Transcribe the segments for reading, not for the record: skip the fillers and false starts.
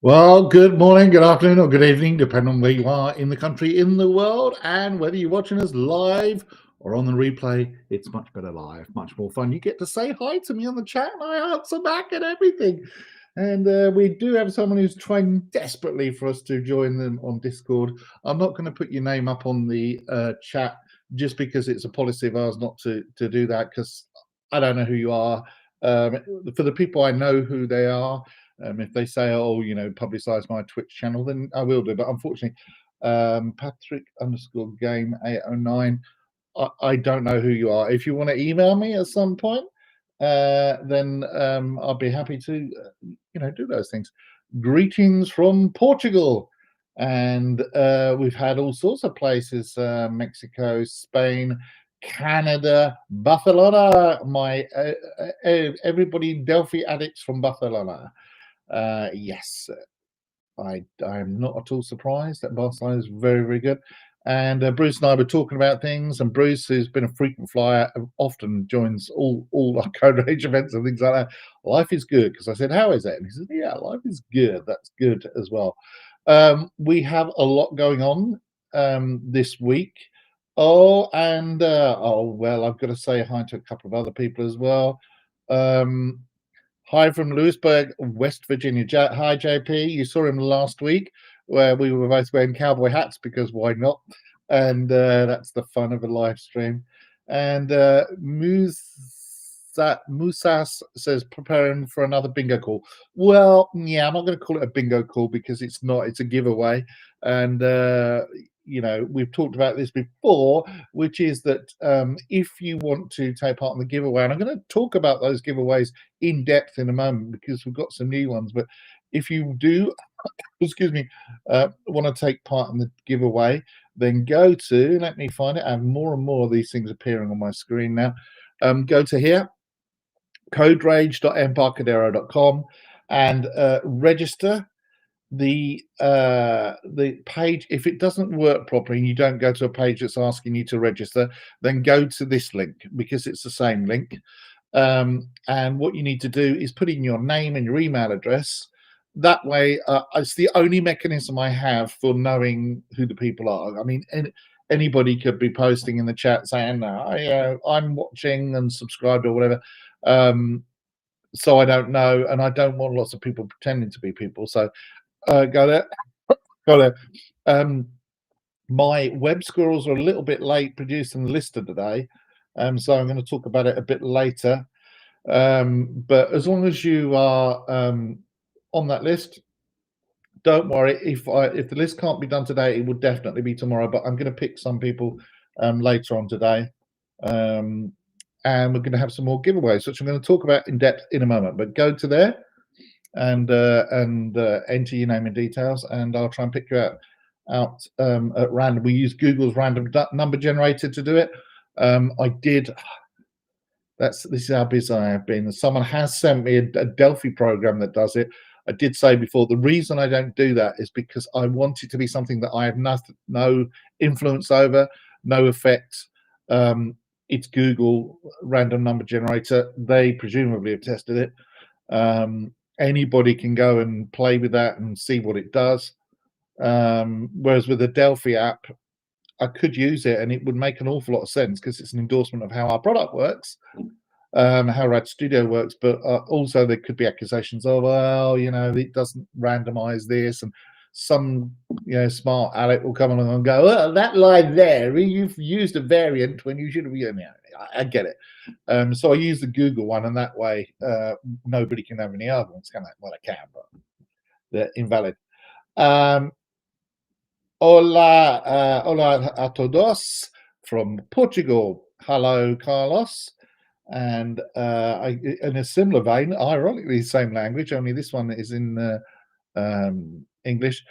Well, good morning, good afternoon, or good evening, depending on where you are in the country, in the world, and whether you're watching us live or on the replay. It's much better live, much more fun. You get to say hi to me on the chat, and I answer back and everything. And we do have someone who's trying desperately for us to join them on Discord. I'm not going to put your name up on the chat just because it's a policy of ours not to do that, because I don't know who you are. For the people I know who they are, if they say, "Oh, publicize my Twitch channel," then I will do. But unfortunately, Patrick_game 809. I don't know who you are. If you want to email me at some point, then I'll be happy to, do those things. Greetings from Portugal, and we've had all sorts of places: Mexico, Spain, Canada, Barcelona. Everybody Delphi addicts from Barcelona. Yes, I am not at all surprised that Barcelona is very, very good. And Bruce and I were talking about things, and Bruce, who's been a frequent flyer, often joins all our CodeRage events and things like that. Life is good, because I said, "How is it?" And he said, "Yeah, life is good. That's good as well." We have a lot going on this week. Well, I've got to say hi to a couple of other people as well. Hi from Lewisburg, West Virginia. Hi, JP. You saw him last week where we were both wearing cowboy hats, because why not? And that's the fun of a live stream. And Musas says, preparing for another bingo call. Well, yeah, I'm not going to call it a bingo call, because it's not. It's a giveaway. And we've talked about this before, which is that if you want to take part in the giveaway, and I'm going to talk about those giveaways in depth in a moment, because we've got some new ones. But if you do, want to take part in the giveaway, then go to, let me find it. I have more and more of these things appearing on my screen now. Go to here, CodeRage.embarcadero.com, and register. The page, if it doesn't work properly and you don't go to a page that's asking you to register, then go to this link, because it's the same link. And what you need to do is put in your name and your email address. That way, it's the only mechanism I have for knowing who the people are. I mean, anybody could be posting in the chat saying, I'm watching and subscribed or whatever. So I don't know, and I don't want lots of people pretending to be people. So go there. My web squirrels are a little bit late producing the list of today, so I'm going to talk about it a bit later. But as long as you are on that list, don't worry. If the list can't be done today, it will definitely be tomorrow. But I'm going to pick some people later on today, and we're going to have some more giveaways, which I'm going to talk about in depth in a moment. But go to there and enter your name and details, and I'll try and pick you out at random. We use Google's random number generator to do it. This is how busy I have been. Someone has sent me a Delphi program that does it. I did say before, the reason I don't do that is because I want it to be something that I have no influence over, no effect. It's Google random number generator. They presumably have tested it. Anybody can go and play with that and see what it does. Whereas with the Delphi app, I could use it and it would make an awful lot of sense, because it's an endorsement of how our product works, how RAD Studio works. But also there could be accusations of, it doesn't randomize this, and some smart Alec will come along and go, "Well, that line there, you've used a variant when you should have." I get it. So I use the Google one, and that way nobody can have any other ones. Well, I can, but they're invalid. Hola a todos from Portugal. Hello, Carlos. And in a similar vein, ironically, same language, only this one is in English,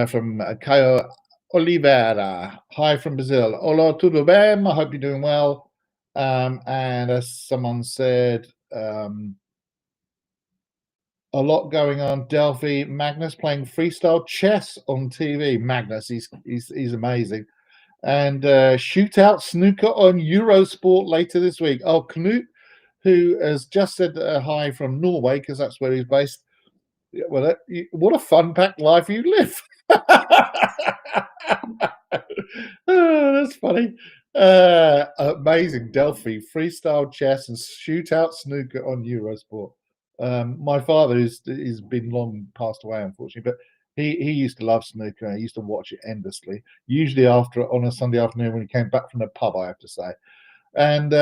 from Caio Oliveira. Hi from Brazil. Olá, tudo bem? I hope you're doing well. And as someone said, a lot going on. Delphi, Magnus playing freestyle chess on TV. Magnus, he's amazing. And shootout snooker on Eurosport later this week. Oh, Knut, who has just said hi from Norway, because that's where he's based, Yeah, well, what a fun-packed life you live. Oh, that's funny. Amazing. Delphi, freestyle chess and shootout snooker on Eurosport. My father is been long passed away, unfortunately, but he used to love snooker. He used to watch it endlessly, usually after on a Sunday afternoon when he came back from the pub, I have to say. And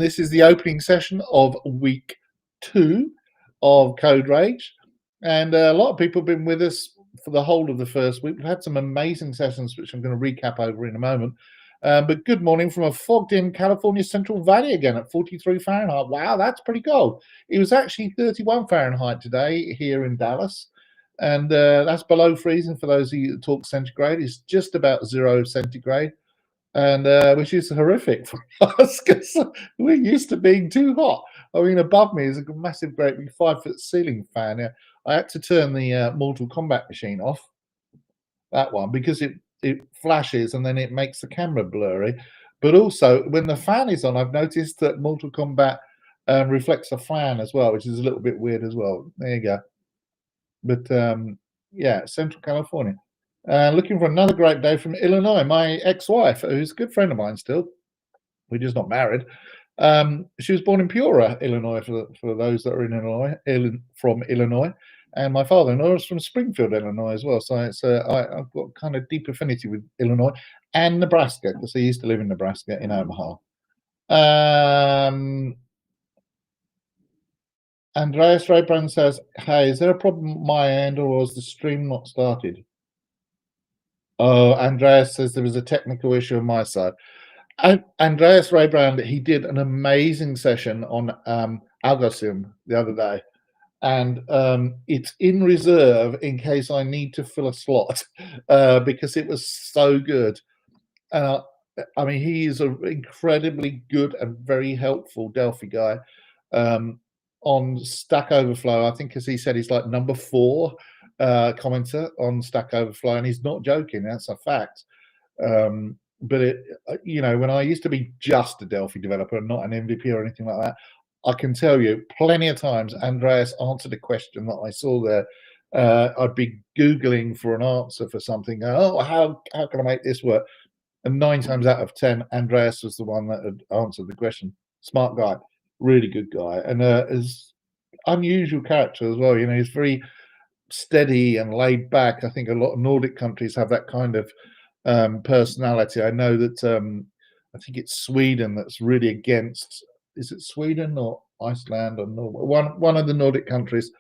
this is the opening session of week 2 of CodeRage, and a lot of people have been with us for the whole of the first week. We've had some amazing sessions, which I'm going to recap over in a moment. But good morning from a fogged-in California Central Valley again at 43 Fahrenheit. Wow, that's pretty cold. It was actually 31 Fahrenheit today here in Dallas, and that's below freezing for those of you that talk centigrade. It's just about 0 centigrade, and which is horrific for us because we're used to being too hot. I mean, above me is a massive, great big 5-foot ceiling fan. I had to turn the Mortal Kombat machine off, that one, because it flashes and then it makes the camera blurry. But also, when the fan is on, I've noticed that Mortal Kombat reflects the fan as well, which is a little bit weird as well. There you go. But yeah, Central California. Looking for another great day from Illinois. My ex-wife, who's a good friend of mine still, we're just not married. She was born in Peoria, Illinois, for those that are in Illinois, from Illinois. And my father-in-law is from Springfield, Illinois, as well. So I've got kind of deep affinity with Illinois and Nebraska because I used to live in Nebraska in Omaha. Andreas Raybrand says, "Hey, is there a problem at my end, or was the stream not started?" Oh, Andreas says there was a technical issue on my side. Andreas Raybrand, he did an amazing session on Algosim the other day, and it's in reserve in case I need to fill a slot because it was so good. I mean, he is an incredibly good and very helpful Delphi guy. On Stack Overflow, I think, as he said, he's like number 4 commenter on Stack Overflow, and he's not joking. That's a fact. But you know, when I used to be just a Delphi developer and not an MVP or anything like that, I can tell you plenty of times Andreas answered a question that I saw there. I'd be Googling for an answer for something. Oh, how can I make this work? And 9 times out of 10, Andreas was the one that had answered the question. Smart guy, really good guy, and is unusual character as well. You know, he's very steady and laid back. I think a lot of Nordic countries have that kind of personality. I know that I think it's Sweden that's really against. Is it Sweden or Iceland or Norway? One of the Nordic countries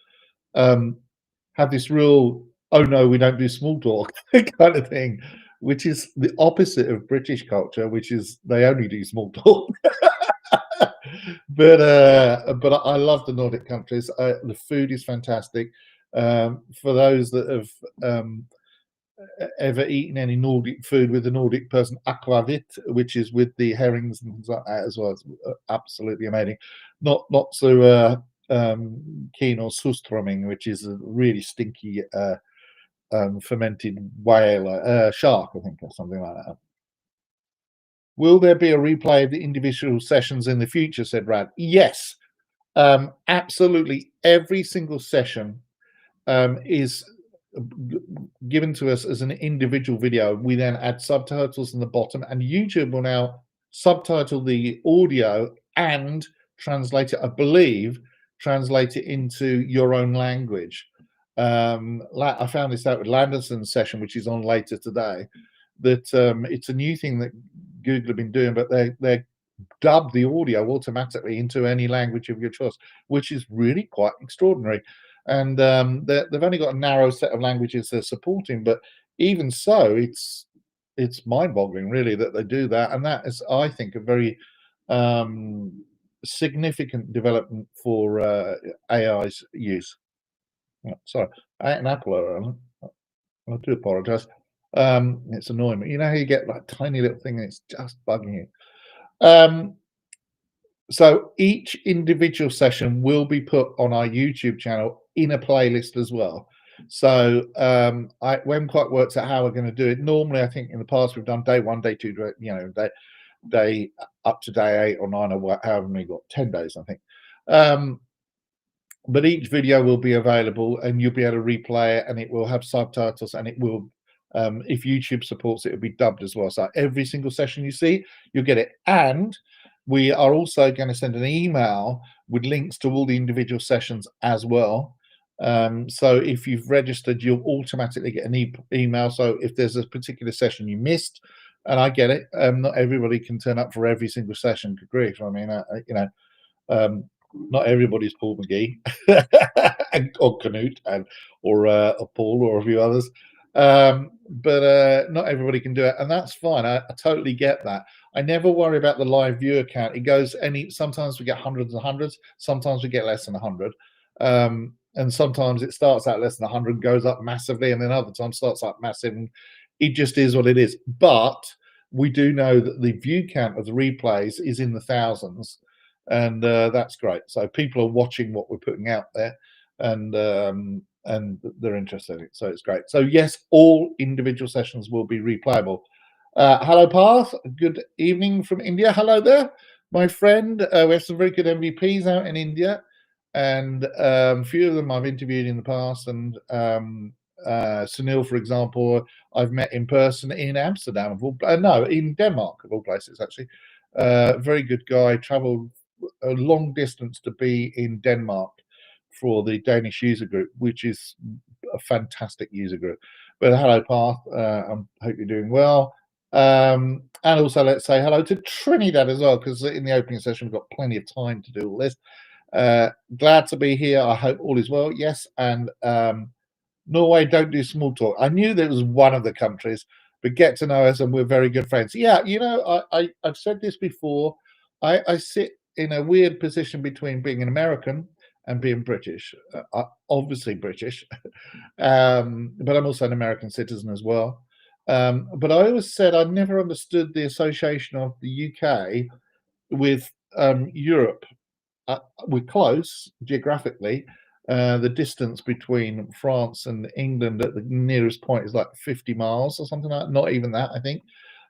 have this real, oh no, we don't do small talk kind of thing, which is the opposite of British culture, which is they only do small talk. But I love the Nordic countries. The food is fantastic. For those that have ever eaten any Nordic food with a Nordic person, aquavit, which is with the herrings and things like that as well. It's absolutely amazing. Not so keen on surströmming, which is a really stinky fermented whale, shark, I think, or something like that. Will there be a replay of the individual sessions in the future, said Rad. Yes, absolutely. Every single session is given to us as an individual video. We then add subtitles in the bottom, and YouTube will now subtitle the audio and translate it, I believe, translate it into your own language. I found this out with Landerson's session, which is on later today, that it's a new thing that Google have been doing, but they dub the audio automatically into any language of your choice, which is really quite extraordinary. And they've only got a narrow set of languages they're supporting, but even so, it's mind-boggling, really, that they do that. And that is, I think, a very significant development for AI's use. Oh, sorry, I ate an apple earlier. I do apologize. It's annoying me. You know how you get like tiny little thing and it's just bugging you. So each individual session will be put on our YouTube channel in a playlist as well. So we haven't quite worked out how we're going to do it. Normally, I think in the past we've done day 1, day 2, you know, day up to day 8 or 9 or however many got 10 days, I think. but each video will be available, and you'll be able to replay it, and it will have subtitles, and it will, if YouTube supports it, it'll be dubbed as well. So every single session you see, you'll get it. And we are also going to send an email with links to all the individual sessions as well. So if you've registered, you'll automatically get an email. So if there's a particular session you missed, and I get it, not everybody can turn up for every single session. Good grief! I mean, not everybody's Paul McGee or Canute or Paul or a few others, but not everybody can do it, and that's fine. I totally get that. I never worry about the live viewer count. It goes sometimes we get hundreds and hundreds, sometimes we get less than 100, and sometimes it starts out less than 100, goes up massively, and then other times starts up massive, and it just is what it is. But we do know that the view count of the replays is in the thousands, and that's great. So people are watching what we're putting out there, and they're interested in it. So it's great. So yes, all individual sessions will be replayable. Hello, Parth. Good evening from India. Hello there, my friend. We have some very good MVPs out in India, and a few of them I've interviewed in the past. And Sunil, for example, I've met in person in Amsterdam, in Denmark, of all places, actually. Very good guy. Traveled a long distance to be in Denmark for the Danish user group, which is a fantastic user group. But hello, Parth. I hope you're doing well. And also let's say hello to Trinidad as well, because in the opening session we've got plenty of time to do all this. Glad to be here. I hope all is well. Yes, and Norway, don't do small talk. I knew there was one of the countries, but get to know us and we're very good friends. Yeah, I've said this before. I sit in a weird position between being an American and being British. Obviously British, but I'm also an American citizen as well. But I always said I never understood the association of the UK with Europe. We're close geographically. The distance between France and England at the nearest point is like 50 miles or something like that. Not even that, I think.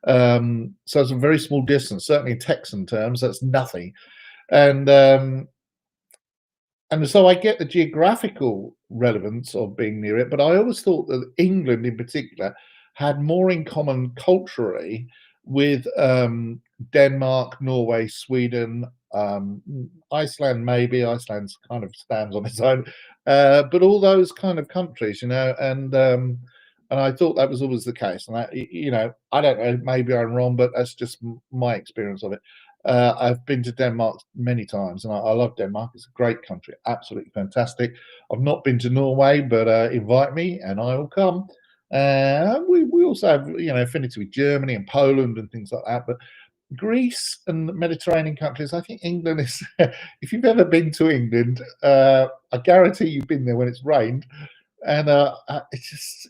So it's a very small distance, certainly in Texan terms, that's nothing. And so I get the geographical relevance of being near it, but I always thought that England in particular had more in common culturally with Denmark, Norway, Sweden, Iceland, maybe. Iceland kind of stands on its own, but all those kind of countries, and I thought that was always the case. And I don't know, maybe I'm wrong, but that's just my experience of it. I've been to Denmark many times, and I love Denmark. It's a great country, absolutely fantastic. I've not been to Norway, but invite me, and I will come. We also have affinity with Germany and Poland and things like that. But Greece and Mediterranean countries, I think England is. If you've ever been to England, I guarantee you've been there when it's rained, and it's just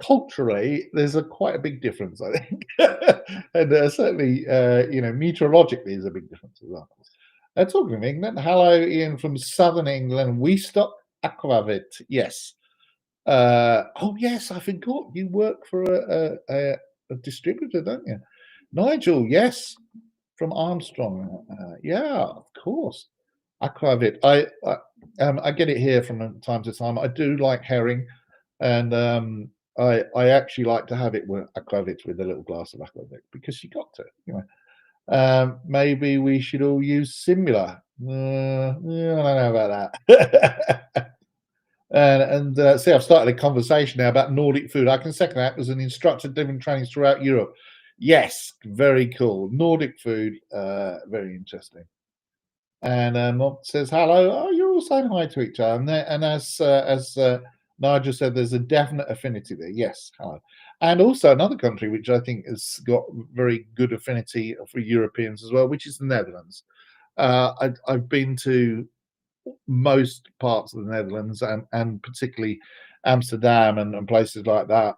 culturally, there's quite a big difference, I think, and certainly, meteorologically, there's a big difference as well. Talking of England, hello, Ian from Southern England, Westock Aquavit. Yes. Oh yes, I forgot you work for a distributor, don't you, Nigel? Yes, from Armstrong. Yeah, of course. Aquavit. I get it here from time to time. I do like herring, and I actually like to have it with aquavit, with a little glass of aquavit, because you got to. Maybe we should all use Simula. I don't know about that. And see, I've started a conversation now about Nordic food. I can second that as an instructor doing trainings throughout Europe. Yes, very cool. Nordic food, very interesting. And Mob says hello. Oh, you're all saying hi to each other. And as Nigel said, there's a definite affinity there. Yes, hello. And also another country which I think has got very good affinity for Europeans as well, which is the Netherlands. I've been to most parts of the Netherlands, and particularly Amsterdam and places like that,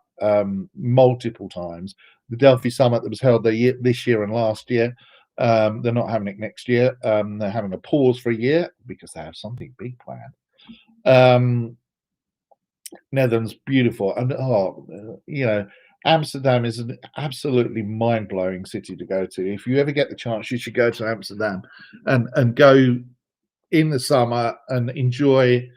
multiple times. The Delphi summit that was held there this year and last year, they're not having it next year. They're having a pause for a year because they have something big planned. Netherlands, beautiful, and Amsterdam is an absolutely mind-blowing city to go to. If you ever get the chance, you should go to Amsterdam and go in the summer and enjoy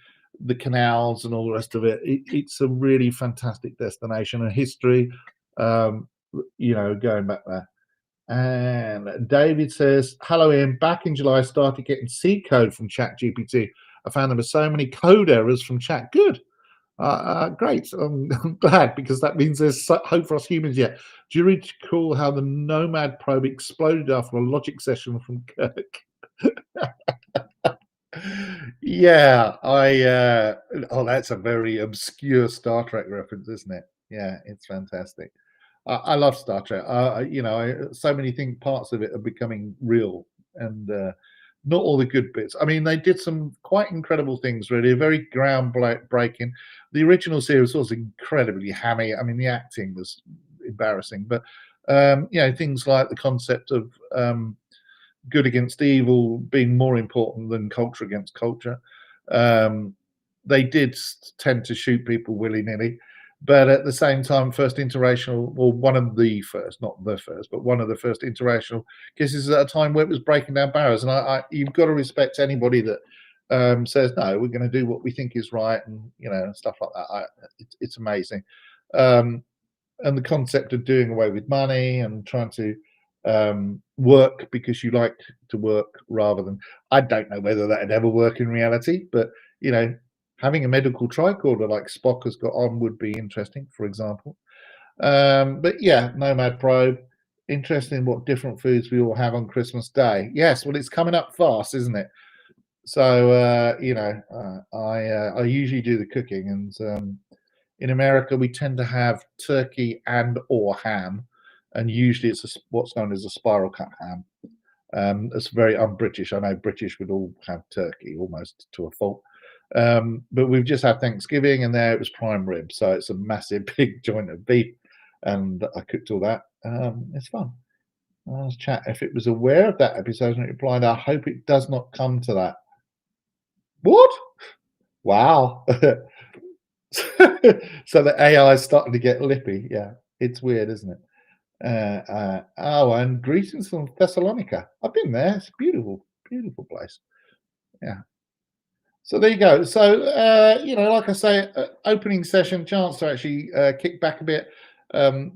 the canals and all the rest of it. It's a really fantastic destination and history, um, going back there. And David says, hello, Ian. Back in July, I started getting C code from ChatGPT. I found there were so many code errors from chat. Good. Great. I'm glad, because that means there's hope for us humans yet. Do you recall how the Nomad probe exploded after a logic session from Kirk? Yeah, oh, that's a very obscure Star Trek reference, isn't it? Yeah, it's fantastic. I love Star Trek. So many parts of it are becoming real, and not all the good bits. I mean, they did some quite incredible things, really, very groundbreaking. The original series was incredibly hammy. I mean, the acting was embarrassing, but things like the concept of good against evil being more important than culture against culture. Um, they did tend to shoot people willy-nilly, but at the same time, first interracial, or one of the first, not the first, but one of the first interracial kisses at a time where it was breaking down barriers. And you've got to respect anybody that says, no, we're going to do what we think is right, and stuff like that. It's amazing. And the concept of doing away with money and trying to work because you like to work rather than, I don't know whether that'd ever work in reality, but having a medical tricorder like Spock has got on would be interesting, for example. But yeah, Nomad Probe, interesting what different foods we all have on Christmas Day. Yes, well, it's coming up fast, isn't it? So I usually do the cooking, and in America, we tend to have turkey and or ham, and usually it's what's known as a spiral cut ham. It's very un-British. I know British would all have turkey almost to a fault. But we've just had Thanksgiving, and there it was prime rib. So it's a massive, big joint of beef, and I cooked all that. It's fun. Ask chat if it was aware of that episode, and it replied, I hope it does not come to that. What? Wow. So the AI is starting to get lippy. Yeah, it's weird, isn't it? Oh, and greetings from Thessalonica. I've been there. It's a beautiful, beautiful place. Yeah. So there you go. So like I say, opening session, chance to actually kick back a bit,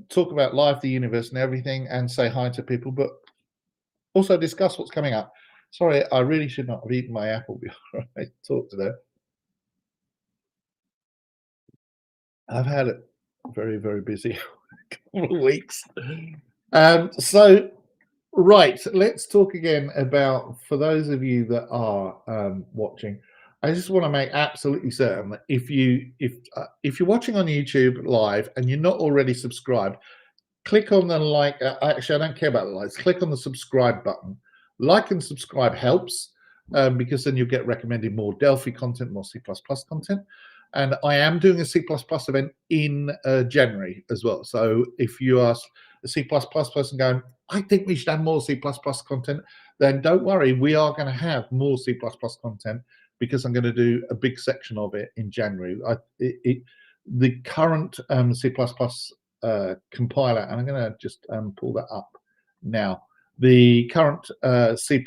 talk about life, the universe, and everything, and say hi to people, but also discuss what's coming up. Sorry, I really should not have eaten my apple before I talk today. I've had it very, very busy couple of weeks. So, right, let's talk again about, for those of you that are watching, I just want to make absolutely certain that if you're watching on YouTube live and you're not already subscribed, click on the like. Actually, I don't care about the likes. Click on the subscribe button. Like and subscribe helps, because then you'll get recommended more Delphi content, more C++ content. And I am doing a C++ event in January as well. So if you are a C++ person going, I think we should have more C++ content, then don't worry, we are going to have more C++ content, because I'm going to do a big section of it in January. The current C++ compiler, and I'm going to just pull that up now. The current C++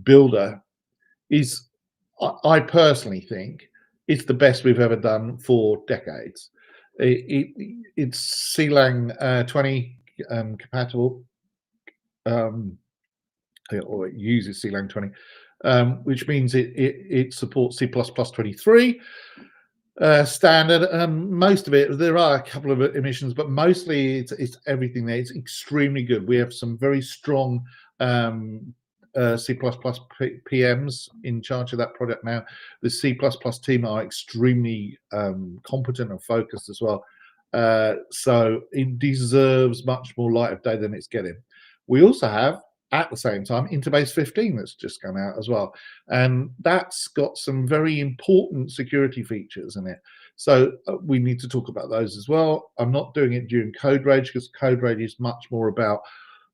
builder is, I personally think, it's the best we've ever done for decades. It's CLang 20 compatible, or it uses CLang 20, which means it supports C++ 23 standard. Most of it, there are a couple of emissions, but mostly it's everything there. It's extremely good. We have some very strong C++ PMs in charge of that product now. The C++ team are extremely competent and focused as well. So it deserves much more light of day than it's getting. We also have, at the same time, Interbase 15 that's just come out as well. And that's got some very important security features in it. So we need to talk about those as well. I'm not doing it during CodeRage, because CodeRage is much more about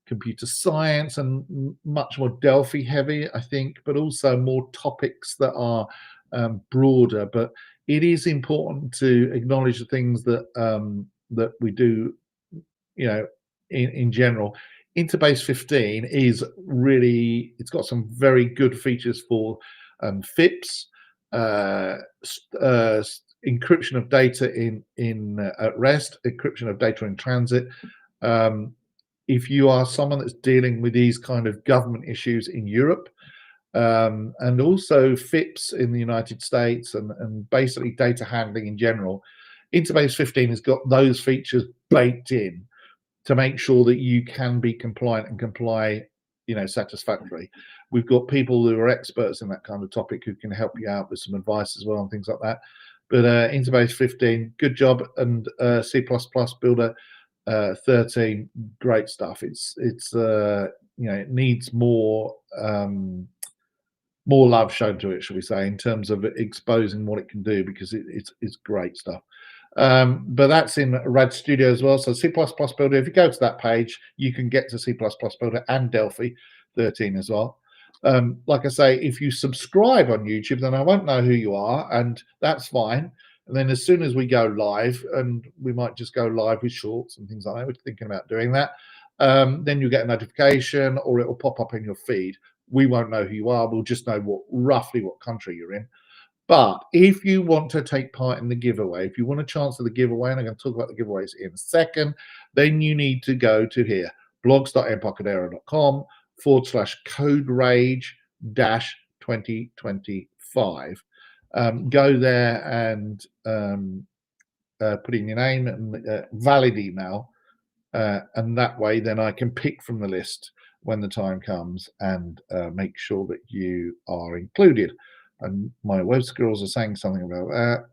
computer science and much more Delphi heavy, I think, but also more topics that are broader. But it is important to acknowledge the things that that we do, in general. Interbase 15 is really, it's got some very good features for FIPS, encryption of data in at rest, encryption of data in transit. If you are someone that's dealing with these kind of government issues in Europe, and also FIPS in the United States, and basically data handling in general, Interbase 15 has got those features baked in to make sure that you can be compliant and comply, satisfactorily. We've got people who are experts in that kind of topic who can help you out with some advice as well and things like that. But Interbase 15, good job, and C++ Builder 13, great stuff. It's it needs more love shown to it, shall we say, in terms of exposing what it can do, because it's great stuff. But that's in RAD Studio as well. So C++ Builder, if you go to that page, you can get to C++ Builder and Delphi 13 as well. Like I say, if you subscribe on YouTube, then I won't know who you are, and that's fine. And then as soon as we go live, and we might just go live with shorts and things like that, we're thinking about doing that, then you get a notification, or it will pop up in your feed. We won't know who you are. We'll just know roughly what country you're in. But if you want to take part in the giveaway, if you want a chance of the giveaway, and I'm going to talk about the giveaways in a second, then you need to go to here, blogs.embarcadero.com/CodeRage-2025. Go there and put in your name and valid email, and that way then I can pick from the list when the time comes, and make sure that you are included. And my web squirrels are saying something about that.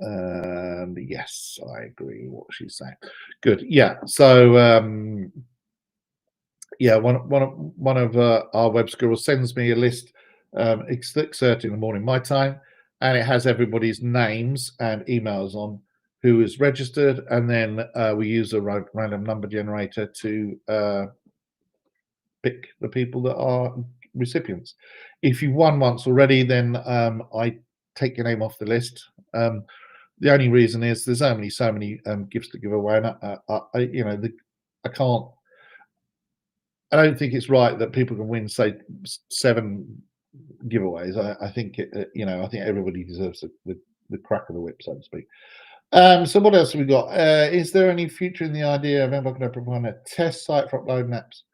And yes, I agree with what she's saying. Good. Yeah. So yeah, one of our web squirrels sends me a list. It's 6:30 in the morning my time, and it has everybody's names and emails on who is registered, and then we use a random number generator to pick the people that are recipients. If you've won once already, then I take your name off the list. The only reason is there's only so many gifts to give away, and I can't. I don't think it's right that people can win, say, 7 giveaways. I think I think everybody deserves the crack of the whip, so to speak. So what else have we got? Is there any future in the idea of Embarcadero providing a test site for uploading apps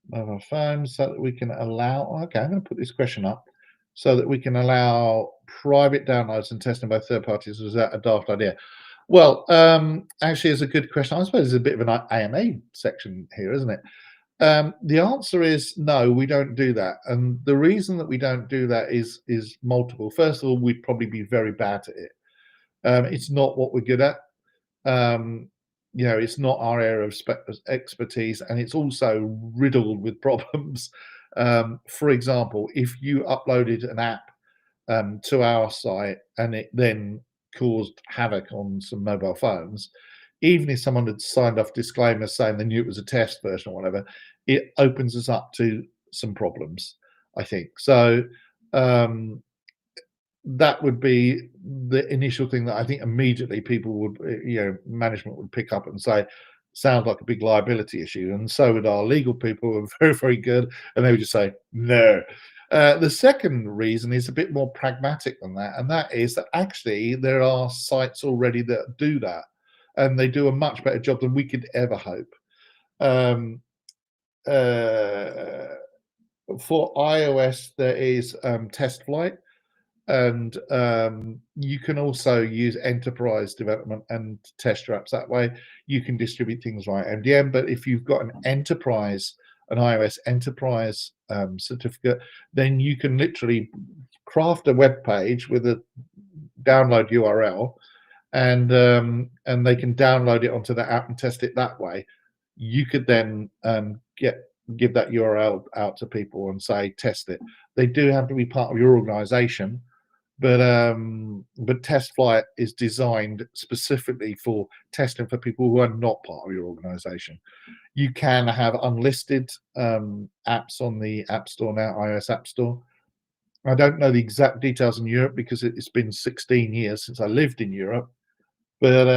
mobile phones, so that we can allow, okay, I'm going to put this question up, so that we can allow private downloads and testing by third parties? Was that a daft idea? Well, actually, it's a good question. I suppose there's a bit of an AMA section here, isn't it? The answer is no, we don't do that, and the reason that we don't do that is multiple. First of all, we'd probably be very bad at it. It's not what we're good at. It's not our area of expertise, and it's also riddled with problems. For example, if you uploaded an app to our site and it then caused havoc on some mobile phones, even if someone had signed off disclaimers saying they knew it was a test version or whatever, it opens us up to some problems, I think. So that would be the initial thing that I think immediately people would, management would pick up and say, sounds like a big liability issue. And so would our legal people, who are very, very good, and they would just say, no. The second reason is a bit more pragmatic than that, and that is that actually there are sites already that do that, and they do a much better job than we could ever hope. For iOS, there is Test Flight, and you can also use enterprise development and test your apps that way. You can distribute things like MDM, but if you've got an iOS enterprise certificate, then you can literally craft a web page with a download URL, and they can download it onto the app and test it that way. You could then give that URL out to people and say, test it. They do have to be part of your organization, but Test Flight is designed specifically for testing for people who are not part of your organization. You can have unlisted apps on the App Store now, iOS App Store. I don't know the exact details in Europe because it's been 16 years since I lived in Europe, but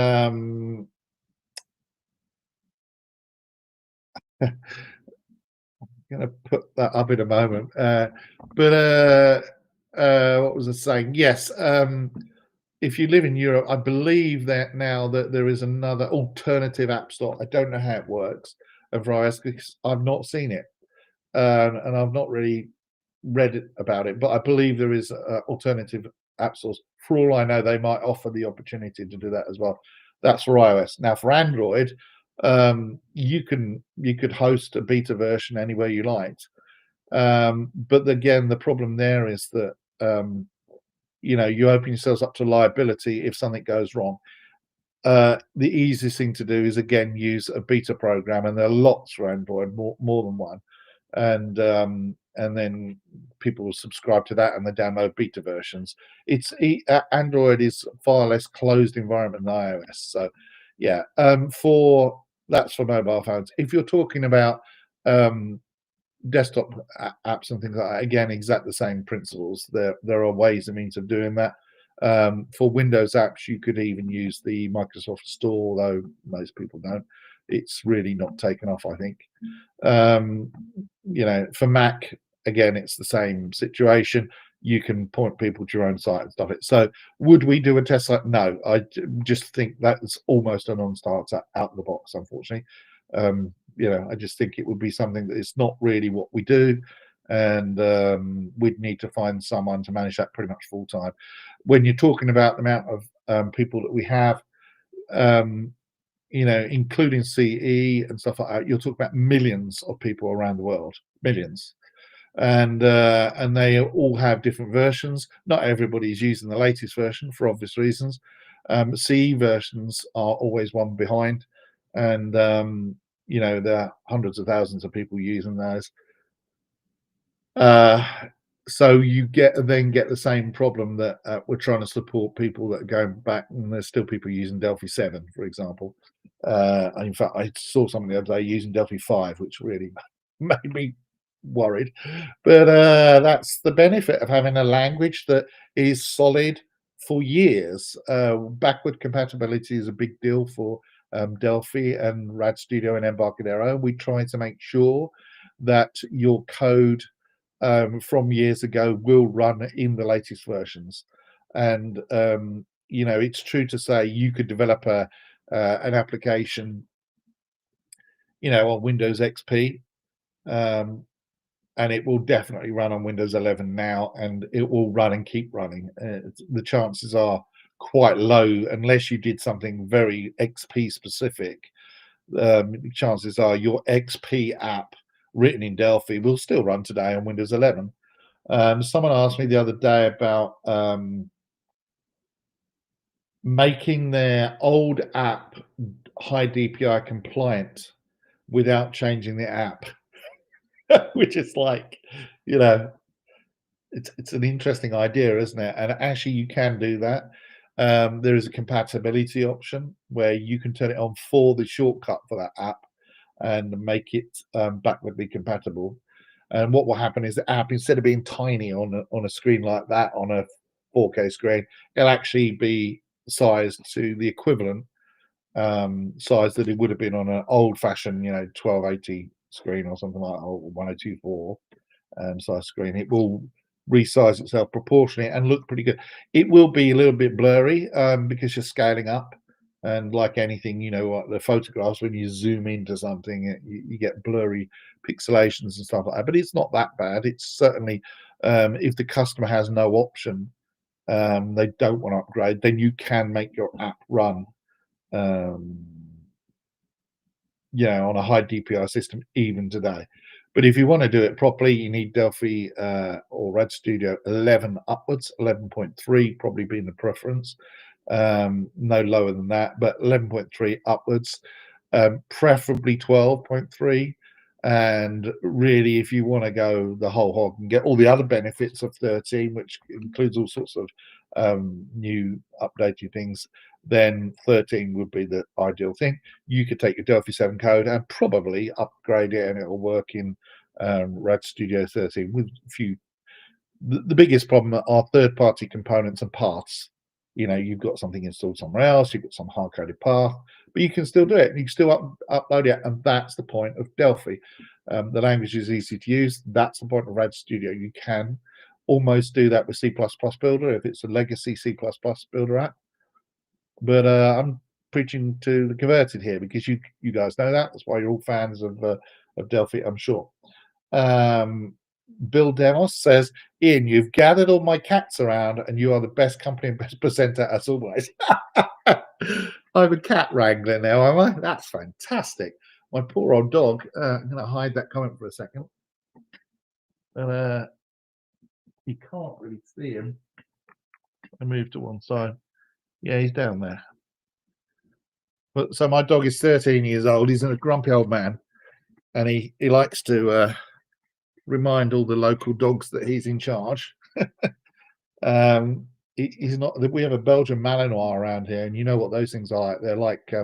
Gonna put that up in a moment. But what was I saying? Yes, if you live in Europe, I believe that now that there is another alternative app store. I don't know how it works of iOS because I've not seen it, and I've not really read about it. But I believe there is alternative app stores. For all I know, they might offer the opportunity to do that as well. That's for iOS. Now for Android, you could host a beta version anywhere you liked. But again, the problem there is that you open yourselves up to liability if something goes wrong. The easiest thing to do is again use a beta program, and there are lots for Android, more than one, and then people will subscribe to that and they download beta versions. Android is far less closed environment than iOS, so yeah. For That's for mobile phones. If you're talking about um, desktop apps and things like that, again, exactly the same principles. There are ways and means of doing that. For Windows apps, you could even use the Microsoft Store, though most people don't. It's really not taken off, I think. Um, for Mac, again, it's the same situation. You can point people to your own site and stuff. So, would we do a test like? No, just think that's almost a non-starter out of the box, unfortunately. I just think it would be something that is not really what we do, and we'd need to find someone to manage that pretty much full time. When you're talking about the amount of people that we have, um, including CE and stuff like that, you're talking about millions of people around the world, millions, and they all have different versions. Not everybody's using the latest version for obvious reasons. CE versions are always one behind, and there are hundreds of thousands of people using those. Uh, so you get the same problem that we're trying to support people that are going back, and there's still people using Delphi 7, for example. In fact, I saw something the other day using Delphi 5, which really made me worried. But that's the benefit of having a language that is solid for years. Backward compatibility is a big deal for Delphi and RAD Studio and Embarcadero. We try to make sure that your code from years ago will run in the latest versions. And it's true to say you could develop an application, on Windows XP, um, and it will definitely run on Windows 11 now, and it will run and keep running. The chances are quite low unless you did something very XP specific. Chances are your XP app written in Delphi will still run today on Windows 11. Someone asked me the other day about making their old app high DPI compliant without changing the app, which is like, you know, it's an interesting idea, isn't it? And actually, you can do that. There is a compatibility option where you can turn it on for the shortcut for that app and make it backwardly compatible. And what will happen is the app, instead of being tiny on a screen like that, on a 4K screen, it'll actually be sized to the equivalent size that it would have been on an old-fashioned, 1280 screen or something like that, or 1024 size screen. It will resize itself proportionally and look pretty good. It will be a little bit blurry because you're scaling up. And like anything, like the photographs, when you zoom into something, you get blurry pixelations and stuff like that. But it's not that bad. It's certainly, if the customer has no option, they don't want to upgrade, then you can make your app run um, on a high DPI system even today. But if you want to do it properly, you need Delphi or RAD Studio 11 upwards, 11.3 probably being the preference. No lower than that, but 11.3 upwards, preferably 12.3. And really, if you want to go the whole hog and get all the other benefits of 13, which includes all sorts of new updated things, then 13 would be the ideal thing. You could take your Delphi 7 code and probably upgrade it, and it will work in RAD Studio 13 with a few. The biggest problem are third-party components and paths. you know, you've got something installed somewhere else, you've got some hard-coded path, but you can still do it. You can still upload it, and that's the point of Delphi. The language is easy to use. That's the point of RAD Studio. You can almost do that with C++ Builder if it's a legacy C++ Builder app. But I'm preaching to the converted here because you guys know that. That's why you're all fans of Delphi, I'm sure. Bill Demos says, Ian, you've gathered all my cats around and you are the best company and best presenter as always. I'm a cat wrangler now, am I? That's fantastic. My poor old dog. I'm going to hide that comment for a second. And you can't really see him. I moved to one side. Yeah, he's down there. But so my dog is 13 years old. He's a grumpy old man, and he likes to remind all the local dogs that he's in charge. He's not. We have a Belgian Malinois around here, and you know what those things are like. They're like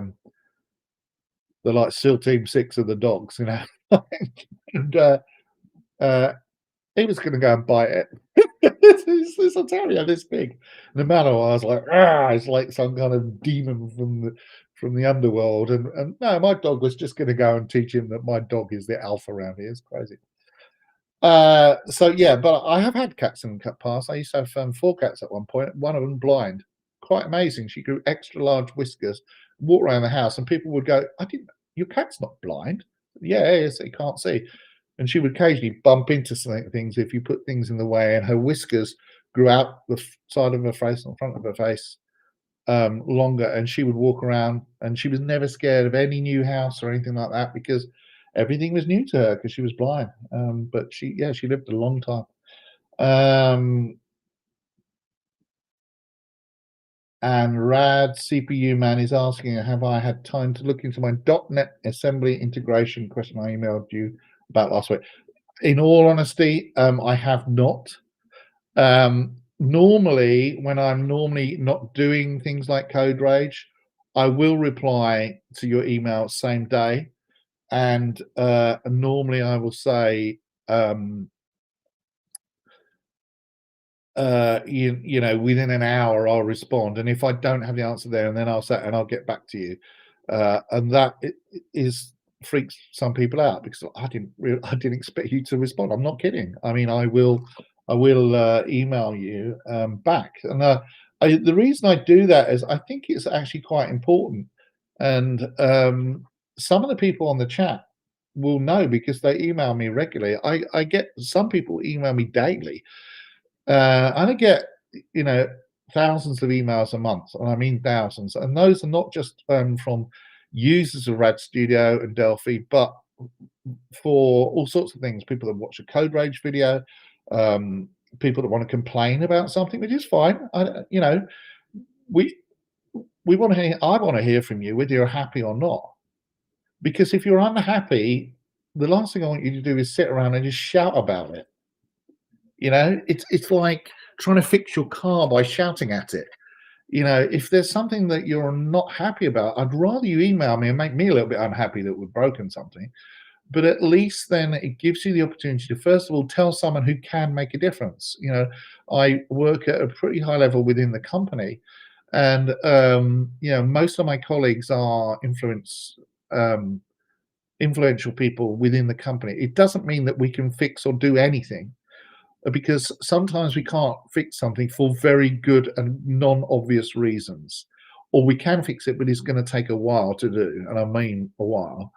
SEAL Team 6 of the dogs, you know. And he was going to go and bite it. It's a terrier this big. And the Malinois was like, it's like some kind of demon from the underworld. And no, my dog was just going to go and teach him that my dog is the alpha around here. It's crazy. So yeah, but I have had cats in the past. I used to have 4 cats at one point. One of them blind. Quite amazing. She grew extra large whiskers, walked around the house, and people would go, "I didn't. Your cat's not blind." Yeah, yes, he can't see. And she would occasionally bump into things if you put things in the way, and her whiskers grew out the side of her face and front of her face longer, and she would walk around, and she was never scared of any new house or anything like that because everything was new to her because she was blind. But she lived a long time. And Rad CPU Man is asking, have I had time to look into my .NET assembly integration question I emailed you about last week? In all honesty, I have not. Normally, when I'm not doing things like CodeRage, I will reply to your email same day. And normally I will say, you know, within an hour I'll respond, and if I don't have the answer there, and then I'll get back to you, and that freaks some people out because I didn't expect you to respond. I'm not kidding. I mean, I will email you back, and the reason I do that is I think it's actually quite important, and some of the people on the chat will know because they email me regularly. I get some people email me daily. I get, you know, thousands of emails a month, and I mean thousands. And those are not just from users of RAD Studio and Delphi, but for all sorts of things. People that watch a CodeRage video, people that want to complain about something, which is fine. You know, we want to hear. I want to hear from you whether you're happy or not. Because if you're unhappy, the last thing I want you to do is sit around and just shout about it. You know, it's like trying to fix your car by shouting at it. You know, if there's something that you're not happy about, I'd rather you email me and make me a little bit unhappy that we've broken something. But at least then it gives you the opportunity to, first of all, tell someone who can make a difference. You know, I work at a pretty high level within the company, and you know, most of my colleagues are influential people within the company. It doesn't mean that we can fix or do anything, because sometimes we can't fix something for very good and non-obvious reasons, or we can fix it, but it's going to take a while to do, and I mean a while.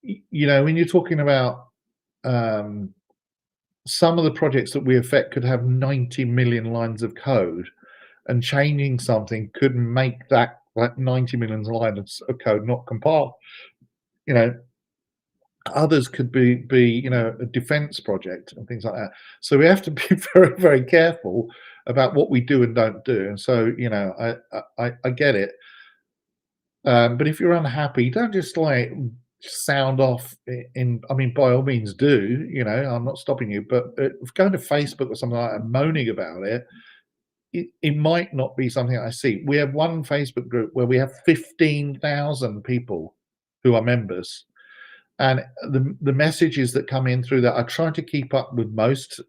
You know, when you're talking about some of the projects that we affect could have 90 million lines of code, and changing something could make that 90 million lines of code not compile. You know, others could be you know, a defense project and things like that. So we have to be very, very careful about what we do and don't do. And so, you know, I get it. But if you're unhappy, don't just like sound off I mean, by all means do, you know, I'm not stopping you, but going to Facebook or something like that and moaning about it, it might not be something I see. We have one Facebook group where we have 15,000 people who are members. And the messages that come in through that, I try to keep up with most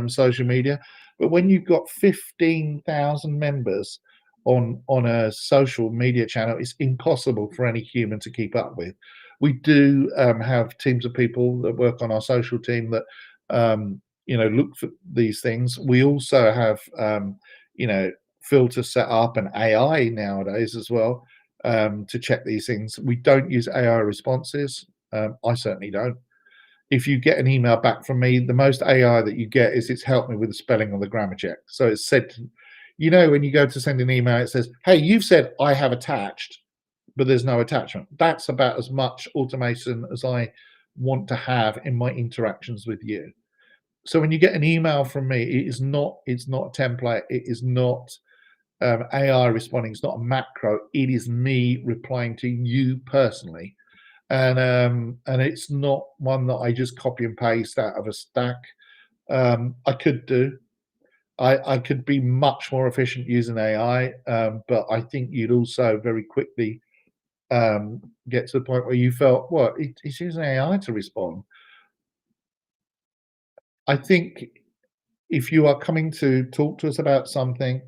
social media, But when you've got 15,000 members on a social media channel, it's impossible for any human to keep up with. We do have teams of people that work on our social team that look for these things. We also have filters set up and AI nowadays as well to check these things. We don't use AI responses. I certainly don't. If you get an email back from me, the most AI that you get is it's helped me with the spelling or the grammar check. So it's said, when you go to send an email, it says, hey, you've said I have attached, but there's no attachment. That's about as much automation as I want to have in my interactions with you. So when you get an email from me, it's not a template. It is not AI responding. It's not a macro. It is me replying to you personally. And it's not one that I just copy and paste out of a stack. I could do. I could be much more efficient using AI, but I think you'd also very quickly get to the point where you felt, well, it's using AI to respond. I think if you are coming to talk to us about something,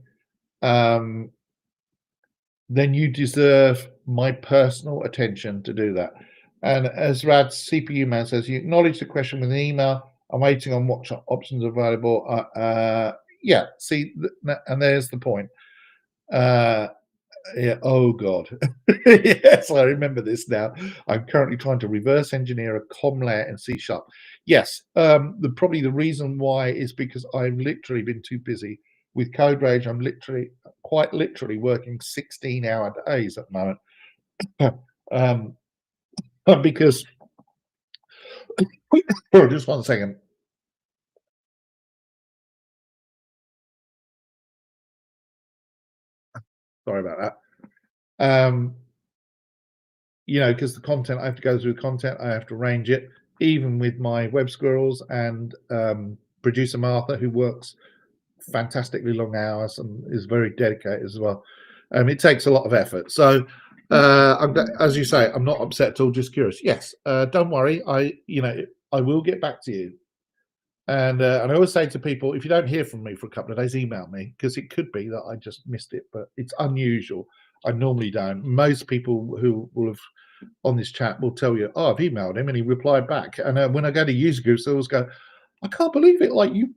then you deserve my personal attention to do that. And as RAD CPU man says, you acknowledge the question with an email. I'm waiting on what options are available. Yeah, see, and there's the point. Yeah. Oh God. Yes, I remember this now. I'm currently trying to reverse engineer a COM layer in C#. Yes. Probably the reason why is because I've literally been too busy with CodeRage. I'm quite literally working 16-hour days at the moment. Because just one second. Sorry about that. Because the content, I have to go through content, I have to arrange it, even with my web squirrels and producer Martha, who works fantastically long hours and is very dedicated as well. It takes a lot of effort. So, as you say, I'm not upset at all, just curious. Yes, don't worry. I will get back to you. And I always say to people, if you don't hear from me for a couple of days, email me, because it could be that I just missed it, but it's unusual. I normally don't. Most people who will have on this chat will tell you, oh, I've emailed him and he replied back. And when I go to user groups, they always go, I can't believe it. Like, you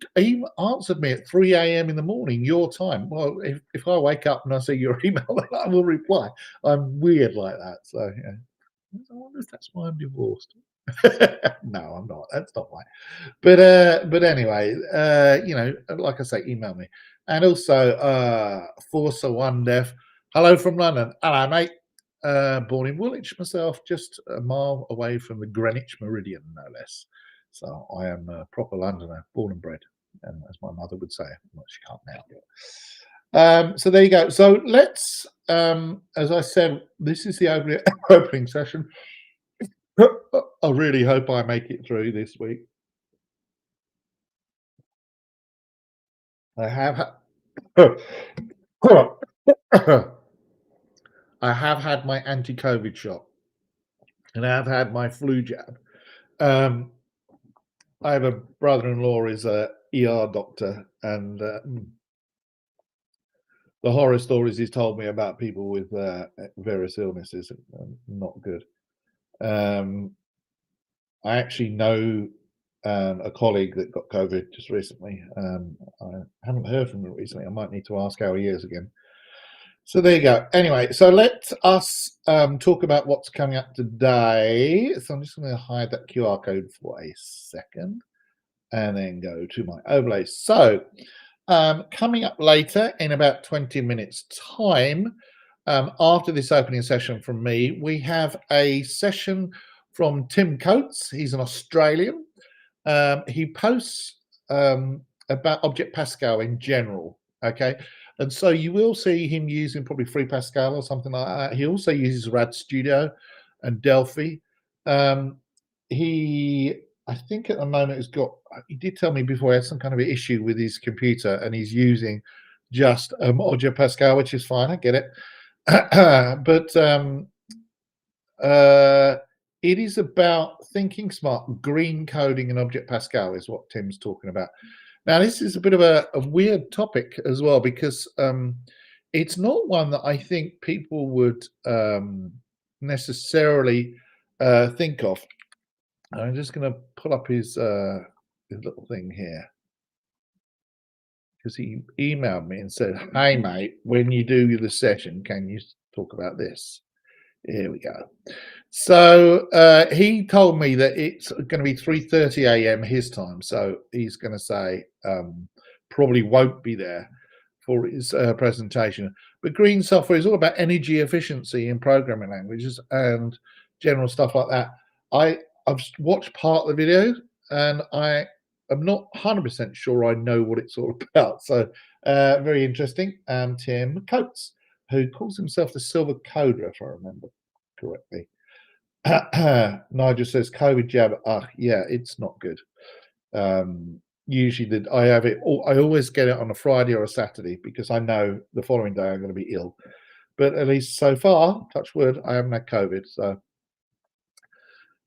answered me at 3 a.m. in the morning, your time. Well, if I wake up and I see your email, I will reply. I'm weird like that. So, yeah. I wonder if that's why I'm divorced. No, I'm not. That's not why. But anyway, like I say, email me. And also, Forza One Dev. Hello from London. Hello, mate. Born in Woolwich myself, just a mile away from the Greenwich Meridian, no less. So I am a proper Londoner, born and bred, and as my mother would say. Well, she can't now. So there you go. So let's, as I said, this is the opening session. I really hope I make it through this week. I have I have had my anti-COVID shot, and I have had my flu jab. I have a brother-in-law is a ER doctor, and the horror stories he's told me about people with various illnesses are not good. I actually know a colleague that got COVID just recently. I haven't heard from him recently. I might need to ask how he is again. So there you go. Anyway, so let us talk about what's coming up today. So I'm just going to hide that QR code for a second and then go to my overlays. So coming up later in about 20 minutes time, after this opening session from me, we have a session from Tim Coates. He's an Australian. He posts about Object Pascal in general, okay? And so you will see him using probably Free Pascal or something like that. He also uses RAD Studio and Delphi. I think at the moment he did tell me before he had some kind of issue with his computer and he's using just Object Pascal, which is fine, I get it. But it is about thinking smart, green coding and Object Pascal is what Tim's talking about. Now, this is a bit of a weird topic as well because it's not one that I think people would necessarily think of. I'm just going to pull up his little thing here because he emailed me and said, "Hey, mate, when you do the session, can you talk about this?" Here we go. So he told me that it's going to be 3:30 a.m. his time. So he's going to say probably won't be there for his presentation. But green software is all about energy efficiency in programming languages and general stuff like that. I've watched part of the video and I am not 100% sure I know what it's all about. So very interesting. Tim Coates, who calls himself the Silver Coder, if I remember correctly. Nigel says COVID jab. Yeah, it's not good. Usually, I have it. I always get it on a Friday or a Saturday because I know the following day I'm going to be ill. But at least so far, touch wood, I haven't had COVID. So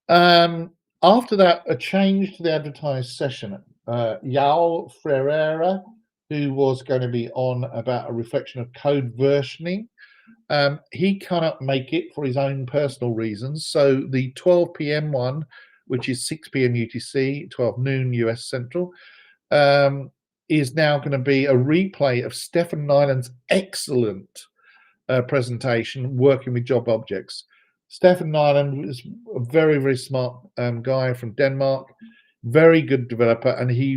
after that, a change to the advertised session. Yao Ferreira, who was going to be on about a reflection of code versioning, he cannot make it for his own personal reasons. So the 12 p.m. one, which is 6 p.m. UTC, 12 noon US Central, is now going to be a replay of Stefan Nyland's excellent presentation working with job objects. Stefan Nyland is a very, very smart guy from Denmark, very good developer, and he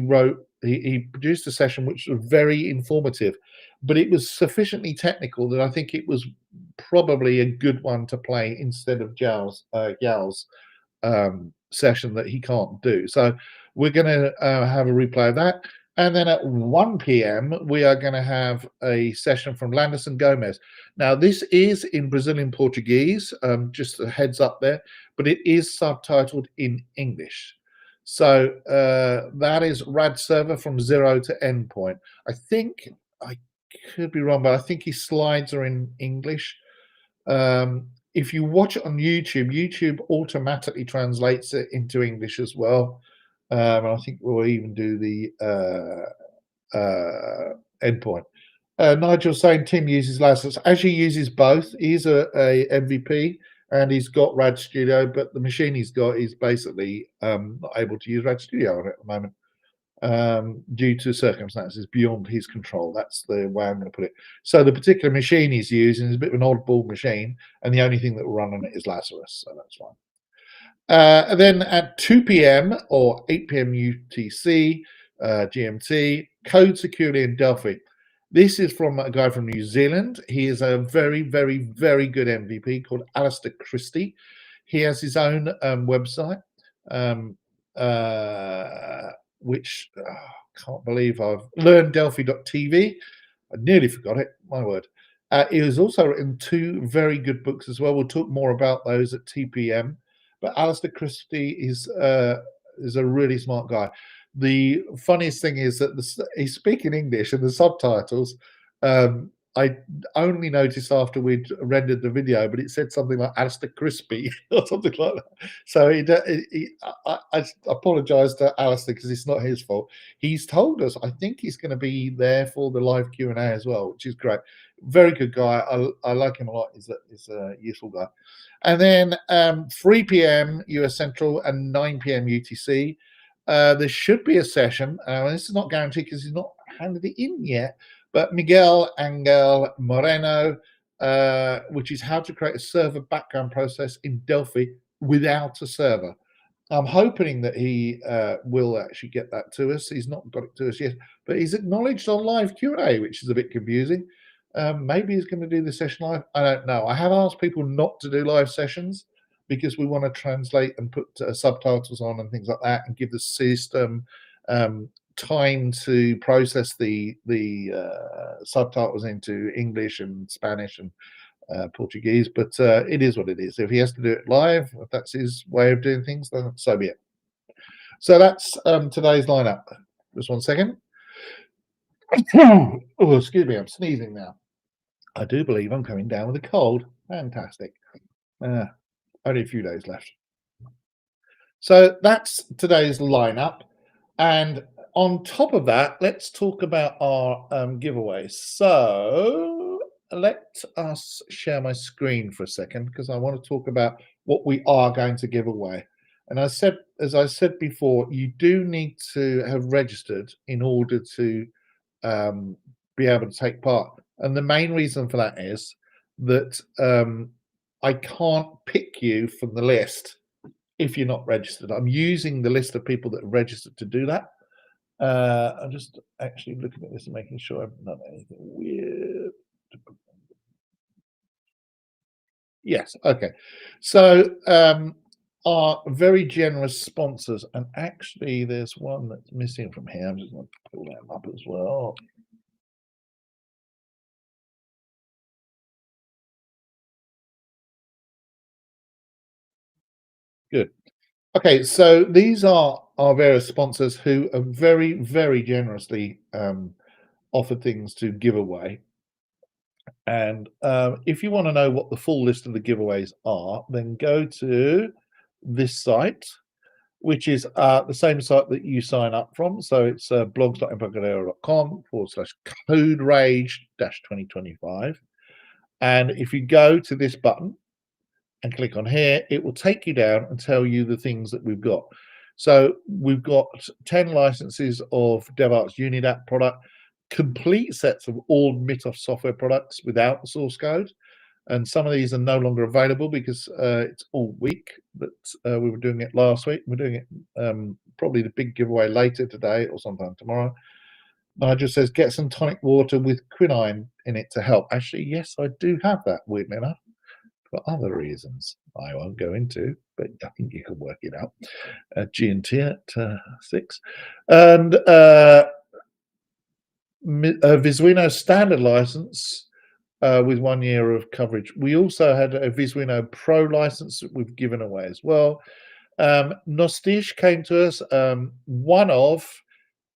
produced a session which was very informative, but it was sufficiently technical that I think it was probably a good one to play instead of Yao's session that he can't do. So we're going to have a replay of that. And then at 1 p.m., we are going to have a session from Landerson Gomez. Now, this is in Brazilian Portuguese, just a heads up there, but it is subtitled in English. So that is RAD Server from zero to endpoint. I think, I could be wrong, but I think his slides are in English. If you watch it on YouTube, YouTube automatically translates it into English as well. And I think we'll even do the endpoint. Nigel saying Tim uses Lazarus. Actually uses both. He's a MVP and he's got RAD Studio, but the machine he's got is basically not able to use RAD Studio on it at the moment due to circumstances beyond his control. That's the way I'm going to put it. So the particular machine he's using is a bit of an oddball machine, and the only thing that will run on it is Lazarus, so that's fine. And then at 2 p.m. or 8 p.m. UTC, GMT, Code Security in Delphi. This is from a guy from New Zealand. He is a very, very, very good MVP called Alistair Christie. He has his own website, which can't believe I've learned Delphi.tv. I nearly forgot it, my word. He has also written 2 very good books as well. We'll talk more about those at TPM. But Alistair Christie is a really smart guy. The funniest thing is that he's speaking English and the subtitles. I only noticed after we'd rendered the video, but it said something like Alistair Crispy or something like that. So I apologise to Alistair because it's not his fault. He's told us, I think he's going to be there for the live Q&A as well, which is great. Very good guy. I like him a lot. He's a useful guy. And then 3 p.m. US Central and 9 p.m. UTC. There should be a session. This is not guaranteed because he's not handed it in yet. But Miguel Angel Moreno, which is how to create a server background process in Delphi without a server. I'm hoping that he will actually get that to us. He's not got it to us yet, but he's acknowledged on live Q&A, which is a bit confusing. Maybe he's going to do the session live. I don't know. I have asked people not to do live sessions because we want to translate and put subtitles on and things like that and give the system time to process the subtitles into English and Spanish and Portuguese. But it is what it is. If he has to do it live, if that's his way of doing things, then so be it. So that's today's lineup. Just one second. Oh, excuse me, I'm sneezing now. I do believe I'm coming down with a cold. Fantastic. Only a few days left. So that's today's lineup. And On top of that, let's talk about our giveaways. So let us share my screen for a second because I want to talk about what we are going to give away. And as I said before, you do need to have registered in order to um, be able to take part. And the main reason for that is that I can't pick you from the list if you're not registered. I'm using the list of people that are registered to do that. I'm just actually looking at this and making sure I haven't done anything weird. Yes, okay. So our very generous sponsors, and actually there's one that's missing from here. I'm just going to pull that up as well. Good. Okay, so these are our various sponsors who are very, very generously offered things to give away. And if you want to know what the full list of the giveaways are, then go to this site, which is the same site that you sign up from. So it's blogs.embarcadero.com/coderage 2025. And if you go to this button and click on here, it will take you down and tell you the things that we've got. So we've got 10 licenses of DevArt's Unidap product, complete sets of all Mitoff software products without the source code. And some of these are no longer available because it's all week that we were doing it last week. We're doing it probably the big giveaway later today or sometime tomorrow. Nigel says, get some tonic water with quinine in it to help. Actually, yes, I do have that, weirdly enough, for other reasons I won't go into, but I think you can work it out. G&T at 6. And Visuino standard license with 1 year of coverage. We also had a Visuino Pro license that we've given away as well. Nostish came to us, one of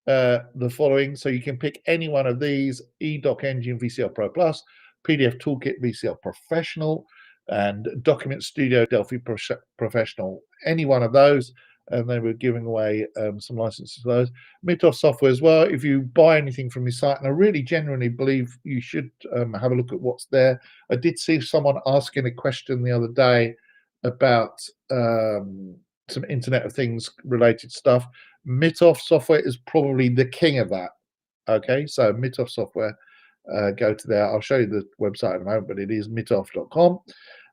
the following. So you can pick any one of these: eDoc Engine VCL Pro Plus, PDF Toolkit VCL Professional, and Document Studio Delphi Professional. Any one of those. And they were giving away some licenses for those. Mitoff software as well. If you buy anything from your site, and I really genuinely believe you should have a look at what's there. I did see someone asking a question the other day about some Internet of Things related stuff. Mitoff software is probably the king of that. Okay, so Mitoff software, go to there. I'll show you the website in a moment, but it is mitoff.com.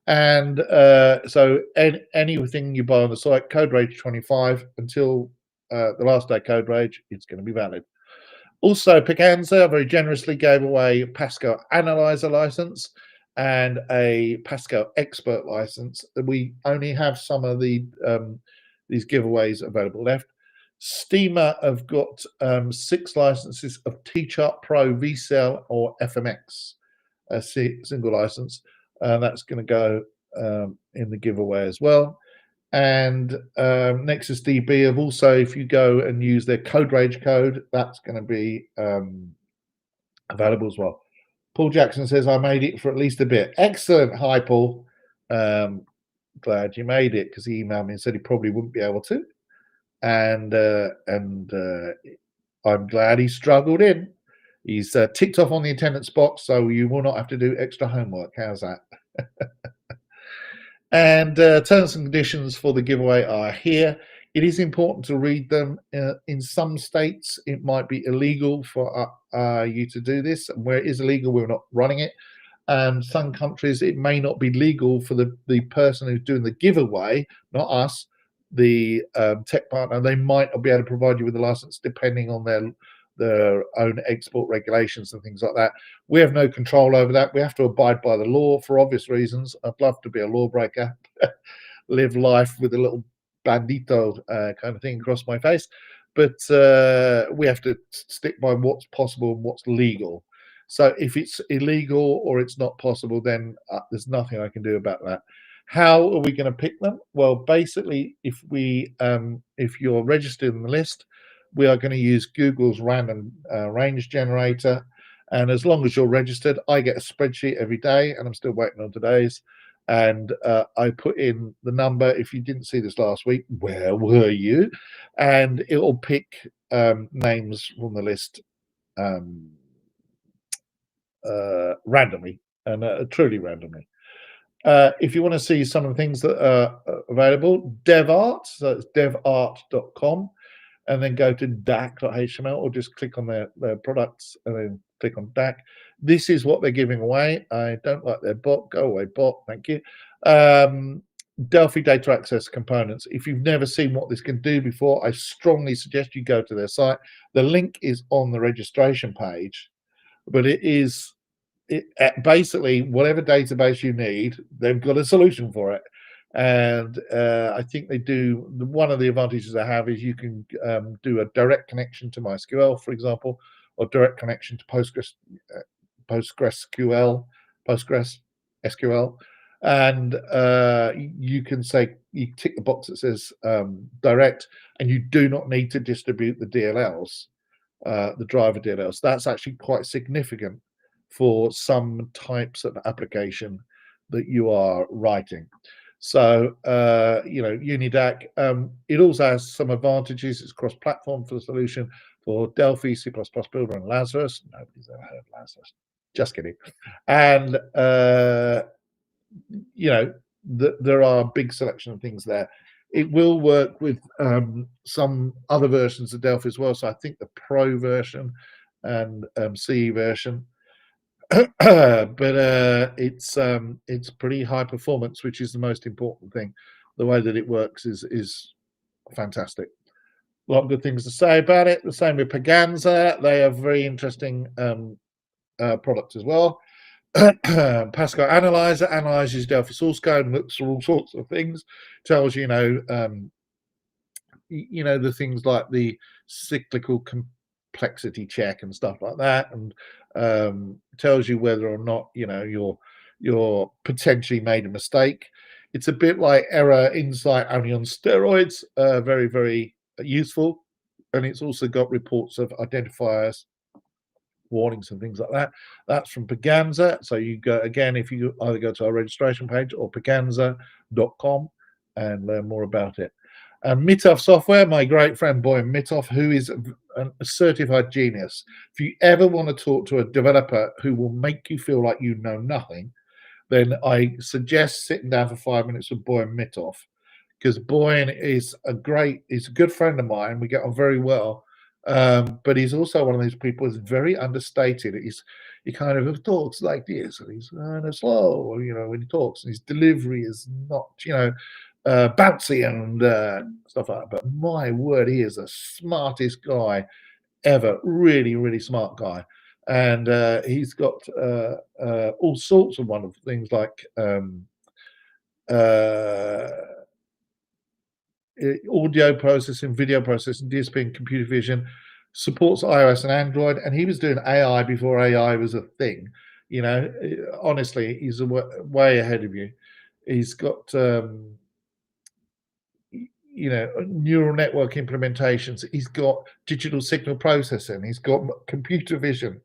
And so anything you buy on the site, CodeRage 25 until the last day CodeRage, it's going to be valid. Also, Picanza very generously gave away Pascal Analyzer license and a Pascal Expert license. We only have some of the these giveaways available left. Steamer have got 6 licenses of T-Chart Pro, VCell, or FMX, a single license. That's going to go in the giveaway as well. And Nexus DB have also, if you go and use their CodeRage code, that's going to be available as well. Paul Jackson says, I made it for at least a bit. Excellent. Hi, Paul. Glad you made it, because he emailed me and said he probably wouldn't be able to. And I'm glad he struggled in. He's ticked off on the attendance box, so you will not have to do extra homework. How's that? And terms and conditions for the giveaway are here. It is important to read them. In some states, it might be illegal for you to do this. And where it is illegal, we're not running it. And some countries, it may not be legal for the person who's doing the giveaway, not us, the tech partner. They might not be able to provide you with a license depending on their own export regulations and things like that. We have no control over that. We have to abide by the law for obvious reasons. I'd love to be a lawbreaker, live life with a little bandito kind of thing across my face. But we have to stick by what's possible and what's legal. So if it's illegal or it's not possible, then there's nothing I can do about that. How are we going to pick them? Well, basically, if you're registered in the list, we are going to use Google's random range generator. And as long as you're registered, I get a spreadsheet every day, and I'm still waiting on today's. And I put in the number. If you didn't see this last week, where were you? And it will pick names from the list um, randomly and truly randomly. If you want to see some of the things that are available, DevArt, so it's devart.com, and then go to dac.html or just click on their products and then click on DAC. This is what they're giving away. I don't like their bot. Go away, bot. Thank you. Delphi data access components. If you've never seen what this can do before, I strongly suggest you go to their site. The link is on the registration page, but basically whatever database you need, they've got a solution for it. And I think they do. One of the advantages they have is you can do a direct connection to MySQL, for example, or direct connection to PostgreSQL, Postgres SQL, and you can say you tick the box that says direct, and you do not need to distribute the DLLs, the driver DLLs. That's actually quite significant for some types of application that you are writing. So, Unidac, it also has some advantages. It's cross-platform for the solution for Delphi, C++ Builder, and Lazarus. Nobody's ever heard of Lazarus. Just kidding. And, there are a big selection of things there. It will work with some other versions of Delphi as well. So I think the Pro version and CE version. But it's pretty high performance, which is the most important thing. The way that it works is fantastic. A lot of good things to say about it. The same with Paganza. They are very interesting products as well. Pascal Analyzer analyzes Delphi source code and looks for all sorts of things. Tells the things like the cyclical complexity check and stuff like that, and tells you whether or not you're potentially made a mistake. It's a bit like Error Insight only on steroids. Very, very useful, and it's also got reports of identifiers, warnings, and things like that. That's from Paganza. So you go again, if you either go to our registration page or paganza.com and learn more about it. Mitov Software, my great friend Boyan Mitov, who is a certified genius. If you ever want to talk to a developer who will make you feel like you know nothing, then I suggest sitting down for 5 minutes with Boyan Mitov, because Boyan is he's a good friend of mine. We get on very well. But he's also one of those people who's very understated. He kind of talks like this, and he's kind of slow, when he talks, and his delivery is not, bouncy and stuff like that. But my word, he is the smartest guy ever. Really, really smart guy. And he's got all sorts of wonderful things like audio processing, video processing, DSP, and computer vision. Supports iOS and Android, and he was doing AI before AI was a thing. Honestly, he's way ahead of you. He's got neural network implementations. He's got digital signal processing. He's got computer vision,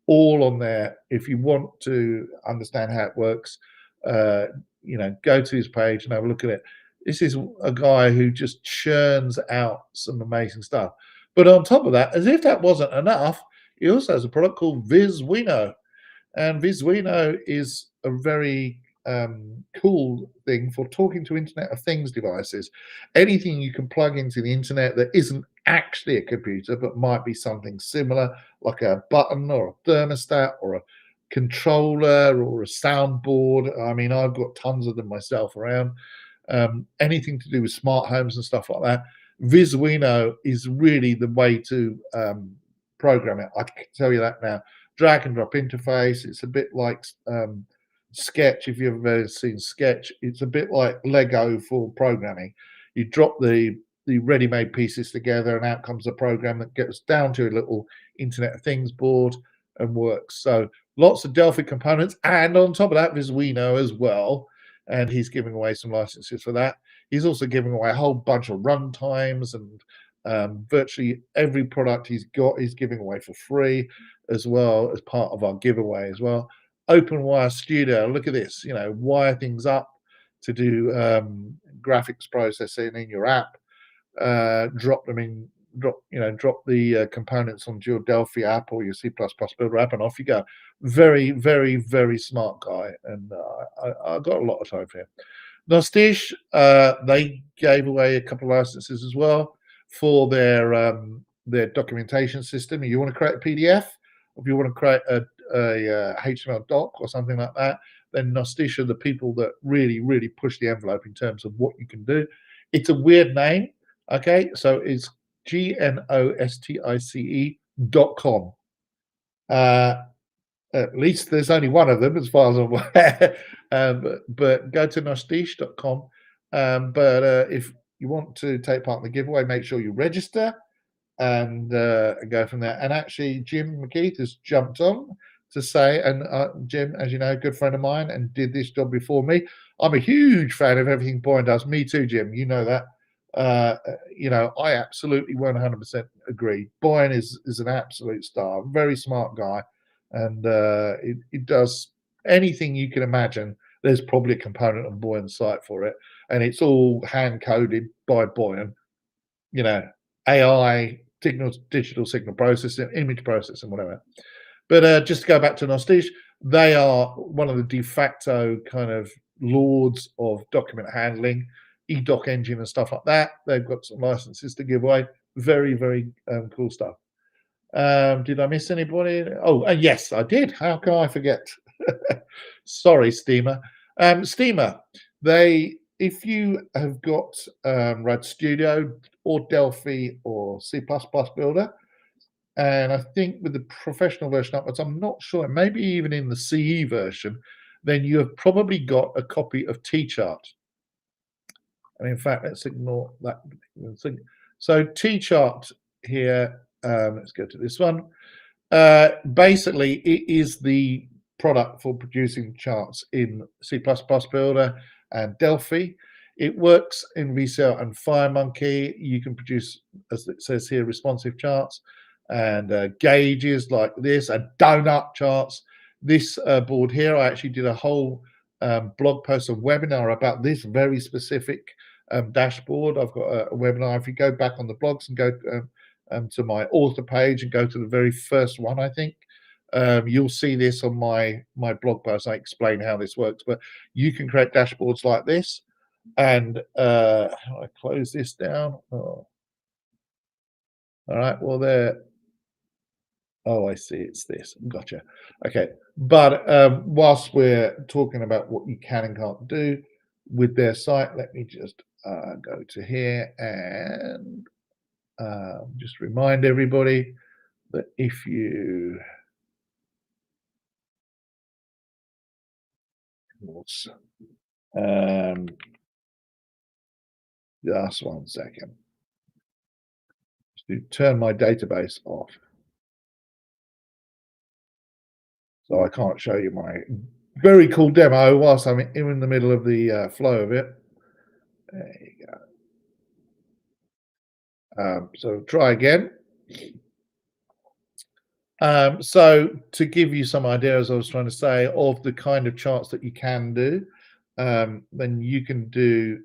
all on there. If you want to understand how it works, go to his page and have a look at it. This is a guy who just churns out some amazing stuff. But on top of that, as if that wasn't enough, he also has a product called Viswino. And Viswino is a very cool thing for talking to Internet of Things devices. Anything you can plug into the internet that isn't actually a computer but might be something similar, like a button or a thermostat or a controller or a soundboard. I mean, I've got tons of them myself around. Anything to do with smart homes and stuff like that. Viswino is really the way to program it. I can tell you that now. Drag and drop interface. It's a bit like Sketch. If you've ever seen Sketch, it's a bit like Lego for programming. You drop the ready-made pieces together, and out comes a program that gets down to a little Internet of Things board and works. So lots of Delphi components, and on top of that, Viswino as well. And he's giving away some licenses for that. He's also giving away a whole bunch of runtimes, and virtually every product he's got, he's giving away for free as well as part of our giveaway as well. OpenWire Studio, look at this, wire things up to do graphics processing in your app, drop them in drop the components onto your Delphi app or your C++ builder app, and off you go. Very, very, very smart guy, and I got a lot of time for him. Nostiche, they gave away a couple of licenses as well for their documentation system. You want to create a PDF, if you want to create a HTML doc or something like that, then Nostiche are the people that really, really push the envelope in terms of what you can do. It's a weird name, okay? So it's GNOSTICE.com. At least there's only one of them, as far as I'm aware. But go to nostiche.com. If you want to take part in the giveaway, make sure you register and go from there. And actually, Jim McKeith has jumped on to say, and Jim, as you know, a good friend of mine, and did this job before me. I'm a huge fan of everything Boyan does. Me too, Jim. You know that. I absolutely 100% agree. Boyan is an absolute star, very smart guy, and it does anything you can imagine. There's probably a component on Boyan's site for it, and it's all hand coded by Boyan. AI, digital signal processing, image processing, whatever. But just to go back to Nostiche, they are one of the de facto kind of lords of document handling, eDoc engine and stuff like that. They've got some licenses to give away. Very, very cool stuff. Did I miss anybody? Oh, yes, I did. How can I forget? Sorry, Steamer. Steamer, if you have got RAD Studio or Delphi or C++ Builder, and I think with the professional version upwards, I'm not sure, maybe even in the CE version, then you have probably got a copy of T-Chart. And in fact, let's ignore that. So T-Chart here, let's go to this one. Basically, it is the product for producing charts in C++ Builder and Delphi. It works in VCL and FireMonkey. You can produce, as it says here, responsive charts and gauges like this, and donut charts. This board here, I actually did a whole blog post, a webinar about this very specific dashboard. I've got a webinar. If you go back on the blogs and go to my author page and go to the very first one, I think, you'll see this on my blog post. I explain how this works, but you can create dashboards like this. And I close this down. Oh. All right, well, there. Oh, I see, it's this. Gotcha. Okay, but whilst we're talking about what you can and can't do with their site, let me just go to here and just remind everybody that if you just 1 second, to turn my database off. So I can't show you my very cool demo whilst I'm in the middle of the flow of it. There you go. So try again. So to give you some idea, as I was trying to say, of the kind of charts that you can do, then you can do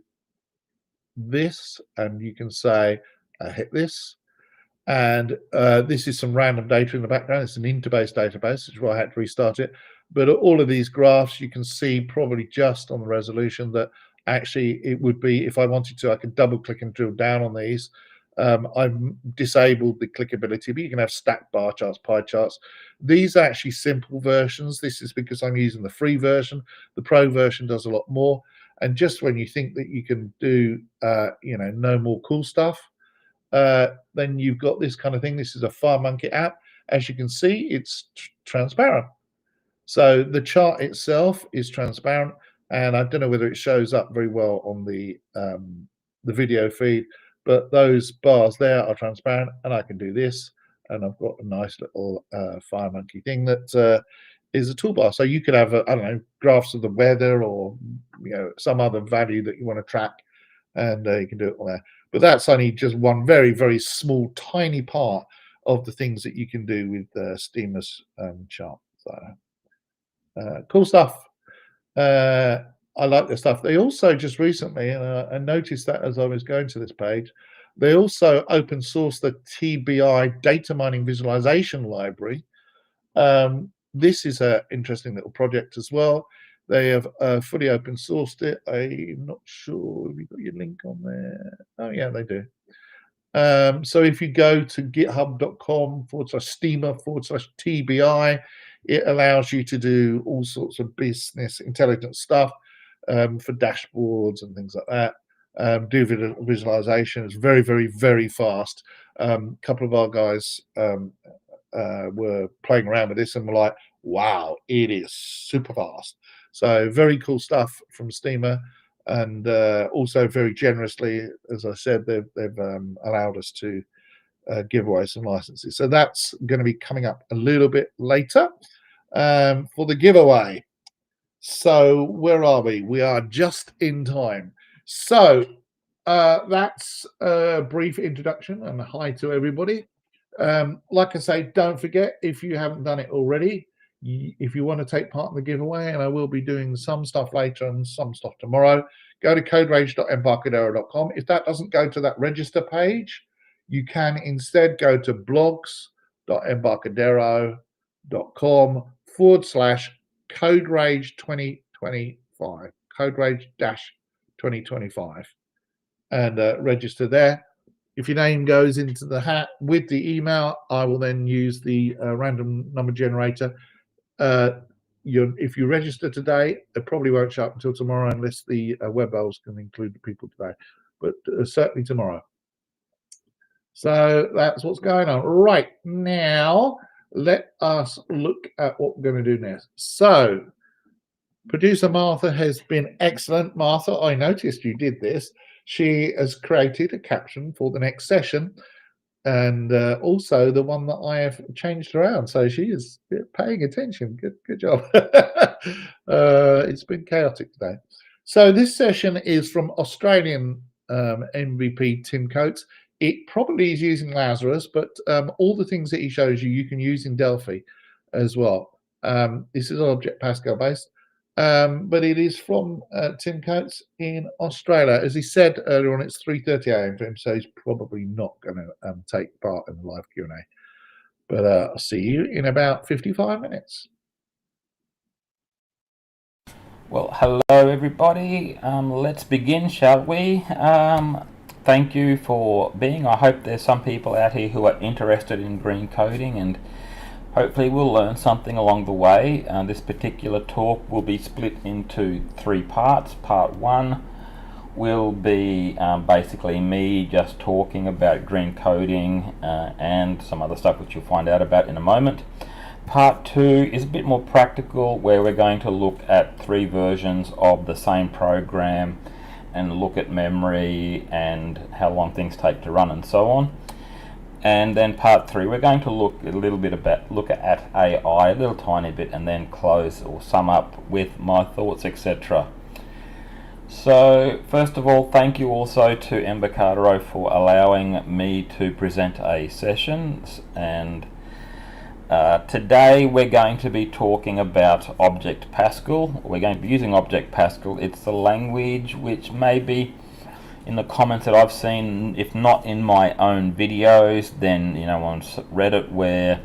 this, and you can say, hit this. And this is some random data in the background. It's an interbase database, which is why I had to restart it. But all of these graphs, you can see probably just on the resolution that actually it would be, if I wanted to, I could double click and drill down on these. I've disabled the clickability, but you can have stacked bar charts, pie charts. These are actually simple versions. This is because I'm using the free version. The pro version does a lot more. And just when you think that you can do, no more cool stuff, then you've got this kind of thing. This is a FireMonkey app. As you can see, it's transparent. So the chart itself is transparent, and I don't know whether it shows up very well on the video feed, but those bars there are transparent, and I can do this, and I've got a nice little FireMonkey thing that is a toolbar. So you could have, I don't know, graphs of the weather or some other value that you want to track, and you can do it on there. But that's only just one very, very small, tiny part of the things that you can do with Steamer's chart. So cool stuff. I like this stuff. They also just recently, and I noticed that as I was going to this page, They also open source the TBI data mining visualization library. This is an interesting little project as well. They have fully open sourced it. I'm not sure if you got your link on there. Oh yeah, they do. So if you go to github.com/steamer/TBI, it allows you to do all sorts of business intelligence stuff for dashboards and things like that. Do visualization. It's very, very, very fast. A couple of our guys were playing around with this and were like, wow, it is super fast. So very cool stuff from Steamer. And also very generously, as I said, they've allowed us to give away some licenses. So that's going to be coming up a little bit later for the giveaway. So where are we? We are just in time. So that's a brief introduction and hi to everybody. Like I say, don't forget, if you haven't done it already, if you want to take part in the giveaway, and I will be doing some stuff later and some stuff tomorrow, go to coderage.embarcadero.com. If that doesn't go to that register page, you can instead go to blogs.embarcadero.com/CodeRage 2025, CodeRage-2025, and register there. If your name goes into the hat with the email, I will then use the random number generator. If you register today, it probably won't show up until tomorrow unless the web elves can include the people today, but certainly tomorrow. So that's what's going on. Right, now, let us look at what we're going to do next. So, producer Martha has been excellent. Martha, I noticed you did this. She has created a caption for the next session, and also the one that I have changed around. So she is paying attention. Good job. It's been chaotic today. So this session is from Australian MVP Tim Coates. It probably is using Lazarus, but all the things that he shows you, you can use in Delphi as well. This is Object Pascal based. But it is from Tim Coates in Australia. As he said earlier on, it's 3:30 a.m. for him, so he's probably not going to take part in the live Q&A. But I'll see you in about 55 minutes. Well, hello everybody. Let's begin, shall we? Thank you for being. I hope there's some people out here who are interested in green coding, and hopefully we'll learn something along the way. This particular talk will be split into 3 parts. Part 1 will be basically me just talking about green coding and some other stuff which you'll find out about in a moment. Part 2 is a bit more practical, where we're going to look at 3 versions of the same program and look at memory and how long things take to run and so on. And then part 3, we're going to look a little bit look at AI a little tiny bit, and then close or sum up with my thoughts, etc. So first of all, thank you also to Embarcadero for allowing me to present a session. And today we're going to be talking about Object Pascal. We're going to be using Object Pascal. It's the language which maybe in the comments that I've seen, if not in my own videos, then on Reddit, where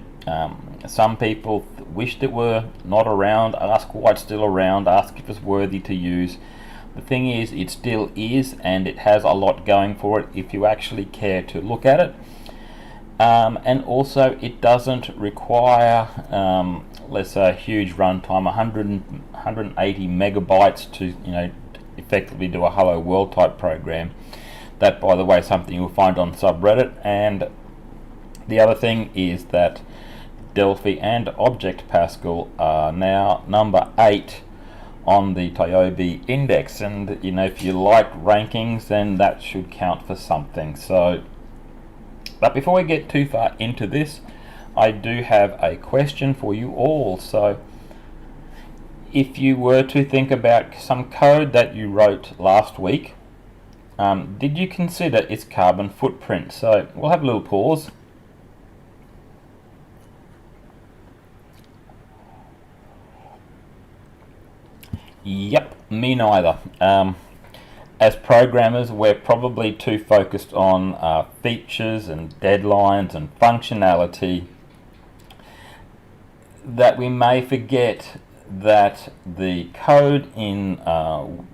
some people wished it were not around, ask why it's still around, ask if it's worthy to use. The thing is, it still is, and it has a lot going for it if you actually care to look at it. And also, it doesn't require, let's say, a huge runtime, 180 megabytes to, effectively do a hello world type program. That, by the way, is something you'll find on subreddit. And the other thing is that Delphi and Object Pascal are now number 8 on the TIOBE index, and if you like rankings, then that should count for something. So, but before we get too far into this, I do have a question for you all. So if you were to think about some code that you wrote last week, did you consider its carbon footprint? So we'll have a little pause. Yep, me neither. as programmers, we're probably too focused on features and deadlines and functionality that we may forget that the code in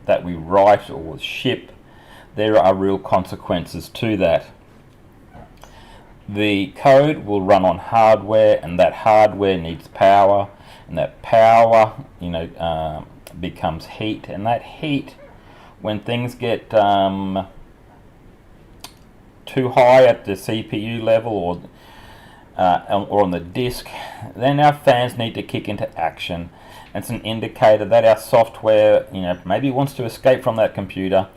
that we write or ship, there are real consequences to that. The code will run on hardware, and that hardware needs power, and that power, becomes heat, and that heat, when things get too high at the CPU level or on the disk, then our fans need to kick into action. It's an indicator that our software, maybe wants to escape from that computer,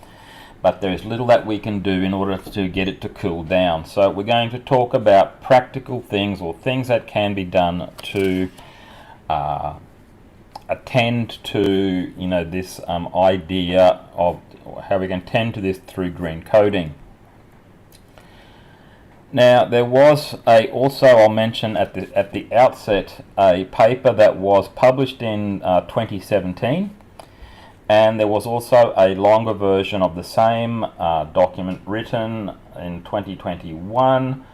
but there is little that we can do in order to get it to cool down. So we're going to talk about practical things, or things that can be done to attend to this idea of how we can tend to this through green coding. Now, there was also, I'll mention at the outset, a paper that was published in 2017, and there was also a longer version of the same document written in 2021,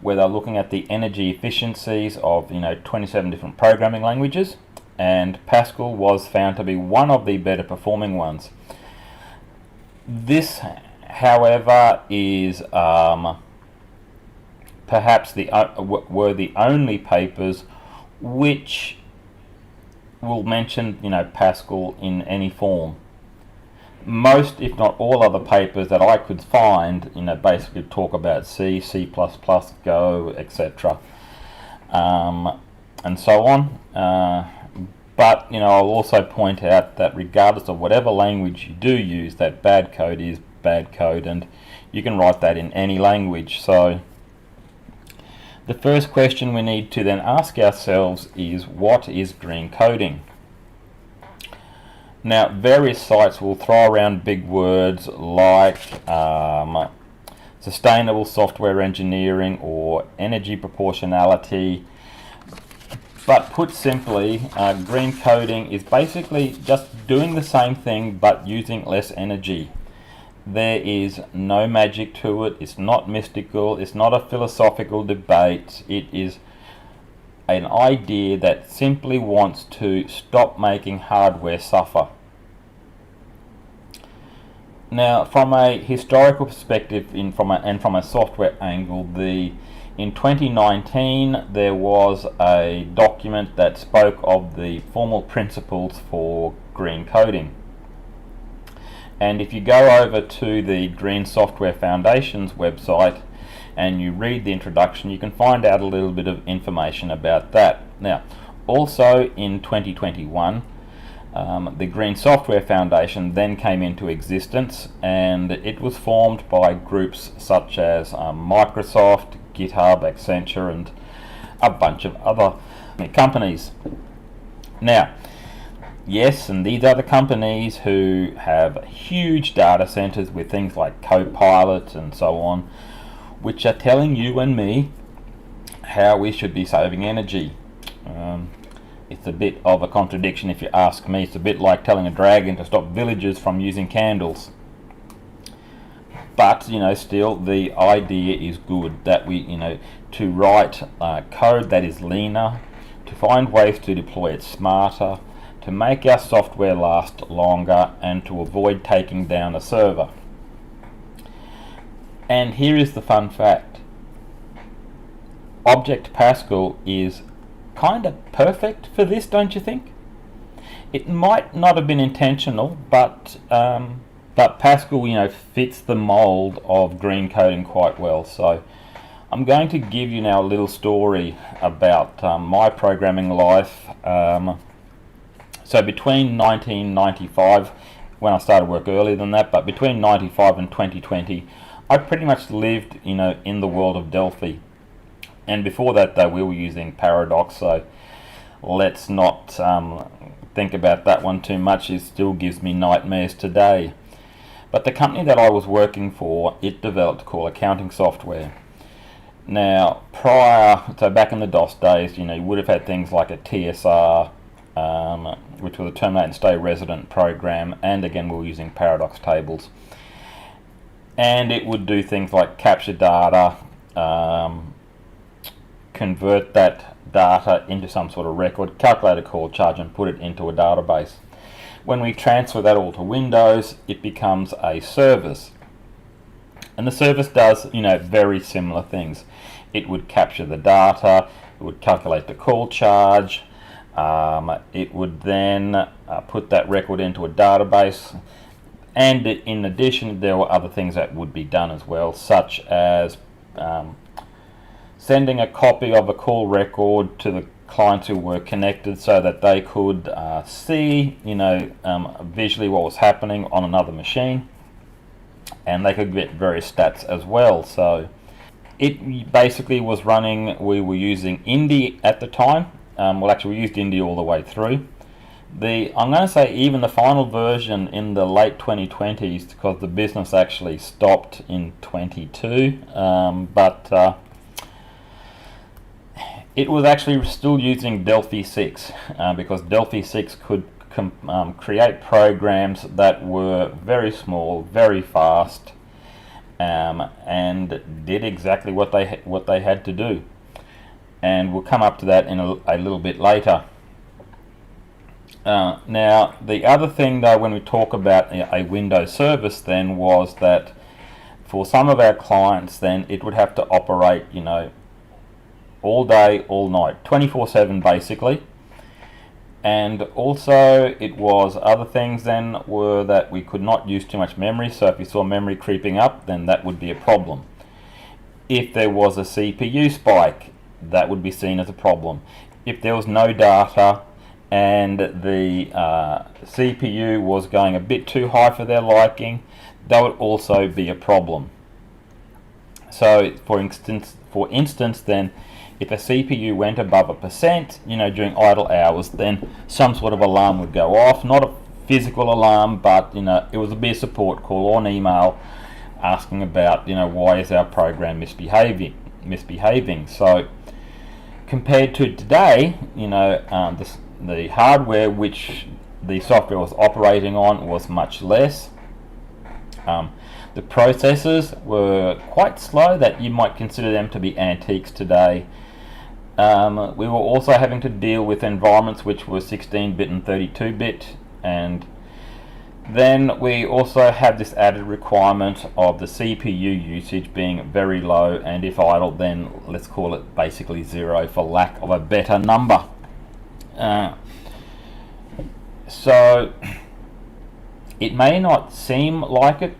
where they're looking at the energy efficiencies of 27 different programming languages, and Pascal was found to be one of the better performing ones. This, however, is perhaps were the only papers which will mention Pascal in any form. Most, if not all, other papers that I could find basically talk about C, C++, Go, etc. And so on. But I'll also point out that regardless of whatever language you do use, that bad code is bad code, and you can write that in any language. So the first question we need to then ask ourselves is, what is green coding? Now, various sites will throw around big words like sustainable software engineering or energy proportionality. But put simply, green coding is basically just doing the same thing but using less energy. There is no magic to it. It's not mystical. It's not a philosophical debate. It is an idea that simply wants to stop making hardware suffer. Now, from a historical perspective and from a software angle, in 2019 there was a document that spoke of the formal principles for green coding. And if you go over to the Green Software Foundation's website and you read the introduction, you can find out a little bit of information about that. Now, also in 2021, the Green Software Foundation then came into existence, and it was formed by groups such as Microsoft, GitHub, Accenture, and a bunch of other companies. Now, yes, and these are the companies who have huge data centers with things like Copilot and so on, which are telling you and me how we should be saving energy. It's a bit of a contradiction if you ask me. It's a bit like telling a dragon to stop villagers from using candles. But, still the idea is good, that we, to write code that is leaner, to find ways to deploy it smarter, to make our software last longer, and to avoid taking down a server. And here is the fun fact. Object Pascal is kind of perfect for this, don't you think? It might not have been intentional, but Pascal, fits the mold of green coding quite well. So I'm going to give you now a little story about my programming life. So between 1995, when I started work earlier than that, but between 95 and 2020, I pretty much lived, in the world of Delphi. And before that, though, we were using Paradox, so let's not think about that one too much. It still gives me nightmares today. But the company that I was working for, it developed called accounting software. Now, so back in the DOS days, you would have had things like a TSR, which was a terminate and stay resident program, and again we were using Paradox tables. and it would do things like capture data, convert that data into some sort of record, calculate a call charge, and put it into a database. When we transfer that all to Windows, it becomes a service. And the service does, very similar things. It would capture the data, it would calculate the call charge, it would then put that record into a database, and in addition there were other things that would be done as well, such as sending a copy of a call record to the clients who were connected so that they could see, visually what was happening on another machine, and they could get various stats as well. So it basically was running, we were using Indy at the time. Actually we used Indy all the way through. I'm going to say even the final version in the late 2020s, because the business actually stopped in 22, but it was actually still using Delphi 6, because Delphi 6 could create programs that were very small, very fast, and did exactly what they had to do. And we'll come up to that in a little bit later. Now, the other thing though, when we talk about a Windows service, then was that for some of our clients, then it would have to operate, all day, all night, 24/7 basically. And also it was other things then were that we could not use too much memory. So if you saw memory creeping up, then that would be a problem. If there was a CPU spike, that would be seen as a problem. If there was no data and the CPU was going a bit too high for their liking, that would also be a problem. So for instance then, if a CPU went above 1%, during idle hours, then some sort of alarm would go off. Not a physical alarm, but it would be a support call or an email asking about, why is our program misbehaving. So compared to today, the hardware which the software was operating on was much less. The processors were quite slow, that you might consider them to be antiques today. We were also having to deal with environments which were 16-bit and 32-bit, and then we also had this added requirement of the CPU usage being very low, and if idle, then let's call it basically 0 for lack of a better number. So it may not seem like it,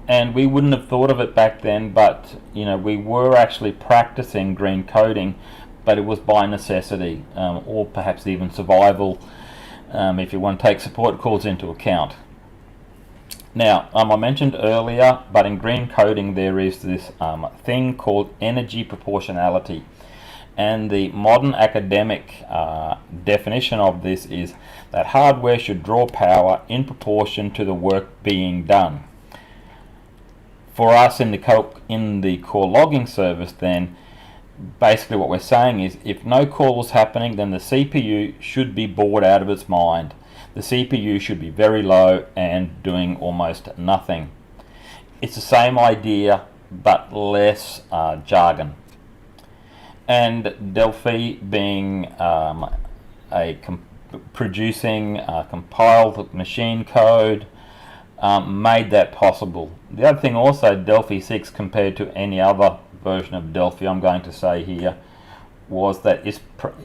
and we wouldn't have thought of it back then, but we were actually practicing green coding, but it was by necessity, or perhaps even survival, if you want to take support calls into account. Now, I mentioned earlier, but in green coding there is this thing called energy proportionality, and the modern academic definition of this is that hardware should draw power in proportion to the work being done. For us in the core logging service, then basically what we're saying is if no call was happening, then the CPU should be bored out of its mind. The CPU should be very low and doing almost nothing. It's the same idea but less jargon. And Delphi being producing compiled machine code made that possible. The other thing also, Delphi 6 compared to any other version of Delphi I'm going to say here, was that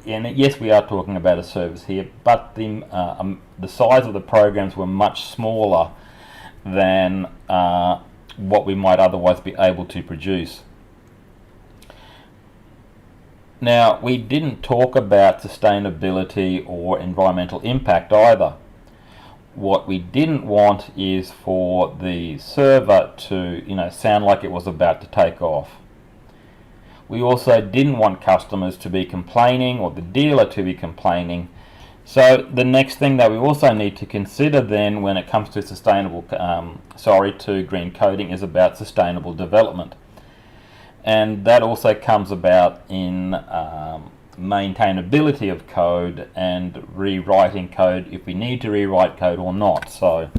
and yes, we are talking about a service here, but the size of the programs were much smaller than what we might otherwise be able to produce. Now, we didn't talk about sustainability or environmental impact either. What we didn't want is for the server to, sound like it was about to take off. We also didn't want customers to be complaining or the dealer to be complaining. So the next thing that we also need to consider then when it comes to to green coding is about sustainable development. And that also comes about in maintainability of code and rewriting code if we need to rewrite code or not. So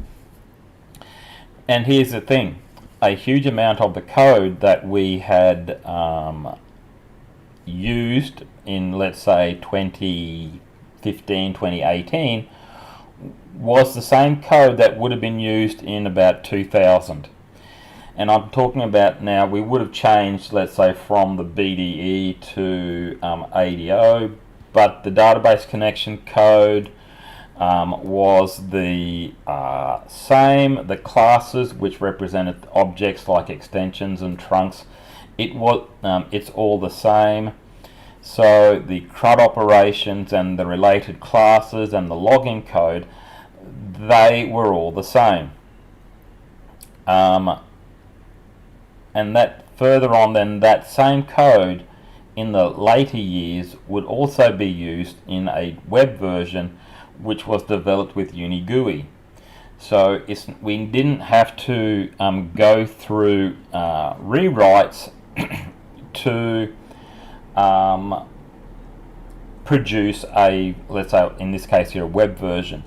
And here's the thing, a huge amount of the code that we had used in, let's say, 2015, 2018 was the same code that would have been used in about 2000. And I'm talking about now, we would have changed, let's say, from the BDE to ADO, but the database connection code was the same. The classes, which represented objects like extensions and trunks, it's all the same. So the CRUD operations and the related classes and the logging code, they were all the same. And that further on, then that same code in the later years would also be used in a web version which was developed with UniGUI. So we didn't have to go through rewrites to produce a, let's say in this case here, a web version.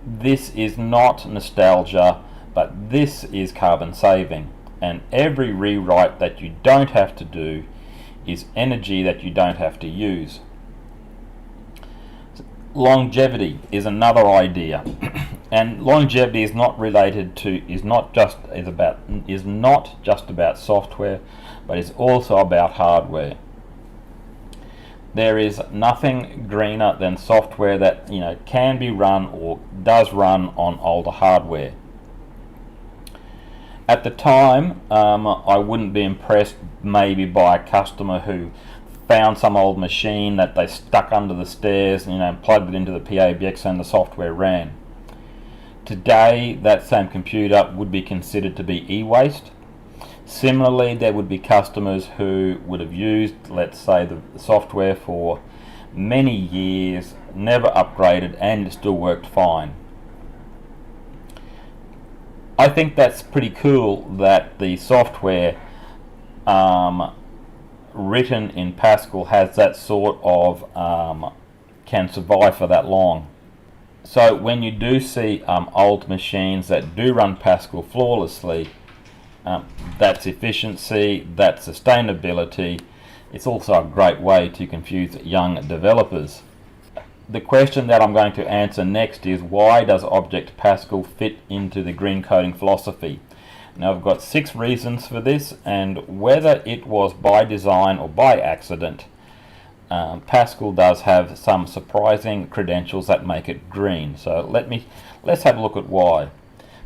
This is not nostalgia, but this is carbon saving. And every rewrite that you don't have to do is energy that you don't have to use. Longevity is another idea, and longevity is not related to, is not just about software, but is also about hardware. There is nothing greener than software that can be run or does run on older hardware. At the time, I wouldn't be impressed maybe by a customer who found some old machine that they stuck under the stairs, and plugged it into the PABX and the software ran. Today, that same computer would be considered to be e-waste. Similarly, there would be customers who would have used, let's say, the software for many years, never upgraded, and it still worked fine. I think that's pretty cool that the software written in Pascal has that sort of can survive for that long. So when you do see old machines that do run Pascal flawlessly, that's efficiency, that's sustainability. It's also a great way to confuse young developers. The question that I'm going to answer next is, why does Object Pascal fit into the green coding philosophy? Now, I've got 6 reasons for this, and whether it was by design or by accident, Pascal does have some surprising credentials that make it green. So let's have a look at why.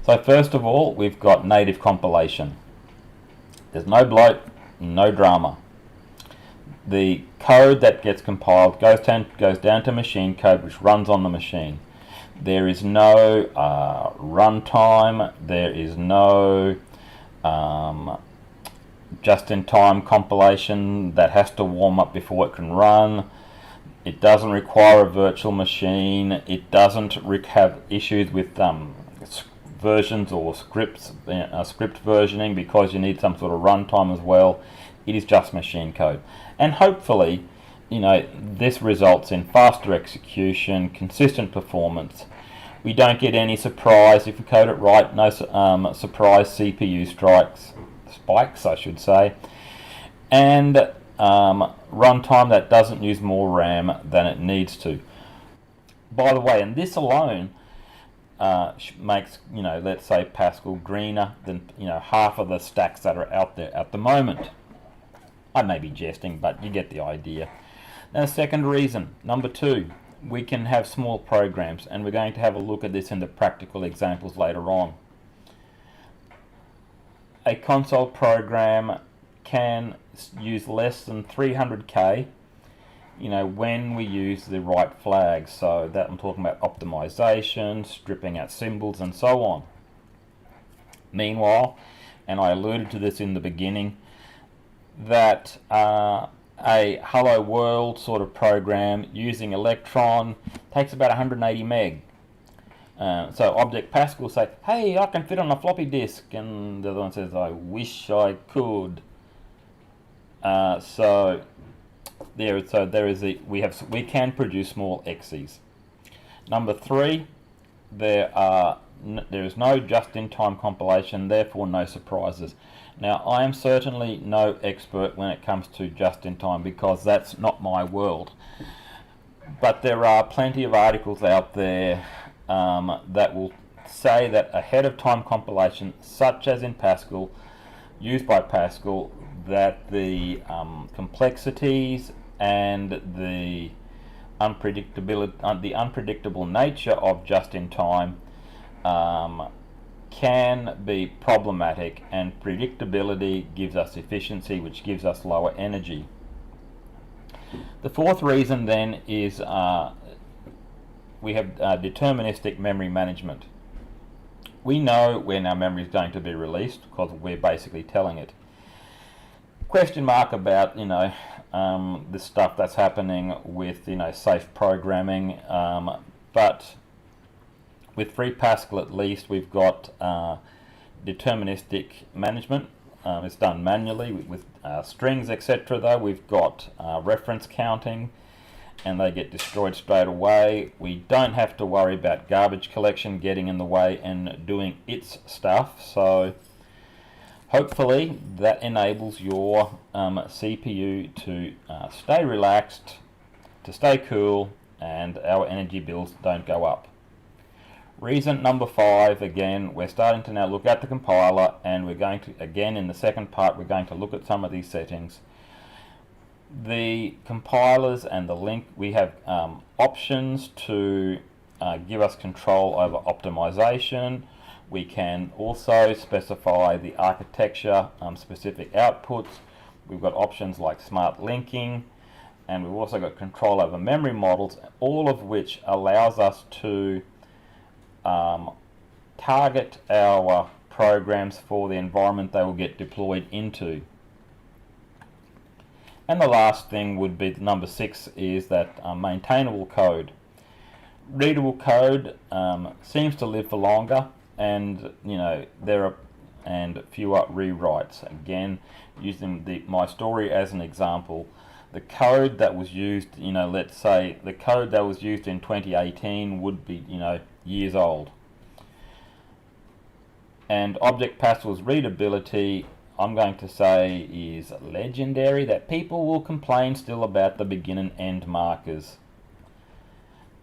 So first of all, we've got native compilation. There's no bloat, no drama. The code that gets compiled goes down to machine code, which runs on the machine. There is no runtime, there is no just-in-time compilation that has to warm up before it can run. It doesn't require a virtual machine. It doesn't have issues with versions or script versioning, because you need some sort of runtime as well. It is just machine code. And hopefully, this results in faster execution, consistent performance. We don't get any surprise if we code it right. No surprise CPU spikes, I should say. And runtime that doesn't use more RAM than it needs to. By the way, and this alone makes, let's say, Pascal greener than half of the stacks that are out there at the moment. I may be jesting, but you get the idea. Now, second reason, number 2, we can have small programs, and we're going to have a look at this in the practical examples later on. A console program can use less than 300k, when we use the right flags. So that I'm talking about optimization, stripping out symbols, and so on. Meanwhile, and I alluded to this in the beginning, that a hello world sort of program using Electron takes about 180 meg. So Object Pascal will say, hey, I can fit on a floppy disk, and the other one says, I wish I could. So there is we can produce small exes. Number 3, there is no just-in-time compilation, therefore no surprises. Now, I am certainly no expert when it comes to just-in-time because that's not my world. But there are plenty of articles out there that will say that ahead of time compilation, such as in Pascal, used by Pascal, that the complexities and the unpredictable nature of just-in-time can be problematic, and predictability gives us efficiency, which gives us lower energy. The fourth reason then is we have deterministic memory management. We know when our memory is going to be released because we're basically telling it. Question mark about the stuff that's happening with safe programming, but with Free Pascal at least we've got deterministic management. It's done manually with strings, etc. Though we've got reference counting, and they get destroyed straight away. We don't have to worry about garbage collection getting in the way and doing its stuff. So hopefully that enables your CPU to stay relaxed, to stay cool, and our energy bills don't go up. Reason number 5, again, we're starting to now look at the compiler, and we're going to, again in the second part, we're going to look at some of these settings. The compilers and the link, we have options to give us control over optimization. We can also specify the architecture specific outputs. We've got options like smart linking, and we've also got control over memory models, all of which allows us to target our programs for the environment they will get deployed into. And the last thing would be number 6, is that maintainable code. Readable code seems to live for longer, and there are fewer rewrites. Again, using my story as an example, the code that was used, let's say the code that was used in 2018 would be years old. And Object Pascal's readability, I'm going to say, is legendary, that people will complain still about the begin and end markers.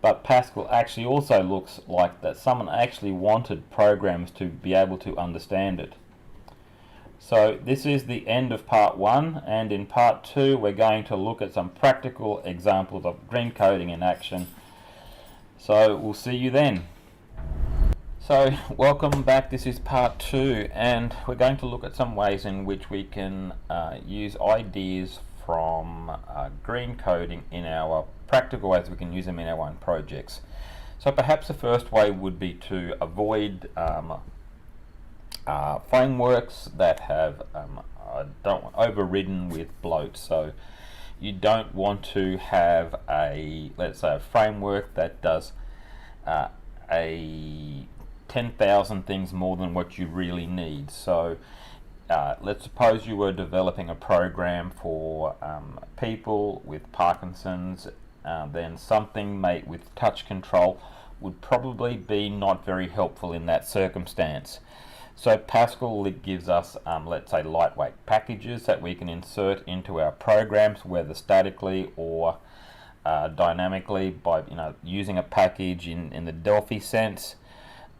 But Pascal actually also looks like that someone actually wanted programs to be able to understand it. So this is the end of part 1, and in part 2 we're going to look at some practical examples of green coding in action. So we'll see you then. So welcome back, this is part 2, and we're going to look at some ways in which we can use ideas from green coding in our practical ways we can use them in our own projects. So perhaps the first way would be to avoid frameworks that have overridden with bloat. So you don't want to have let's say a framework that does 10,000 things more than what you really need. So let's suppose you were developing a program for people with Parkinson's, then something made with touch control would probably be not very helpful in that circumstance. So Pascal gives us, let's say, lightweight packages that we can insert into our programs, whether statically or dynamically by using a package in the Delphi sense,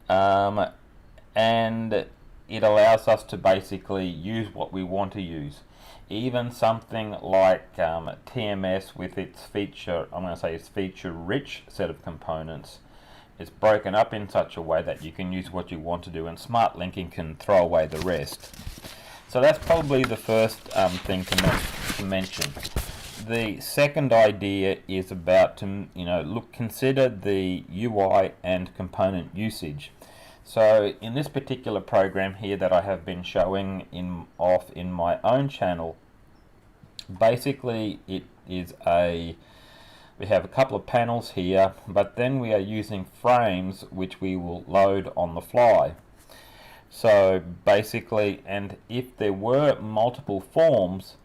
and it allows us to basically use what we want to use. Even something like TMS with its feature-rich set of components, it's broken up in such a way that you can use what you want to do, and smart linking can throw away the rest. So that's probably the first thing to mention. The second idea is about consider the UI and component usage. So in this particular program here that I have been showing off in my own channel, basically it is we have a couple of panels here, but then we are using frames which we will load on the fly. So basically, and if there were multiple forms,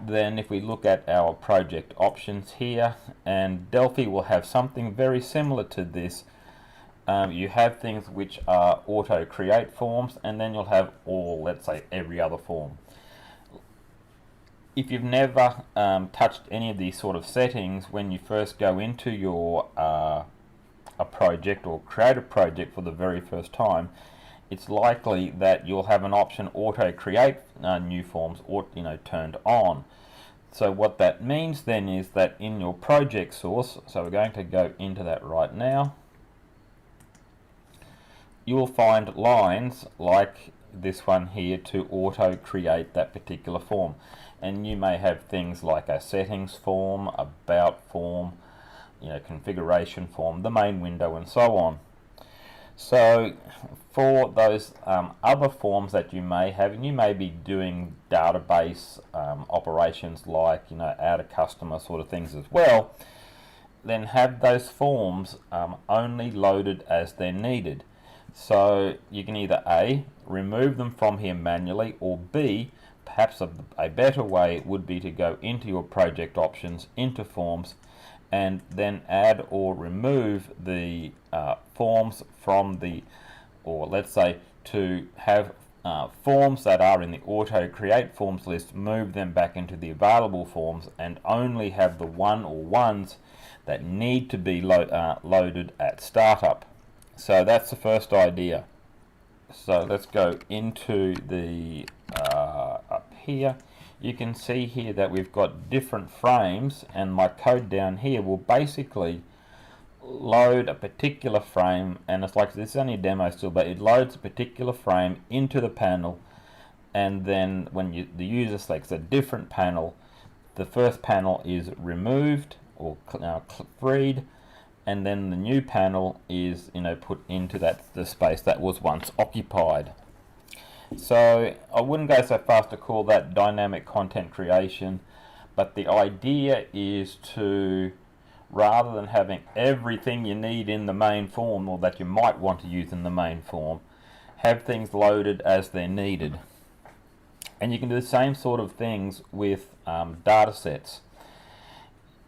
then if we look at our project options here, and Delphi will have something very similar to this, You have things which are auto create forms, and then you'll have all, let's say, every other form. If you've never touched any of these sort of settings, when you first go into your a project or create a project for the very first time, it's likely that you'll have an option auto create new forms or turned on. So what that means then is that in your project source, so we're going to go into that right now, you will find lines like this one here to auto create that particular form. And you may have things like a settings form, about form, configuration form, the main window, and so on. So for those other forms that you may have, and you may be doing database operations like add a customer sort of things as well, then have those forms only loaded as they're needed. So you can either A, remove them from here manually, or B, perhaps a better way would be to go into your project options, into forms, and then add or remove the forms from the, or let's say to have forms that are in the auto create forms list, move them back into the available forms, and only have the one or ones that need to be loaded at startup. So that's the first idea. So let's go into the up here. You can see here that we've got different frames, and my code down here will basically load a particular frame, and it's like, this is only a demo still, but it loads a particular frame into the panel, and then when the user selects a different panel, the first panel is removed or freed, and then the new panel is put into the space that was once occupied. So I wouldn't go so far as to call that dynamic content creation, but the idea is to, rather than having everything you need in the main form, or that you might want to use in the main form, have things loaded as they're needed. And you can do the same sort of things with data sets.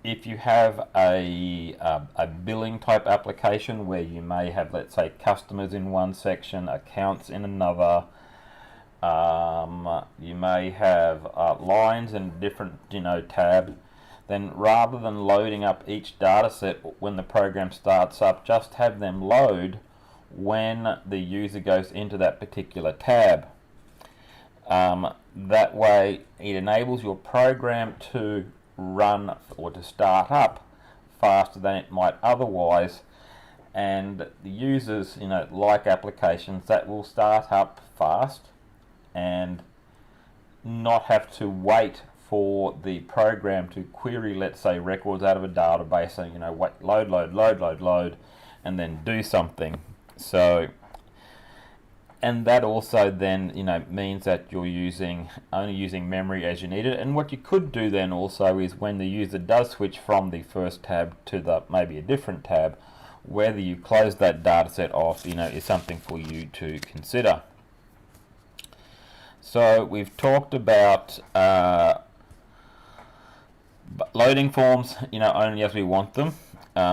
If you have a billing type application where you may have, let's say, customers in one section, accounts in another, you may have lines in a different tab, then rather than loading up each data set when the program starts up, just have them load when the user goes into that particular tab. That way it enables your program to run or to start up faster than it might otherwise, and the users like applications that will start up fast and not have to wait for the program to query, let's say, records out of a database, and wait, load, and then do something. So, and that also then means that you're only using memory as you need it. And what you could do then also is, when the user does switch from the first tab to maybe a different tab, whether you close that data set off is something for you to consider. So we've talked about loading forms only as we want them.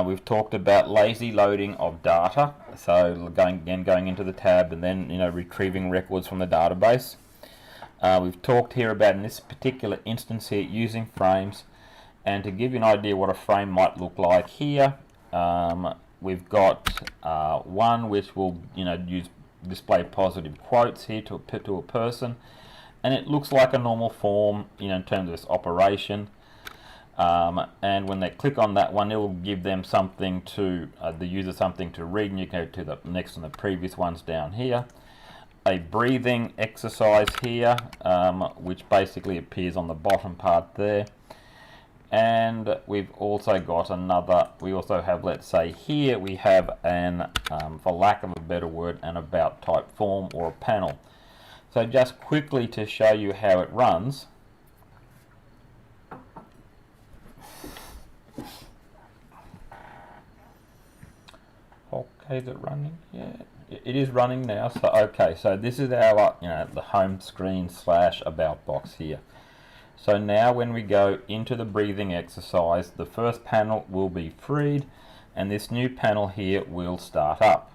We've talked about lazy loading of data, so going into the tab and then retrieving records from the database. We've talked here about, in this particular instance here, using frames, and to give you an idea what a frame might look like here, we've got one which will display positive quotes here to a person, and it looks like a normal form in terms of its operation. And when they click on that one, it will give them something to the user something to read, and you go to the next and the previous ones down here. A breathing exercise here, which basically appears on the bottom part there. And we've also got we also have, let's say here, we have an, for lack of a better word, an about type form or a panel. So just quickly to show you how it runs. Okay, is it running? Yeah, it is running now. So okay, so this is our the home screen / about box here. So now when we go into the breathing exercise, the first panel will be freed, and this new panel here will start up.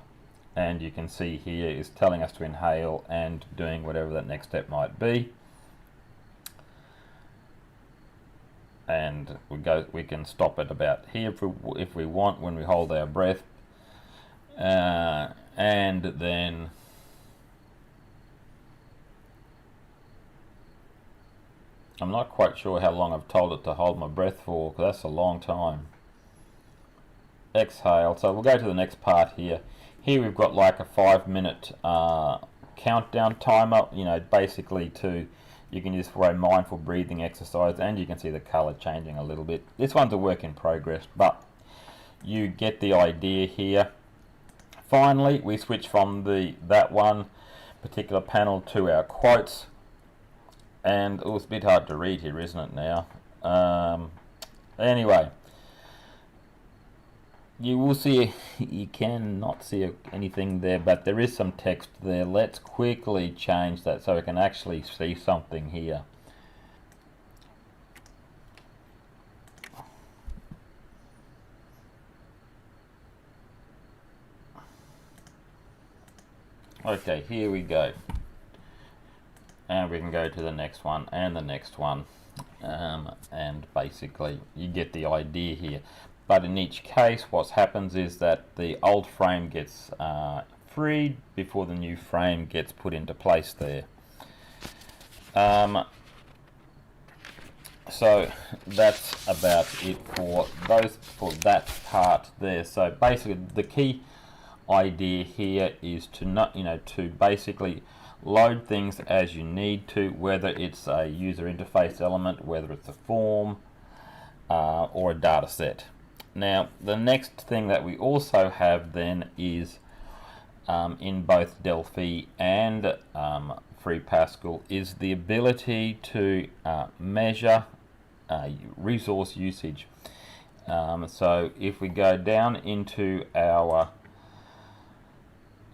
and you can see here is telling us to inhale and doing whatever that next step might be. And we can stop it about here if we want, when we hold our breath, and then I'm not quite sure how long I've told it to hold my breath for, because that's a long time. Exhale. So we'll go to the next part here. Here we've got like a 5-minute countdown timer, you know, basically you can use for a mindful breathing exercise, and you can see the color changing a little bit. This one's a work in progress, but you get the idea here. Finally, we switch from that one particular panel to our quotes, and it's a bit hard to read here, isn't it now? Anyway, you will see, you cannot see anything there, but there is some text there. Let's quickly change that so we can actually see something here. Okay, here we go. And we can go to the next one and the next one. And basically you get the idea here. But in each case, what happens is that the old frame gets freed before the new frame gets put into place there. So that's about it for that part there. So basically, the key idea here is to basically load things as you need to, whether it's a user interface element, whether it's a form, or a data set. Now, the next thing that we also have then is in both Delphi and Free Pascal is the ability to measure resource usage. So if we go down into our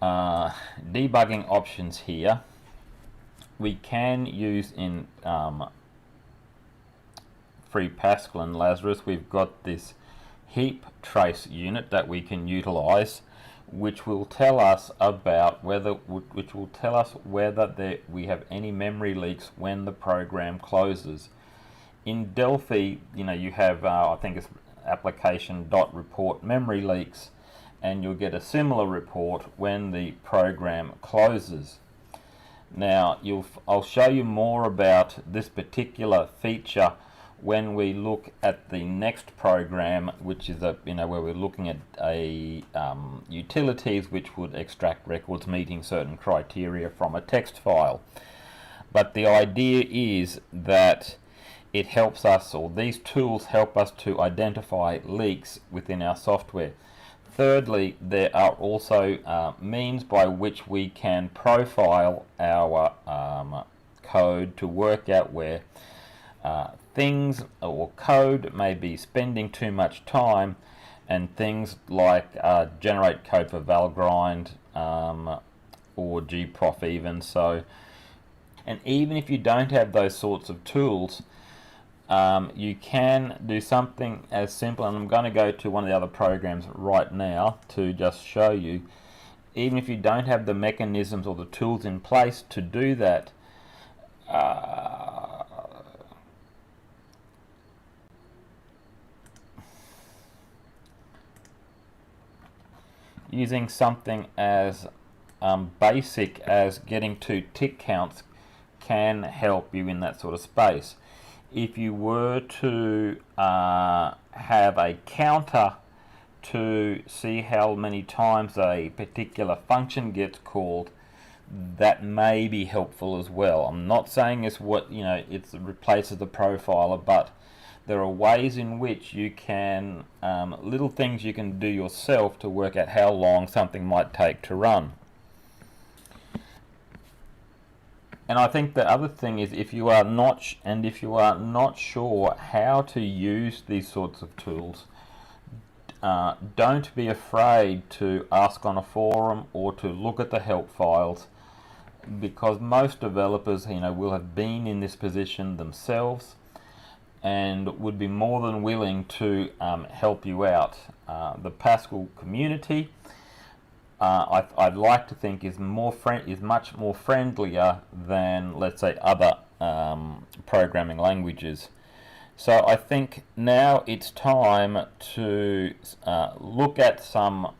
debugging options here, we can use in Free Pascal and Lazarus, we've got this heap trace unit that we can utilize, which will tell us about whether we have any memory leaks when the program closes. In Delphi, you have I think it's application.report memory leaks, and you'll get a similar report when the program closes. Now, I'll show you more about this particular feature when we look at the next program, which is where we're looking at utilities which would extract records meeting certain criteria from a text file. But the idea is that it helps us, or these tools help us, to identify leaks within our software. Thirdly, there are also means by which we can profile our code to work out where things or code may be spending too much time, and things like generate code for Valgrind or gprof even. So, and even if you don't have those sorts of tools, you can do something as simple, and I'm going to go to one of the other programs right now to just show you. Even if you don't have the mechanisms or the tools in place to do that, using something as basic as getting to tick counts can help you in that sort of space. If you were to have a counter to see how many times a particular function gets called, that may be helpful as well. I'm not saying it's it replaces the profiler, but there are ways in which you can, little things you can do yourself to work out how long something might take to run. And I think the other thing is, if you are not sure how to use these sorts of tools, don't be afraid to ask on a forum or to look at the help files, because most developers will have been in this position themselves and would be more than willing to help you out. The Pascal community I'd like to think is much more friendlier than, let's say, other programming languages. So I think now it's time to look at some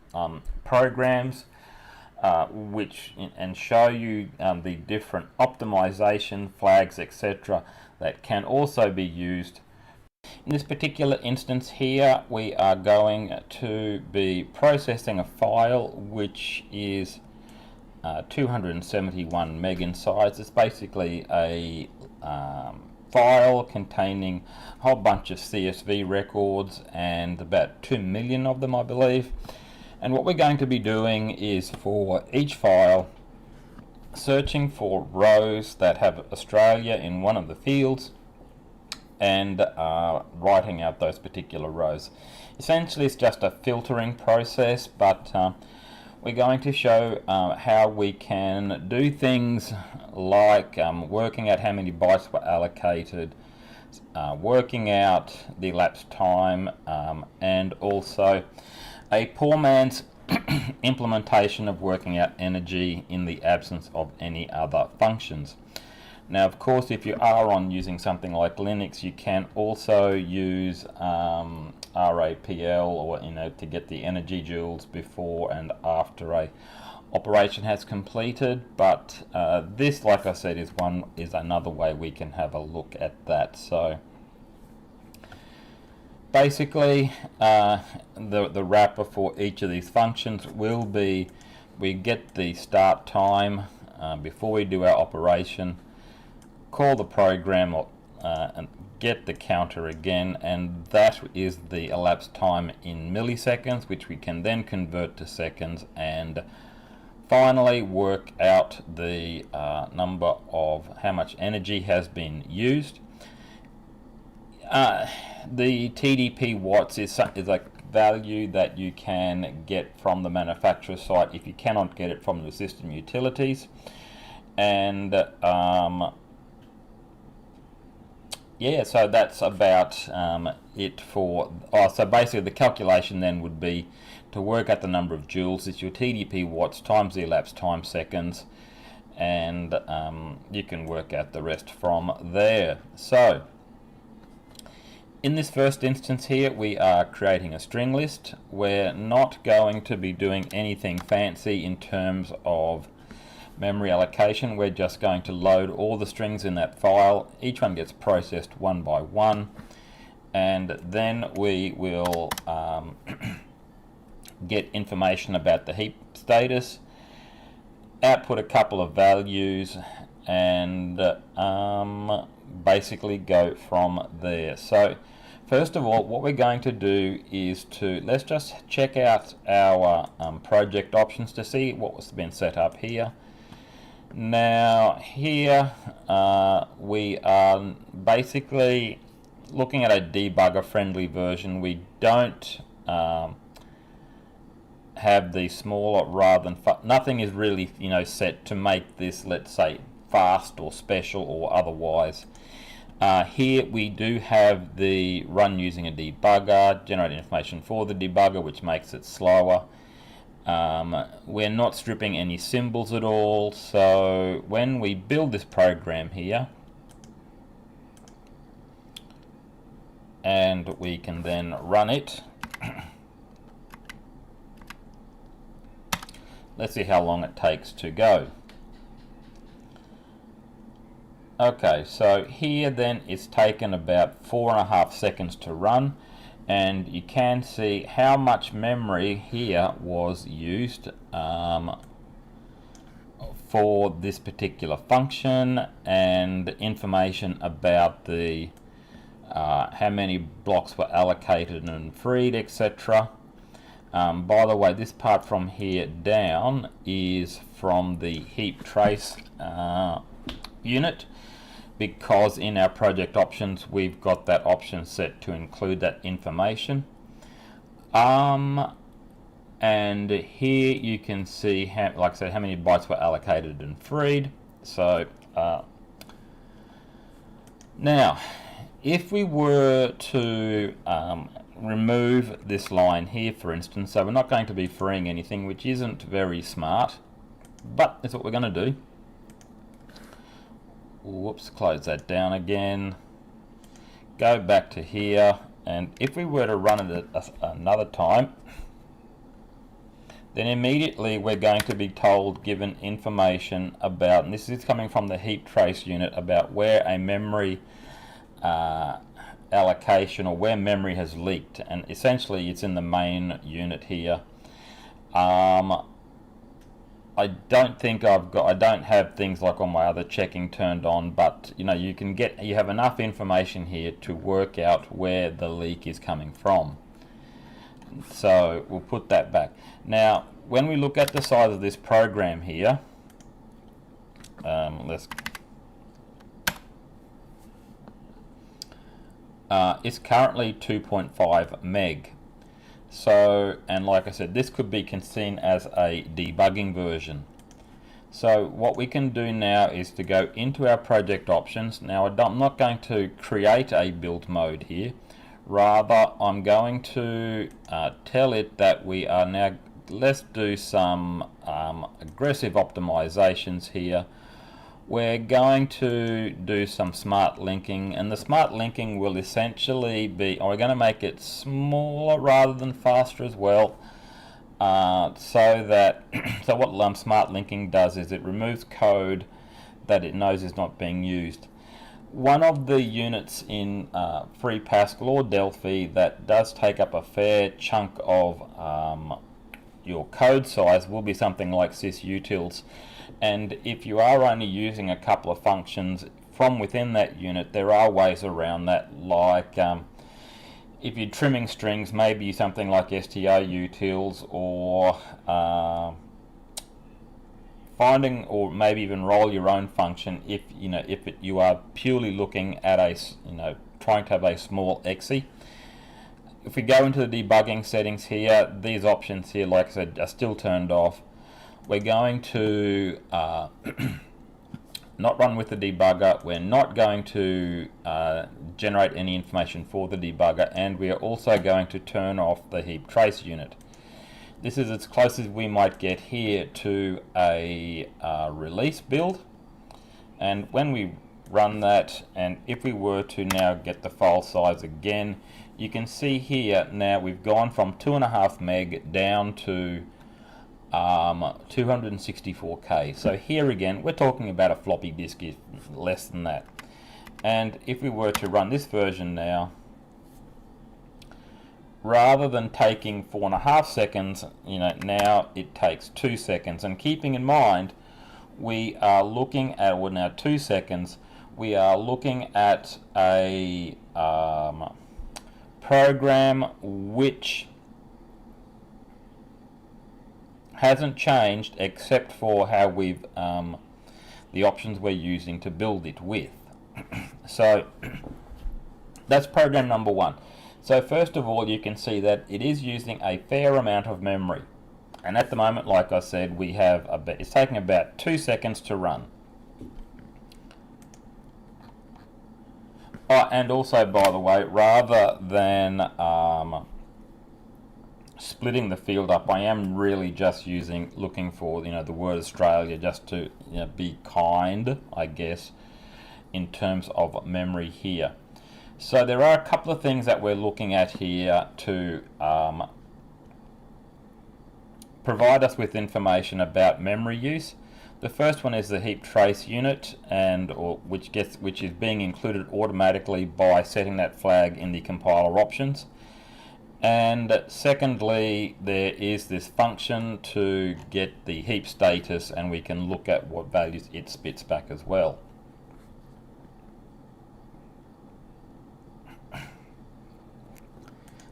programs and show you the different optimization flags, etc., that can also be used. In this particular instance here, we are going to be processing a file which is 271 meg in size. It's basically a file containing a whole bunch of CSV records, and about 2 million of them, I believe. And what we're going to be doing is, for each file, searching for rows that have Australia in one of the fields and writing out those particular rows. Essentially, it's just a filtering process, but we're going to show how we can do things like working out how many bytes were allocated, working out the elapsed time, and also a poor man's implementation of working out energy in the absence of any other functions. Now, of course, if you are using something like Linux, you can also use RAPL, or to get the energy joules before and after a operation has completed. But this, like I said, is another way we can have a look at that. So basically, the wrapper for each of these functions will be, we get the start time before we do our operation, call the program, and get the counter again, and that is the elapsed time in milliseconds, which we can then convert to seconds, and finally work out the number of how much energy has been used. The TDP watts is a value that you can get from the manufacturer site if you cannot get it from the system utilities. And yeah, so that's about it for... so basically the calculation then would be to work out the number of joules. It's your TDP watts times the elapsed time seconds, and you can work out the rest from there. So in this first instance here, we are creating a string list. We're not going to be doing anything fancy in terms of memory allocation. We're just going to load all the strings in that file. Each one gets processed one by one, and then we will get information about the heap status, output a couple of values, and basically go from there. So first of all, what we're going to do is let's just check out our project options to see what's been set up here. Now here we are basically looking at a debugger friendly version. We don't have the smaller rather than nothing is really set to make this, let's say, fast or special or otherwise. Here we do have the run using a debugger, generate information for the debugger, which makes it slower. We're not stripping any symbols at all, so when we build this program here, and we can then run it, let's see how long it takes to go. Okay, so here then it's taken about 4.5 seconds to run, and you can see how much memory here was used for this particular function, and information about the how many blocks were allocated and freed, etc. By the way, this part from here down is from the heap trace unit, because in our project options we've got that option set to include that information. And here you can see how, like I said, how many bytes were allocated and freed. So now If we were to remove this line here, for instance, so we're not going to be freeing anything, which isn't very smart, but that's what we're going to do. Whoops, close that down again. Go back to here, and if we were to run it another time, then immediately we're going to be given information about, and this is coming from the heap trace unit, about where a memory allocation or where memory has leaked, and essentially it's in the main unit here. I don't have things like on my other checking turned on, but you have enough information here to work out where the leak is coming from. So we'll put that back. Now, when we look at the size of this program here, it's currently 2.5 meg. So, and like I said, this could be seen as a debugging version. So what we can do now is to go into our project options. Now I'm not going to create a build mode here. Rather, I'm going to tell it that we are now, let's do some aggressive optimizations here. We're going to do some smart linking, and the smart linking will essentially be, we're going to make it smaller rather than faster as well, so what smart linking does is it removes code that it knows is not being used. One of the units in Free Pascal or Delphi that does take up a fair chunk of your code size will be something like sysutils. And if you are only using a couple of functions from within that unit, there are ways around that, like if you're trimming strings, maybe something like strutils, or finding, or maybe even roll your own function if you are purely looking at trying to have a small exe. If we go into the debugging settings here, these options here, like I said, are still turned off. We're going to not run with the debugger. We're not going to generate any information for the debugger, and we are also going to turn off the heap trace unit. This is as close as we might get here to a release build. And when we run that, and if we were to now get the file size again, you can see here now we've gone from 2.5 meg down to 264K. So here again, we're talking about a floppy disk is less than that. And if we were to run this version now, rather than taking 4.5 seconds, now it takes 2 seconds. And keeping in mind, we are looking at, well, now 2 seconds, we are looking at a program which hasn't changed except for how we've the options we're using to build it with. So that's program number one. So first of all, you can see that it is using a fair amount of memory, and at the moment, like I said, we have it's taking about 2 seconds to run. And also, by the way, rather than splitting the field up, I am really just looking for the word Australia, just to be kind, I guess, in terms of memory here. So there are a couple of things that we're looking at here to provide us with information about memory use. The first one is the heap trace unit, which is being included automatically by setting that flag in the compiler options. And secondly, there is this function to get the heap status, and we can look at what values it spits back as well.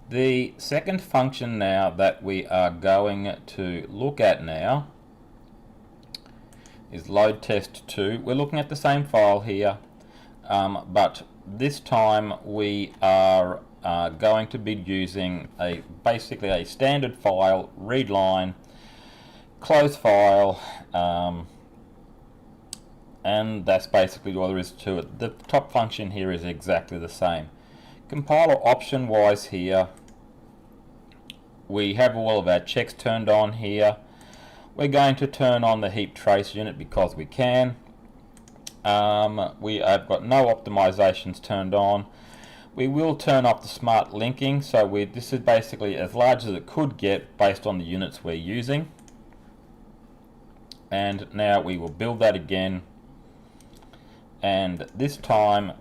The second function now that we are going to look at now is load test 2. We're looking at the same file here, but this time we are going to be using basically a standard file, read line, close file, and that's basically all there is to it. The top function here is exactly the same. Compiler option wise here, we have all of our checks turned on here. We're going to turn on the heap trace unit because we can. We have got no optimizations turned on. We will turn off the smart linking, so this is basically as large as it could get based on the units we're using. And now we will build that again, and this time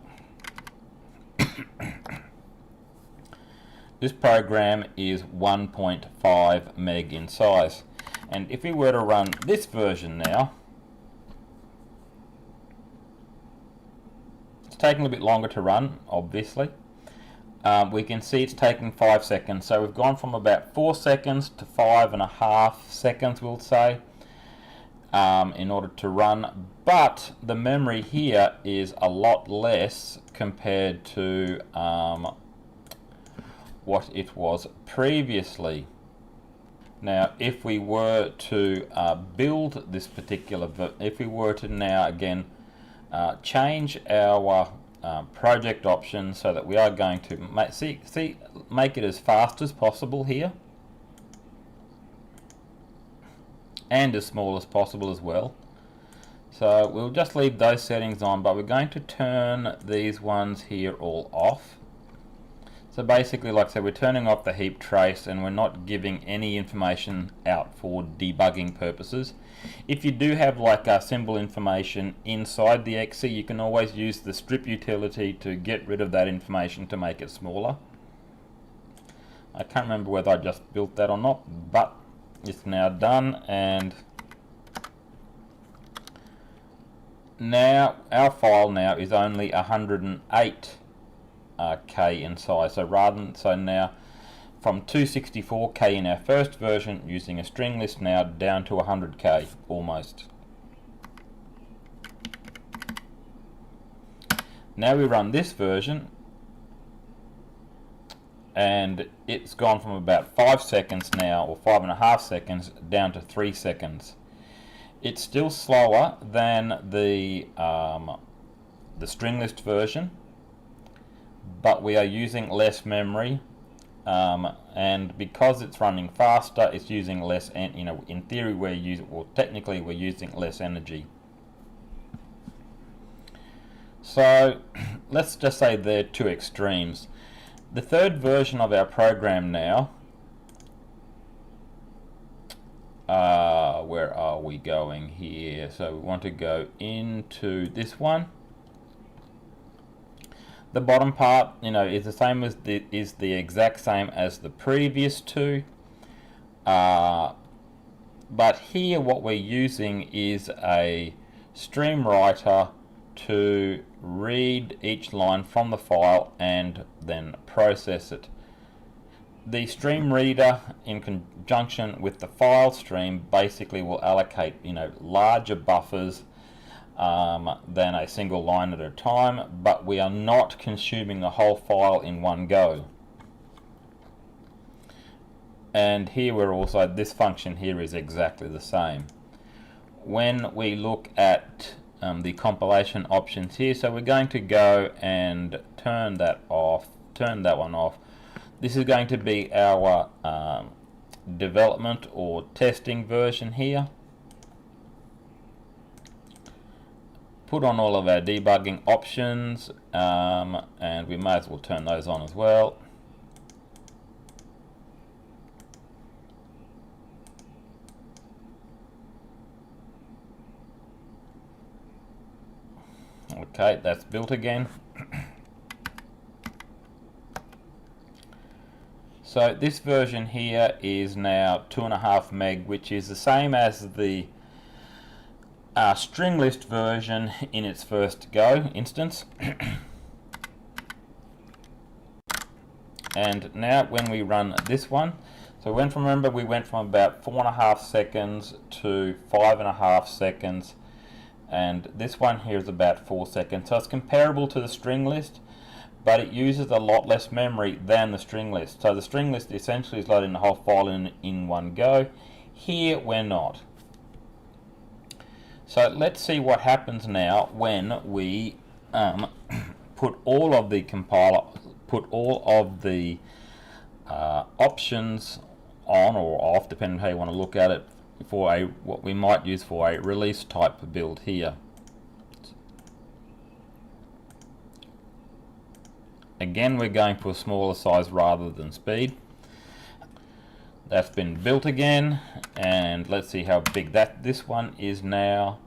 this program is 1.5 meg in size. And if we were to run this version now, it's taking a bit longer to run, obviously. We can see it's taking 5 seconds, so we've gone from about 4 seconds to 5.5 seconds, we'll say, in order to run. But the memory here is a lot less compared to what it was previously. Now, if we were to build this particular, if we were to now again change our project options so that we are going to make it as fast as possible here, and as small as possible as well. So we'll just leave those settings on, but we're going to turn these ones here all off. So basically, like I said, we're turning off the heap trace, and we're not giving any information out for debugging purposes. If you do have like symbol information inside the exe, you can always use the strip utility to get rid of that information to make it smaller. I can't remember whether I just built that or not, but it's now done. And now our file now is only 108 K in size. So now from 264K in our first version using a string list, now down to 100K almost. Now we run this version, and it's gone from about 5 seconds now, or 5.5 seconds, down to 3 seconds. It's still slower than the string list version, but we are using less memory, and because it's running faster, it's using less. And in theory, technically we're using less energy. So let's just say they're two extremes. The third version of our program now, where are we going here? So we want to go into this one. The bottom part, is the same as the exact same as the previous two. But here what we're using is a stream writer to read each line from the file and then process it. The stream reader, in conjunction with the file stream, basically will allocate larger buffers than a single line at a time, but we are not consuming the whole file in one go. And here we're also, this function here is exactly the same. When we look at the compilation options here, so we're going to go and turn that one off. This is going to be our development or testing version here. Put on all of our debugging options, and we may as well turn those on as well. Okay, that's built again. So this version here is now 2.5 meg, which is the same as the string list version in its first go instance. And now when we run this one, so remember we went from about 4.5 seconds to 5.5 seconds, and this one here is about 4 seconds. So it's comparable to the string list, but it uses a lot less memory than the string list. So the string list essentially is loading the whole file in one go. Here we're not. So let's see what happens now when we put all of the options on or off, depending on how you want to look at it, for what we might use for a release type build here. Again, we're going for a smaller size rather than speed. That's been built again, and let's see how big this one is now.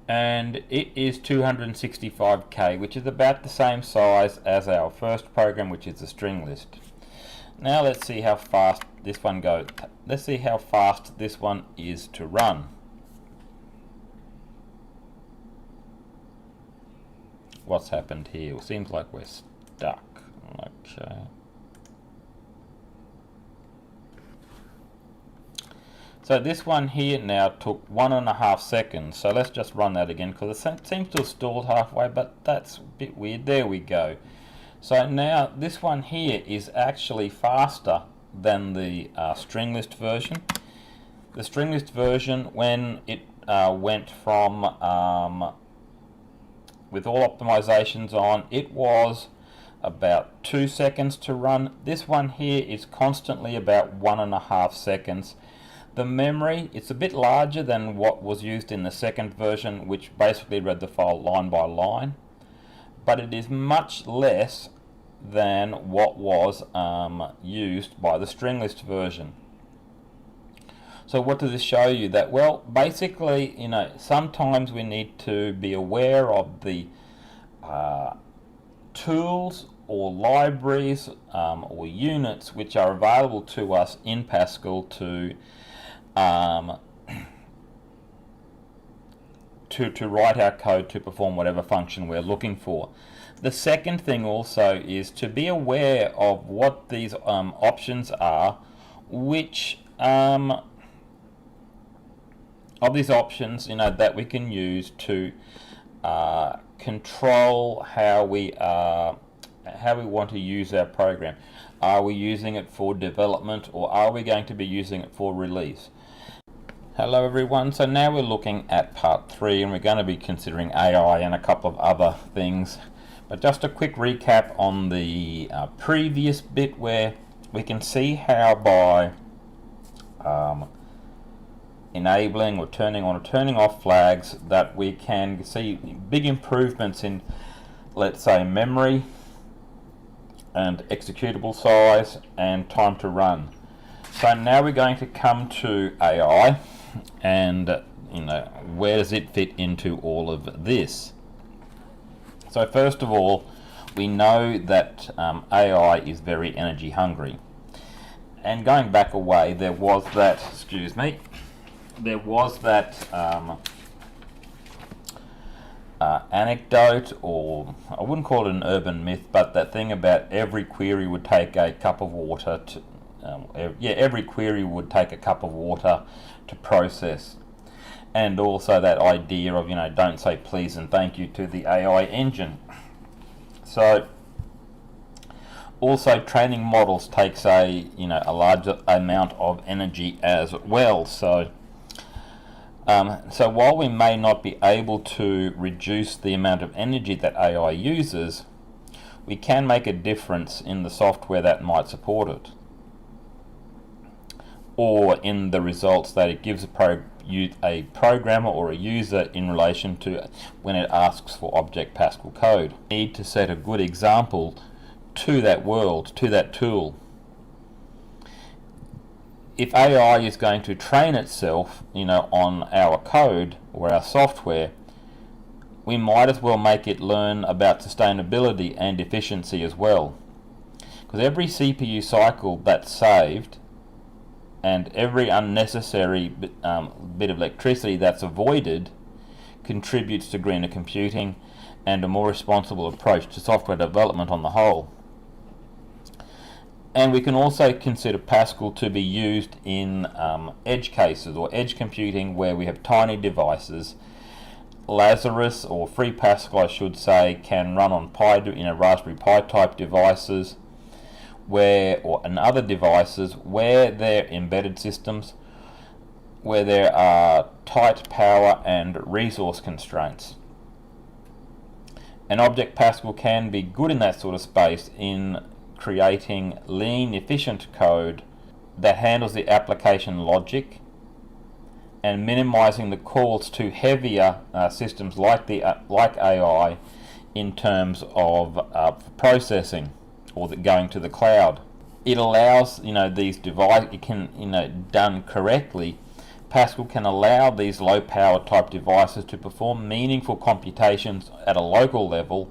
And it is 265K, which is about the same size as our first program, which is the string list. Now let's see how fast this one goes. Let's see how fast this one is to run. What's happened here? It seems like we're stuck. Okay. So this one here now took 1.5 seconds. So let's just run that again, because it seems to have stalled halfway, but that's a bit weird. There we go. So now this one here is actually faster than the string list version. The string list version, when it went from with all optimizations on, it was about 2 seconds to run. This one here is constantly about 1.5 seconds. The memory, it's a bit larger than what was used in the second version, which basically read the file line by line, but it is much less than what was used by the string list version. So what does this show you? That, well, basically, you know, sometimes we need to be aware of the tools or libraries or units which are available to us in Pascal to write our code to perform whatever function we're looking for. The second thing also is to be aware of what these options are, which of these options, you know, that we can use to control how we want to use our program. Are we using it for development, or are we going to be using it for release? Hello everyone, so now we're looking at part 3, and we're going to be considering AI and a couple of other things. But just a quick recap on the previous bit, where we can see how by enabling or turning on or turning off flags that we can see big improvements in, let's say, memory and executable size and time to run. So now we're going to come to AI, and you know, where does it fit into all of this? So first of all, we know that AI is very energy hungry. And going back a way, there was that, anecdote, or I wouldn't call it an urban myth, but that thing about every query would take a cup of water to, every query would take a cup of water to process. And also that idea of, you know, don't say please and thank you to the AI engine. So also training models takes a larger amount of energy as well. So while we may not be able to reduce the amount of energy that AI uses, we can make a difference in the software that might support it, or in the results that it gives a programmer or a user in relation to when it asks for object Pascal code. We need to set a good example to that world, to that tool. If AI is going to train itself, on our code or our software, we might as well make it learn about sustainability and efficiency as well. Because every CPU cycle that's saved and every unnecessary bit of electricity that's avoided contributes to greener computing and a more responsible approach to software development on the whole. And we can also consider Pascal to be used in edge cases, or edge computing, where we have tiny devices. Lazarus, or Free Pascal I should say, can run on Raspberry Pi type devices, and other devices where they're embedded systems, where there are tight power and resource constraints. And Object Pascal can be good in that sort of space in creating lean, efficient code that handles the application logic and minimizing the calls to heavier systems like AI in terms of processing or going to the cloud. It allows these devices. It can done correctly. Pascal can allow these low power type devices to perform meaningful computations at a local level,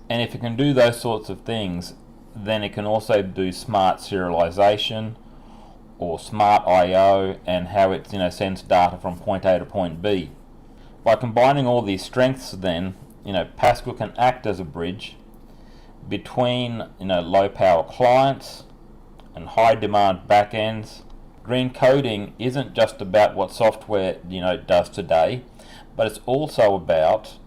and if it can do those sorts of things, then it can also do smart serialization or smart I/O, and how it sends data from point A to point B. By combining all these strengths, then Pascal can act as a bridge between low power clients and high demand backends. Green coding isn't just about what software does today, but it's also about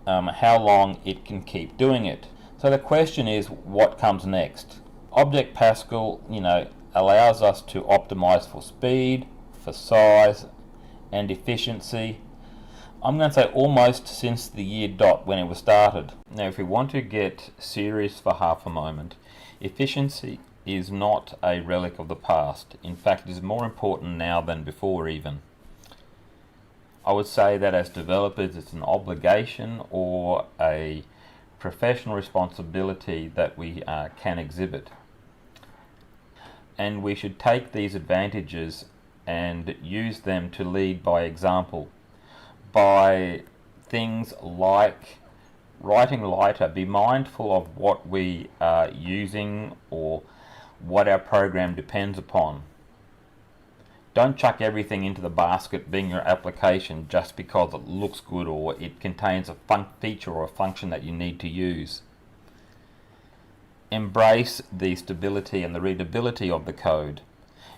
how long it can keep doing it. So the question is, what comes next? Object Pascal allows us to optimize for speed, for size and efficiency. I'm going to say almost since the year dot when it was started. Now if we want to get serious for half a moment, efficiency is not a relic of the past. In fact, it is more important now than before even. I would say that as developers it's an obligation or a professional responsibility that we can exhibit. And we should take these advantages and use them to lead by example, by things like writing lighter. Be mindful of what we are using or what our program depends upon. Don't chuck everything into the basket being your application just because it looks good or it contains a feature or a function that you need to use. Embrace the stability and the readability of the code.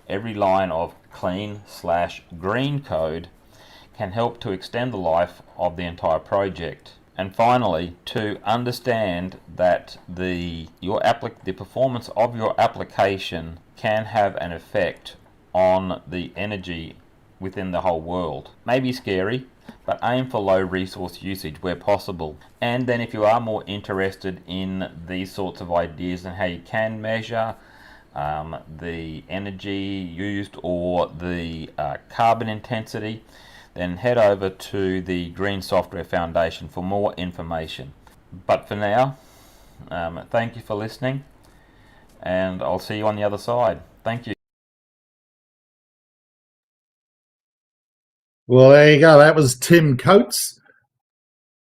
Every line of clean/green code can help to extend the life of the entire project. And finally, to understand that the performance of your application can have an effect on the energy within the whole world. Maybe scary, but aim for low resource usage where possible. And then if you are more interested in these sorts of ideas and how you can measure the energy used or the carbon intensity, then head over to the Green Software Foundation for more information. But for now, thank you for listening, and I'll see you on the other side. Thank you. Well, there you go. That was Tim Coates,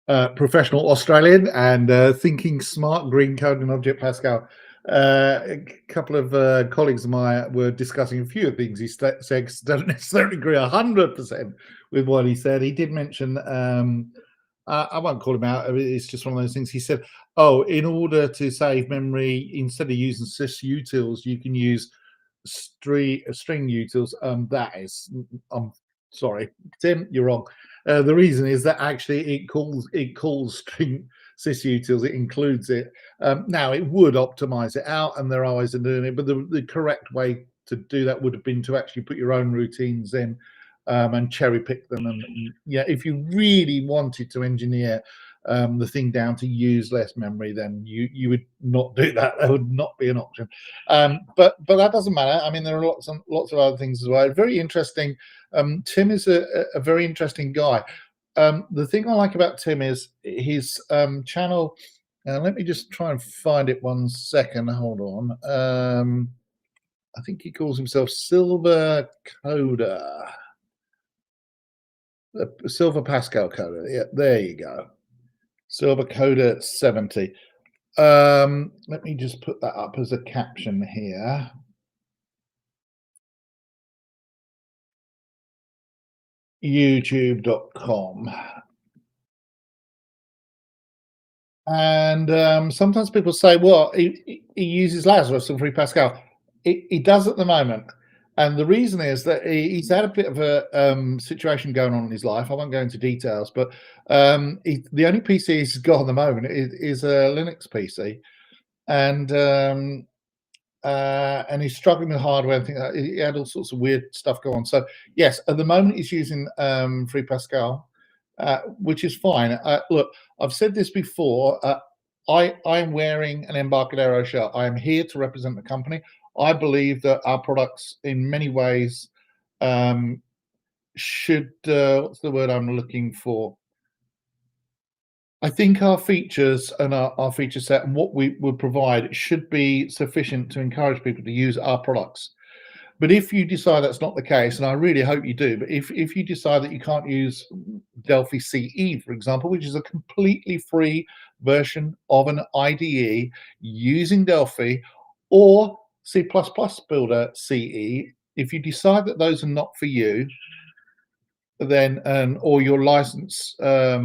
professional Australian and thinking smart, green code and Object Pascal. A couple of colleagues of mine were discussing a few things he said, don't necessarily agree 100% with what he said. He did mention, I won't call him out, it's just one of those things. He said, oh, in order to save memory, instead of using sysutils, you can use string utils. That is, sorry, Tim, you're wrong. The reason is that actually it calls string sysutils, it includes it. Now it would optimize it out, and there are ways of doing it, but the correct way to do that would have been to actually put your own routines in and cherry pick them. And yeah, if you really wanted to engineer the thing down to use less memory, then you would not do that. That would not be an option. But that doesn't matter. I mean, there are lots of other things as well. Very interesting. Tim is a very interesting guy. The thing I like about Tim is his channel. Let me just try and find it 1 second. Hold on. I think he calls himself Silver Coder. Silver Pascal Coder. Yeah, there you go. Silver Coder 70. Let me just put that up as a caption here. YouTube.com. And sometimes people say, well, he uses Lazarus and Free Pascal. He does at the moment. And the reason is that he's had a bit of a situation going on in his life. I won't go into details, but the only PC he's got at the moment is a Linux PC. And and he's struggling with hardware. I think he had all sorts of weird stuff go on. So yes, at the moment he's using Free Pascal, which is fine. Look, I've said this before. I'm wearing an Embarcadero shirt. I am here to represent the company. I believe that our products, in many ways, should what's the word I'm looking for? I think our features and our feature set and what we will provide should be sufficient to encourage people to use our products. But if you decide that's not the case, and I really hope you do, but if you decide that you can't use Delphi CE, for example, which is a completely free version of an IDE using Delphi, or C++ Builder CE, if you decide that those are not for you, then or your license, your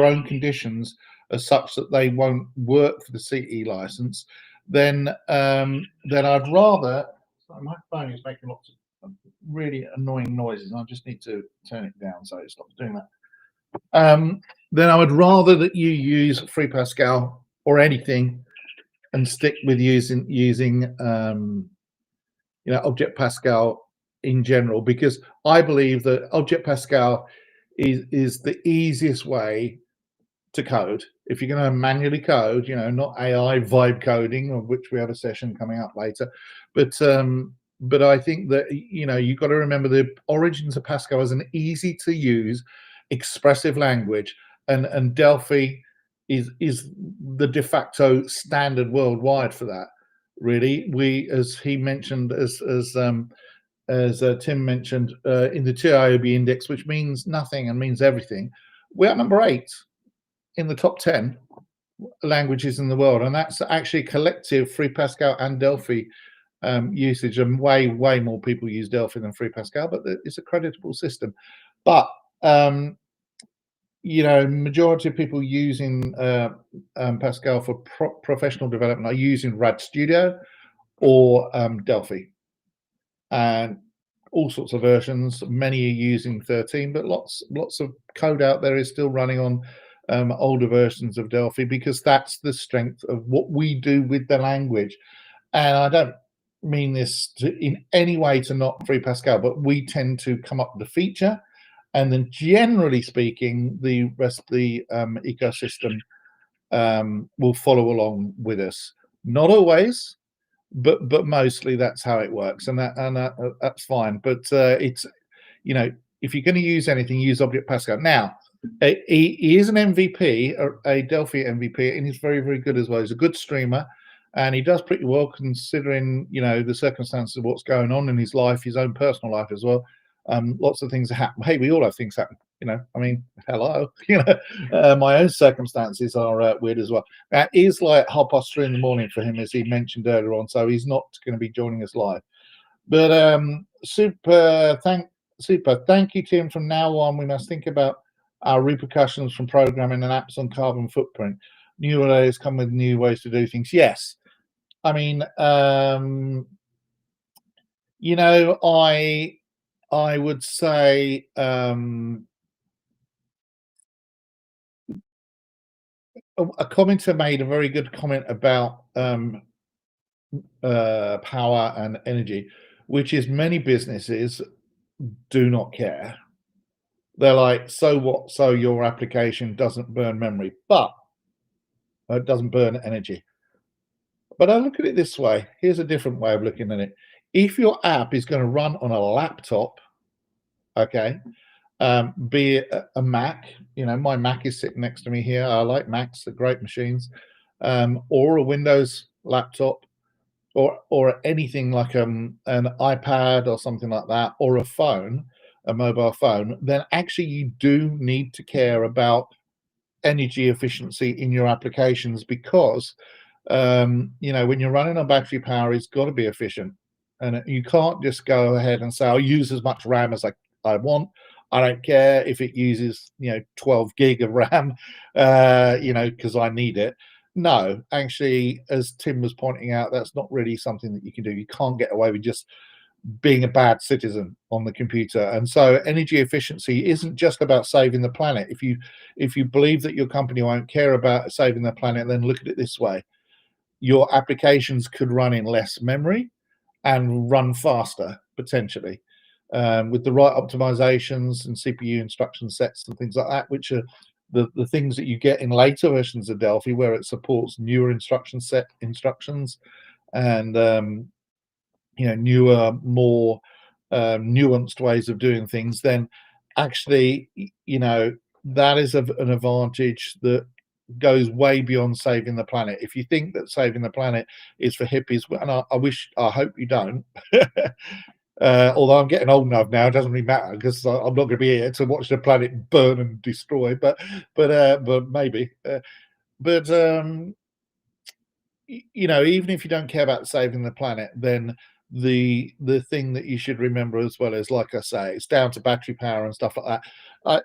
own conditions are such that they won't work for the CE license, then I'd rather. Sorry, my phone is making lots of really annoying noises, and I just need to turn it down so it stops doing that. Then I would rather that you use Free Pascal or anything, and stick with using Object Pascal in general, because I believe that Object Pascal is the easiest way to code. If you're going to manually code, not AI vibe coding, of which we have a session coming up later, but I think that you've got to remember the origins of Pascal as an easy to use expressive language, and Delphi is the de facto standard worldwide for that. Really, we, as he mentioned, as Tim mentioned, in the TIOB index, which means nothing and means everything, we're at number 8 in the top 10 languages in the world, and that's actually collective Free Pascal and Delphi usage, and way more people use Delphi than Free Pascal, but it's a creditable system. But majority of people using Pascal for professional development are using RAD Studio or Delphi, and all sorts of versions. Many are using 13, but lots of code out there is still running on older versions of Delphi, because that's the strength of what we do with the language. And I don't mean this in any way to knock Free Pascal, but we tend to come up with the feature, and then generally speaking, the rest of the ecosystem will follow along with us. Not always, but mostly that's how it works, and that's fine. But it's if you're going to use anything, use Object Pascal. Now, he is an MVP, a Delphi MVP, and he's very good as well. He's a good streamer, and he does pretty well considering the circumstances of what's going on in his life, his own personal life as well. Lots of things happen. Hey, we all have things happen. I mean, hello. My own circumstances are weird as well. That is like 3:30 in the morning for him, as he mentioned earlier on. So he's not going to be joining us live. But super. Thank you, Tim. From now on, we must think about our repercussions from programming and apps on carbon footprint. New ways come with new ways to do things. Yes, I mean, I would say a commenter made a very good comment about power and energy, which is many businesses do not care. They're like, so what? So your application doesn't burn memory, but it doesn't burn energy. But I look at it this way. Here's a different way of looking at it. If your app is going to run on a laptop, okay, be it a Mac, my Mac is sitting next to me here. I like Macs, they're great machines, or a Windows laptop, or anything like an iPad or something like that, or a phone, a mobile phone, then actually you do need to care about energy efficiency in your applications, because when you're running on battery power, it's got to be efficient, and you can't just go ahead and say, I'll use as much RAM as I want. I don't care if it uses 12 gig of RAM, because I need it. No, actually, as Tim was pointing out, that's not really something that you can do. You can't get away with just being a bad citizen on the computer. And so energy efficiency isn't just about saving the planet. If you believe that your company won't care about saving the planet, then look at it this way. your applications could run in less memory and run faster potentially, with the right optimizations and CPU instruction sets and things like that, which are the things that you get in later versions of Delphi, where it supports newer instruction set instructions and newer, more nuanced ways of doing things. Then actually, that is an advantage that goes way beyond saving the planet. If you think that saving the planet is for hippies, and I hope you don't. Although I'm getting old enough now, it doesn't really matter because I'm not going to be here to watch the planet burn and destroy. But maybe. Even if you don't care about saving the planet, then the thing that you should remember as well is, like I say, it's down to battery power and stuff like that.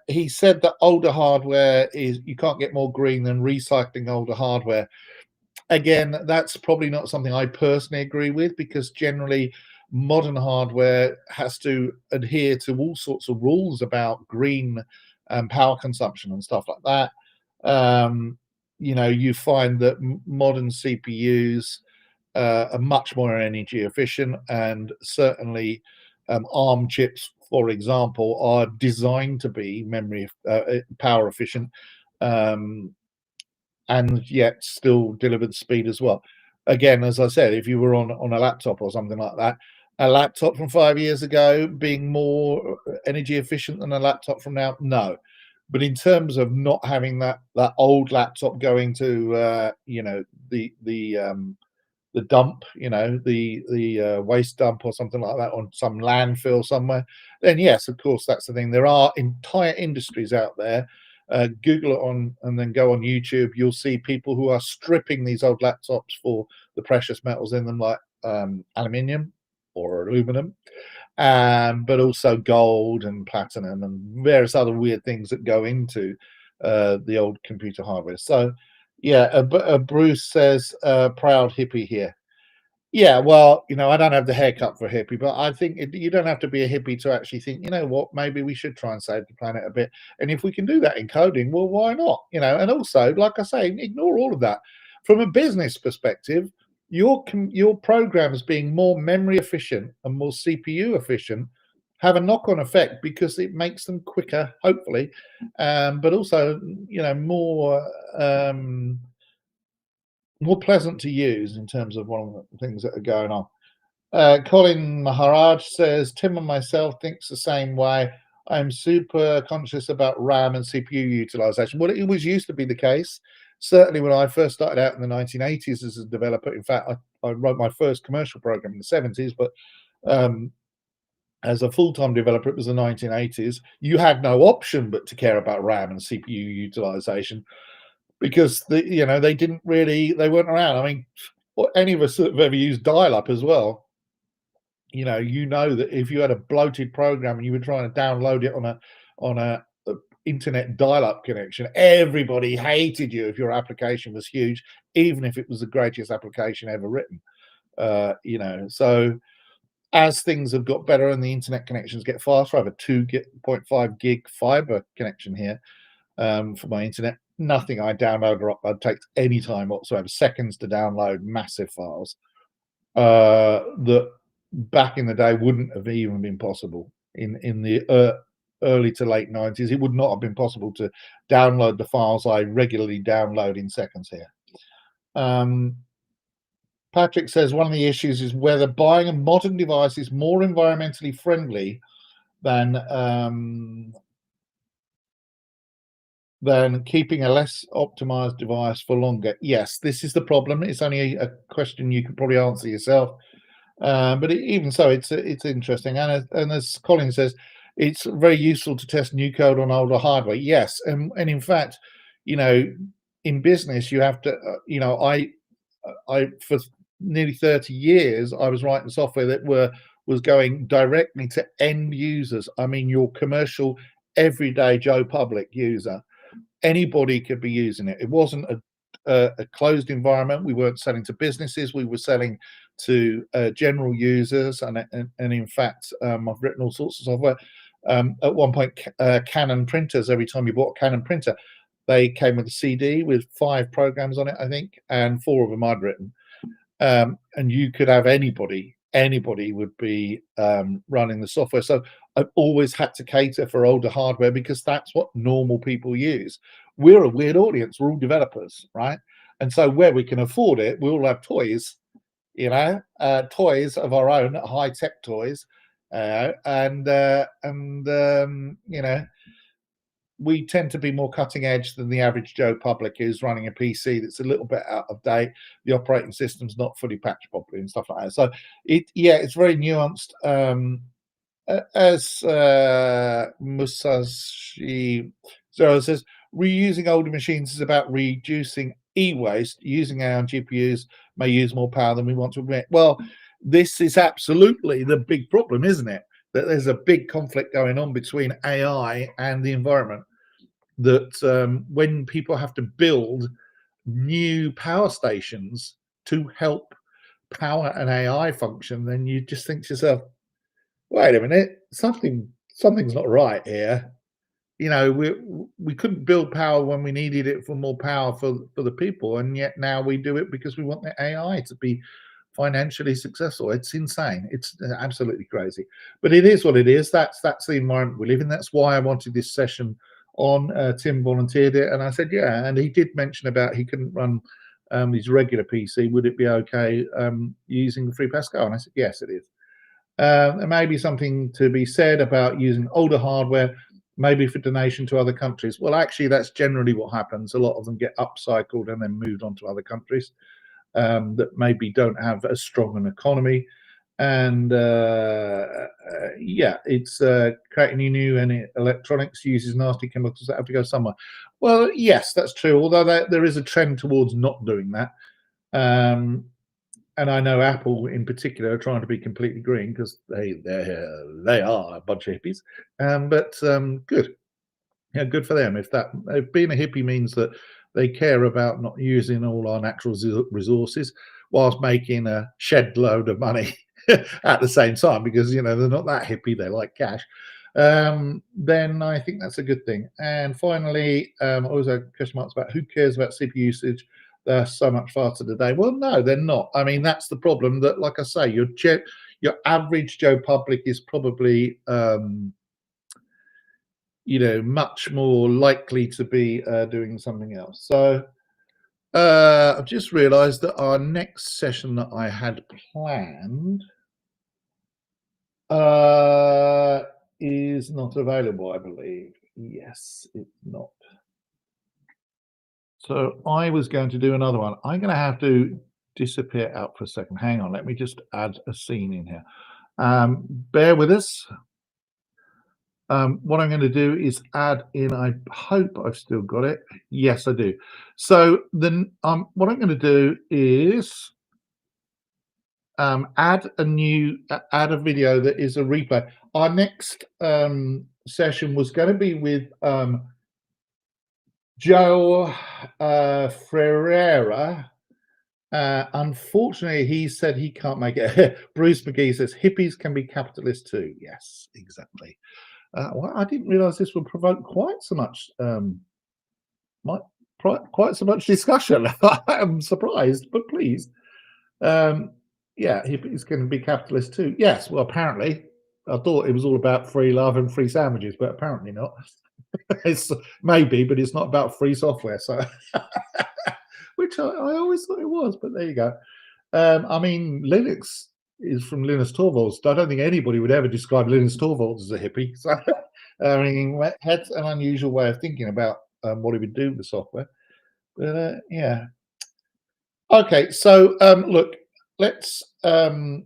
He said that older hardware is, you can't get more green than recycling older hardware. Again, that's probably not something I personally agree with, because generally modern hardware has to adhere to all sorts of rules about green power consumption and stuff like that. You find that modern CPUs are much more energy efficient, and certainly ARM chips, for example, are designed to be power efficient, and yet still deliver the speed as well. Again, as I said, if you were on a laptop or something like that, a laptop from 5 years ago being more energy efficient than a laptop from now, no. But in terms of not having that old laptop going to the dump, the waste dump or something like that, on some landfill somewhere, then yes, of course, that's the thing. There are entire industries out there. Google it on, and then go on YouTube. You'll see people who are stripping these old laptops for the precious metals in them, like aluminium or aluminum, but also gold and platinum and various other weird things that go into the old computer hardware. So, yeah, Bruce says, proud hippie here. Yeah, well, I don't have the haircut for a hippie, but I think you don't have to be a hippie to actually think, you know what, maybe we should try and save the planet a bit. And if we can do that in coding, well, why not? And also, like I say, ignore all of that. From a business perspective, your programs being more memory efficient and more CPU efficient have a knock-on effect, because it makes them quicker, hopefully, but also, more pleasant to use in terms of one of the things that are going on. Colin Maharaj says, Tim and myself thinks the same way. I'm super conscious about RAM and CPU utilization. Well, it always used to be the case. Certainly when I first started out in the 1980s as a developer. In fact, I wrote my first commercial program in the 70s, but as a full-time developer, it was the 1980s. You had no option but to care about RAM and CPU utilization, because they weren't around. I mean, any of us that have ever used dial-up as well, that if you had a bloated program and you were trying to download it on a internet dial-up connection, everybody hated you if your application was huge, even if it was the greatest application ever written. So as things have got better and the internet connections get faster, I have a 2.5 gig fiber connection here for my internet. Nothing I download or upload takes any time whatsoever, seconds to download massive files that back in the day wouldn't have even been possible. In the early to late 90s, it would not have been possible to download the files I regularly download in seconds here. Patrick says one of the issues is whether buying a modern device is more environmentally friendly than keeping a less optimized device for longer. Yes, this is the problem. It's only a question you could probably answer yourself. But even so, it's interesting. And as Colin says, it's very useful to test new code on older hardware. Yes, and in fact, in business, you have to, I for nearly 30 years, I was writing software that was going directly to end users. I mean, your commercial, everyday Joe Public user. Anybody could be using it. It wasn't a closed environment. We weren't selling to businesses. We were selling to general users. And in fact, I've written all sorts of software. At one point, Canon printers, every time you bought a Canon printer, they came with a CD with 5 programs on it, I think, and 4 of them I'd written. and you could have anybody would be running the software. So I've always had to cater for older hardware because that's what normal people use. We're a weird audience. We're all developers, right? And so where we can afford it, we all have toys, toys of our own, high-tech toys, we tend to be more cutting edge than the average Joe public who's running a PC that's a little bit out of date. The operating system's not fully patched properly and stuff like that. So it's very nuanced. As Musashi Zero says, reusing older machines is about reducing e-waste. Using our GPUs may use more power than we want to admit. Well, this is absolutely the big problem, isn't it? That there's a big conflict going on between AI and the environment. That when people have to build new power stations to help power an AI function, then you just think to yourself, wait a minute, something's not right here. We couldn't build power when we needed it for more power for the people, and yet now we do it because we want the AI to be financially successful. It's insane. It's absolutely crazy, but it is what it is. That's the environment we live in. That's why I wanted this session on. Tim volunteered it, and I said yeah, and he did mention about he couldn't run his regular PC. Would it be okay using the free Pascal? And I said yes, it is. There may be something to be said about using older hardware, maybe for donation to other countries. Well, actually, that's generally what happens. A lot of them get upcycled and then moved on to other countries that maybe don't have as strong an economy. And it's creating new and electronics uses nasty chemicals that have to go somewhere. Well, yes, that's true. Although there is a trend towards not doing that. And I know Apple in particular are trying to be completely green because they are a bunch of hippies. But good. Yeah, good for them. If being a hippie means that they care about not using all our natural resources whilst making a shed load of money at the same time, because they're not that hippie, they like cash, then I think that's a good thing. And finally, always had question marks about who cares about CPU usage. They're so much faster today. Well, no, they're not. I mean, that's the problem. That, like I say, your average Joe public is probably much more likely to be doing something else. So I've just realized that our next session that I had planned is not available, I believe. Yes, it's not. So I was going to do another one. I'm going to have to disappear out for a second. Hang on, let me just add a scene in here. Bear with us. What I'm going to do is add in, I hope I've still got it. Yes, I do. So then what I'm going to do is add a video that is a replay. Our next session was going to be with Joe Ferreira. Unfortunately, he said he can't make it. Bruce McGee says hippies can be capitalists too. Yes, exactly. Well, I didn't realize this would provoke quite so much discussion. I'm surprised, but please. Yeah, hippies can be capitalists too. Yes, well, apparently. I thought it was all about free love and free sandwiches, but apparently not. It's maybe, but it's not about free software. So, which I always thought it was, but there you go. I mean, Linux is from Linus Torvalds. I don't think anybody would ever describe Linus Torvalds as a hippie. So, I mean, that's an unusual way of thinking about what he would do with the software. But yeah. Okay, so look, let's go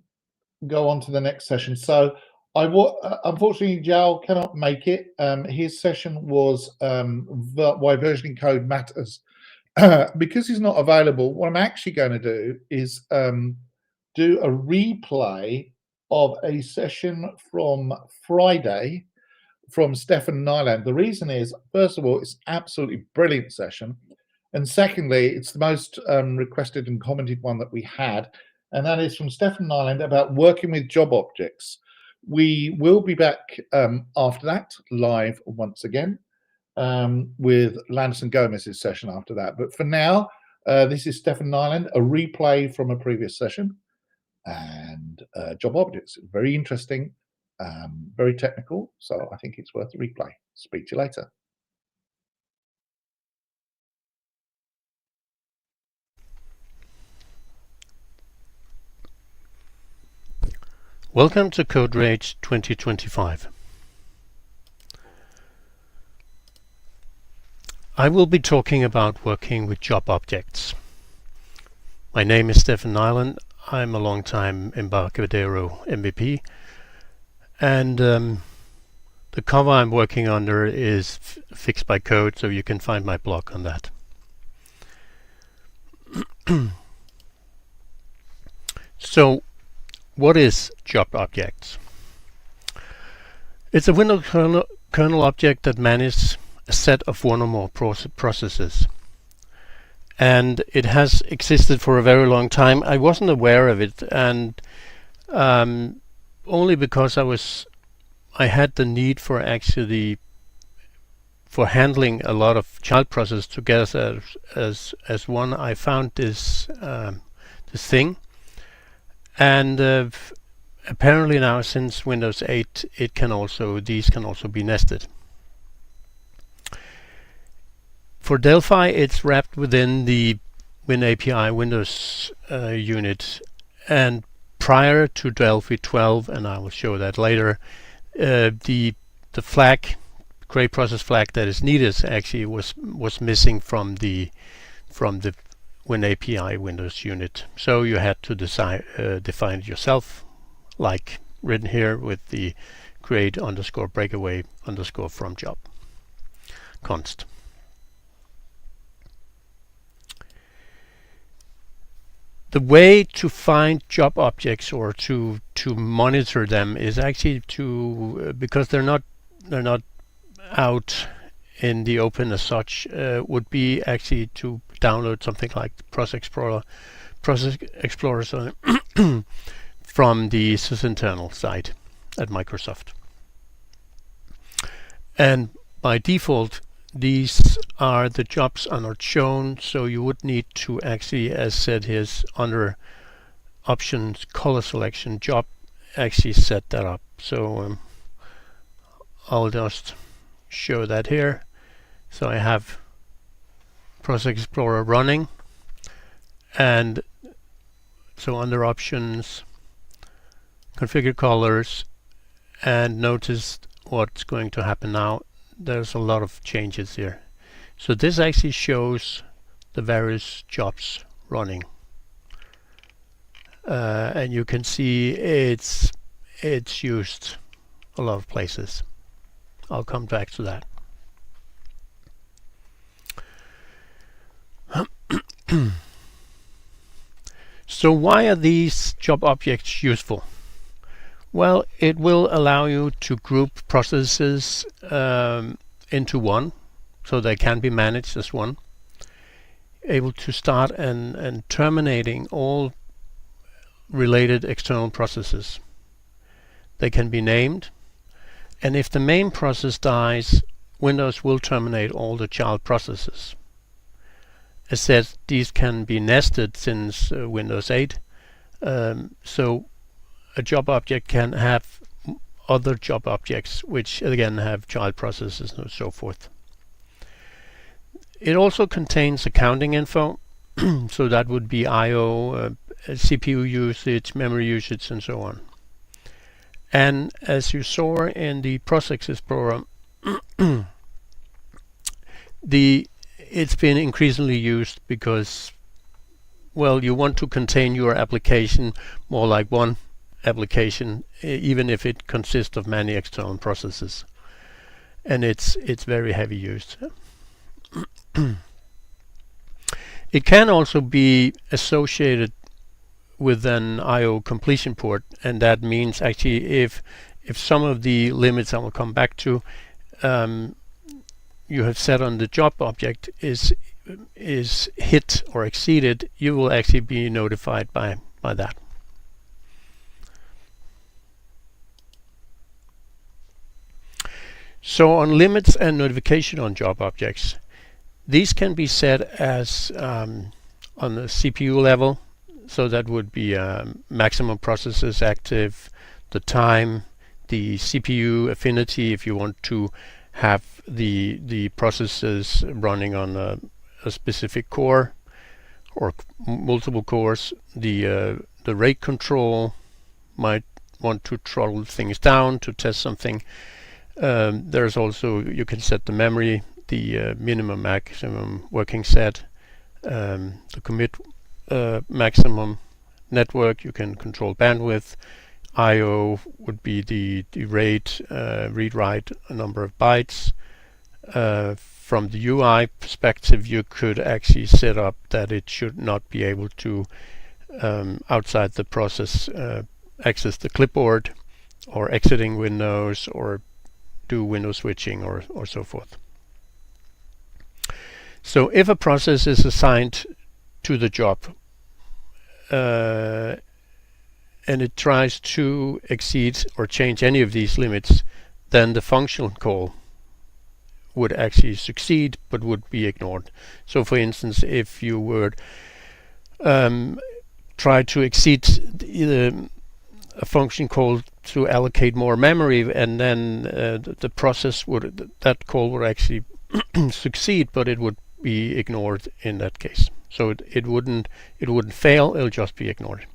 on to the next session. So unfortunately, Joel cannot make it. His session was why versioning code matters. Because he's not available, what I'm actually going to do is do a replay of a session from Friday from Stefan Nyland. The reason is, first of all, it's absolutely brilliant session. And secondly, it's the most requested and commented one that we had. And that is from Stefan Nyland about working with job objects. We will be back after that, live once again, with Landis and Gomez's session after that. But for now, This is Stefan Nyland, a replay from a previous session, and job objects. Very interesting, very technical, so I think it's worth a replay. Speak to you later. Welcome to CodeRage 2025. I will be talking about working with job objects. My name is Stefan Nyland. I'm a long-time Embarcadero MVP, and the cover I'm working under is fixed by code, so you can find my blog on that. So, what is job objects? It's a Windows kernel object that manages a set of one or more processes. And it has existed for a very long time. I wasn't aware of it, and only because I had the need for handling a lot of child processes together as one. I found this thing, and apparently now since Windows 8, these can also be nested. For Delphi, it's wrapped within the WinAPI Windows unit, and prior to Delphi 12, and I will show that later, the flag, create process flag that is needed actually was missing from the WinAPI Windows unit. So you had to define it yourself, like written here with the create underscore breakaway underscore from job const. The way to find job objects or to monitor them is actually because they're not out in the open as such, would be actually to download something like Process Explorer from the sysinternal site at Microsoft. And by default, these are the jobs are not shown, so you would need to actually, as said here, under options color selection job, actually set that up. So I'll just show that here. So I have Process Explorer running, and so under options, configure colors, and notice what's going to happen now. There's a lot of changes here. So this actually shows the various jobs running, and you can see it's used a lot of places. I'll come back to that. So why are these job objects useful? Well, it will allow you to group processes into one, so they can be managed as one. Able to start and terminating all related external processes. They can be named, and if the main process dies, Windows will terminate all the child processes. As said, these can be nested since Windows 8, so a job object can have other job objects which again have child processes and so forth. It also contains accounting info, so that would be I/O, CPU usage, memory usage, and so on. And as you saw in the Process Explorer, it's been increasingly used because, well, you want to contain your application more like one application, even if it consists of many external processes, and it's very heavy used. It can also be associated with an I/O completion port, and that means actually if some of the limits I will come back to you have set on the job object is hit or exceeded, you will actually be notified by that. So on limits and notification on job objects, these can be set as on the CPU level. So that would be maximum processes active, the time, the CPU affinity if you want to have the processes running on a specific core or multiple cores. The rate control might want to throttle things down to test something. There's also, you can set the memory, the minimum maximum working set, the commit maximum network. You can control bandwidth. I/O would be the rate, read write a number of bytes. From the UI perspective, you could actually set up that it should not be able to outside the process access the clipboard or exiting windows or do window switching or so forth. So if a process is assigned to the job and it tries to exceed or change any of these limits, then the function call would actually succeed but would be ignored. So for instance, if you would try to exceed a function call to allocate more memory, and then the process would, that call would actually succeed, but it would be ignored in that case. So it wouldn't fail, it'll just be ignored.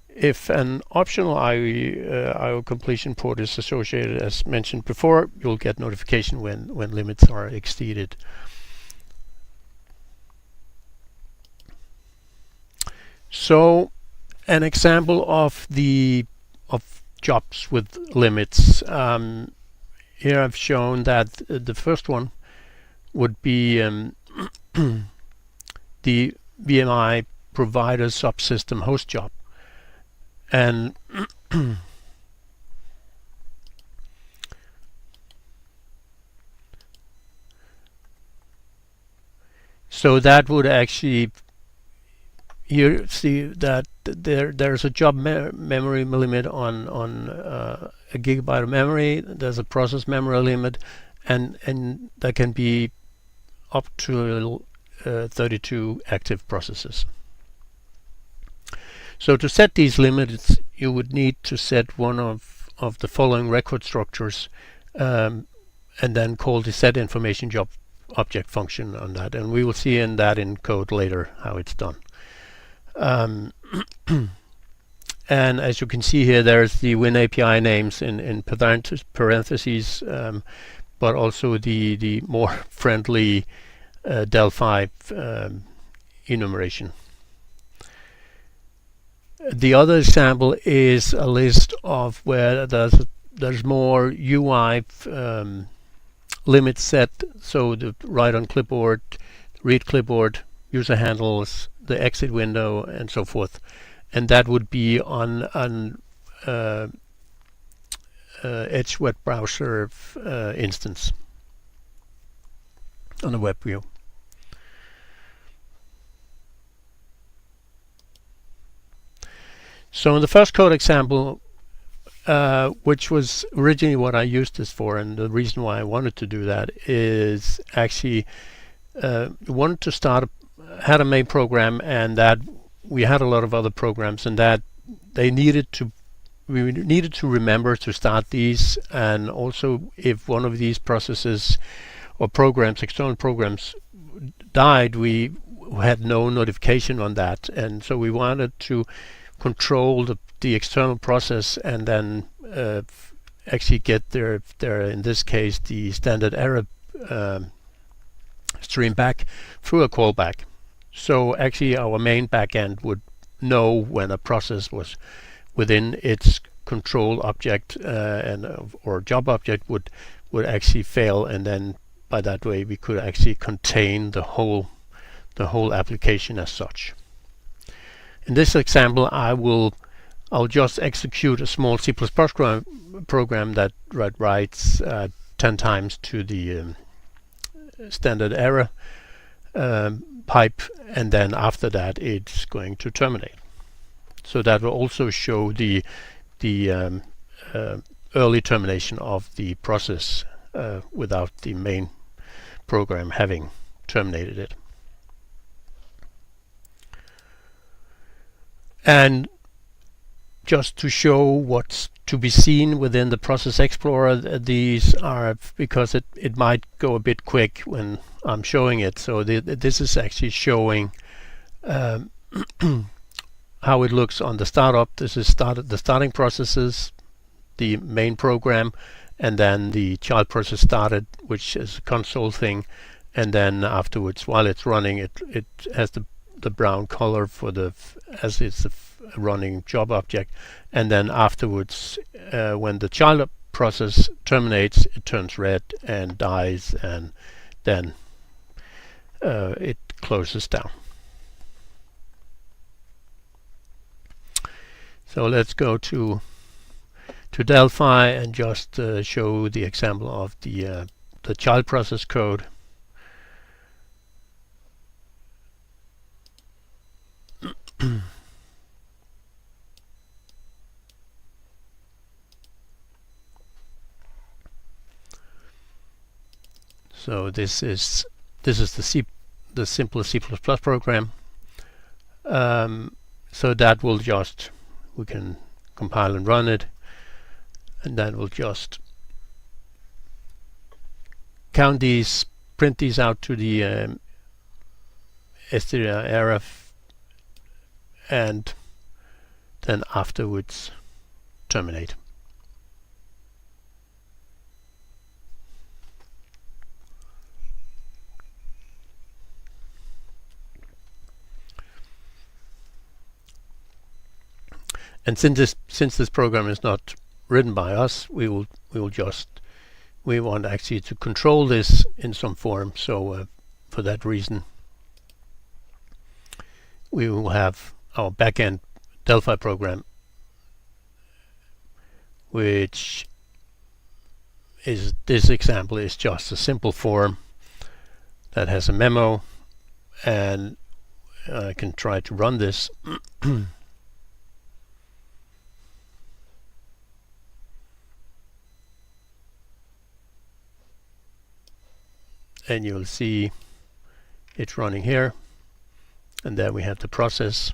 If an optional IO completion port is associated, as mentioned before, you'll get notification when limits are exceeded. So an example of jobs with limits. Here I've shown that the first one would be the VMI provider subsystem host job. And so that would actually, here see that there's a job memory limit on a gigabyte of memory. There's a process memory limit, and that can be up to 32 active processes. So to set these limits, you would need to set one of the following record structures, and then call the set information job object function on that. And we will see in code later how it's done. And as you can see here, there's the WinAPI names in parentheses, but also the more friendly Delphi enumeration. The other example is a list of where there's more UI limits set. So the write on clipboard, read clipboard, user handles, the exit window, and so forth. And that would be on an Edge web browser instance on a web view. So in the first code example, which was originally what I used this for, and the reason why I wanted to do that is actually wanted to had a main program, and that we had a lot of other programs, and that we needed to remember to start these, and also if one of these processes or programs, external programs, died, we had no notification on that, and so we wanted to control the external process and then actually get their in this case the standard error stream back through a callback. So actually our main backend would know when a process was within its control object or job object would actually fail, and then by that way we could actually contain the whole application as such. In this example, I'll just execute a small C++ program that writes 10 times to the standard error pipe, and then after that it's going to terminate. So that will also show the early termination of the process without the main program having terminated it. And just to show what's to be seen within the Process Explorer, these are, because it might go a bit quick when I'm showing it. So this is actually showing how it looks on the startup. This is the starting processes, the main program, and then the child process started, which is a console thing. And then afterwards, while it's running, it has the brown color for as it's a running job object, and then afterwards, when the child process terminates, it turns red and dies, and then it closes down. So let's go to Delphi and just show the example of the child process code. So this is the simple C++ program. So that will we can compile and run it, and then we'll just count these, print these out to the std and then afterwards terminate. And since this program is not written by us, we want actually to control this in some form. So for that reason, we will have our backend Delphi program, which is, this example is just a simple form that has a memo, and I can try to run this. And you'll see it's running here, and there we have the process,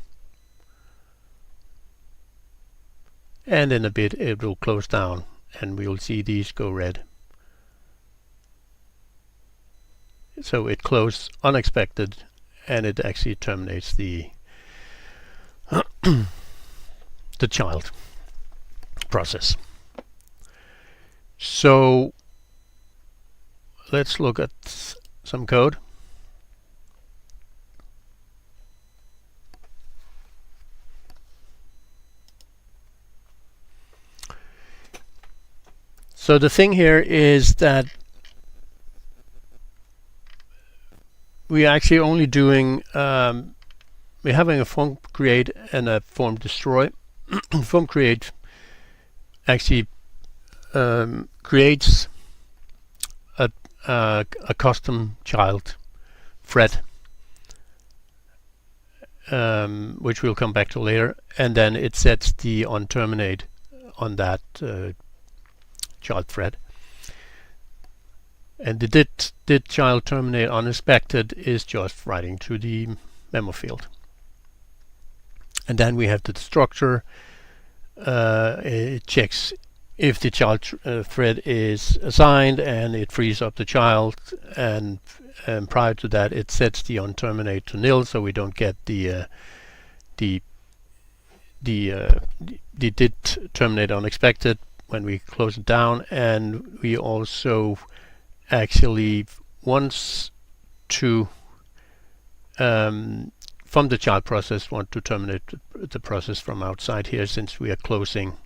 and in a bit it will close down and we'll see these go red. So it closed unexpected, and it actually terminates the the child process. So let's look at some code. So the thing here is that we are actually only doing, we're having a form create and a form destroy. Form create actually creates a custom child thread, which we'll come back to later, and then it sets the on terminate on that child thread. And the did child terminate unexpected is just writing to the memo field. And then we have the structure. It checks if the child thread is assigned, and it frees up the child, and prior to that it sets the on terminate to nil, so we don't get the did terminate unexpected when we close it down. And we also actually wants to from the child process want to terminate the process from outside here, since we are closing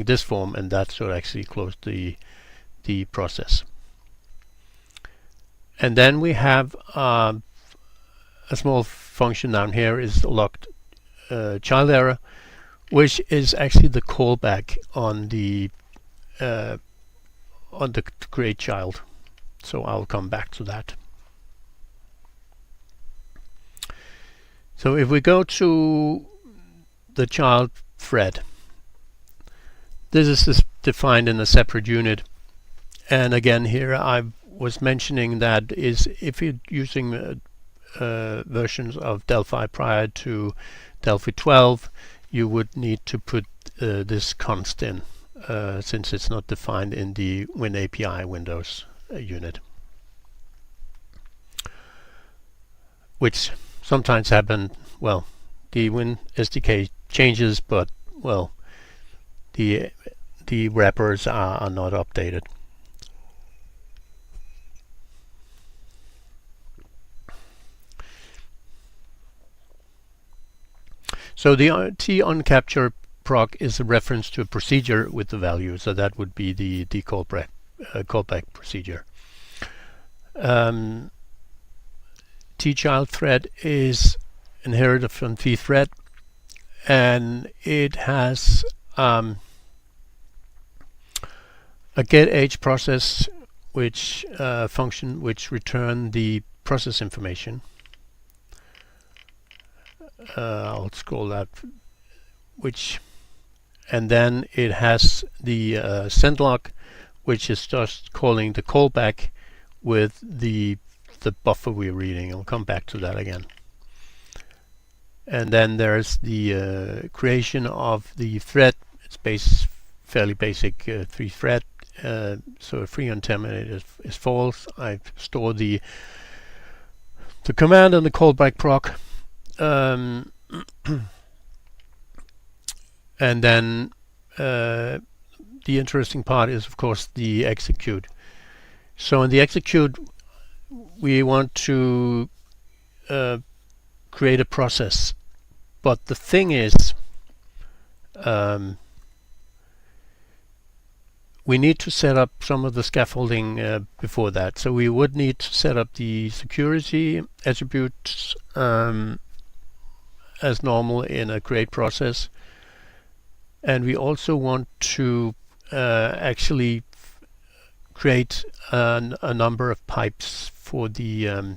this form, and that should actually close the process. And then we have a small function down here is logged child error, which is actually the callback on the create child. So I'll come back to that. So if we go to the child thread, this is defined in a separate unit. And again, here I was mentioning that is if you're using versions of Delphi prior to Delphi 12, you would need to put this const in, since it's not defined in the WinAPI Windows unit, which sometimes happen. Well, the Win SDK changes, but well, the wrappers are not updated. So the T uncapture proc is a reference to a procedure with the value, so that would be the callback procedure. T child thread is inherited from T thread, and it has a get age process which function which return the process information. I'll scroll that, and then it has the send lock, which is just calling the callback with the buffer we're reading. I'll come back to that again. And then there's the creation of the thread. It's fairly basic 3 thread. So a free unterminated is false. I store the command and the callback proc. And then the interesting part is, of course, the execute. So in the execute, we want to create a process, but the thing is, we need to set up some of the scaffolding before that. So we would need to set up the security attributes as normal in a create process, and we also want to actually create a number of pipes for the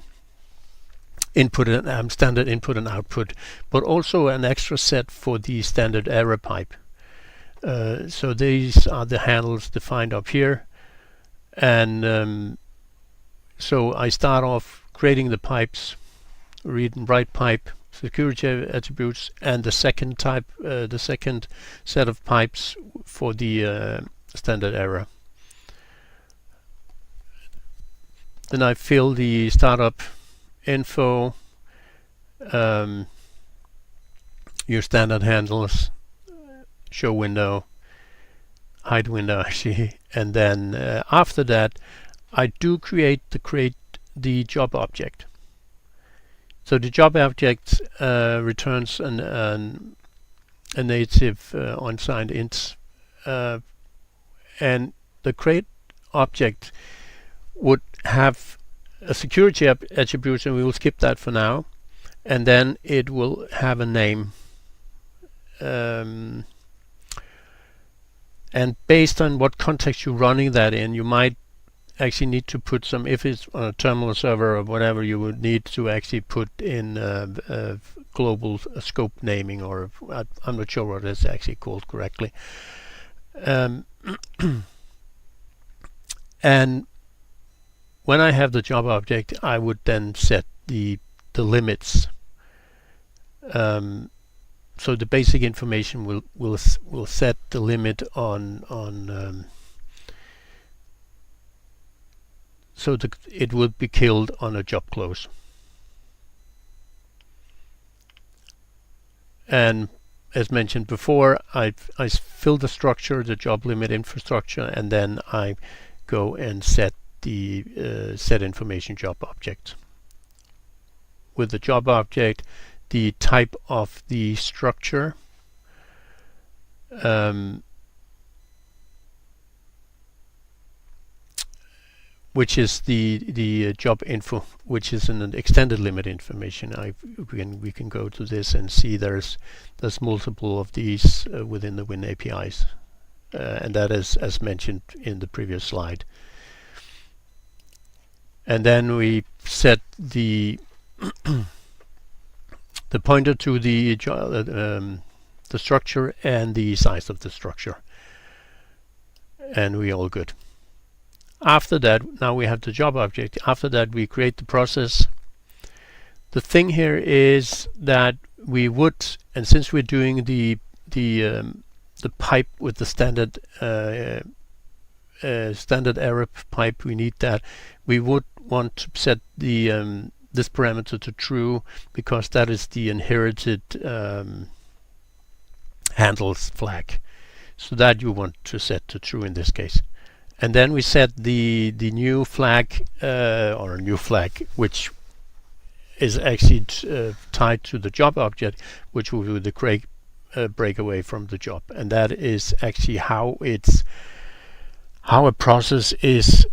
input and standard input and output, but also an extra set for the standard error pipe. So these are the handles defined up here, and so I start off creating the pipes, read and write pipe, security attributes, and the second type, the second set of pipes for the standard error. Then I fill the startup info, your standard handles, show window, hide window actually, and then after that I do create the job object. So the job object returns a native unsigned int, and the create object would have a security attribute, and we will skip that for now, and then it will have a name. And based on what context you're running that in, you might actually need to put some, if it's on a terminal server or whatever, you would need to actually put in global scope naming, or I'm not sure what it's actually called correctly. And when I have the job object, I would then set the limits. So the basic information will set the limit on so it will be killed on a job close. And as mentioned before, I fill the structure, the job limit infrastructure, and then I go and set the set information job object. With the job object, the type of the structure, which is the job info, which is an extended limit information. We can go to this and see there's multiple of these within the Win APIs, and that is as mentioned in the previous slide. And then we set the the pointer to the structure and the size of the structure, and we're all good. After that, now we have the job object. After that, we create the process. The thing here is that we would, and since we're doing the the pipe with the standard standard error pipe. We need that. We would want to set the this parameter to true, because that is the inherited handles flag. So that you want to set to true in this case. And then we set the new flag, or a new flag, which is actually tied to the job object, which will be the breakaway from the job. And that is actually how a process is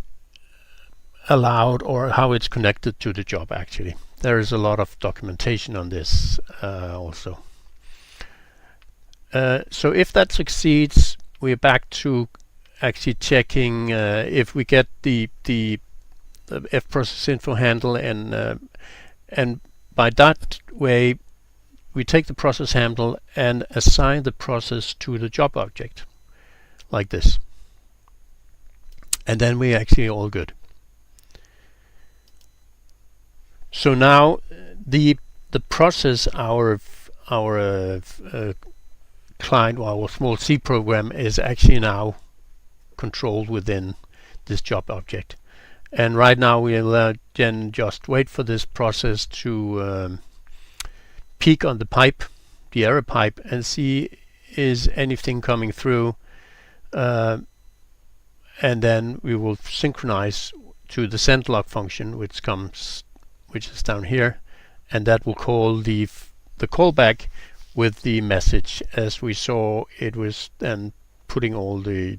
allowed, or how it's connected to the job. Actually, there is a lot of documentation on this also. So if that succeeds, we're back to actually checking if we get the f process info handle, and by that way we take the process handle and assign the process to the job object like this, and then we're actually all good. So now the process, our client, or our small C program, is actually now controlled within this job object. And right now we'll then just wait for this process to peek on the pipe, the error pipe, and see is anything coming through, and then we will synchronize to the sendLog function, which is down here, and that will call the callback with the message. As we saw, it was then putting all the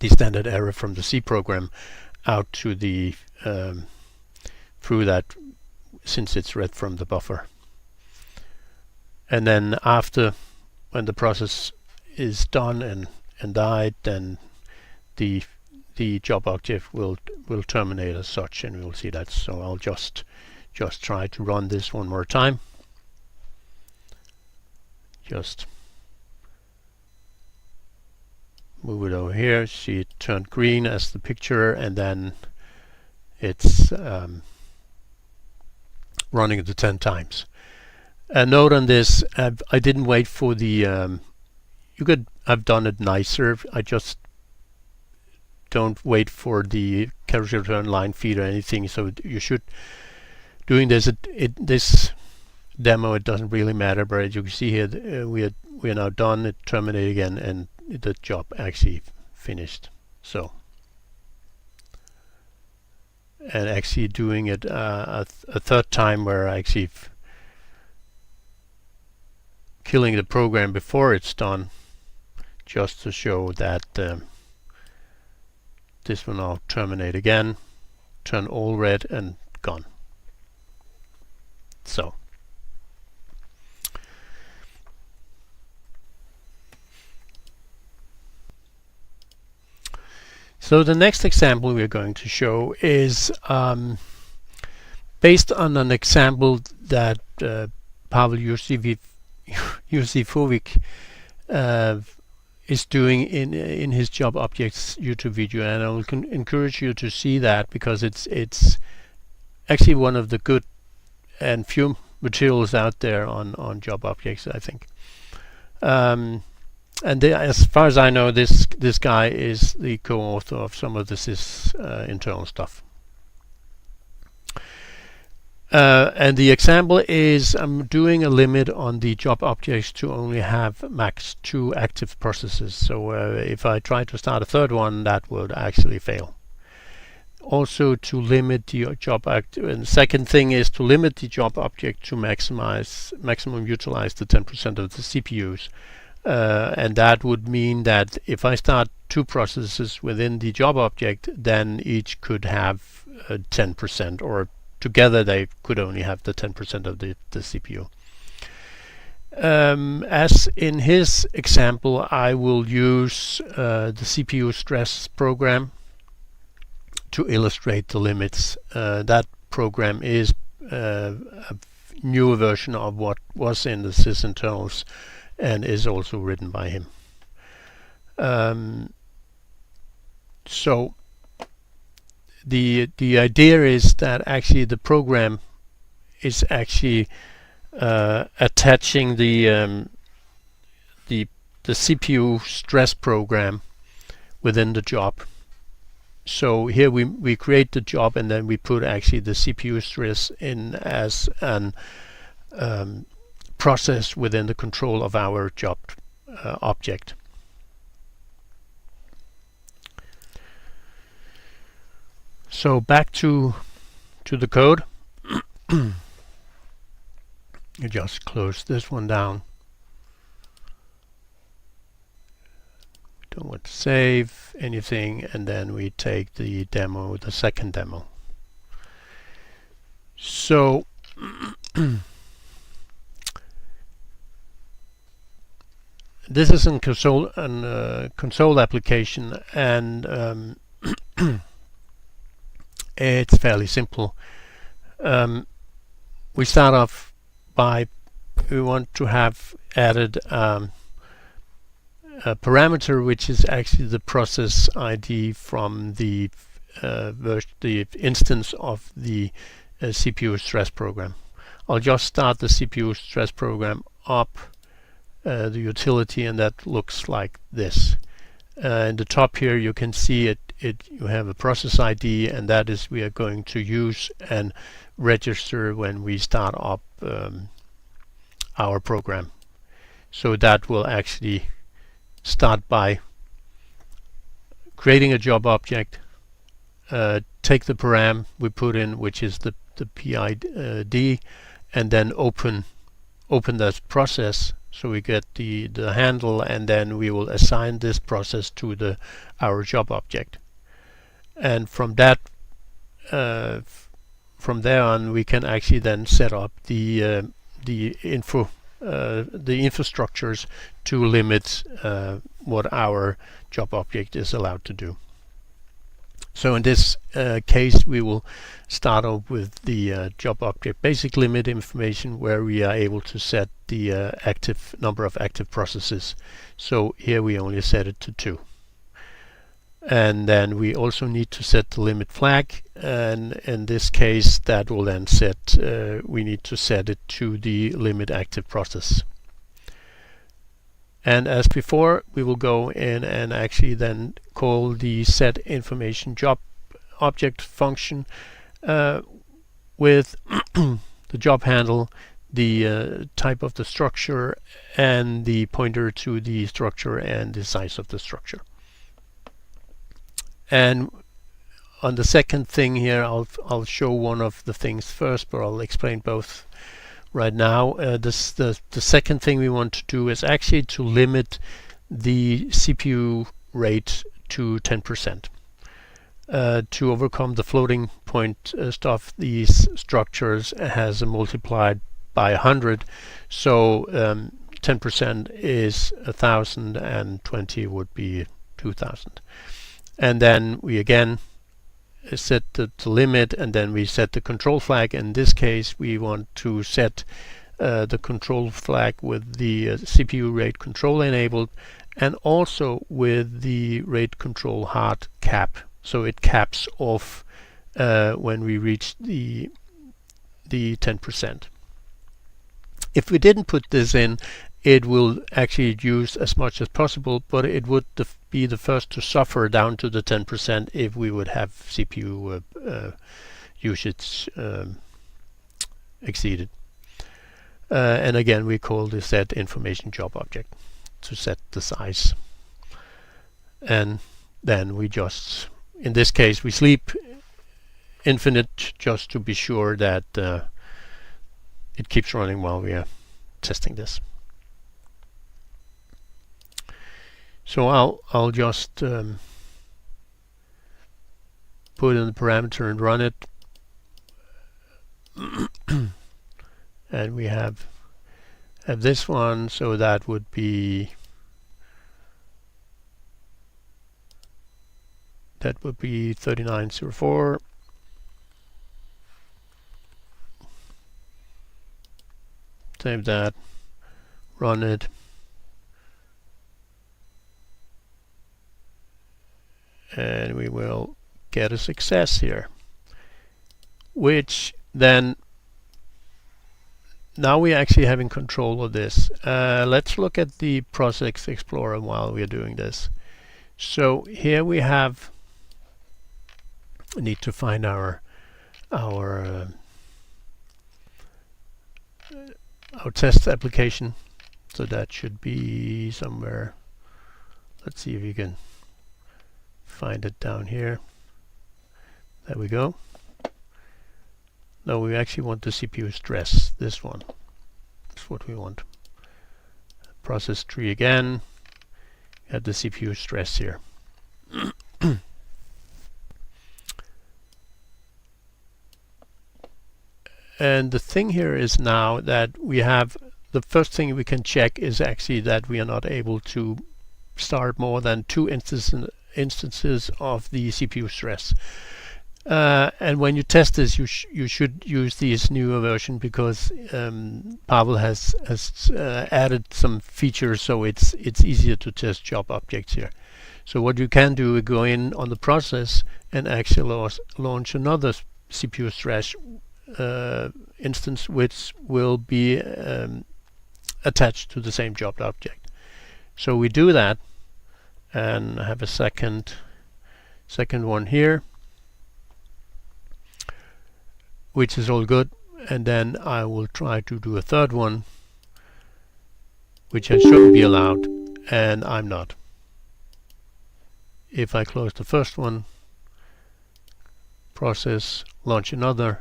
standard error from the C program out to the through that, since it's read from the buffer. And then after, when the process is done and died, then the job object will terminate as such, and we'll see that. So I'll just try to run this one more time. Just move it over here. See, it turned green as the picture, and then it's running it 10 times. A note on this: I didn't wait for the. I've done it nicer. I just don't wait for the character return line feed or anything. So you should doing this. This demo, it doesn't really matter, but as you can see here, we are now done. It terminated again, and the job actually finished. So, and actually doing it a third time, where I actually killing the program before it's done, just to show that this will now terminate again, turn all red, and gone. So. So the next example we're going to show is based on an example that Pavel Yusifovic is doing in his job objects YouTube video, and I will encourage you to see that, because it's actually one of the good and few materials out there on job objects, I think. And as far as I know, this guy is the co-author of some of this internal stuff. And the example is I'm doing a limit on the job objects to only have max 2 active processes. So if I try to start a third one, that would actually fail. Also, to limit the job object, and the second thing is to limit the job object to maximum utilize the 10% of the CPUs. And that would mean that if I start 2 processes within the job object, then each could have 10%, or together they could only have the 10% of the CPU. As in his example, I will use the CPU stress program to illustrate the limits. That program is a newer version of what was in the sysinternals, and is also written by him. So the idea is that actually the program is actually attaching the the CPU stress program within the job. So here we create the job, and then we put actually the CPU stress in as an process within the control of our job object. So back to the code. You just close this one down. Don't want to save anything, and then we take the demo, the second demo. So this is a console application, and it's fairly simple. We start off by we want to have added a parameter which is actually the process ID from the instance of the CPU stress program. I'll just start the CPU stress program up, the utility, and that looks like this. In the top here you can see you have a process ID, and that is we are going to use and register when we start up our program. So that will actually start by creating a job object, take the param we put in, which is the PID, and then open that process. So we get the handle, and then we will assign this process to our job object. And from that, from there on, we can actually then set up the infrastructures to limit what our job object is allowed to do. So in this case, we will start off with the job object basic limit information, where we are able to set the number of active processes. So here we only set it to 2. And then we also need to set the limit flag, and in this case that will then set we need to set it to the limit active process. And as before, we will go in and actually then call the set information job object function with the job handle, the type of the structure, and the pointer to the structure and the size of the structure. And on the second thing here, I'll show one of the things first, but I'll explain both right now. The second thing we want to do is actually to limit the CPU rate to 10%. To overcome the floating point stuff, these structures has multiplied by 100, so 10% is 1,000 and 20 would be 2,000. And then we again set the limit, and then we set the control flag. In this case, we want to set the control flag with the CPU rate control enabled, and also with the rate control hard cap, so it caps off when we reach the 10%. If we didn't put this in, it will actually use as much as possible, but it would be the first to suffer down to the 10% if we would have CPU usage exceeded. And again, we call the set information job object to set the size. And then we just, in this case, we sleep infinite just to be sure that it keeps running while we are testing this. So I'll just put in the parameter and run it, and we have this one. So that would be 3904. Save that, run it. And we will get a success here, which then now we're actually having control of this. Let's look at the Process Explorer while we're doing this. So here we have, we need to find our test application. So that should be somewhere. Let's see if you can find it down here. There we go. No, we actually want the CPU stress, this one. That's what we want. Process tree again. Add the CPU stress here. And the thing here is now that we have, the first thing we can check is actually that we are not able to start more than 2 instances of the CPU stress. And when you test this, you should use this newer version, because Pavel has added some features, so it's easier to test job objects here. So what you can do is go in on the process and actually launch another CPU stress instance, which will be attached to the same job object. So we do that, and I have a second one here, which is all good, and then I will try to do a third one, which I shouldn't be allowed, and I'm not. If I close the first one, process, launch another,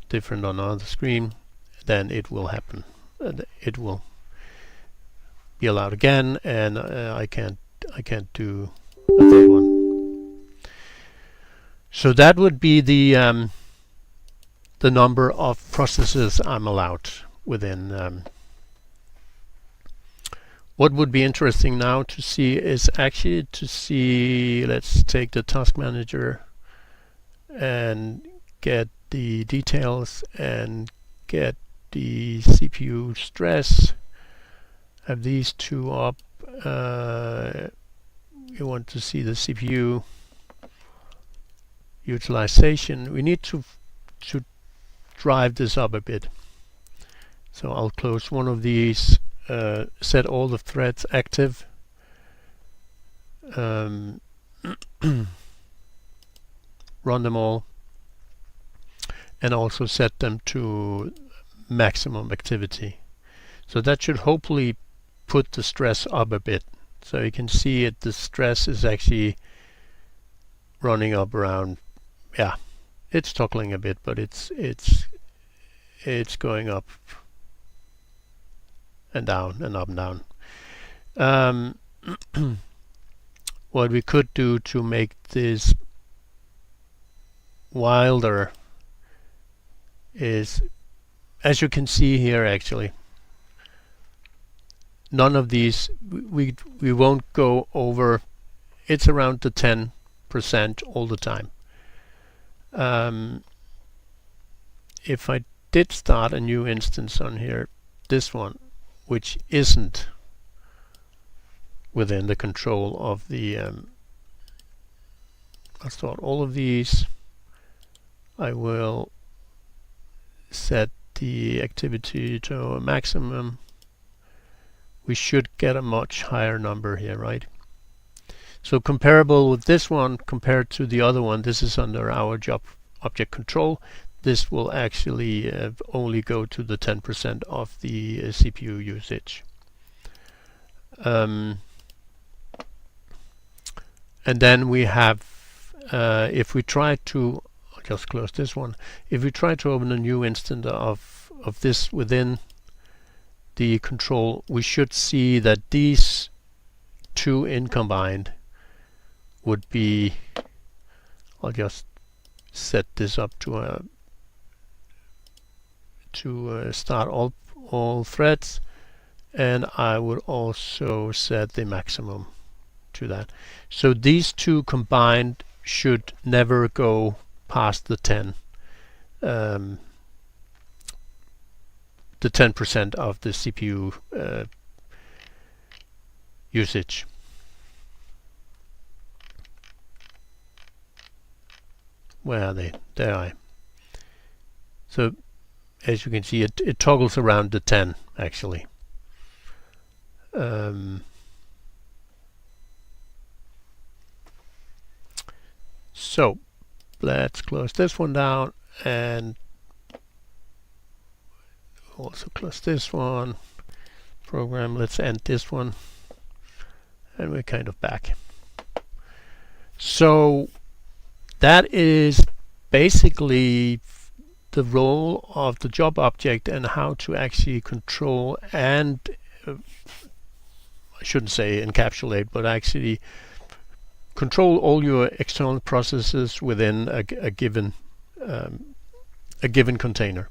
different on another screen, then it will happen. It will be allowed again, and I can't do a third one. So that would be the number of processes I'm allowed within. What would be interesting now to see is actually to see, let's take the task manager and get the details and get the CPU stress. Have these two up. You want to see the CPU utilization. We need to drive this up a bit. So I'll close one of these, set all the threads active, run them all, and also set them to maximum activity. So that should hopefully put the stress up a bit. So you can see it, the stress is actually running up around, yeah, it's toggling a bit, but it's going up and down and up and down. What we could do to make this wilder is, as you can see here, actually none of these, we won't go over, it's around the 10% all the time. If I did start a new instance on here, this one, which isn't within the control of the I'll start all of these. I will set the activity to a maximum. We should get a much higher number here, right? So comparable with this one compared to the other one, this is under our job object control. This will actually only go to the 10% of the CPU usage. And then we have, if we try to, I'll just close this one. If we try to open a new instance of this within the control, we should see that these two in combined would be, I'll just set this up to start all threads, and I would also set the maximum to that. So these two combined should never go past the 10% of the CPU usage. Where are they? There I. So as you can see, it toggles around the 10 actually. So let's close this one down and also close this one. Program, let's end this one, and we're kind of back. So that is basically the role of the job object and how to actually control and I shouldn't say encapsulate, but actually control all your external processes within a given container.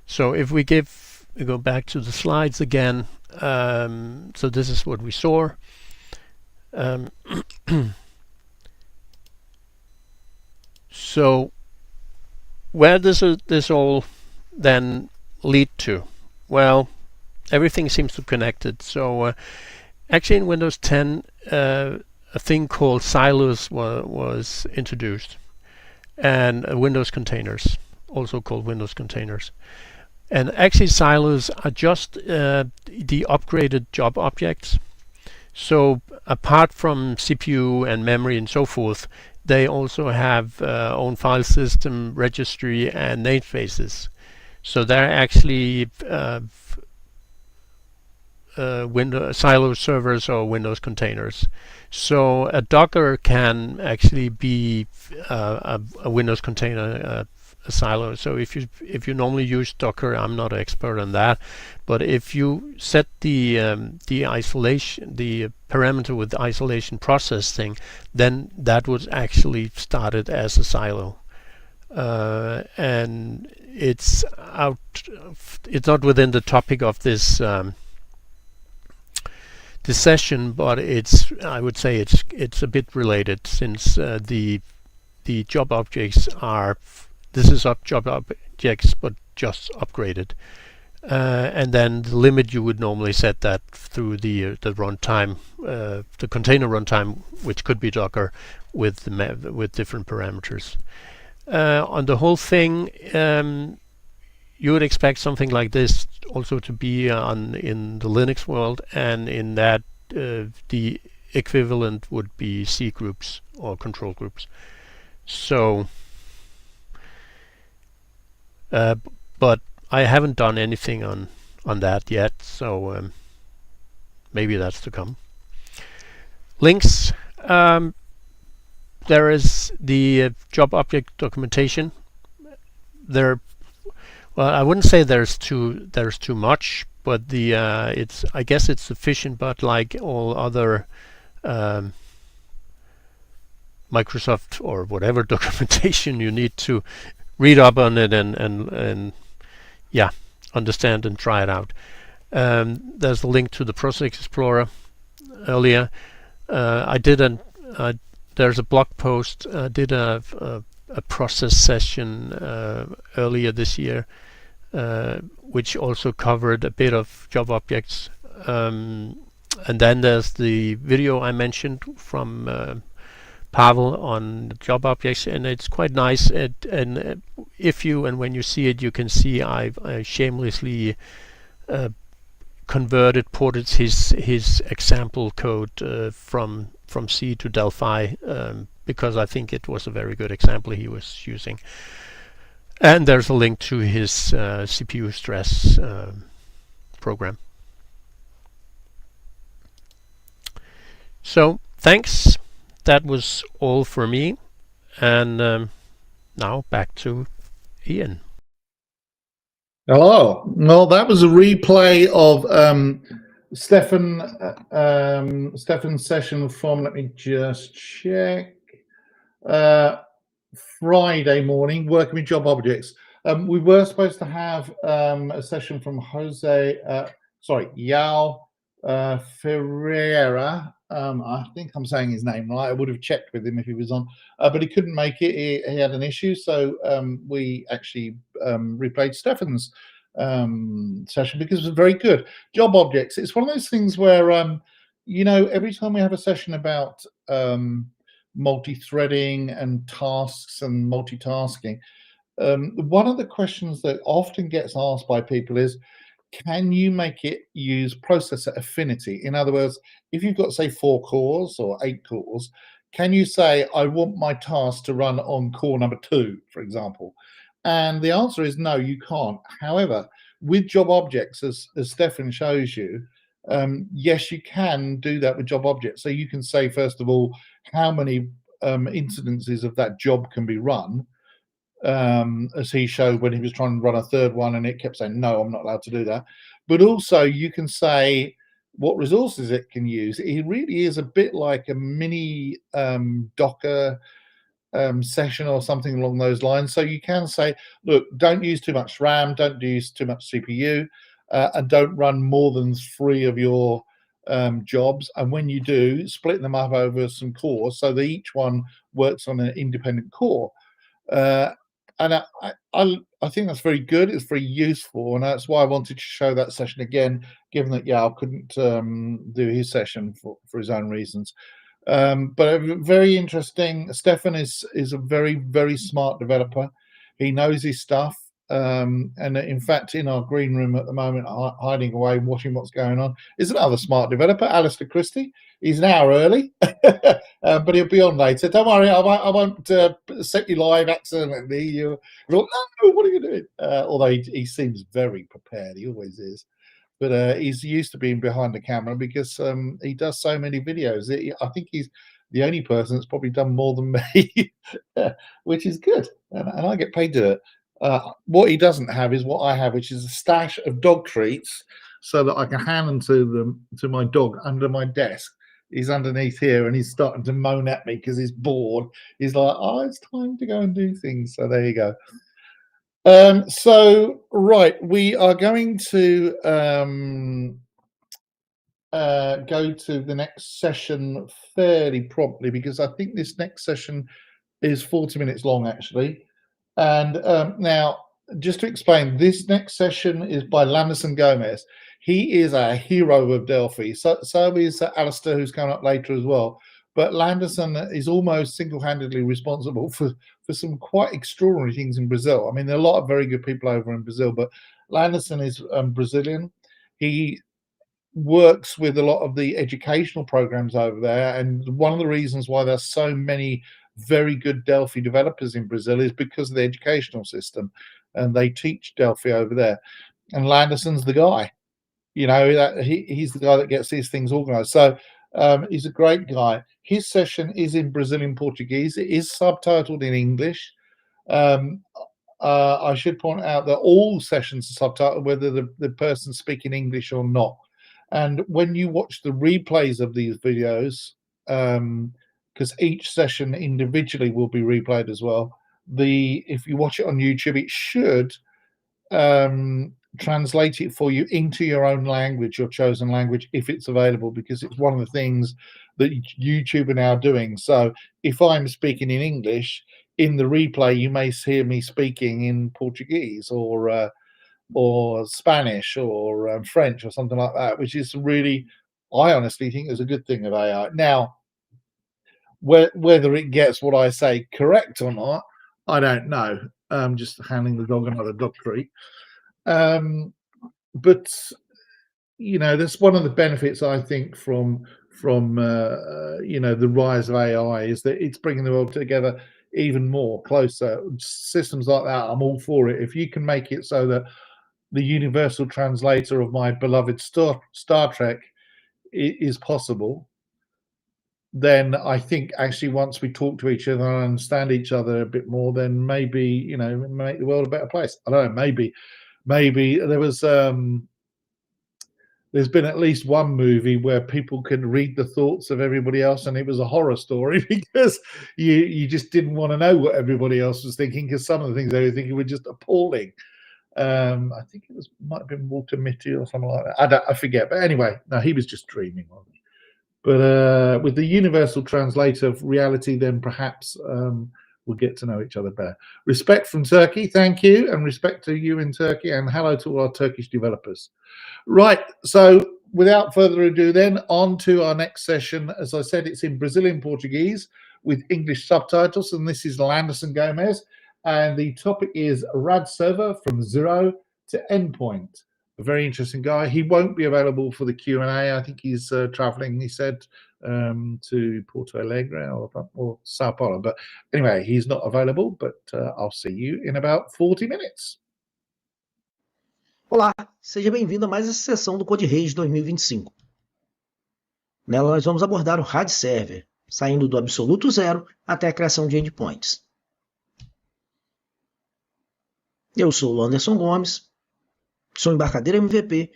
So if we go back to the slides again, so this is what we saw. So where does this all then lead to? Well, everything seems to be connected. So actually in Windows 10 a thing called silos was introduced, and Windows containers, also called Windows containers. And actually silos are just the upgraded job objects. So apart from CPU and memory and so forth, they also have own file system, registry, and namespaces. So they're actually Windows silo servers or Windows containers. So a Docker can actually be a Windows container, a silo. So if you normally use Docker, I'm not an expert on that, but if you set the isolation, the parameter with the isolation processing, then that was actually started as a silo, and it's not within the topic of this this session, but I would say it's a bit related, since the job objects are job objects but just upgraded, and then the limit you would normally set that through the runtime, the container runtime, which could be Docker with different parameters. On the whole thing, you would expect something like this also to be in the Linux world, and in that the equivalent would be C groups or control groups. So but I haven't done anything on that yet, so maybe that's to come. Links, there is the job object documentation. Well, I wouldn't say there's too much, but I guess it's sufficient. But like all other Microsoft or whatever documentation, you need to read up on it and yeah, understand and try it out. There's a link to the Process Explorer earlier. There's a blog post. I did a process session earlier this year, which also covered a bit of job objects. And then there's the video I mentioned from Pavel on job objects, and it's quite nice. And when you see it, you can see I shamelessly ported his example code from C to Delphi, because I think it was a very good example he was using. And there's a link to his CPU stress program. So thanks. That was all for me, and now back to Ian. Hello. Well, that was a replay of Stefan's session from, let me just check, Friday morning, working with job objects. We were supposed to have a session from Yao Ferreira. I think I'm saying his name right. I would have checked with him if he was on, but he couldn't make it. He had an issue, so we actually replayed Stefan's session because it was very good. Job objects. It's one of those things where every time we have a session about multi-threading and tasks and multitasking, one of the questions that often gets asked by people is, can you make it use processor affinity? In other words, if you've got, say, 4 cores or 8 cores, can you say, I want my task to run on core number 2, for example? And the answer is no, you can't. However, with job objects, as Stefan shows you, yes, you can do that with job objects. So you can say, first of all, how many incidences of that job can be run, as he showed when he was trying to run a third one, and it kept saying, no, I'm not allowed to do that. But also you can say what resources it can use. It really is a bit like a mini Docker session or something along those lines. So you can say, look, don't use too much RAM, don't use too much CPU, and don't run more than 3 of your jobs. And when you do, split them up over some cores so that each one works on an independent core. And I think that's very good. It's very useful, and that's why I wanted to show that session again, given that Yao couldn't do his session for his own reasons. But very interesting. Stefan is a very, very smart developer. He knows his stuff. And in fact, in our green room at the moment, hiding away, watching what's going on, is another smart developer, Alistair Christie. He's an hour early, but he'll be on later. Don't worry, I won't set you live accidentally. You're like, no, what are you doing? Although he seems very prepared, he always is. But he's used to being behind the camera because he does so many videos. I think he's the only person that's probably done more than me, which is good, and I get paid to do it. What he doesn't have is what I have, which is a stash of dog treats so that I can hand them to my dog under my desk. He's underneath here and he's starting to moan at me because he's bored. He's like, oh, it's time to go and do things. So there you go. So, right, we are going to go to the next session fairly promptly because I think this next session is 40 minutes long, actually. And now, just to explain, this next session is by Landerson Gomez. He is a hero of Delphi. So is Alistair, who's coming up later as well. But Landerson is almost single-handedly responsible for some quite extraordinary things in Brazil. I mean, there are a lot of very good people over in Brazil, but Landerson is Brazilian. He works with a lot of the educational programs over there. And one of the reasons why there's so many very good Delphi developers in Brazil is because of the educational system, and they teach Delphi over there. And Landerson's the guy, you know, he's the guy that gets these things organized. So he's a great guy. His session is in Brazilian Portuguese. It is subtitled in English. I should point out that all sessions are subtitled, whether the person's speaking English or not. And when you watch the replays of these videos, because each session individually will be replayed as well, if you watch it on YouTube, it should translate it for you into your own language, your chosen language, if it's available, because it's one of the things that YouTube are now doing. So if I'm speaking in English, in the replay you may hear me speaking in Portuguese or Spanish or French or something like that, which is really, I honestly think, is a good thing of AI. Now, whether it gets what I say correct or not, I don't know. Just handing the dog another dog treat. But you know, that's one of the benefits I think from you know, the rise of AI, is that it's bringing the world together even more closer. Systems like that, I'm all for it. If you can make it so that the universal translator of my beloved Star Trek is possible, then I think actually once we talk to each other and understand each other a bit more, then maybe, you know, make the world a better place. I don't know, maybe there was there's been at least one movie where people can read the thoughts of everybody else, and it was a horror story because you just didn't want to know what everybody else was thinking, because some of the things they were thinking were just appalling. I think it might have been Walter Mitty or something like that. I forget. But anyway, no, he was just dreaming, wasn't he? But with the universal translator of reality, then perhaps we'll get to know each other better. Respect from Turkey, thank you, and respect to you in Turkey, and hello to all our Turkish developers. Right, so without further ado, then on to our next session. As I said, it's in Brazilian Portuguese with English subtitles, and this is Landerson Gomez. and the topic is RAD Server from 0 to endpoint. A very interesting guy. He won't be available for the Q&A. I think he's traveling, he said, to Porto Alegre or Sao Paulo. But anyway, he's not available, but I'll see you in about 40 minutes. Olá, seja bem-vindo a mais essa sessão do CodeRage 2025. Nela nós vamos abordar o RAD Server, saindo do absoluto zero até a criação de endpoints. Eu sou o Anderson Gomes, sou Embarcadero MVP,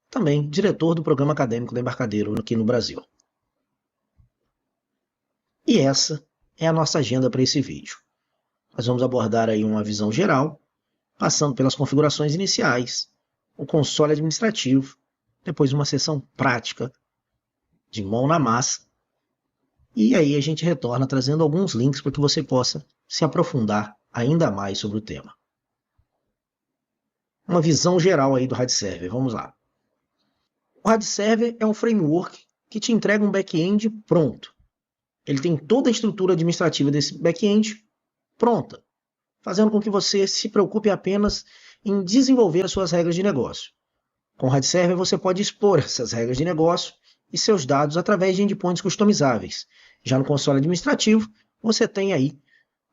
também diretor do programa acadêmico da Embarcadero aqui no Brasil. E essa é a nossa agenda para esse vídeo. Nós vamos abordar aí uma visão geral, passando pelas configurações iniciais, o console administrativo, depois uma sessão prática de mão na massa, e aí a gente retorna trazendo alguns links para que você possa se aprofundar ainda mais sobre o tema. Uma visão geral aí do RAD Server, vamos lá. O RAD Server é um framework que te entrega um back-end pronto. Ele tem toda a estrutura administrativa desse back-end pronta, fazendo com que você se preocupe apenas em desenvolver as suas regras de negócio. Com o RAD Server você pode expor essas regras de negócio e seus dados através de endpoints customizáveis. Já no console administrativo, você tem aí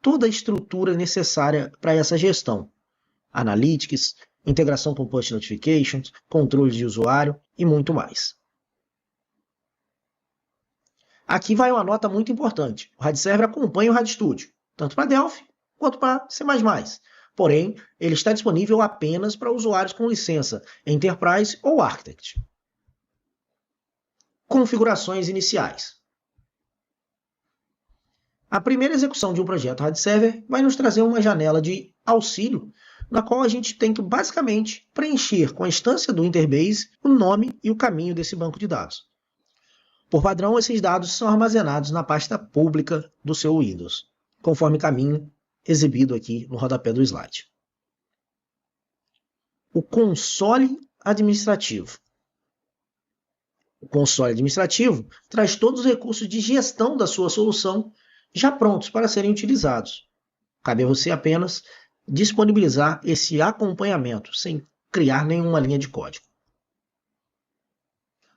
toda a estrutura necessária para essa gestão. Analytics, integração com push notifications, controle de usuário e muito mais. Aqui vai uma nota muito importante. O RAD Server acompanha o RAD Studio, tanto para Delphi quanto para C++. Porém, ele está disponível apenas para usuários com licença Enterprise ou Architect. Configurações iniciais. A primeira execução de um projeto RAD Server vai nos trazer uma janela de auxílio, na qual a gente tem que basicamente preencher com a instância do Interbase o nome e o caminho desse banco de dados. Por padrão, esses dados são armazenados na pasta pública do seu Windows, conforme caminho exibido aqui no rodapé do slide. O console administrativo. O console administrativo traz todos os recursos de gestão da sua solução já prontos para serem utilizados. Cabe a você apenas disponibilizar esse acompanhamento, sem criar nenhuma linha de código.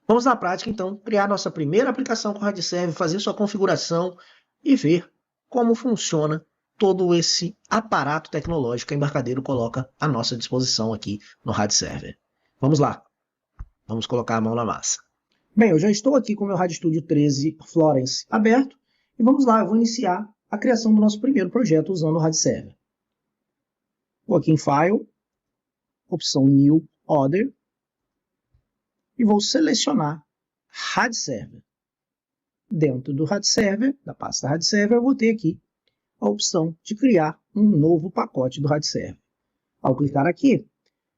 Vamos na prática, então, criar nossa primeira aplicação com o RAD Server, fazer sua configuração e ver como funciona todo esse aparato tecnológico que a Embarcadero coloca à nossa disposição aqui no RAD Server. Vamos lá. Vamos colocar a mão na massa. Bem, eu já estou aqui com o meu RAD Studio 13 Florence aberto e vamos lá, eu vou iniciar a criação do nosso primeiro projeto usando o RAD Server. Vou aqui em File, opção New Order, e vou selecionar RAD Server. Dentro do RAD Server, da pasta RAD Server, eu vou ter aqui a opção de criar um novo pacote do RAD Server. Ao clicar aqui,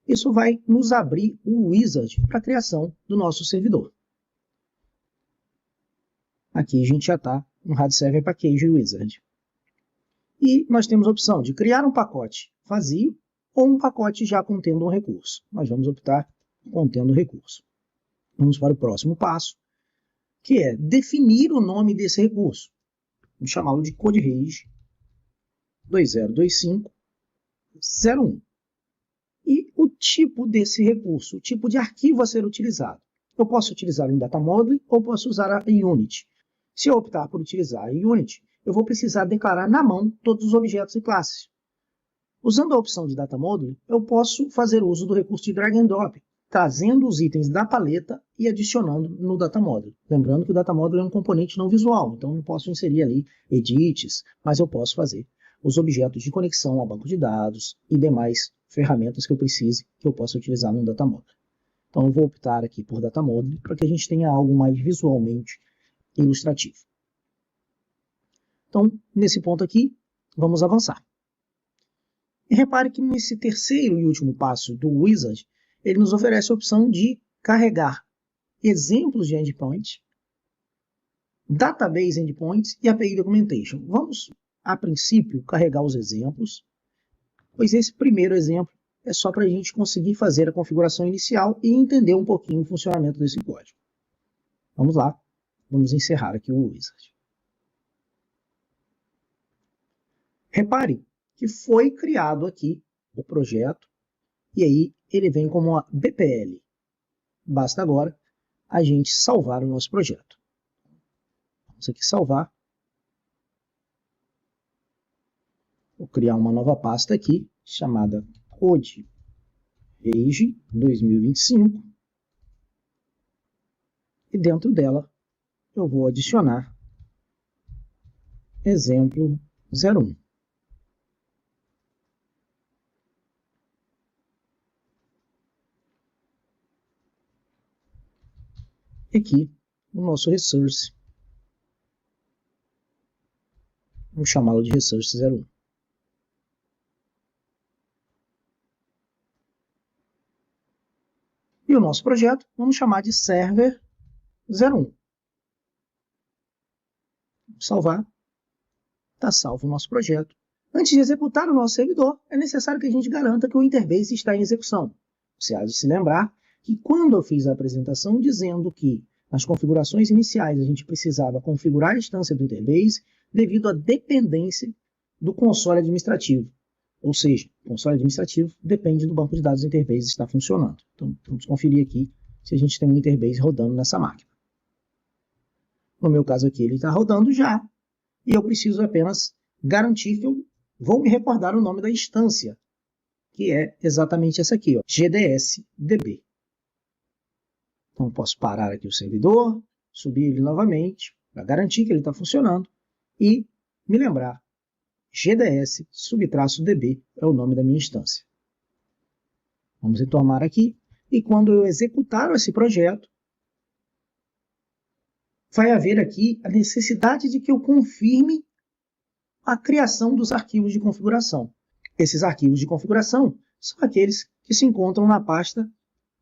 isso vai nos abrir o wizard para a criação do nosso servidor. Aqui a gente já está no RAD Server Package Wizard. E nós temos a opção de criar um pacote vazio ou um pacote já contendo um recurso. Nós vamos optar por contendo recurso. Vamos para o próximo passo, que é definir o nome desse recurso. Vamos chamá-lo de CodeRage 2025.01. E o tipo desse recurso, o tipo de arquivo a ser utilizado. Eu posso utilizar um data model ou posso usar a unit. Se eu optar por utilizar a unit, eu vou precisar declarar na mão todos os objetos e classes. Usando a opção de data model, eu posso fazer uso do recurso de drag and drop, trazendo os itens da paleta e adicionando no data model. Lembrando que o data model é um componente não visual, então não posso inserir ali edits, mas eu posso fazer os objetos de conexão ao banco de dados e demais ferramentas que eu precise, que eu possa utilizar no data model. Então eu vou optar aqui por data model para que a gente tenha algo mais visualmente ilustrativo. Então, nesse ponto aqui, vamos avançar. E repare que nesse terceiro e último passo do wizard, ele nos oferece a opção de carregar exemplos de endpoint, database endpoints e API documentation. Vamos, a princípio, carregar os exemplos, pois esse primeiro exemplo é só para a gente conseguir fazer a configuração inicial e entender um pouquinho o funcionamento desse código. Vamos lá, vamos encerrar aqui o wizard. Repare que foi criado aqui o projeto, e aí ele vem como uma BPL. Basta agora a gente salvar o nosso projeto. Vamos aqui salvar. Vou criar uma nova pasta aqui, chamada CodeRage 2025. E dentro dela eu vou adicionar exemplo 01. E aqui o nosso resource, vamos chamá-lo de resource 01. E o nosso projeto vamos chamar de server 01. Vamos salvar. Está salvo o nosso projeto. Antes de executar o nosso servidor, é necessário que a gente garanta que o interface está em execução. Você há de se lembrar que quando eu fiz a apresentação dizendo que nas configurações iniciais a gente precisava configurar a instância do interface devido à dependência do console administrativo. Ou seja, o console administrativo depende do banco de dados do interface estar funcionando. Então, vamos conferir aqui se a gente tem um interface rodando nessa máquina. No meu caso aqui, ele está rodando já. E eu preciso apenas garantir que eu vou me recordar o nome da instância, que é exatamente essa aqui, ó, GDSDB. Então, eu posso parar aqui o servidor, subir ele novamente, para garantir que ele está funcionando, e me lembrar, GDS_DB é o nome da minha instância. Vamos retomar aqui, e quando eu executar esse projeto, vai haver aqui a necessidade de que eu confirme a criação dos arquivos de configuração. Esses arquivos de configuração são aqueles que se encontram na pasta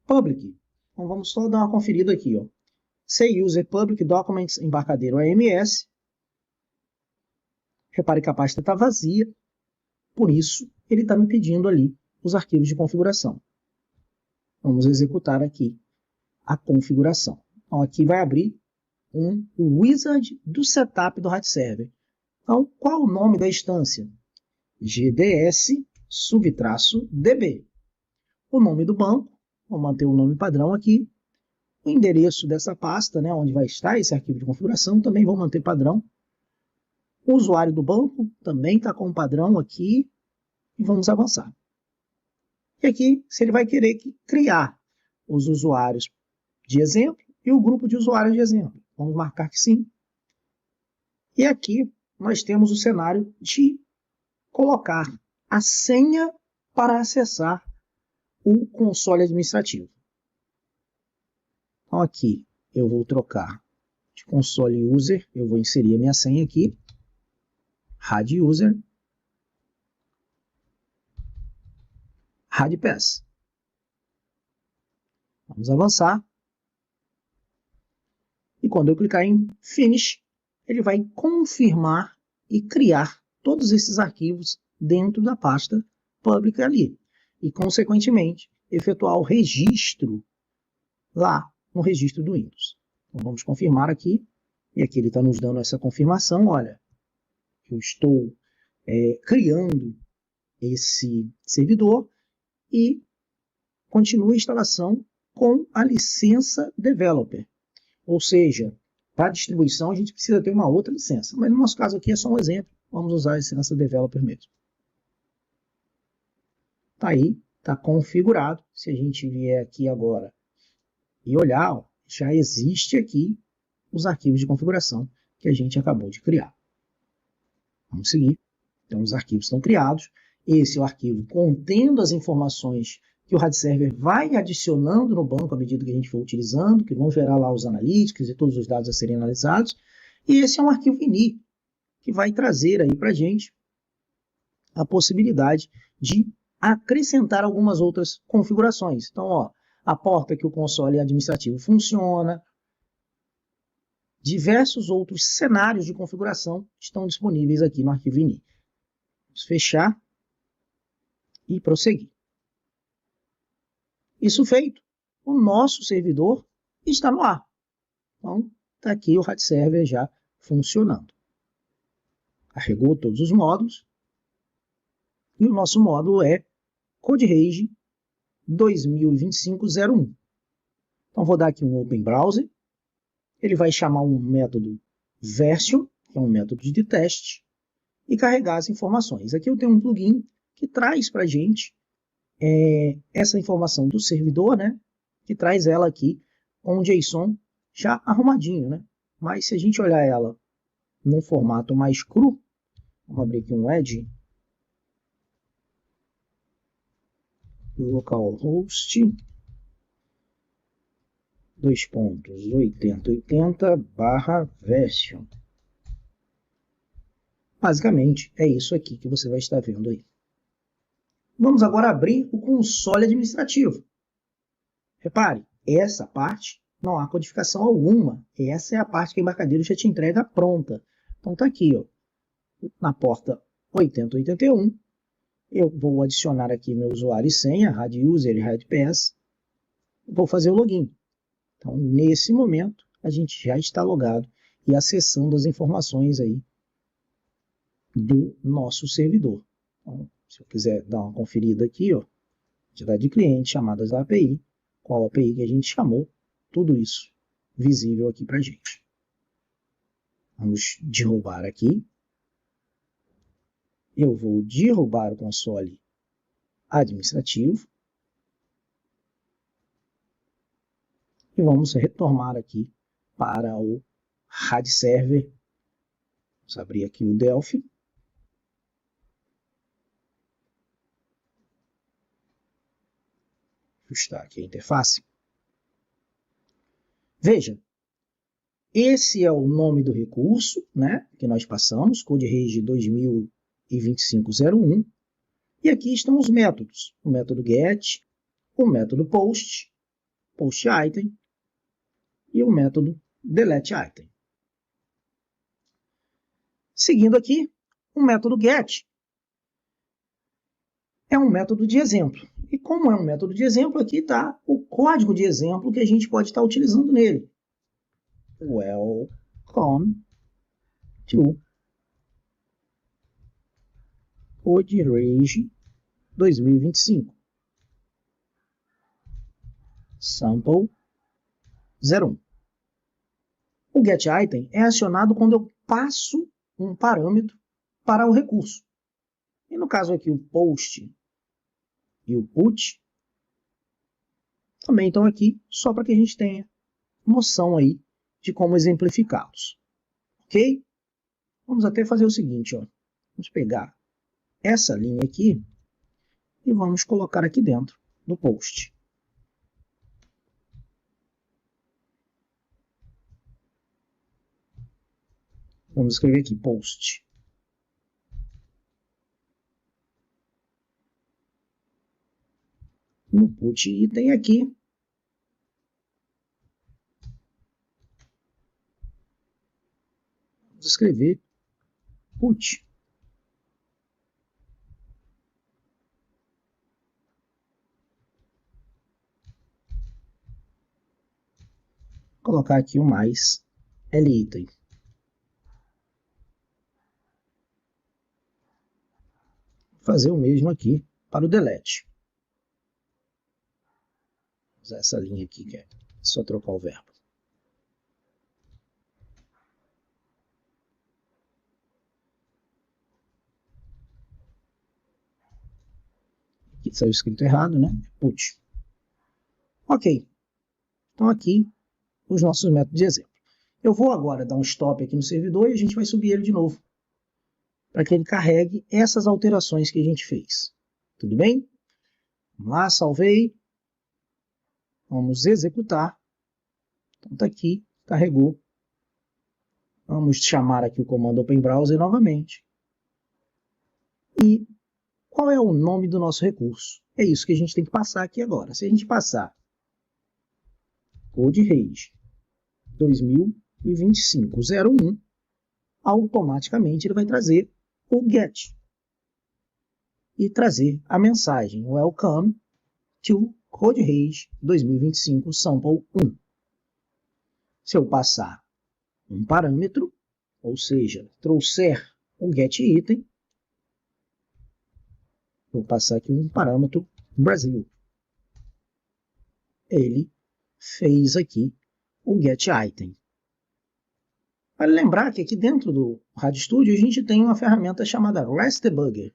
public. Então vamos só dar uma conferida aqui, ó. Say user public documents Embarcadero AMS. Repare que a pasta está vazia, por isso ele está me pedindo ali os arquivos de configuração. Vamos executar aqui a configuração. Então aqui vai abrir um wizard do setup do RAD Server. Então, qual o nome da instância? GDS_DB. O nome do banco, vou manter o nome padrão aqui. O endereço dessa pasta, né, onde vai estar esse arquivo de configuração, também vou manter padrão. O usuário do banco também está com padrão aqui. E vamos avançar. E aqui, se ele vai querer criar os usuários de exemplo e o grupo de usuários de exemplo. Vamos marcar que sim. E aqui nós temos o cenário de colocar a senha para acessar o console administrativo. Então aqui eu vou trocar de console user, eu vou inserir a minha senha aqui, RAD user, RAD pass. Vamos avançar. E quando eu clicar em Finish, ele vai confirmar e criar todos esses arquivos dentro da pasta pública ali. E, consequentemente, efetuar o registro lá no registro do Windows. Então, vamos confirmar aqui. E aqui ele está nos dando essa confirmação. Olha, eu estou criando esse servidor e continua a instalação com a licença Developer. Ou seja, para distribuição a gente precisa ter uma outra licença. Mas no nosso caso aqui é só um exemplo. Vamos usar a licença Developer mesmo. Está aí, está configurado. Se a gente vier aqui agora e olhar, ó, já existe aqui os arquivos de configuração que a gente acabou de criar. Vamos seguir. Então os arquivos estão criados. Esse é o arquivo contendo as informações que o RAD Server vai adicionando no banco à medida que a gente for utilizando, que vão gerar lá os analytics e todos os dados a serem analisados. E esse é um arquivo ini, que vai trazer aí para a gente a possibilidade de acrescentar algumas outras configurações. Então, ó, aporta que o console administrativo funciona. Diversos outros cenários de configuração estão disponíveis aqui no arquivo ini. Vamos fechar e prosseguir. Isso feito, o nosso servidor está no ar. Então, está aqui o RAD Server já funcionando. Carregou todos os módulos. E o nosso módulo é CodeRage 2025-01. Então, vou dar aqui um Open Browser. Ele vai chamar um método version, que é um método de teste, e carregar as informações. Aqui eu tenho um plugin que traz para a gente essa informação do servidor, né? Que traz ela aqui com um JSON já arrumadinho, né? Mas se a gente olhar ela num formato mais cru, vamos abrir aqui um Edge, localhost 2.8080/version. Basicamente, é isso aqui que você vai estar vendo aí. Vamos agora abrir o console administrativo. Repare, essa parte não há codificação alguma. Essa é a parte que o Embarcadero já te entrega pronta. Então está aqui, ó, na porta 8081. Eu vou adicionar aqui meu usuário e senha, RAD User e RAD Pass. Vou fazer o login. Então, nesse momento, a gente já está logado e acessando as informações aí do nosso servidor. Então, se eu quiser dar uma conferida aqui, ó, quantidade de clientes, chamadas da API, qual API que a gente chamou, tudo isso visível aqui para a gente. Vamos derrubar aqui. Eu vou derrubar o console administrativo. E vamos retornar aqui para o RAD Server. Vamos abrir aqui o Delphi. Ajustar aqui a interface. Veja, esse é o nome do recurso, né, que nós passamos, CodeRage 2025-01. E aqui estão os métodos. O método get, o método post, post_item, e o método delete_item. Seguindo aqui, o método get é um método de exemplo. E como é um método de exemplo, aqui está o código de exemplo que a gente pode estar utilizando nele. Welcome to CodeRage 2025. Sample 01. O getItem é acionado quando eu passo um parâmetro para o recurso. E no caso aqui o post e o put também estão aqui só para que a gente tenha noção aí de como exemplificá-los. Ok? Vamos até fazer o seguinte, ó. Vamos pegar essa linha aqui e vamos colocar aqui dentro do post. Vamos escrever aqui post. No put item aqui, vamos escrever put. Colocar aqui o mais litem. Fazer o mesmo aqui para o delete. Vou usar essa linha aqui, que é só trocar o verbo. Aqui saiu escrito errado, né? Put. Ok. Então aqui os nossos métodos de exemplo. Eu vou agora dar um stop aqui no servidor e a gente vai subir ele de novo, para que ele carregue essas alterações que a gente fez. Tudo bem? Vamos lá, salvei. Vamos executar. Então está aqui, carregou. Vamos chamar aqui o comando Open Browser novamente. E qual é o nome do nosso recurso? É isso que a gente tem que passar aqui agora. Se a gente passar CodeRage 2025-01, automaticamente ele vai trazer o get e trazer a mensagem Welcome to CodeRage 2025 Sample 1. Se eu passar um parâmetro, ou seja, trouxer o getItem, Vou passar aqui um parâmetro Brasil. Ele fez aqui o getItem. Vale lembrar que aqui dentro do RAD Studio a gente tem uma ferramenta chamada REST Debugger.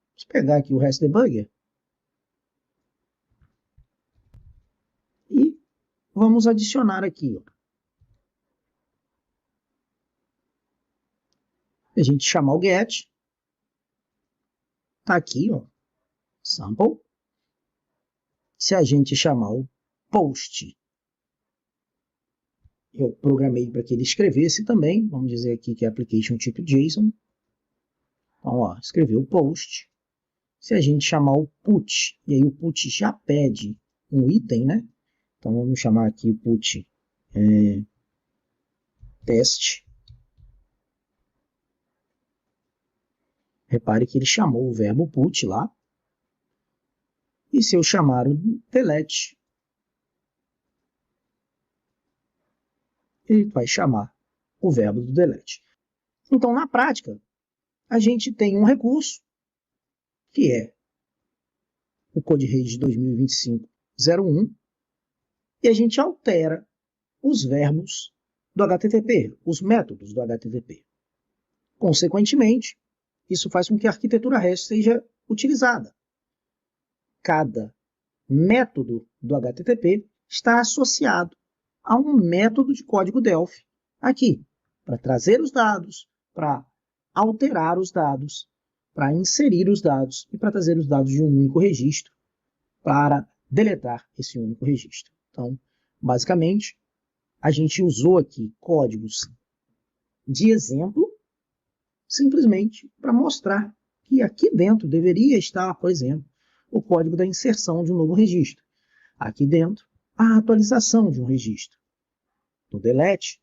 Vamos pegar aqui o REST Debugger e vamos adicionar aqui, ó. A gente chamar o get, tá aqui, ó, sample. Se a gente chamar o post, eu programei para que ele escrevesse também, vamos dizer aqui que é application tipo JSON. Então, ó, escreveu o post. Se a gente chamar o put, e aí o put já pede um item, né? Então vamos chamar aqui o put teste. Repare que ele chamou o verbo put lá. E se eu chamar o delete, ele vai chamar o verbo do delete. Então, na prática, a gente tem um recurso, que é o CodeRage 2025-01, e a gente altera os verbos do HTTP, os métodos do HTTP. Consequentemente, isso faz com que a arquitetura REST seja utilizada. Cada método do HTTP está associado a um método de código Delphi aqui, para trazer os dados, para alterar os dados, para inserir os dados e para trazer os dados de um único registro, para deletar esse único registro. Então, basicamente, a gente usou aqui códigos de exemplo, simplesmente para mostrar que aqui dentro deveria estar, por exemplo, o código da inserção de um novo registro. Aqui dentro, a atualização de um registro. No delete,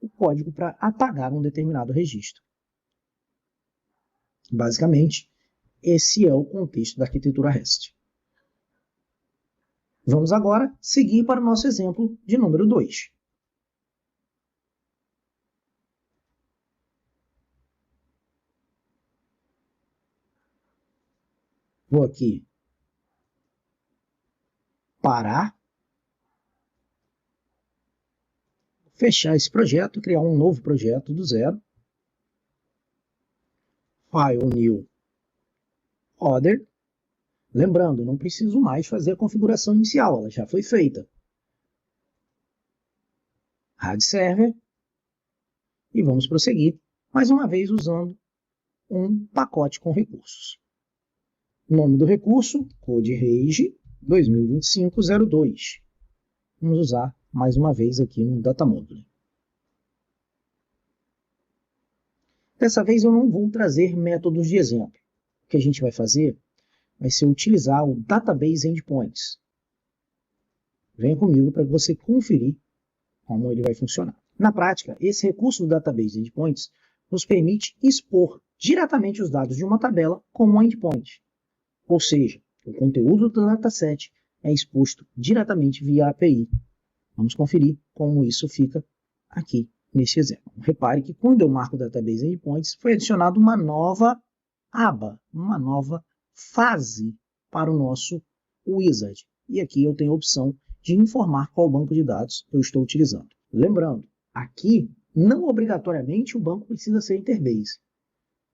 o código para apagar um determinado registro. Basicamente, esse é o contexto da arquitetura REST. Vamos agora seguir para o nosso exemplo de número 2. Vou aqui parar, fechar esse projeto, criar um novo projeto do zero. File New Other. Lembrando, não preciso mais fazer a configuração inicial, ela já foi feita. RAD Server. E vamos prosseguir, mais uma vez usando um pacote com recursos. Nome do recurso, CodeRage 2025-02. Vamos usar mais uma vez aqui no Data Module. Dessa vez eu não vou trazer métodos de exemplo. O que a gente vai fazer vai ser utilizar o Database Endpoints. Venha comigo para você conferir como ele vai funcionar. Na prática, esse recurso do Database Endpoints nos permite expor diretamente os dados de uma tabela como um endpoint. Ou seja, o conteúdo do dataset é exposto diretamente via API. Vamos conferir como isso fica aqui nesse exemplo. Repare que quando eu marco o Database Endpoints, foi adicionada uma nova aba, uma nova fase para o nosso wizard. E aqui eu tenho a opção de informar qual banco de dados eu estou utilizando. Lembrando, aqui não obrigatoriamente o banco precisa ser Interbase.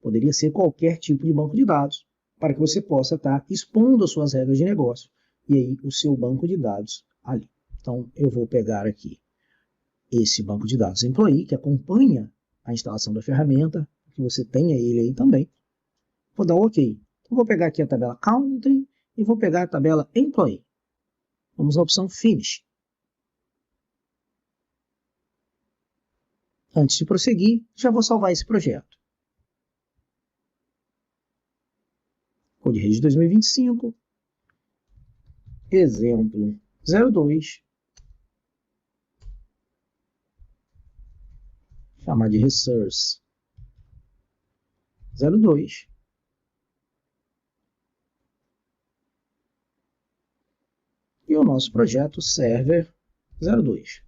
Poderia ser qualquer tipo de banco de dados, para que você possa estar expondo as suas regras de negócio e aí o seu banco de dados ali. Então, eu vou pegar aqui esse banco de dados Employee, que acompanha a instalação da ferramenta, que você tenha ele aí também. Vou dar OK. Então, vou pegar aqui a tabela Country e vou pegar a tabela Employee. Vamos na opção Finish. Antes de prosseguir, já vou salvar esse projeto. CodeRage 2025, exemplo 02, chamar de Resource 02, e o nosso projeto Server 02.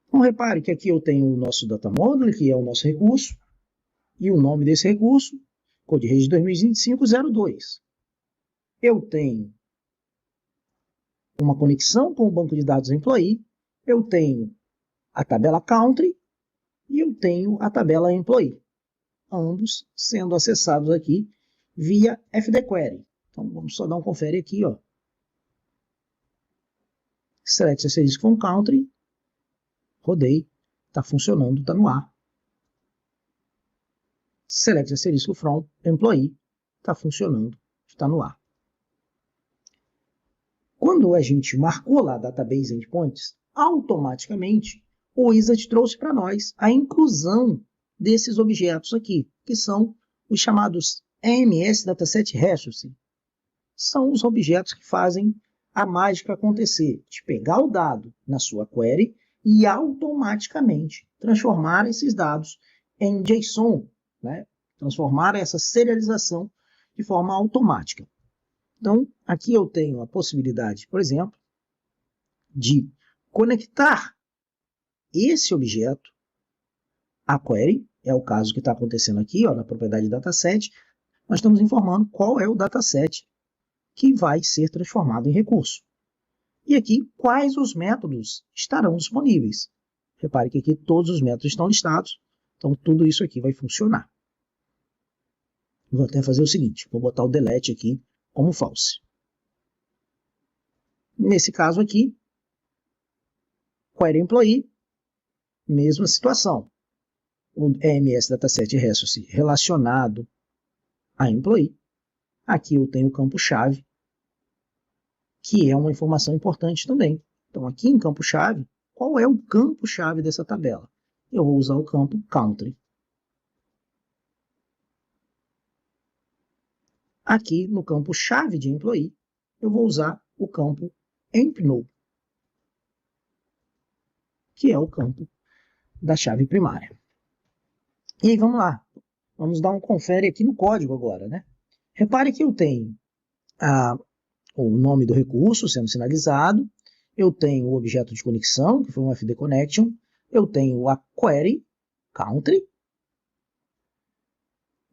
Então repare que aqui eu tenho o nosso Data Module, que é o nosso recurso, E o nome desse recurso, CodeRage 2025-02. Eu tenho uma conexão com o banco de dados employee, eu tenho a tabela country e eu tenho a tabela employee, ambos sendo acessados aqui via FD Query. Então vamos só dar um confere aqui, ó. Select Asterisk from Country, rodei, está funcionando, está no ar. Select Asterisk from Employee, está funcionando, está no ar. Quando a gente marcou lá Database Endpoints, automaticamente o Wizard trouxe para nós a inclusão desses objetos aqui, que são os chamados AMS Dataset Resource. São os objetos que fazem a mágica acontecer, de pegar o dado na sua query e automaticamente transformar esses dados em JSON, né? Transformar essa serialização de forma automática. Então, aqui eu tenho a possibilidade, por exemplo, de conectar esse objeto à query. É o caso que está acontecendo aqui, ó, na propriedade dataset. Nós estamos informando qual é o dataset que vai ser transformado em recurso. E aqui, quais os métodos estarão disponíveis. Repare que aqui todos os métodos estão listados, então tudo isso aqui vai funcionar. Vou até fazer o seguinte, vou botar o delete aqui como false. Nesse caso aqui, query employee, mesma situação. O EMS Dataset Resource relacionado a employee. Aqui eu tenho o campo-chave, que é uma informação importante também. Então aqui em campo-chave, qual é o campo-chave dessa tabela? Eu vou usar o campo country. Aqui no campo chave de employee, eu vou usar o campo empno, que é o campo da chave primária. E aí, vamos lá. Vamos dar um confere aqui no código agora, né? Repare que eu tenho o nome do recurso sendo sinalizado, eu tenho o objeto de conexão, que foi um FD Connection, eu tenho a query, country,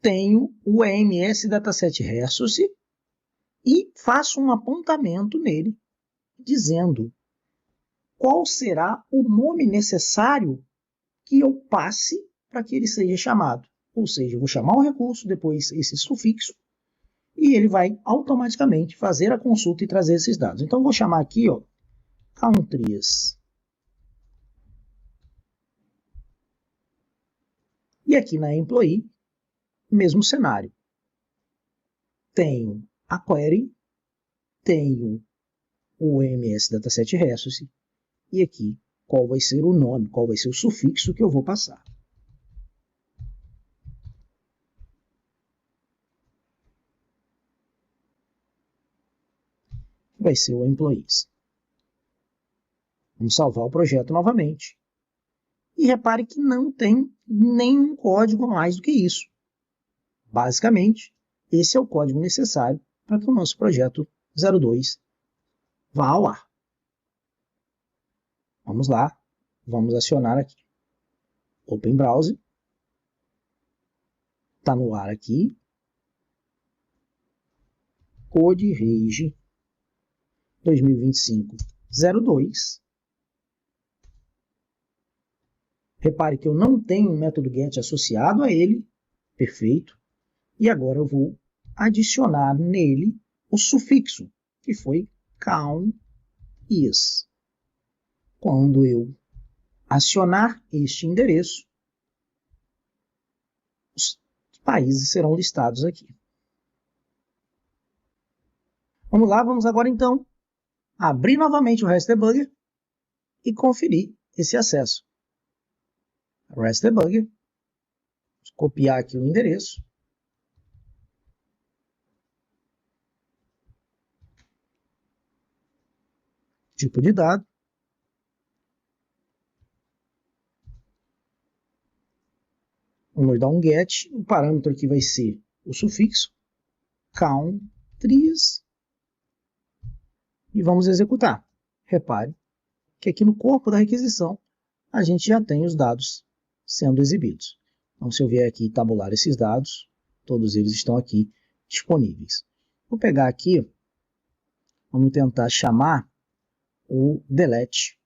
tenho o EMS Dataset Resource e faço um apontamento nele, dizendo qual será o nome necessário que eu passe para que ele seja chamado. Ou seja, eu vou chamar o recurso, depois esse sufixo, e ele vai automaticamente fazer a consulta e trazer esses dados. Então, eu vou chamar aqui, ó, countries. E aqui na employee, mesmo cenário. Tenho a query, tenho o EMS Dataset Resource, e aqui qual vai ser o nome, qual vai ser o sufixo que eu vou passar. Vai ser o employees. Vamos salvar o projeto novamente. E repare que não tem nenhum código mais do que isso. Basicamente, esse é o código necessário para que o nosso projeto 02 vá ao ar. Vamos lá, vamos acionar aqui. Open Browser. Está no ar aqui. CodeRage 2025-02. Repare que eu não tenho um método get associado a ele. Perfeito. E agora eu vou adicionar nele o sufixo, que foi count-is. Quando eu acionar este endereço, os países serão listados aqui. Vamos lá, vamos agora então abrir novamente o RAD Debugger e conferir esse acesso. RAD Debugger, vou copiar aqui o endereço. Tipo de dado. Vamos dar um get, o parâmetro aqui vai ser o sufixo countries e vamos executar. Repare que aqui no corpo da requisição a gente já tem os dados sendo exibidos. Então, se eu vier aqui e tabular esses dados, todos eles estão aqui disponíveis. Vou pegar aqui, vamos tentar chamar o delete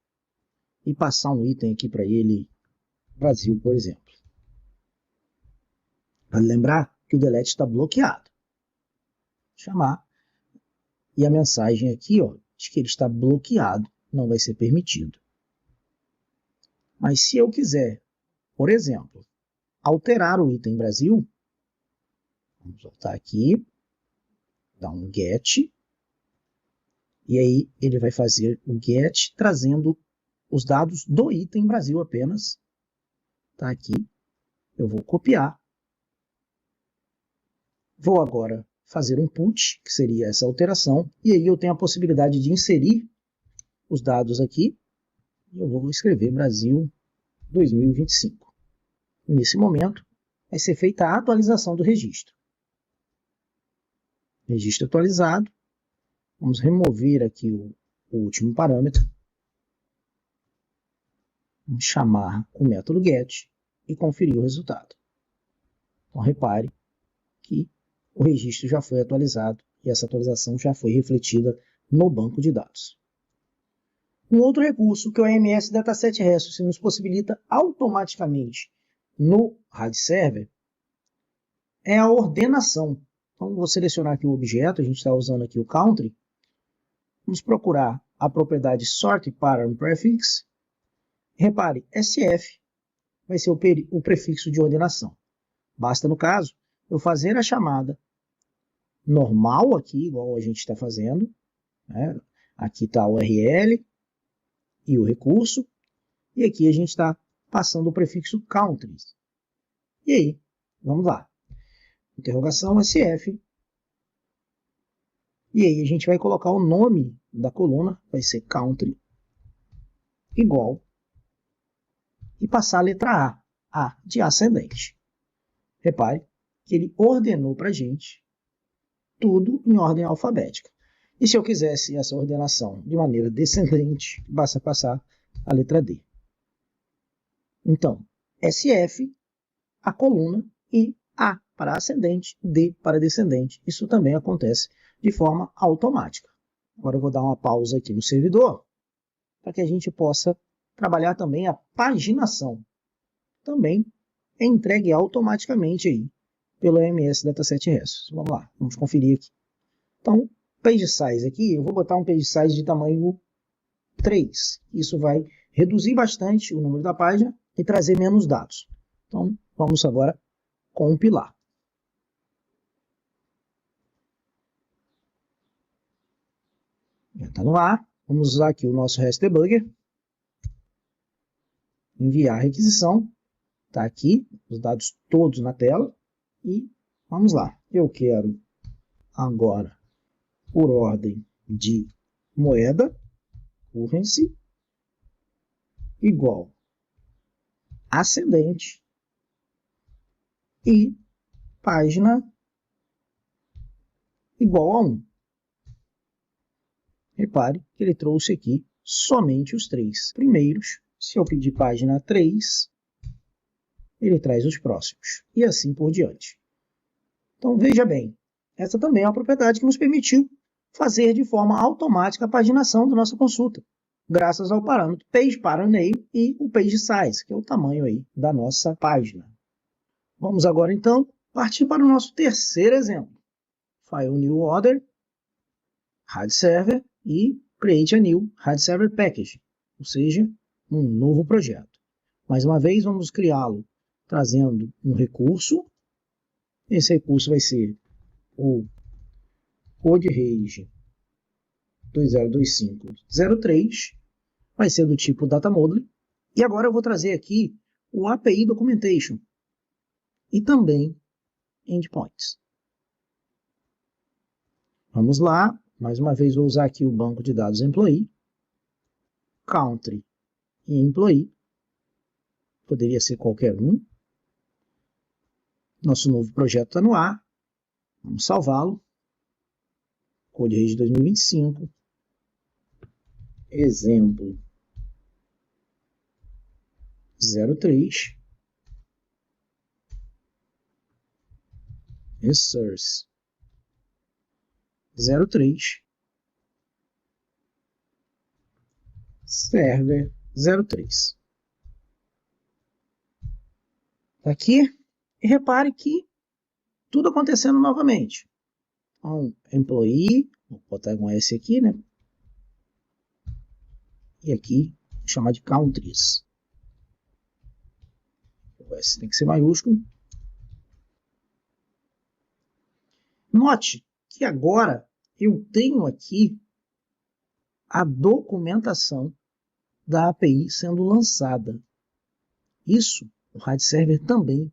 e passar um item aqui para ele, Brasil, por exemplo. Vale lembrar que o delete está bloqueado. Chamar. E a mensagem aqui, ó, de que ele está bloqueado, não vai ser permitido. Mas se eu quiser, por exemplo, alterar o item Brasil, vamos voltar aqui, dar um get, e aí ele vai fazer o get trazendo os dados do item Brasil apenas. Tá aqui. Eu vou copiar. Vou agora fazer um put, que seria essa alteração, e aí eu tenho a possibilidade de inserir os dados aqui. Eu vou escrever Brasil 2025. E nesse momento, vai ser feita a atualização do registro. Registro atualizado. Vamos remover aqui o último parâmetro. Vamos chamar o método get e conferir o resultado. Então, repare que o registro já foi atualizado e essa atualização já foi refletida no banco de dados. Um outro recurso que o AMS Dataset Resource nos possibilita automaticamente no RAD Server é a ordenação. Então, vou selecionar aqui o objeto, a gente está usando aqui o country. Vamos procurar a propriedade sort pattern prefix. Repare, SF vai ser o prefixo de ordenação. Basta, no caso, eu fazer a chamada normal aqui, igual a gente está fazendo, né? Aqui está o URL e o recurso, e aqui a gente está passando o prefixo countries. E aí, vamos lá. Interrogação SF. E aí a gente vai colocar o nome da coluna, vai ser country, igual, e passar a letra A de ascendente. Repare que ele ordenou para a gente tudo em ordem alfabética. E se eu quisesse essa ordenação de maneira descendente, basta passar a letra D. Então, SF, a coluna, e A para ascendente, D para descendente. Isso também acontece de forma automática. Agora eu vou dar uma pausa aqui no servidor, para que a gente possa trabalhar também a paginação. Também é entregue automaticamente aí pelo AMS Dataset Resource. Vamos lá, vamos conferir aqui. Então, page size aqui, eu vou botar um page size de tamanho 3. Isso vai reduzir bastante o número da página e trazer menos dados. Então, vamos agora compilar. Já está no ar. Vamos usar aqui o nosso REST Debugger. Enviar a requisição. Está aqui, os dados todos na tela. E vamos lá. Eu quero agora, por ordem de moeda, currency, igual ascendente e página igual a 1. Repare que ele trouxe aqui somente os 3 primeiros. Se eu pedir página 3, ele traz os próximos. E assim por diante. Então veja bem, essa também é uma propriedade que nos permitiu fazer de forma automática a paginação da nossa consulta, graças ao parâmetro pagePatternName e o pageSize, que é o tamanho aí da nossa página. Vamos agora então partir para o nosso terceiro exemplo. File New Order, RAD Server e Create a New RAD Server Package, ou seja, um novo projeto. Mais uma vez vamos criá-lo trazendo um recurso. Esse recurso vai ser o CodeRage 202503, vai ser do tipo Data Model. E agora eu vou trazer aqui o API Documentation e também Endpoints. Vamos lá, mais uma vez vou usar aqui o banco de dados Employee, Country e Employee, poderia ser qualquer um. Nosso novo projeto está no ar, vamos salvá-lo. CodeRage 2025, exemplo 03, resource 03 server 03. Aqui, e repare que tudo acontecendo novamente. Então, employee, vou botar um S aqui, né? E aqui, vou chamar de countries. O S tem que ser maiúsculo. Note que agora eu tenho aqui a documentação da API sendo lançada. Isso o RAD Server também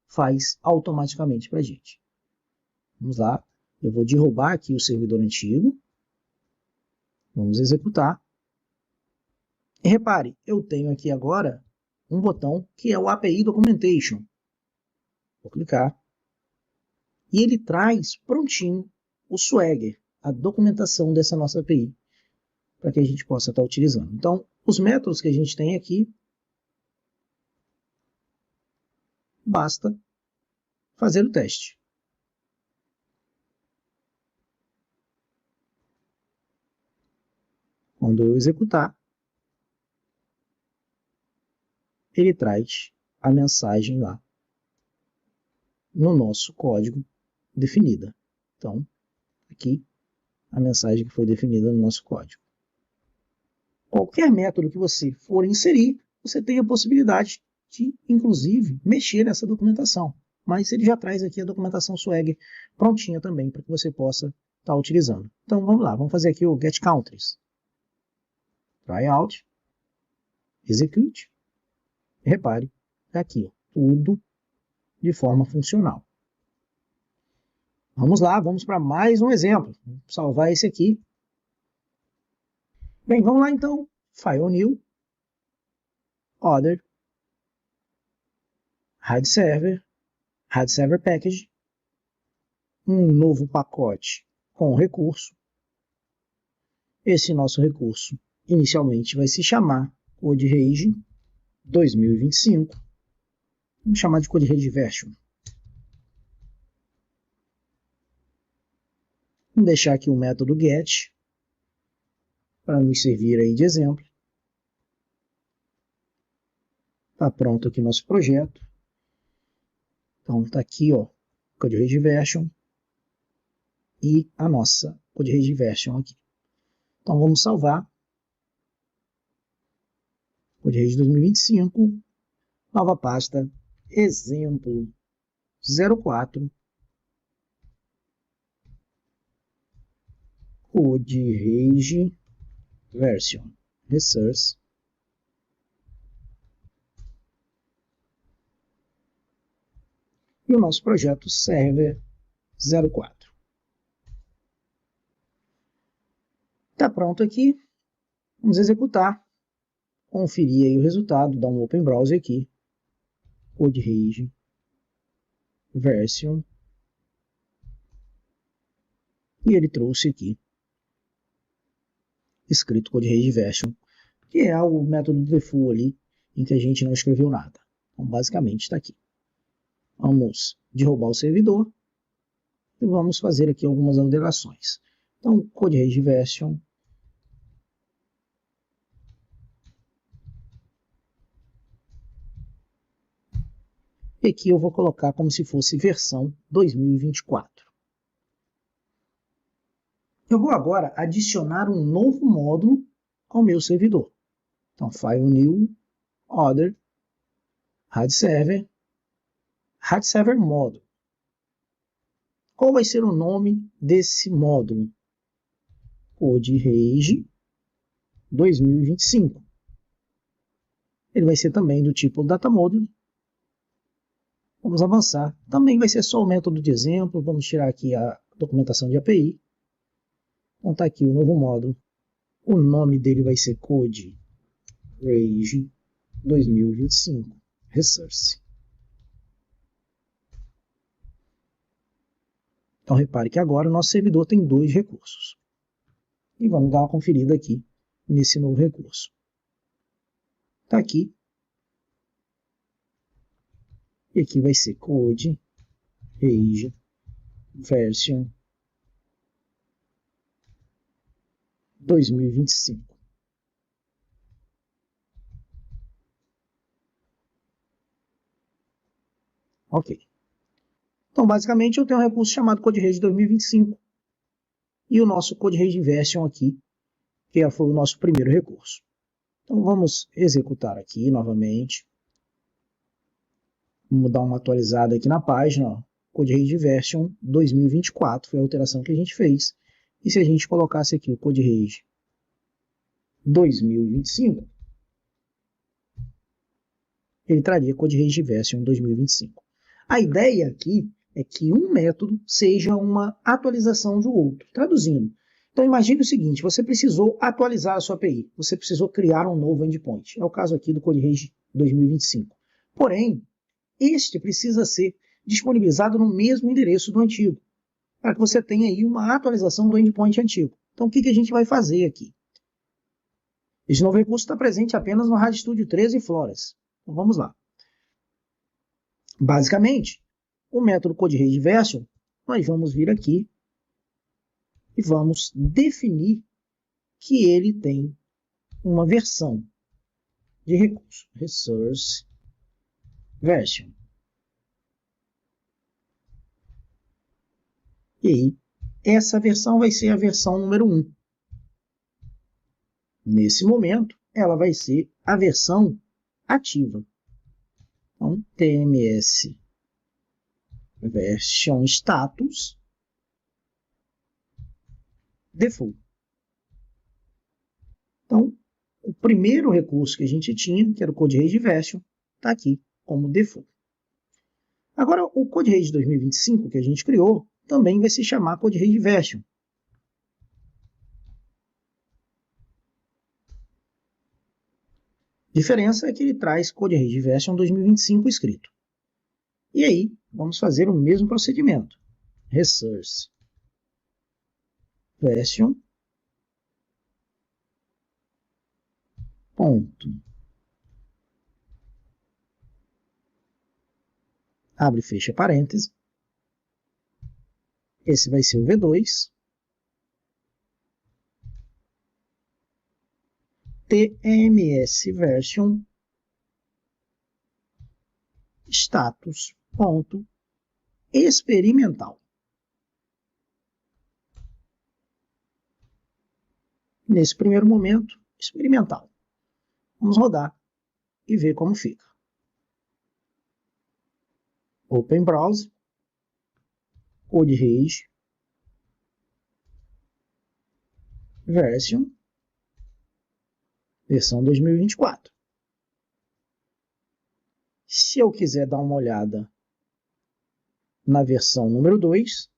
faz automaticamente para a gente. Vamos lá, eu vou derrubar aqui o servidor antigo. Vamos executar. E repare, eu tenho aqui agora um botão que é o API Documentation. Vou clicar. E ele traz prontinho o Swagger, a documentação dessa nossa API, para que a gente possa estar utilizando. Então, os métodos que a gente tem aqui, basta fazer o teste. Quando eu executar, ele traz a mensagem lá no nosso código definida. Então, aqui a mensagem que foi definida no nosso código. Qualquer método que você for inserir, você tem a possibilidade de, inclusive, mexer nessa documentação. Mas ele já traz aqui a documentação Swagger prontinha também, para que você possa estar utilizando. Então, vamos lá, vamos fazer aqui o get countries. Try out, execute. Repare, tá aqui, ó, tudo de forma funcional. Vamos lá, vamos para mais um exemplo. Vou salvar esse aqui. Bem, vamos lá então. File new, other, RAD Server Package, um novo pacote com recurso. Esse nosso recurso inicialmente vai se chamar CodeRage 2025. Vamos chamar de CodeRage Version. Vamos deixar aqui o método get, para nos servir aí de exemplo. Está pronto aqui nosso projeto. Então está aqui, ó, CodeRage Version e a nossa CodeRage Version aqui. Então vamos salvar. CodeRage 2025, nova pasta, exemplo 04, CodeRage Version Resource e o nosso projeto Server 04. Está pronto aqui. Vamos executar. Conferir aí o resultado. Dar um Open Browser aqui. CodeRage Version. E ele trouxe aqui escrito CodeRage Version, que é o método default ali, em que a gente não escreveu nada. Então, basicamente, está aqui. Vamos derrubar o servidor e vamos fazer aqui algumas alterações. Então, CodeRage Version. E aqui eu vou colocar como se fosse versão 2024. Eu vou agora adicionar um novo módulo ao meu servidor. Então, File New, Other, RAD Server Módulo. Qual vai ser o nome desse módulo? CodeRage 2025. Ele vai ser também do tipo DataModule. Vamos avançar. Também vai ser só o método de exemplo. Vamos tirar aqui a documentação de API. Então está aqui o novo módulo. O nome dele vai ser CodeRage 2025 Resource. Então repare que agora o nosso servidor tem 2 recursos. E vamos dar uma conferida aqui nesse novo recurso. Está aqui. E aqui vai ser CodeRage version 2025. Ok. Então, basicamente, eu tenho um recurso chamado CodeRage 2025 e o nosso CodeRage version aqui, que foi o nosso primeiro recurso. Então, vamos executar aqui novamente. Vamos dar uma atualizada aqui na página. Ó. CodeRage version 2024 foi a alteração que a gente fez. E se a gente colocasse aqui o CodeRage 2025, ele traria CodeRage version 2025. A ideia aqui é que um método seja uma atualização do outro. Traduzindo, então imagine o seguinte, você precisou atualizar a sua API, você precisou criar um novo endpoint. É o caso aqui do CodeRage 2025. Porém, este precisa ser disponibilizado no mesmo endereço do antigo, para que você tenha aí uma atualização do endpoint antigo. Então o que a gente vai fazer aqui? Esse novo recurso está presente apenas no RAD Studio 13 e Flores. Então vamos lá. Basicamente, o método CodeRage version, nós vamos vir aqui e vamos definir que ele tem uma versão de recurso, resource version. E aí, essa versão vai ser a versão número 1. Nesse momento, ela vai ser a versão ativa. Então, tms version status default. Então, o primeiro recurso que a gente tinha, que era o CodeRage version, está aqui como default. Agora, o CodeRage 2025 que a gente criou também vai se chamar CodeRage version. A diferença é que ele traz CodeRage version 2025 escrito. E aí, vamos fazer o mesmo procedimento. Resource version ponto. Abre e fecha parêntese. Esse vai ser o V2. TMS version status ponto experimental. Nesse primeiro momento, experimental. Vamos rodar e ver como fica. Open Browser, CodeRage, version, versão 2024. Se eu quiser dar uma olhada na versão número 2,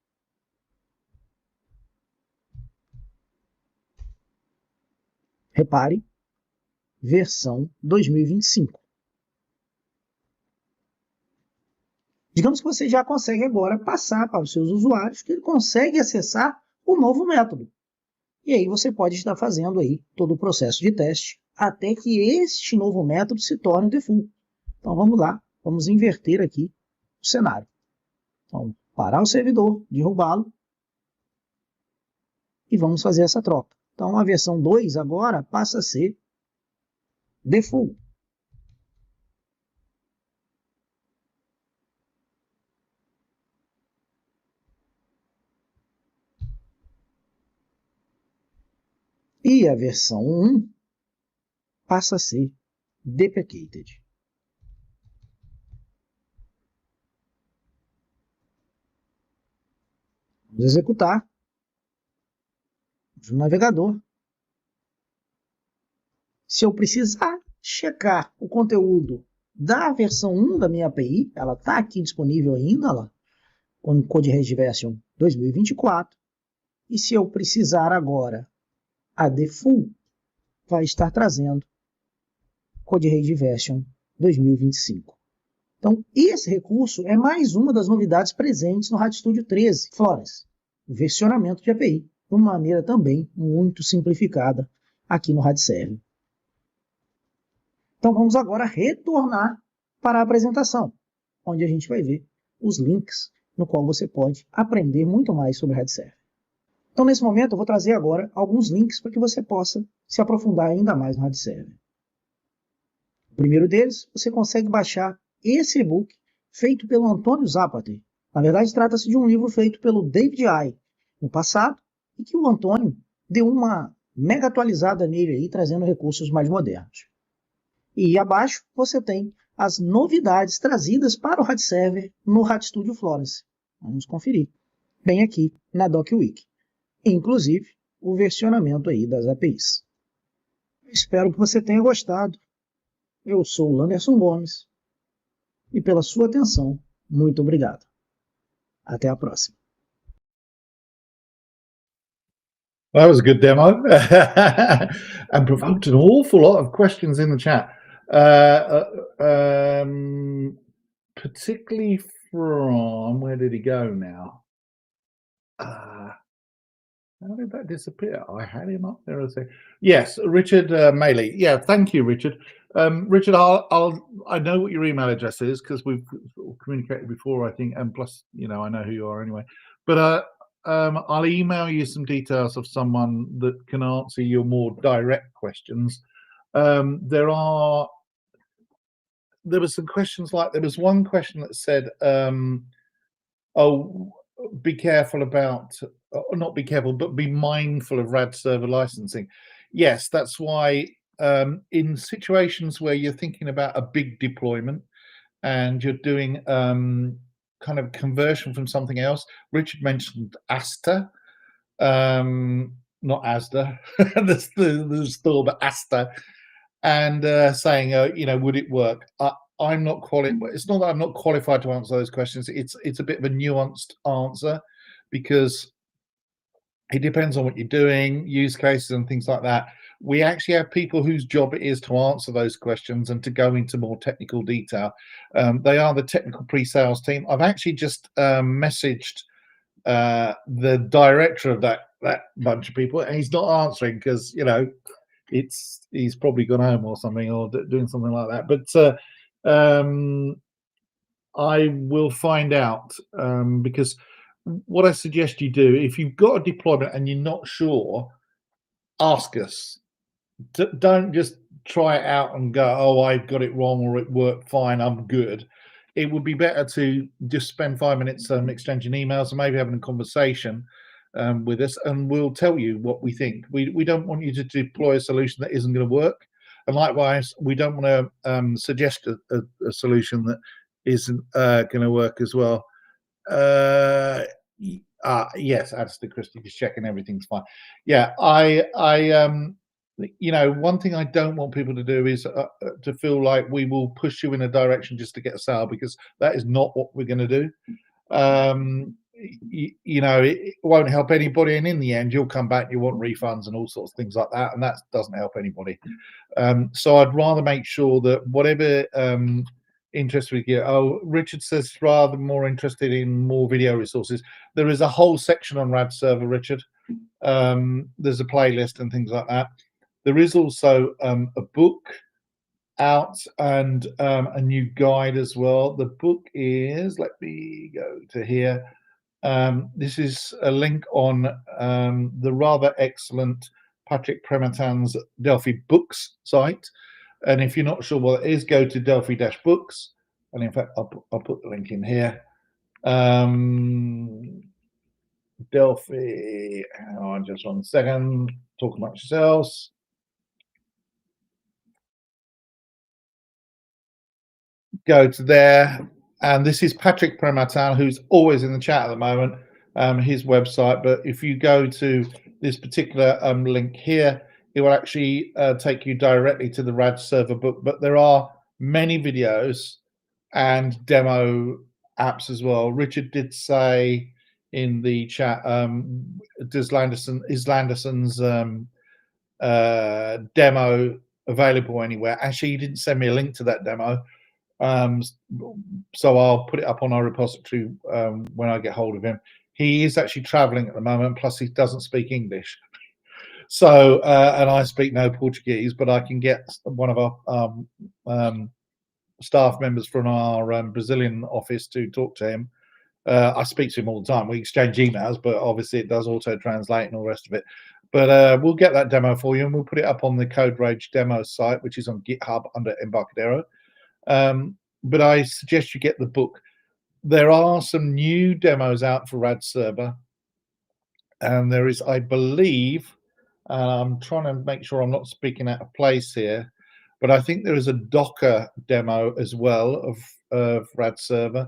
repare, versão 2025. Digamos que você já consegue agora passar para os seus usuários que ele consegue acessar o novo método. E aí você pode estar fazendo aí todo o processo de teste até que este novo método se torne o default. Então vamos lá, vamos inverter aqui o cenário. Então, parar o servidor, derrubá-lo e vamos fazer essa troca. Então a versão 2 agora passa a ser default. E a versão 1 passa a ser deprecated. Vamos executar. Vamos no navegador. Se eu precisar checar o conteúdo da versão 1 da minha API, ela está aqui disponível ainda, lá, com CodeRage version 2024. E se eu precisar agora a default, vai estar trazendo CodeRage version 2025. Então, esse recurso é mais uma das novidades presentes no RAD Studio 13, Flores, o versionamento de API, de uma maneira também muito simplificada aqui no RAD Server. Então, vamos agora retornar para a apresentação, onde a gente vai ver os links no qual você pode aprender muito mais sobre RAD Server. Então, nesse momento, eu vou trazer agora alguns links para que você possa se aprofundar ainda mais no RAD Server. O primeiro deles, você consegue baixar esse e-book feito pelo Antônio Zapater. Na verdade, trata-se de um livro feito pelo David I. no passado, e que o Antônio deu uma mega atualizada nele aí, trazendo recursos mais modernos. E abaixo você tem as novidades trazidas para o RAD Server no RAD Studio Florence. Vamos conferir. Bem aqui na DocWiki. Inclusive o versionamento aí das APIs. Espero que você tenha gostado. Eu sou o Landerson Gomes. E pela sua atenção, muito obrigado. Até a próxima. That was a good demo and provoked an awful lot of questions in the chat, particularly from, where did he go now? How did that disappear? I had him up there as a, yes, Richard Maley. Yeah, thank you, Richard. Richard, I know what your email address is because we've communicated before, I think, and plus, you know, I know who you are anyway. But I'll email you some details of someone that can answer your more direct questions. There were some questions like, there was one question that said, oh, be careful about, not be careful, but be mindful of RAD server licensing. Yes, that's why in situations where you're thinking about a big deployment and you're doing kind of conversion from something else, Richard mentioned Asta, not Asda, the store, but Asta, and saying, you know, would it work? I'm not qualified. It's not that I'm not qualified to answer those questions. It's a bit of a nuanced answer because it depends on what you're doing, use cases and things like that. We actually have people whose job it is to answer those questions and to go into more technical detail. They are the technical pre-sales team. I've actually just messaged the director of that bunch of people, and he's not answering because, you know, he's probably gone home or something, or doing something like that. But I will find out, because what I suggest you do, if you've got a deployment and you're not sure, ask us. Don't just try it out and go, oh, I've got it wrong, or it worked fine, I'm good. It would be better to just spend 5 minutes exchanging emails and maybe having a conversation with us, and we'll tell you what we think. We don't want you to deploy a solution that isn't going to work, and likewise, we don't want to suggest a solution that isn't going to work as well. Yes, Alistair Christie, just checking everything's fine. Yeah, you know, one thing I don't want people to do is to feel like we will push you in a direction just to get a sale, because that is not what we're going to do. You know, it won't help anybody, and in the end you'll come back, you want refunds and all sorts of things like that, and that doesn't help anybody. So I'd rather make sure that whatever interest we get. Oh, Richard says rather more interested in more video resources. There is a whole section on RAD Server, Richard. There's a playlist and things like that. There is also a book out and a new guide as well. The book is, let me go to here. This is a link on the rather excellent Patrick Prematan's Delphi Books site. And if you're not sure what it is, go to Delphi-Books. And in fact, I'll put the link in here. Delphi, hang on just 1 second. Talk amongst yourselves. Go to there. And this is Patrick Prematan, who's always in the chat at the moment, his website. But if you go to this particular link here, it will actually take you directly to the RAD Server book. But there are many videos and demo apps as well. Richard did say in the chat, is Landerson's demo available anywhere? Actually, he didn't send me a link to that demo. So I'll put it up on our repository when I get hold of him. He is actually traveling at the moment, plus he doesn't speak English. So, and I speak no Portuguese, but I can get one of our staff members from our Brazilian office to talk to him I speak to him all the time. We exchange emails, but obviously it does auto translate and all the rest of it. But we'll get that demo for you, and we'll put it up on the CodeRage demo site, which is on GitHub under Embarcadero. But I suggest you get the book. There are some new demos out for RAD Server, and there is, I believe, I'm trying to make sure I'm not speaking out of place here, but I think there is a Docker demo as well of RAD Server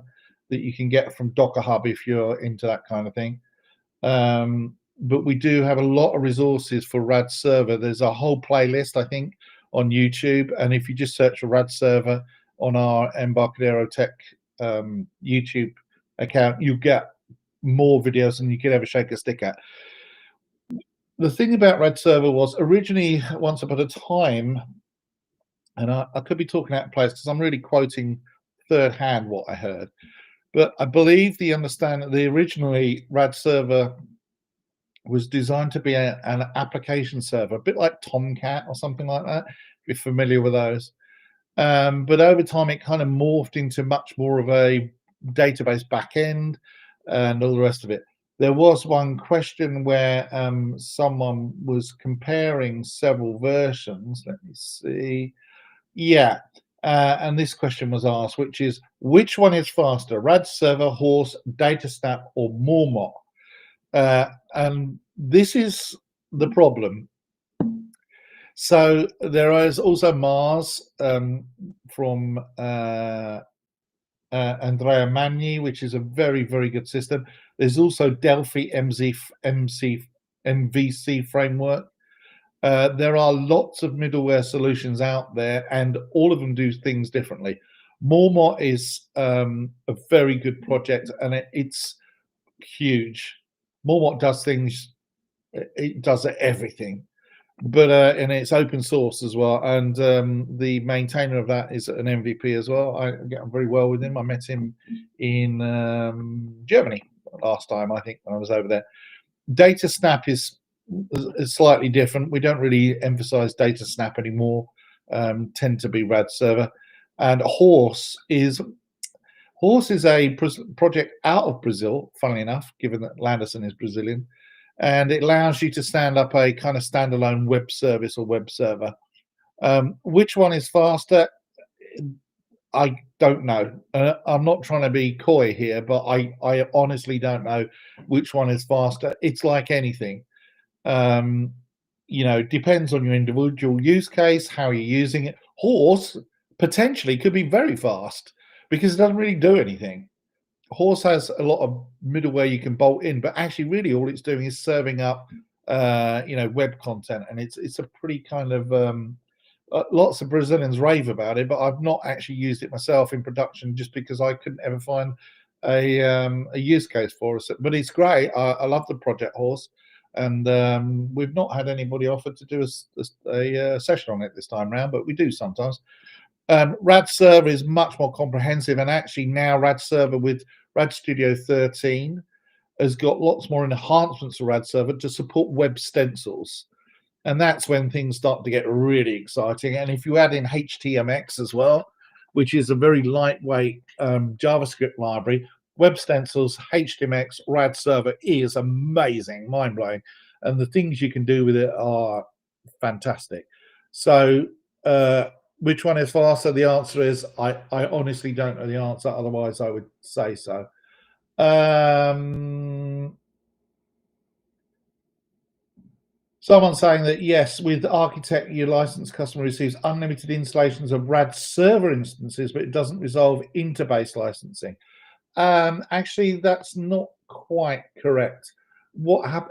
that you can get from Docker Hub if you're into that kind of thing. But we do have a lot of resources for RAD Server. There's a whole playlist, I think, on YouTube, and if you just search for RAD Server on our Embarcadero Tech YouTube account, you get more videos than you could ever shake a stick at. The thing about RAD Server was originally, once upon a time, and I could be talking out of place because I'm really quoting third hand what I heard, but I believe the originally RAD Server was designed to be an application server, a bit like Tomcat or something like that, if you're familiar with those. But over time, it kind of morphed into much more of a database backend and all the rest of it. There was one question where someone was comparing several versions. Let me see. Yeah. And this question was asked, which is, which one is faster, RAD Server, Horse, DataSnap, or Mormot? And this is the problem. So there is also Mars from Andrea Magni, which is a very, very good system. There's also Delphi MVC framework. There are lots of middleware solutions out there, and all of them do things differently. Mormot is a very good project, and it's huge. Mormot does things, it does everything, but and it's open source as well, and the maintainer of that is an MVP as well. I get on very well with him. I met him in Germany last time, I think, when I was over there. DataSnap is slightly different. We don't really emphasize DataSnap anymore, tend to be RAD Server. And Horse is a project out of Brazil, funnily enough, given that Landerson is Brazilian, and it allows you to stand up a kind of standalone web service or web server. Which one is faster? I don't know. I'm not trying to be coy here, but I honestly don't know which one is faster. It's like anything. Depends on your individual use case, how you're using it. Horse potentially could be very fast because it doesn't really do anything. Horse has a lot of middleware you can bolt in, but actually really all it's doing is serving up web content, and it's a pretty kind of lots of Brazilians rave about it, but I've not actually used it myself in production just because I couldn't ever find a use case for us. But it's great. I love the project Horse, and we've not had anybody offer to do a session on it this time around, but we do sometimes. RAD Server is much more comprehensive, and actually now RAD Server with RAD Studio 13 has got lots more enhancements to RAD Server to support web stencils. And that's when things start to get really exciting. And if you add in HTMX as well, which is a very lightweight JavaScript library, web stencils, HTMX, RAD Server is amazing, mind-blowing. And the things you can do with it are fantastic. So which one is faster? The answer is I honestly don't know the answer. Otherwise, I would say so. Someone saying that, yes, with Architect, your licensed customer receives unlimited installations of RAD Server instances, but it doesn't resolve interbase licensing. Actually, that's not quite correct.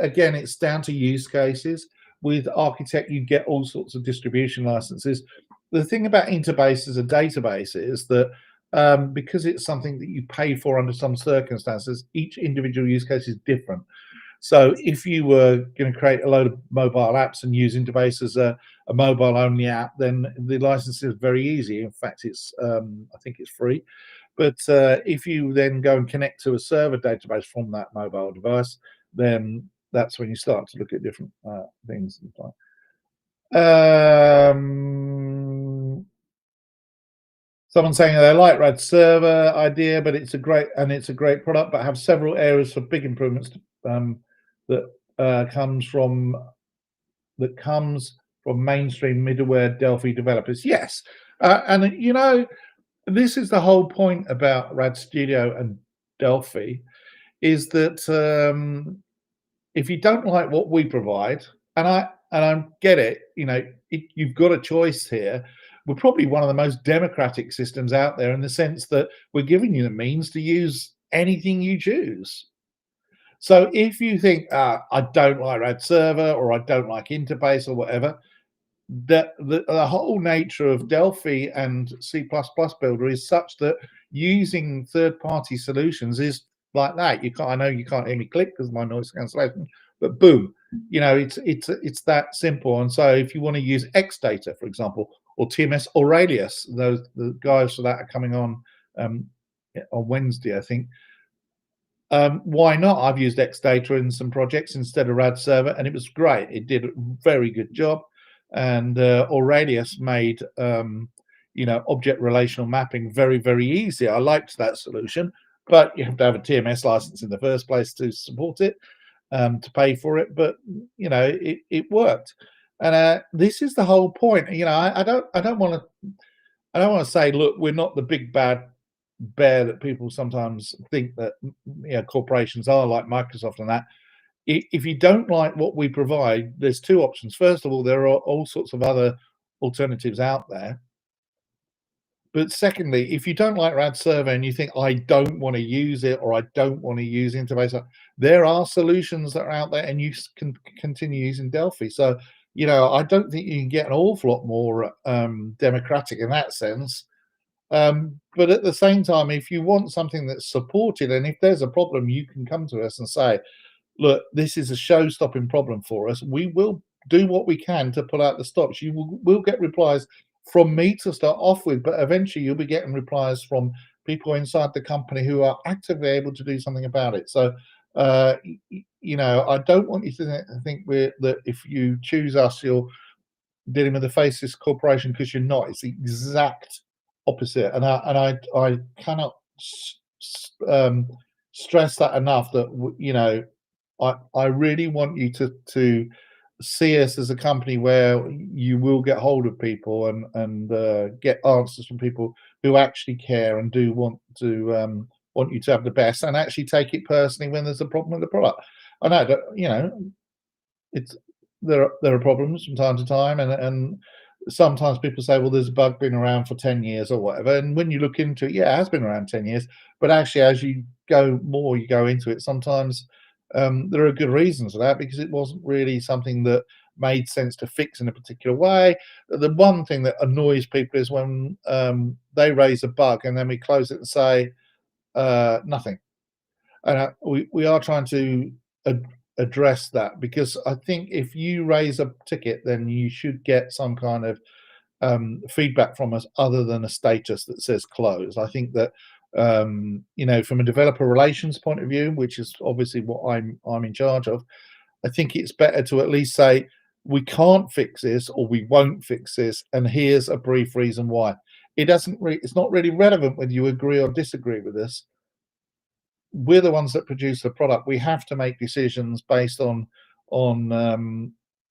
Again, it's down to use cases. With Architect, you get all sorts of distribution licenses. The thing about interbases and databases is that because it's something that you pay for under some circumstances, each individual use case is different. So if you were going to create a load of mobile apps and use Interbase as a mobile-only app, then the license is very easy. In fact, it's I think it's free. But if you then go and connect to a server database from that mobile device, then that's when you start to look at different things. Someone saying they like RAD Server idea, but it's a great product, but have several areas for big improvements that comes from mainstream middleware Delphi developers. Yes, and you know, this is the whole point about RAD Studio and Delphi, is that if you don't like what we provide, and I get it, you know, you've got a choice here. We're probably one of the most democratic systems out there in the sense that we're giving you the means to use anything you choose. So if you think, I don't like RAD Server, or I don't like Interface, or whatever, the whole nature of Delphi and C++ Builder is such that using third-party solutions is like that. You can't. I know you can't hear me click because of my noise cancellation, but boom, you know, it's that simple. And so if you want to use Xdata, for example, or TMS Aurelius, the guys for that are coming on Wednesday, I think. Why not? I've used Xdata in some projects instead of RAD Server, and it was great. It did a very good job. And Aurelius made you know, object relational mapping very, very easy. I liked that solution, but you have to have a TMS license in the first place to support it, to pay for it. But you know, it worked. And this is the whole point. You know, I don't want to say, look, we're not the big bad bear that people sometimes think that, you know, corporations are, like Microsoft and that. If you don't like what we provide, there's two options. First of all, there are all sorts of other alternatives out there. But secondly, if you don't like RAD Server and you think, I don't want to use it, or I don't want to use Interface, there are solutions that are out there, and you can continue using Delphi. So, you know, I don't think you can get an awful lot more democratic in that sense. But at the same time, if you want something that's supported, and if there's a problem, you can come to us and say, look, this is a show-stopping problem for us. We will do what we can to pull out the stops. You will get replies from me to start off with, but eventually you'll be getting replies from people inside the company who are actively able to do something about it. So, you know, I don't want you to think that if you choose us, you're dealing with a faceless corporation, because you're not. It's the exact opposite. And I cannot stress that enough, that, you know, I really want you to see us as a company where you will get hold of people and get answers from people who actually care and do want you to have the best, and actually take it personally when there's a problem with the product. I know that, you know, there are problems from time to time, and sometimes people say, well, there's a bug been around for 10 years or whatever, and when you look into it, yeah, it has been around 10 years, but actually as you go into it, sometimes there are good reasons for that, because it wasn't really something that made sense to fix in a particular way. The one thing that annoys people is when they raise a bug and then we close it and say nothing. And we are trying to address that, because I think if you raise a ticket, then you should get some kind of feedback from us other than a status that says close. I think that you know, from a developer relations point of view, which is obviously what I'm in charge of, I think it's better to at least say, we can't fix this, or we won't fix this, and here's a brief reason why. It's not really relevant whether you agree or disagree with this. We're the ones that produce the product. We have to make decisions based on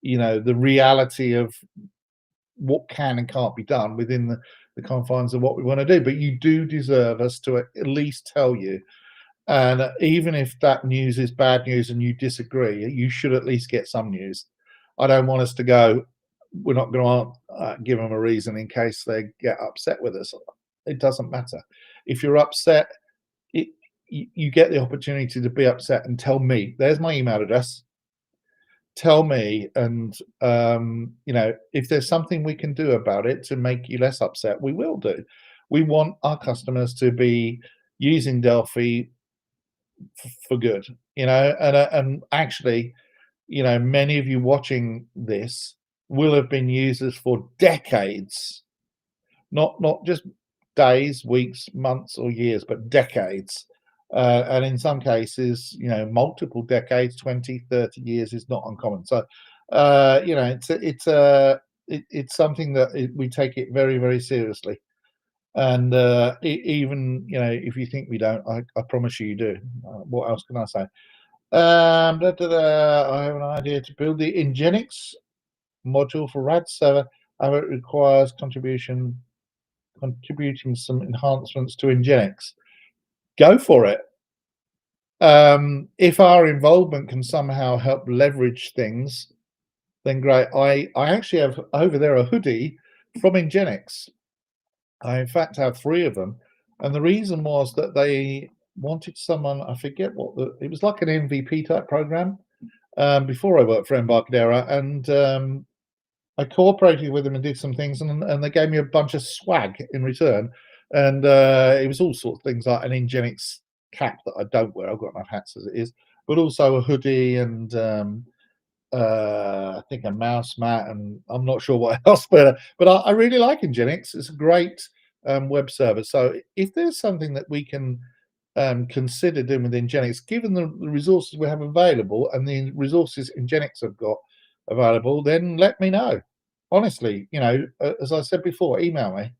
you know, the reality of what can and can't be done within the confines of what we want to do. But you do deserve us to at least tell you, and even if that news is bad news and you disagree, you should at least get some news. I don't want us to go, we're not going to give them a reason in case they get upset with us. It doesn't matter. If you're upset, you get the opportunity to be upset and tell me. There's my email address. Tell me, and you know, if there's something we can do about it to make you less upset, we will do. We want our customers to be using Delphi for good, you know, and actually, you know, many of you watching this will have been users for decades, not just days, weeks, months, or years, but decades. And in some cases, you know, multiple decades, 20, 30 years is not uncommon. So, you know, it's something that we take it very, very seriously. And even, you know, if you think we don't, I promise you do. What else can I say? I have an idea to build the Nginx module for RAD Server. It requires contributing some enhancements to Nginx. Go for it. If our involvement can somehow help leverage things, then great. I actually have over there a hoodie from Nginx. I in fact have 3 of them, and the reason was that they wanted someone, I forget what it was, like an MVP type program before I worked for Embarcadero, and I cooperated with them and did some things, and they gave me a bunch of swag in return, and it was all sorts of things like an Nginx cap that I don't wear. I've got enough hats as it is, but also a hoodie and I think a mouse mat, and I'm not sure what else, but I really like Nginx. It's a great web server. So if there's something that we can consider doing with Nginx, given the resources we have available and the resources Nginx have got available, then let me know. Honestly, you know, as I said before, email me,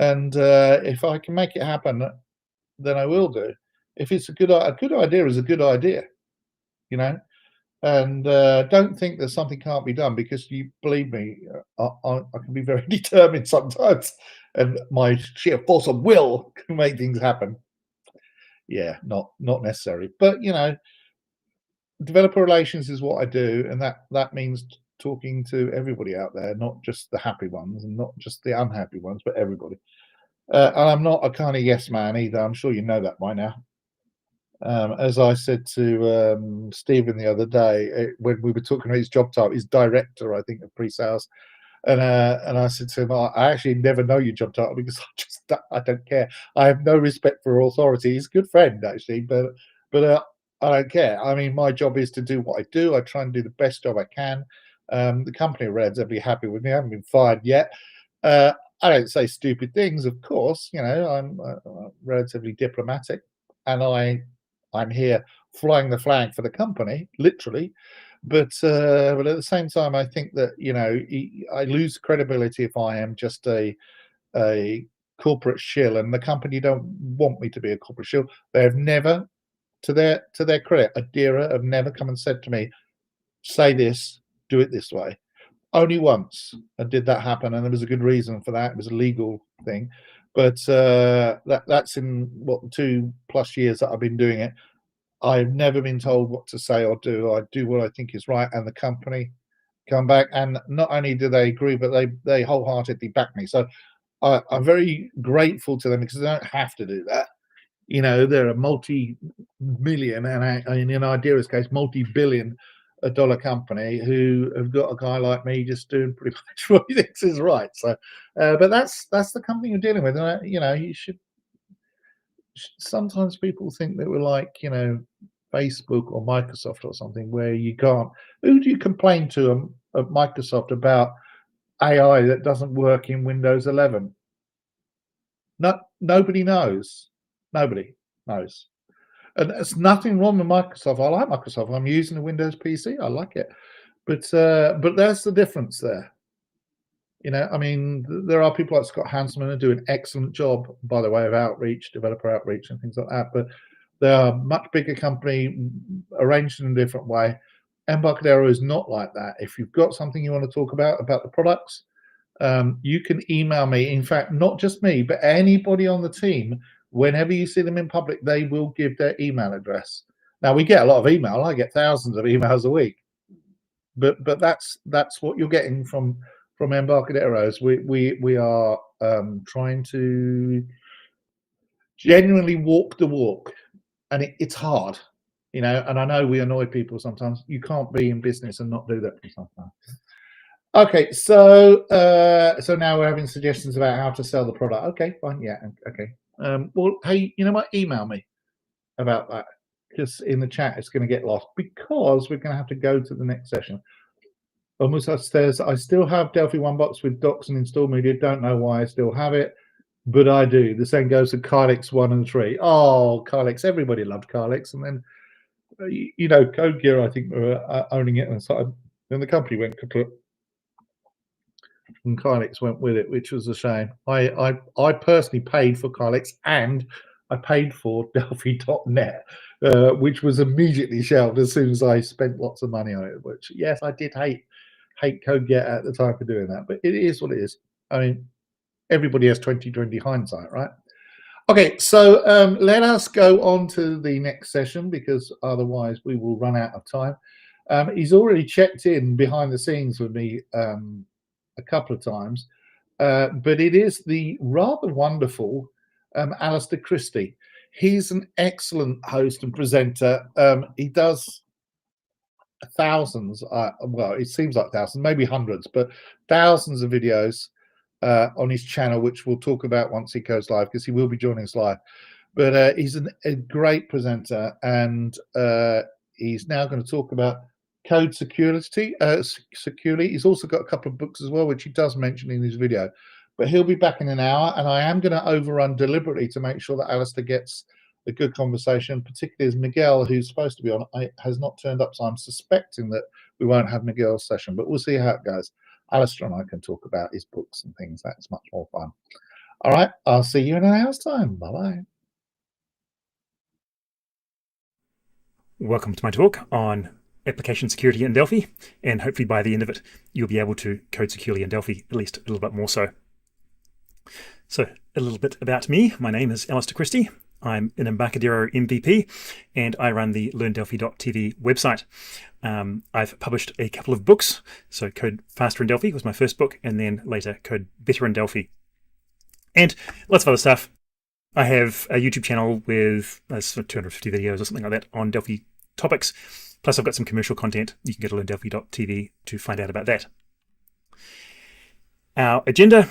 and if I can make it happen, then I will do. If it's a good idea is a good idea, you know. And don't think that something can't be done, because you believe me, I can be very determined sometimes, and my sheer force of will can make things happen. Yeah, not necessary, but you know, developer relations is what I do, and that means talking to everybody out there, not just the happy ones and not just the unhappy ones, but everybody. And I'm not a kind of yes man either. I'm sure you know that by now. As I said to Stephen the other day, when we were talking about his job title, he's director, I think, of pre-sales, and I said to him, I actually never know your job title, because I don't care. I have no respect for authority. He's a good friend actually, but I don't care. I mean, my job is to do what I do. I try and do the best job I can. The company RAD's will be happy with me. I haven't been fired yet. I don't say stupid things, of course. You know, I'm relatively diplomatic, and I'm here flying the flag for the company, literally. But at the same time, I think that, you know, I lose credibility if I am just a corporate shill, and the company don't want me to be a corporate shill. They have never, to their credit, Adira have never come and said to me, say this, do it this way. Only once did that happen, and there was a good reason for that. It was a legal thing, but that's in what 2+ years that I've been doing it. I've never been told what to say or do. I do what I think is right, and the company come back, and not only do they agree, but they wholeheartedly back me. So I'm very grateful to them, because they don't have to do that. You know, they're a multi-million, and in Idira's case, multi-billion-dollar company who have got a guy like me just doing pretty much what he thinks is right. So, but that's the company you're dealing with, and you know, you should. Sometimes people think that we're like, you know, Facebook or Microsoft or something, where you can't. Who do you complain to at Microsoft about AI that doesn't work in Windows 11? Nobody knows. Nobody knows. And there's nothing wrong with Microsoft. I like Microsoft. I'm using a Windows PC. I like it. But there's the difference there. You know, I mean, there are people like Scott Hanselman who do an excellent job, by the way, of outreach, developer outreach, and things like that. But they are a much bigger company, arranged in a different way. Embarcadero is not like that. If you've got something you want to talk about the products, you can email me. In fact, not just me, but anybody on the team. Whenever you see them in public, they will give their email address. Now, we get a lot of email. I get thousands of emails a week, but that's what you're getting from Embarcaderos. We are trying to genuinely walk the walk, and it's hard, you know. And I know we annoy people sometimes. You can't be in business and not do that sometimes. Okay, so now we're having suggestions about how to sell the product. Okay, fine, yeah, okay. Well, hey, you know what? Email me about that, because in the chat it's going to get lost, because we're going to have to go to the next session. Almost upstairs, I still have Delphi 1 box with docs and install media. Don't know why I still have it, but I do. The same goes to Kylix 1 and 3. Oh, Kylix! Everybody loved Kylix, and then you know, Code Gear, I think, were owning it, and so then the company went kaput. and Kylix went with it, which was a shame. I personally paid for Kylix, and I paid for Delphi.net, which was immediately shelved as soon as I spent lots of money on it. Which, yes, I did hate CodeGet at the time for doing that, but it is what it is. I mean, everybody has 2020 hindsight, right? Okay, so let us go on to the next session, because otherwise we will run out of time. He's already checked in behind the scenes with me a couple of times, but it is the rather wonderful Alistair Christie. He's an excellent host and presenter. He does thousands, well, it seems like thousands, maybe hundreds, but thousands of videos on his channel, which we'll talk about once he goes live, because he will be joining us live. But he's a great presenter, and he's now going to talk about code security. Securely, he's also got a couple of books as well, which he does mention in his video. But he'll be back in an hour, and I am going to overrun deliberately to make sure that Alistair gets a good conversation, particularly as Miguel, who's supposed to be on, has not turned up. So I'm suspecting that we won't have Miguel's session, but we'll see how it goes. Alistair and I can talk about his books and things. That's much more fun. All right, I'll see you in an hour's time. Bye-bye. Welcome to my talk on application security in Delphi, and hopefully by the end of it, you'll be able to code securely in Delphi, at least a little bit more so. So a little bit about me. My name is Alistair Christie. I'm an Embarcadero MVP, and I run the LearnDelphi.tv website. I've published a couple of books. So Code Faster in Delphi was my first book, and then later Code Better in Delphi. And lots of other stuff. I have a YouTube channel with 250 videos or something like that on Delphi topics. Plus I've got some commercial content. You can go to LearnDelphi.tv to find out about that. Our agenda,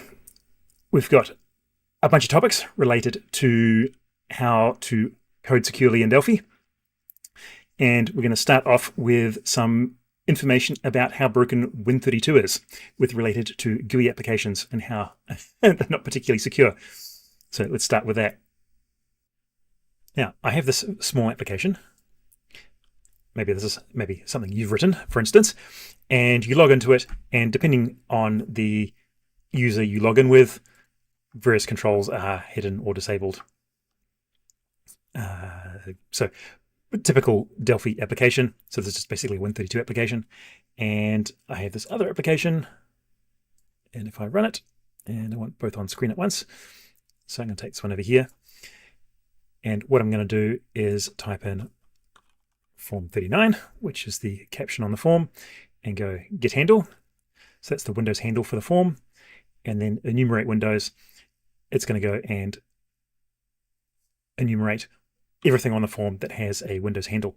we've got a bunch of topics related to how to code securely in Delphi. And we're going to start off with some information about how broken Win32 is with related to GUI applications and how they're not particularly secure. So let's start with that. Now, I have this small application. Maybe this is something you've written, for instance, and you log into it, and depending on the user you log in with, various controls are hidden or disabled. So typical Delphi application. So this is basically a Win32 application. And I have this other application. And if I run it, and I want both on screen at once, so I'm going to take this one over here. And what I'm going to do is type in form 39, which is the caption on the form, and go get handle. So that's the Windows handle for the form. And then enumerate windows. It's going to go and enumerate everything on the form that has a Windows handle,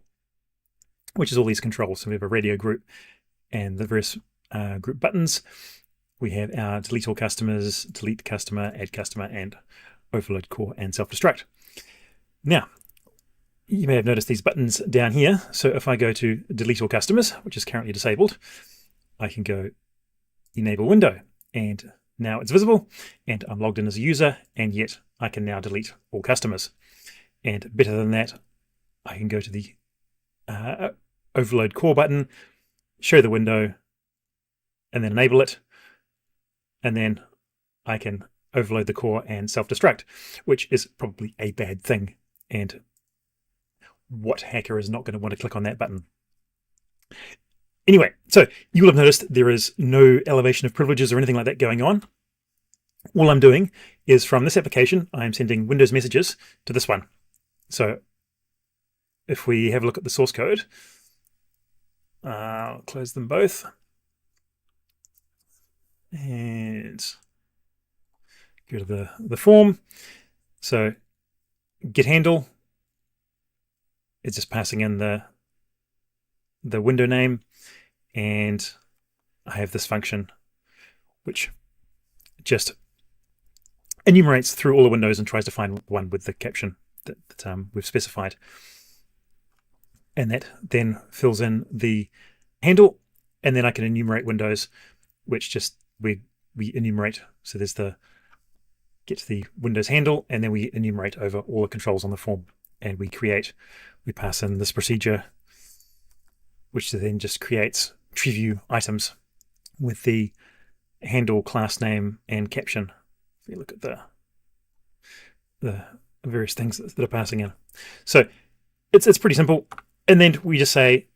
which is all these controls. So we have a radio group and the various group buttons. We have our delete all customers, delete customer, add customer, and overload core and self-destruct. Now, you may have noticed these buttons down here. So if I go to delete all customers, which is currently disabled, I can go enable window, and now it's visible, and I'm logged in as a user, and yet I can now delete all customers. And better than that, I can go to the overload core button, show the window, and then enable it. And then I can overload the core and self-destruct, which is probably a bad thing. And what hacker is not going to want to click on that button? Anyway, so you will have noticed there is no elevation of privileges or anything like that going on. All I'm doing is from this application, I'm sending Windows messages to this one. So if we have a look at the source code, I'll close them both. And go to the form. So get handle, it's just passing in the window name, and I have this function which just enumerates through all the windows and tries to find one with the caption that we've specified. And that then fills in the handle, and then I can enumerate windows, which just we enumerate. So there's the get the Windows handle, and then we enumerate over all the controls on the form, and we pass in this procedure, which then just creates tree view items with the handle, class name, and caption. If you look at the various things that are passing in. So it's pretty simple. And then we just say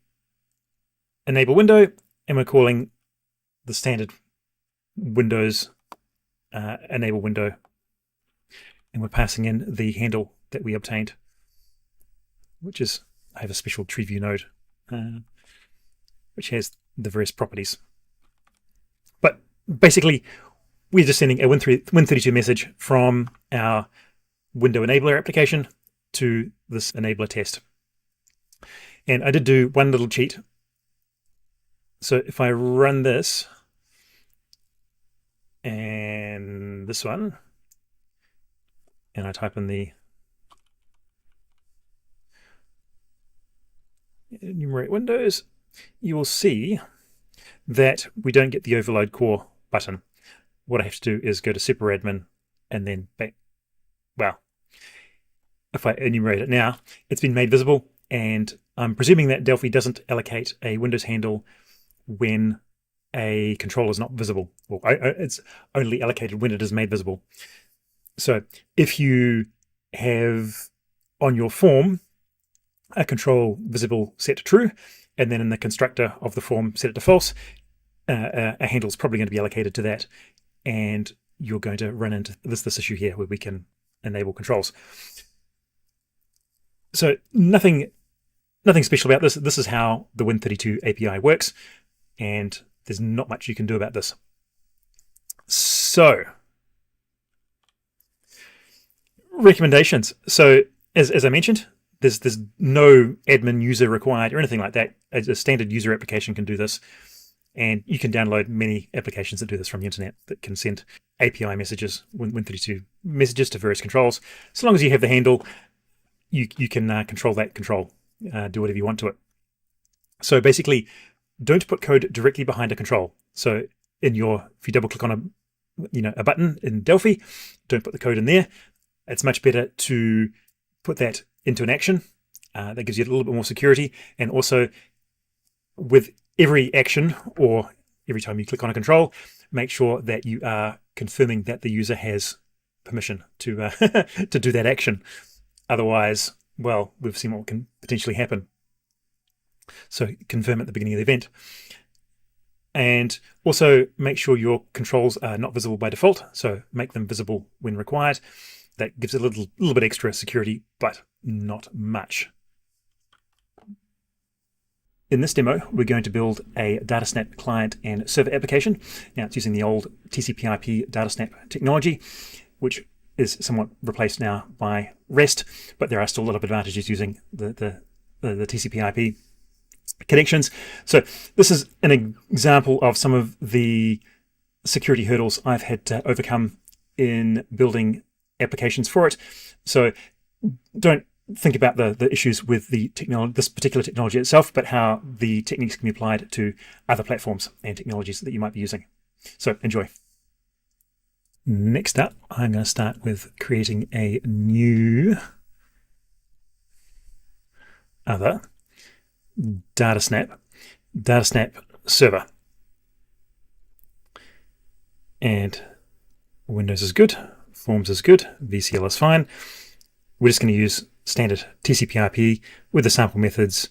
enable window, and we're calling the standard Windows enable window, and we're passing in the handle that we obtained, which is, I have a special tree view node which has the various properties. But basically, we're just sending a Win32 message from our window enabler application to this enabler test. And I did do one little cheat. So if I run this and this one, and I type in the enumerate windows, you will see that we don't get the overload core button. What I have to do is go to superadmin and then back. Well, if I enumerate it now, it's been made visible, and I'm presuming that Delphi doesn't allocate a Windows handle when a control is not visible. Well, it's only allocated when it is made visible. So if you have on your form a control visible set to true, and then in the constructor of the form set it to false, a handle is probably going to be allocated to that, and you're going to run into this issue here where we can enable controls. So nothing special about this. This is how the Win32 API works, and there's not much you can do about this. So recommendations. So as I mentioned, there's no admin user required or anything like that. A standard user application can do this, and you can download many applications that do this from the internet that can send API messages, Win32 messages to various controls. So long as you have the handle, you can control that control, do whatever you want to it. So basically, don't put code directly behind a control. So if you double click on a button in Delphi, don't put the code in there. It's much better to put that into an action. That gives you a little bit more security. And also, with every action or every time you click on a control, make sure that you are confirming that the user has permission to to do that action. Otherwise, well, we've seen what can potentially happen. So confirm at the beginning of the event. And also make sure your controls are not visible by default. So make them visible when required. That gives it a little bit extra security, but not much. In this demo, we're going to build a DataSnap client and server application. Now, it's using the old TCP/IP DataSnap technology, which is somewhat replaced now by REST, but there are still a lot of advantages using the TCP/IP connections. So this is an example of some of the security hurdles I've had to overcome in building applications for it. So don't think about the issues with this particular technology itself, but how the techniques can be applied to other platforms and technologies that you might be using. So enjoy. Next up, I'm going to start with creating a new other DataSnap server. And Windows is good, Forms is good, VCL is fine. We're just going to use standard TCP/IP with the sample methods,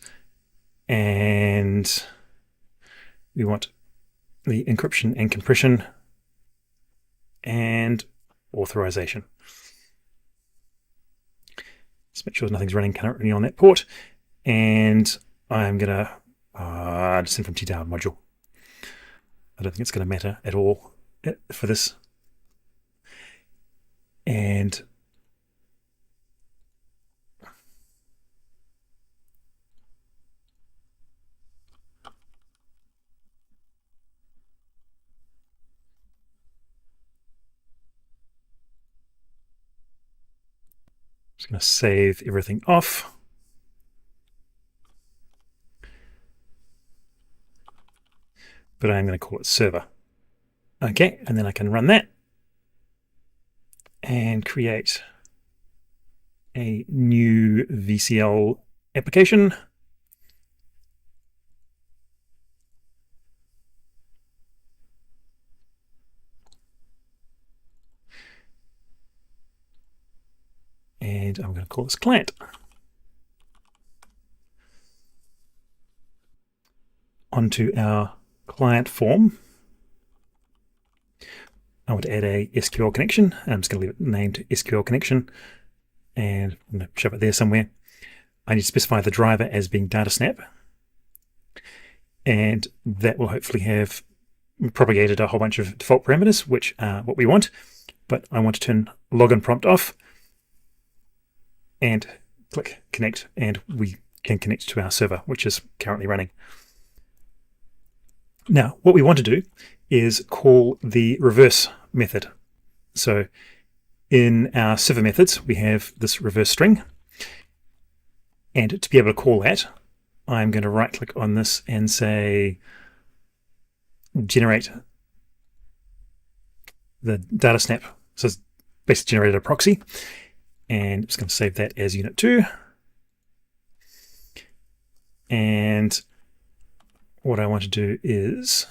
and we want the encryption and compression and authorization. Just make sure nothing's running currently on that port, and I'm going to just send from TDAO module. I don't think it's going to matter at all for this. And just going to save everything off. But I'm going to call it server. Okay, and then I can run that and create a new VCL application. and I'm going to call this client. Onto our client form, I want to add a SQL connection. I'm just going to leave it named SQL connection, and I'm going to shove it there somewhere. I need to specify the driver as being DataSnap, and that will hopefully have propagated a whole bunch of default parameters, which are what we want. But I want to turn login prompt off and click connect, and we can connect to our server, which is currently running. Now, what we want to do is call the reverse method. So in our server methods, we have this reverse string. And to be able to call that, I'm going to right click on this and say generate the DataSnap. So it's basically generated a proxy. And I'm just going to save that as unit 2. And what I want to do is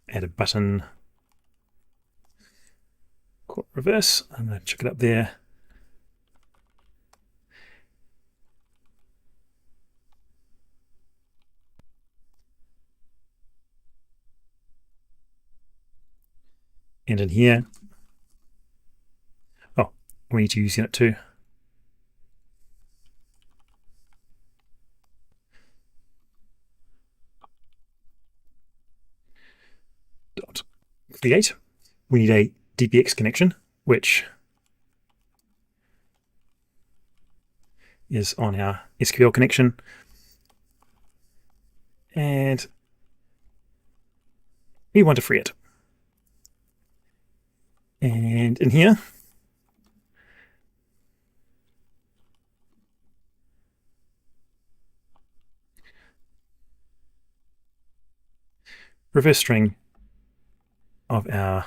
add a button called reverse. I'm going to check it up there. And in here, oh, we need to use unit 2. Dot create. We need a DPX connection, which is on our SQL connection. And we want to free it. And in here, reverse string of our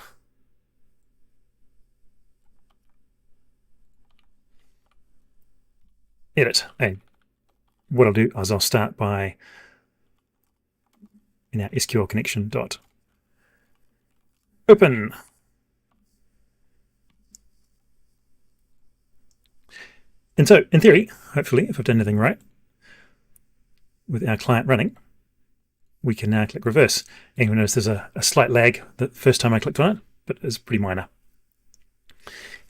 edit. And what I'll do is I'll start by in our SQL connection dot open. And so, in theory, hopefully, if I've done anything right, with our client running, we can now click reverse. And you'll notice there's a slight lag the first time I clicked on it, but it's pretty minor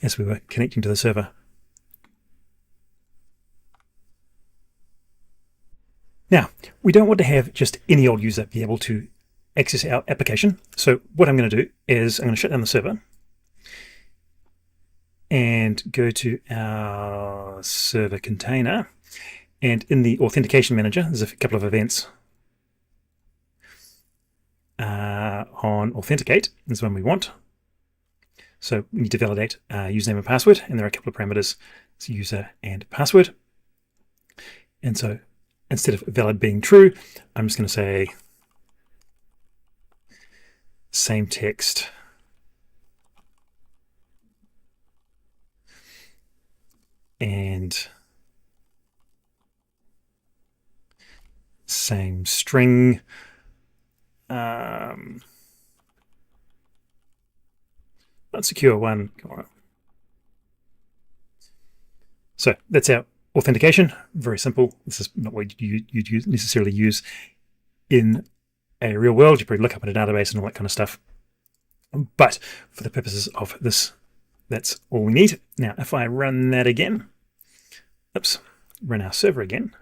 as we were connecting to the server. Now, we don't want to have just any old user be able to access our application. So what I'm going to do is I'm going to shut down the server and go to our server container. And in the authentication manager, there's a couple of events on authenticate. This is one we want. So we need to validate username and password, and there are a couple of parameters. It's user and password. And so instead of valid being true, I'm just going to say same text and same string. Not secure one. Come on. So that's our authentication. Very simple. This is not what you'd necessarily use in a real world. You probably look up in a database and all that kind of stuff. But for the purposes of this, that's all we need. Now, if I run that again, oops, run our server again.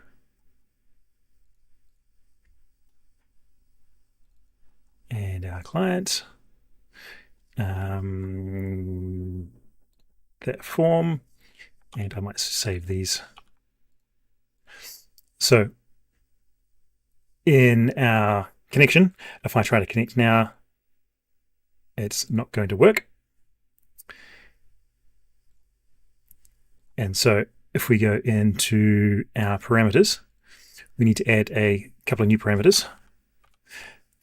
And our client, that form, and I might save these. So in our connection, if I try to connect now, it's not going to work. And so if we go into our parameters, we need to add a couple of new parameters.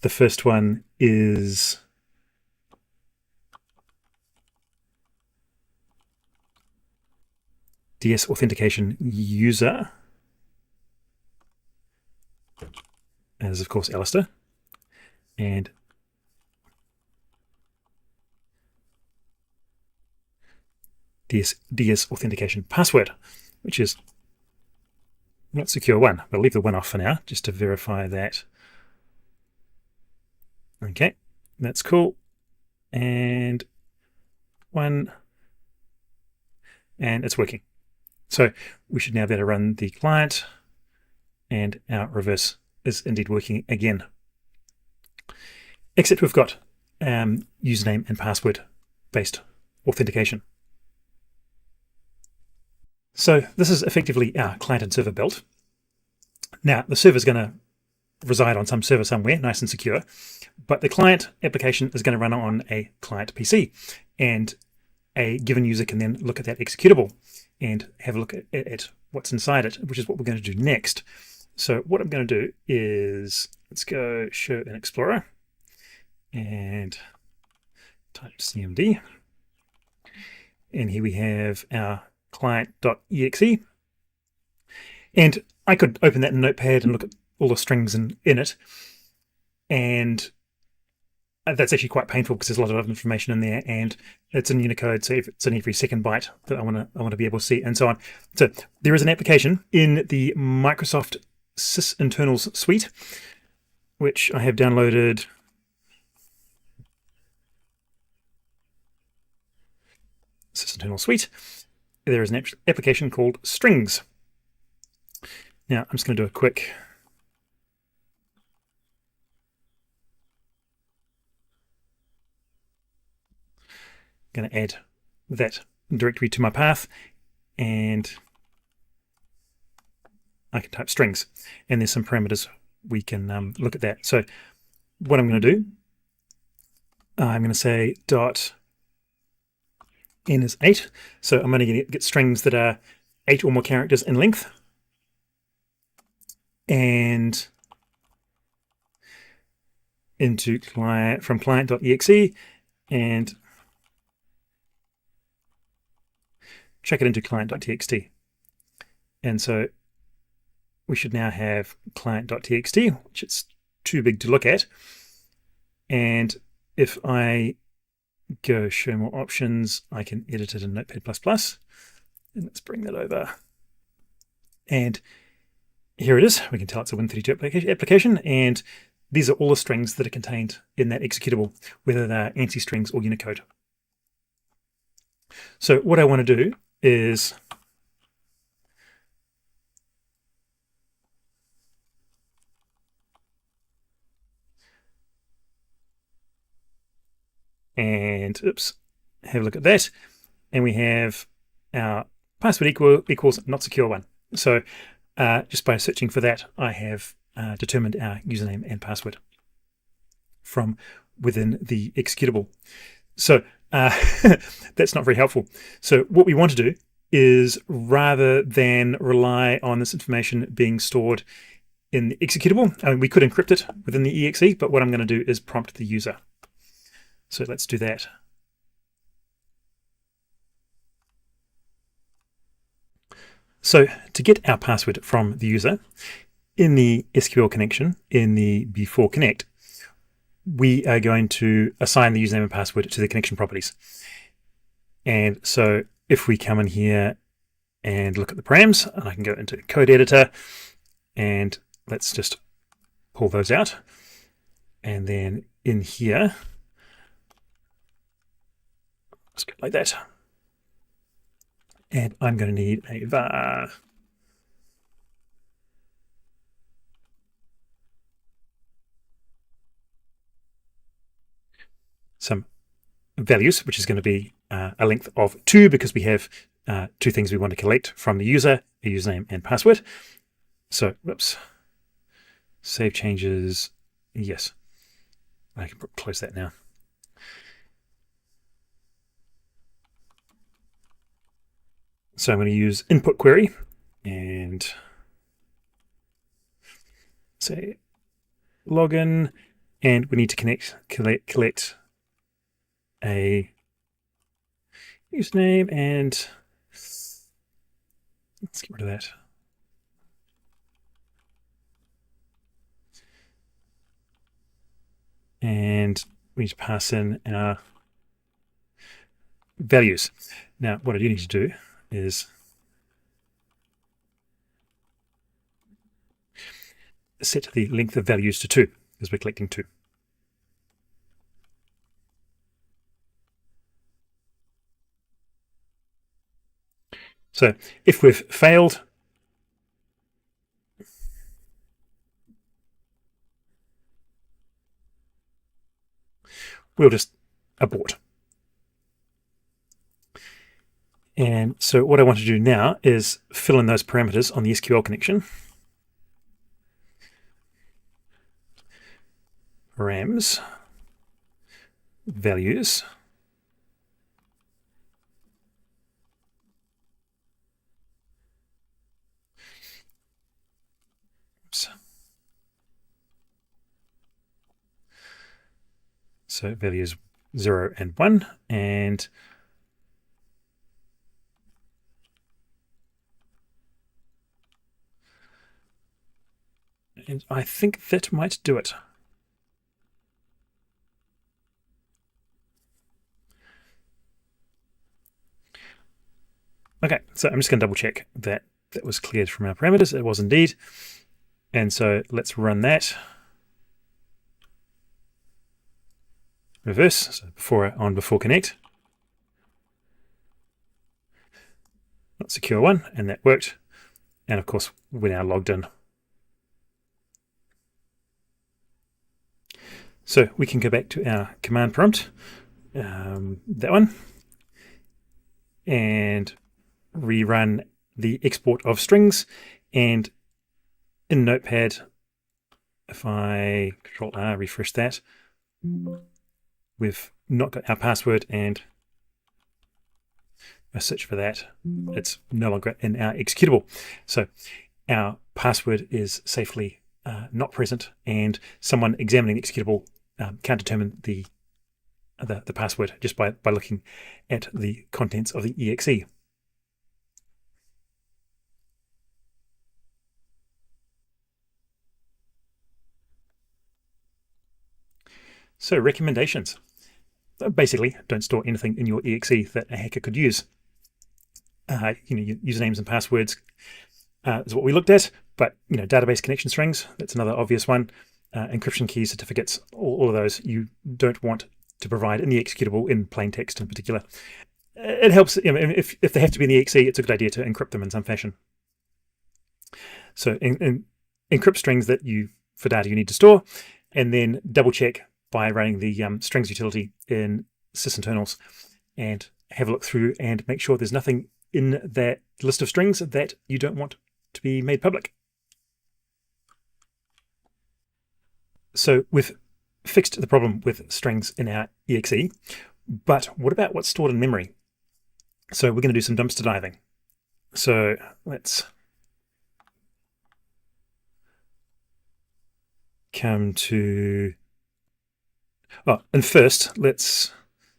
The first one is DS authentication user, as of course Alistair, and DS authentication password, which is not secure 1. We'll leave the 1 off for now, just to verify that. Okay, that's cool. And 1, and it's working. So we should now be able to run the client, and our reverse is indeed working again. Except we've got username and password based authentication. So this is effectively our client and server built. Now the server is going to reside on some server somewhere, nice and secure, but the client application is going to run on a client PC, and a given user can then look at that executable and have a look at what's inside it, which is what we're going to do next. So what I'm going to do is, let's go show in Explorer and type cmd, and here we have our client.exe, and I could open that in Notepad and look at all the strings in it, and that's actually quite painful because there's a lot of information in there, and it's in Unicode, so it's in every second byte that I want to be able to see, and so on. So there is an application in the Microsoft sysinternals suite, which I have downloaded. Sysinternal suite. There is an application called Strings. Now I'm just going to do a quick going to add that directory to my path, and I can type strings, and there's some parameters we can look at that. So what I'm going to do, I'm going to say dot n is 8, so I'm only going to get strings that are 8 or more characters in length, and into client from client.exe, and check it into client.txt. And so we should now have client.txt, which is too big to look at. And if I go show more options, I can edit it in Notepad++. And let's bring that over. And here it is. We can tell it's a Win32 application. And these are all the strings that are contained in that executable, whether they're ANSI strings or Unicode. So what I want to do is have a look at that, and we have our password equals not secure 1. So just by searching for that, I have determined our username and password from within the executable. So that's not very helpful. So what we want to do is, rather than rely on this information being stored in the executable, I mean, we could encrypt it within the exe, but what I'm going to do is prompt the user. So let's do that. So to get our password from the user, in the SQL connection, in the before connect, we are going to assign the username and password to the connection properties. And so if we come in here and look at the params, and I can go into code editor, and let's just pull those out. And then in here, let's go like that. And I'm going to need a var some values, which is going to be a length of 2, because we have 2 things we want to collect from the user, a username and password. So, whoops, save changes, yes. I can close that now. So I'm going to use input query and say login, and we need to collect a username, and let's get rid of that. And we need to pass in our values. Now, what I do need to do is set the length of values to 2, because we're collecting 2. So if we've failed, we'll just abort. And so what I want to do now is fill in those parameters on the SQL connection. Params, values, oops. So values 0 and 1, and I think that might do it. Okay, so I'm just going to double check that that was cleared from our parameters. It was indeed. And so let's run that. Reverse, so before connect. Not secure 1, and that worked. And of course, we're now logged in. So we can go back to our command prompt, that one, and rerun the export of strings. And in Notepad, if I Control-R, refresh that, we've not got our password, and I search for that. It's no longer in our executable. So our password is safely not present, and someone examining the executable can determine the password just by looking at the contents of the exe. So recommendations. Basically, don't store anything in your exe that a hacker could use. Usernames and passwords is what we looked at, but database connection strings, that's another obvious one. Encryption keys, certificates, all of those you don't want to provide in the executable in plain text in particular. It helps, if they have to be in the exe, it's a good idea to encrypt them in some fashion. So encrypt strings for data you need to store, and then double check by running the strings utility in sysinternals, and have a look through and make sure there's nothing in that list of strings that you don't want to be made public. So we've fixed the problem with strings in our exe, but what about what's stored in memory? So we're going to do some dumpster diving. So let's come to, and first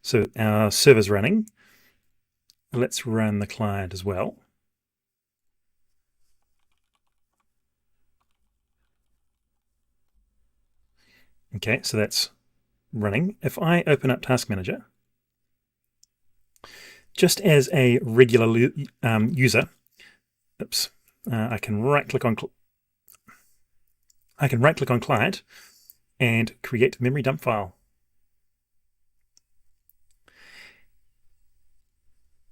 so our server's running. Let's run the client as well. Okay, so that's running. If I open up Task Manager, just as a regular user, I can right-click on client and create memory dump file.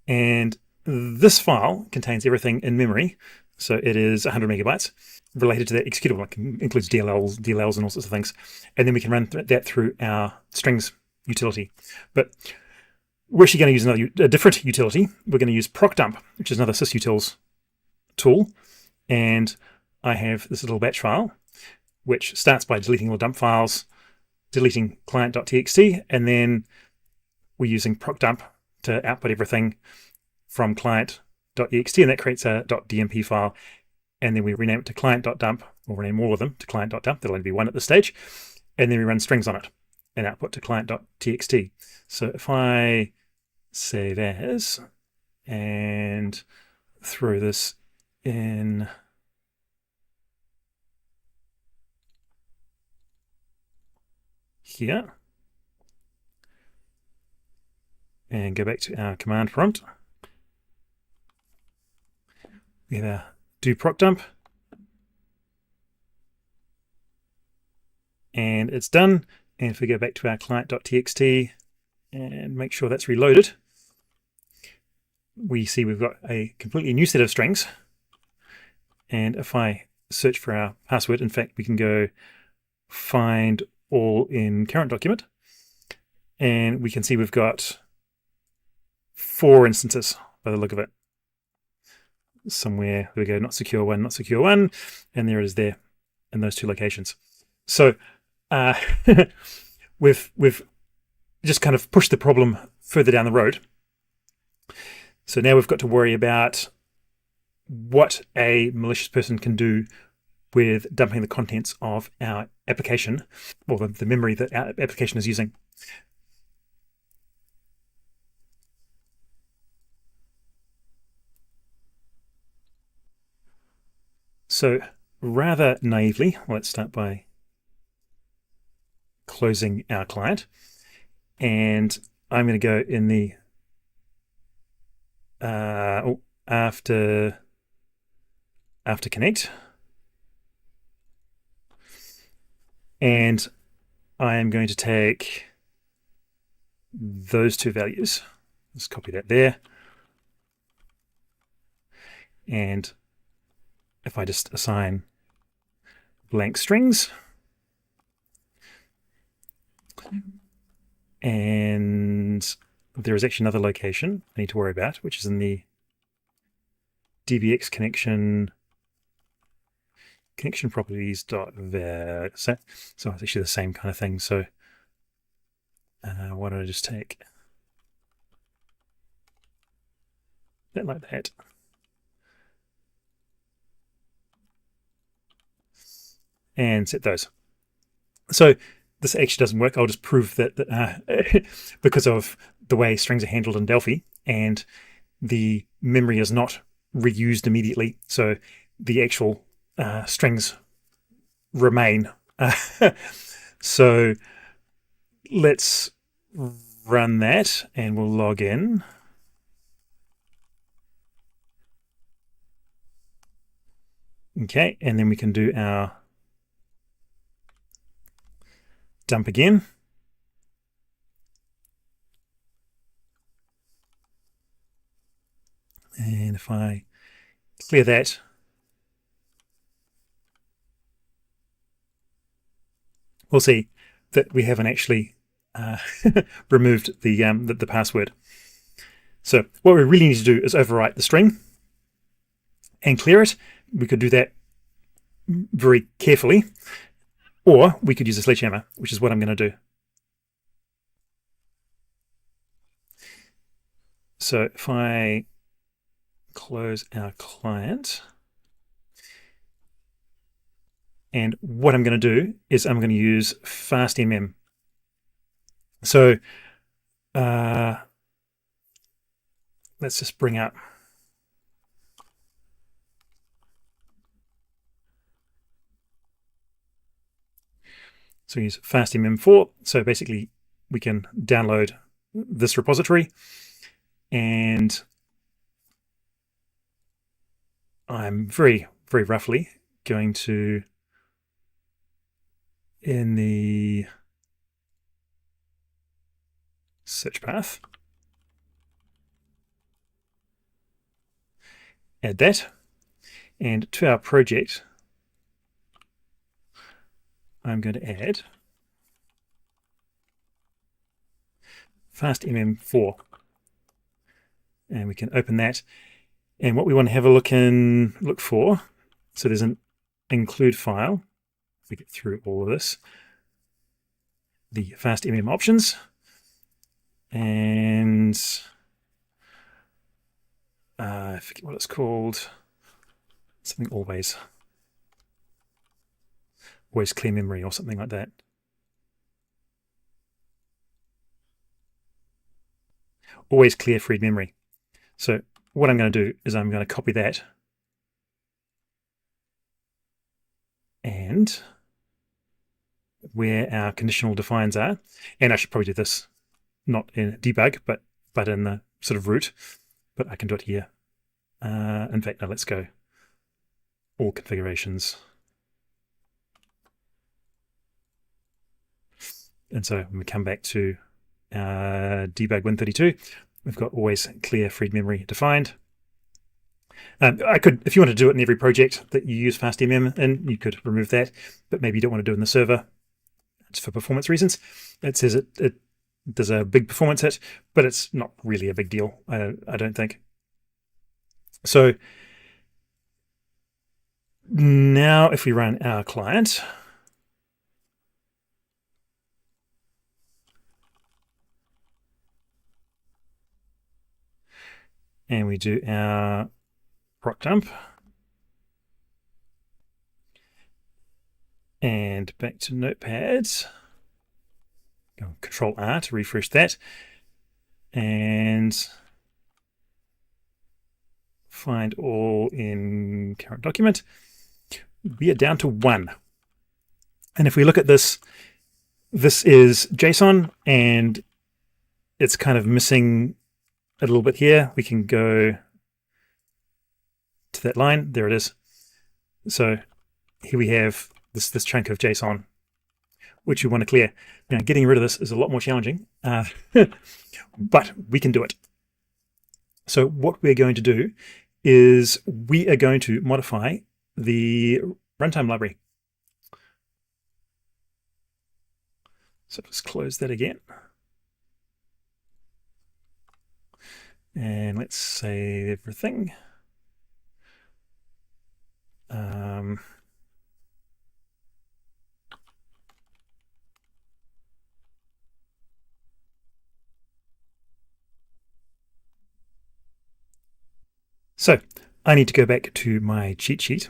And this file contains everything in memory. So it is 100 megabytes related to that executable. Like includes DLLs and all sorts of things. And then we can run that through our strings utility. But we're actually going to use a different utility. We're going to use procdump, which is another sysutils tool. And I have this little batch file, which starts by deleting all dump files, deleting client.txt, and then we're using procdump to output everything from client.ext, and that creates a .dmp file, and then we rename it to client.dump. We'll rename all of them to client.dump. There'll only be one at this stage, and then we run strings on it and output to client.txt. So if I save as and throw this in here and go back to our command prompt, we have our do proc dump. And it's done. And if we go back to our client.txt and make sure that's reloaded, we see we've got a completely new set of strings. And if I search for our password, in fact, we can go find all in current document. And we can see we've got 4 instances by the look of it. Somewhere we go, not secure 1, not secure 1. And there it is there in those 2 locations. So we've just kind of pushed the problem further down the road. So now we've got to worry about what a malicious person can do with dumping the contents of our application, or the memory that our application is using. So rather naively, let's start by closing our client, and I'm going to go in the after connect, and I am going to take those 2 values. Let's copy that there, and if I just assign blank strings, and there is actually another location I need to worry about, which is in the dbx connection properties.var. So it's actually the same kind of thing. So why don't I just take that like that? And set those. So this actually doesn't work. I'll just prove that because of the way strings are handled in Delphi, and the memory is not reused immediately, so the actual strings remain. So let's run that, and we'll log in. Okay, and then we can do our dump again. And if I clear that, we'll see that we haven't actually removed the password. So what we really need to do is overwrite the string and clear it. We could do that very carefully, or we could use a sledgehammer, which is what I'm going to do. So if I close our client, and what I'm going to do is I'm going to use FastMM. So let's just bring up so use FastMM4. So basically we can download this repository, and I'm very, very roughly going to, in the search path, add that, and to our project, I'm going to add FastMM4, and we can open that. And what we want to have a look for, so there's an include file. If we get through all of this, the FastMM options, and I forget what it's called. Something always clear memory or something like that. Always clear free memory. So what I'm going to do is I'm going to copy that, and where our conditional defines are, and I should probably do this not in debug, but in the sort of root, but I can do it here. In fact, no, let's go all configurations. And so when we come back to debug Win32, we've got always clear freed memory defined. I could, if you want to do it in every project that you use FastMM in, you could remove that, but maybe you don't want to do it in the server. It's for performance reasons. It says it does a big performance hit, but it's not really a big deal, I don't think. So now if we run our client, and we do our proc dump, and back to Notepad, go Control R to refresh that, and find all in current document, we are down to 1. And if we look at this, this is JSON, and it's kind of missing a little bit here. We can go to that line. There it is. So here we have this chunk of JSON, which we want to clear. Now, getting rid of this is a lot more challenging, but we can do it. So what we're going to do is we are going to modify the runtime library. So let's close that again. And let's save everything. So I need to go back to my cheat sheet,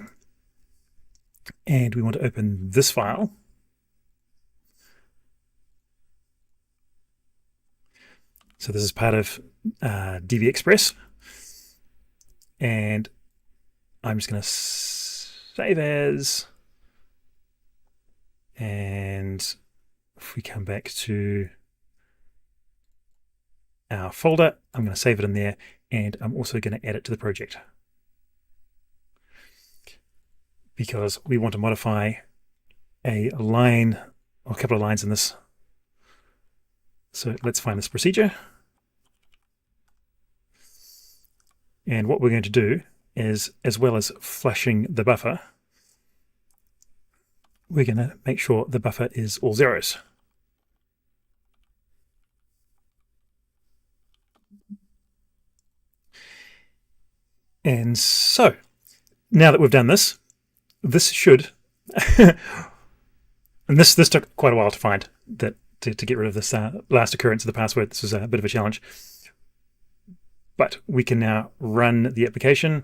and we want to open this file. So this is part of DV Express, and I'm just going to save as, and if we come back to our folder, I'm going to save it in there, and I'm also going to add it to the project because we want to modify a line or a couple of lines in this. So let's find this procedure. And what we're going to do is, as well as flushing the buffer, we're going to make sure the buffer is all zeros. And so now that we've done this, this should, and this took quite a while to find, that to get rid of this last occurrence of the password. This was a bit of a challenge. But we can now run the application.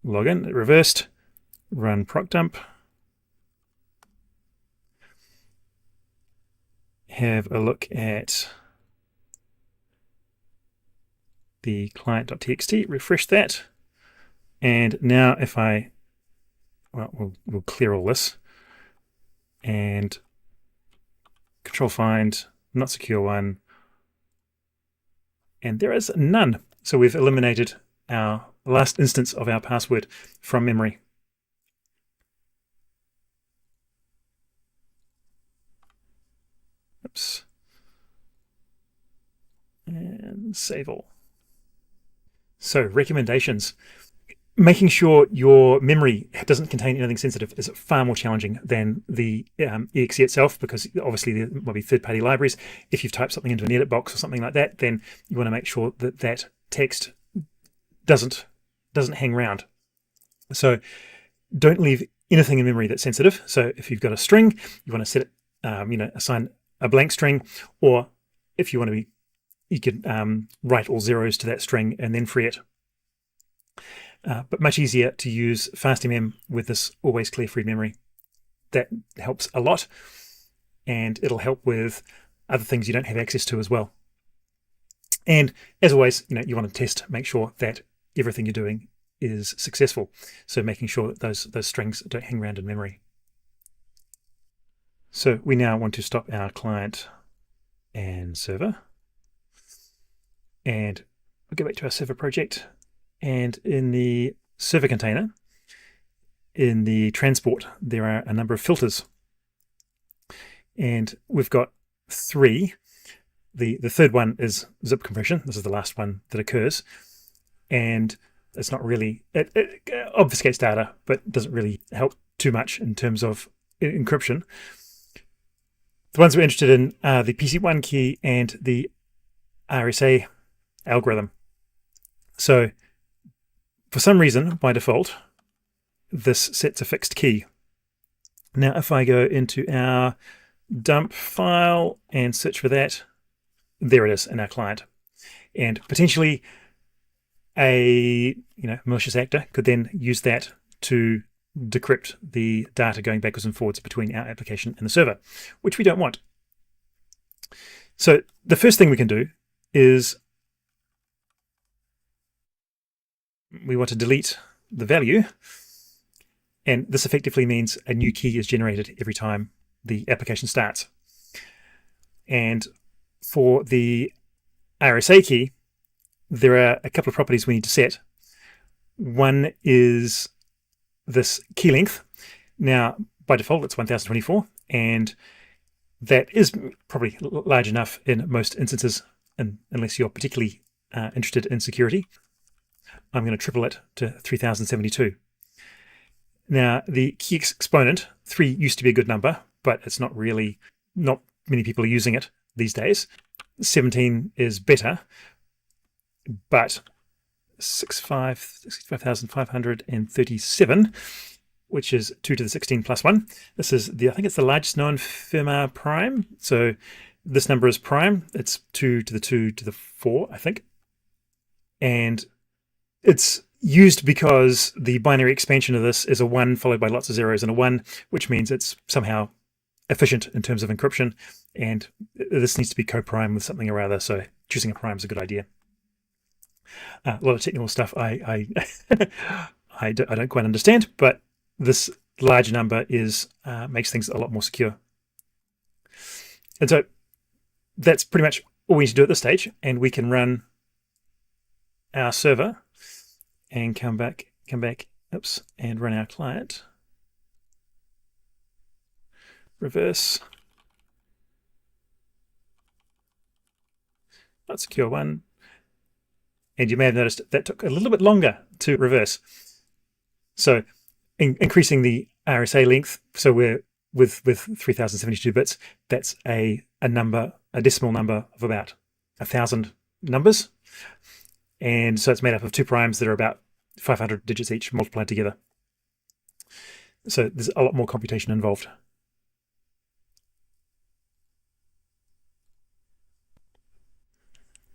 Log in, it reversed, run proc dump. Have a look at the client.txt, refresh that. And now if I, well, we'll clear all this and control find, not secure one, and there is none. So we've eliminated our last instance of our password from memory. Oops. And save all. So recommendations. Making sure your memory doesn't contain anything sensitive is far more challenging than the exe itself, because obviously there might be third-party libraries. If you've typed something into an edit box or something like that, then you want to make sure that that text doesn't hang around. So don't leave anything in memory that's sensitive. So if you've got a string, you want to set it, assign a blank string, or if you want to be, you could write all zeros to that string and then free it. But much easier to use FastMM with this always clear free memory. That helps a lot, and it'll help with other things you don't have access to as well. And as always, you want to test, make sure that everything you're doing is successful. So making sure that those strings don't hang around in memory. So we now want to stop our client and server. And we'll go back to our server project. And in the server container, in the transport, there are a number of filters. And we've got 3. The third one is zip compression. This is the last one that occurs. And it's not really, it obfuscates data, but doesn't really help too much in terms of encryption. The ones we're interested in are the PC1 key and the RSA algorithm. So for some reason, by default, this sets a fixed key. Now, if I go into our dump file and search for that, there it is in our client. And potentially a malicious actor could then use that to decrypt the data going backwards and forwards between our application and the server, which we don't want. So the first thing we can do is we want to delete the value, and this effectively means a new key is generated every time the application starts. And for the RSA key, there are a couple of properties we need to set. One is this key length. Now, by default, it's 1024, and that is probably large enough in most instances, unless you're particularly interested in security. I'm going to triple it to 3072. Now, the key exponent, 3 used to be a good number, but it's not many people are using it these days. 17 is better, but 65,537, which is 2 to the 16 plus 1. This is I think it's the largest known Fermat prime. So this number is prime. It's 2 to the 2 to the 4, I think. And it's used because the binary expansion of this is a 1 followed by lots of zeros and a 1, which means it's somehow efficient in terms of encryption. And this needs to be co-prime with something or other. So choosing a prime is a good idea. A lot of technical stuff I don't quite understand, but this large number makes things a lot more secure. And so that's pretty much all we need to do at this stage, and we can run our server and come back, and run our client. Reverse. Not secure 1. And you may have noticed that took a little bit longer to reverse. So increasing the RSA length, so we're with 3072 bits, that's a decimal number of about 1,000 numbers. And so it's made up of 2 primes that are about 500 digits each multiplied together. So there's a lot more computation involved.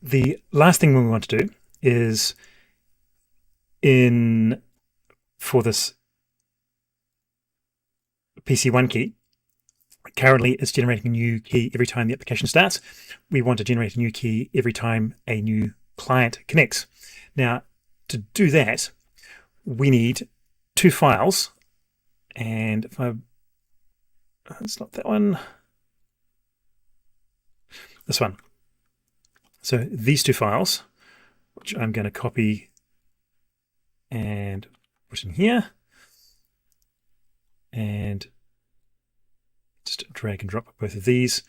The last thing we want to do is for this PC1 key, currently it's generating a new key every time the application starts. We want to generate a new key every time a new client connects. Now, to do that, we need 2 files, and it's not that one, this one. So these 2 files, which I'm going to copy and put in here, and just drag and drop both of these.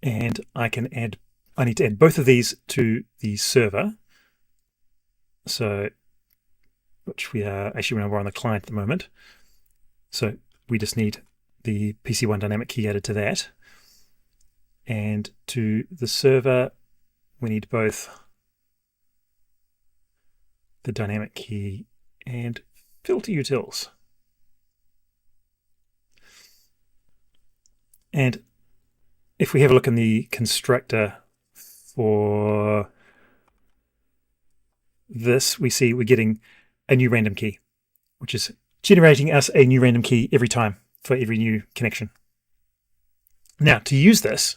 And I need to add both of these to the server. So, which we are actually we're on the client at the moment. So we just need the PC1 dynamic key added to that. And to the server, we need both the dynamic key and filter utils. And if we have a look in the constructor for this, we see we're getting a new random key, which is generating us a new random key every time for every new connection. Now, to use this,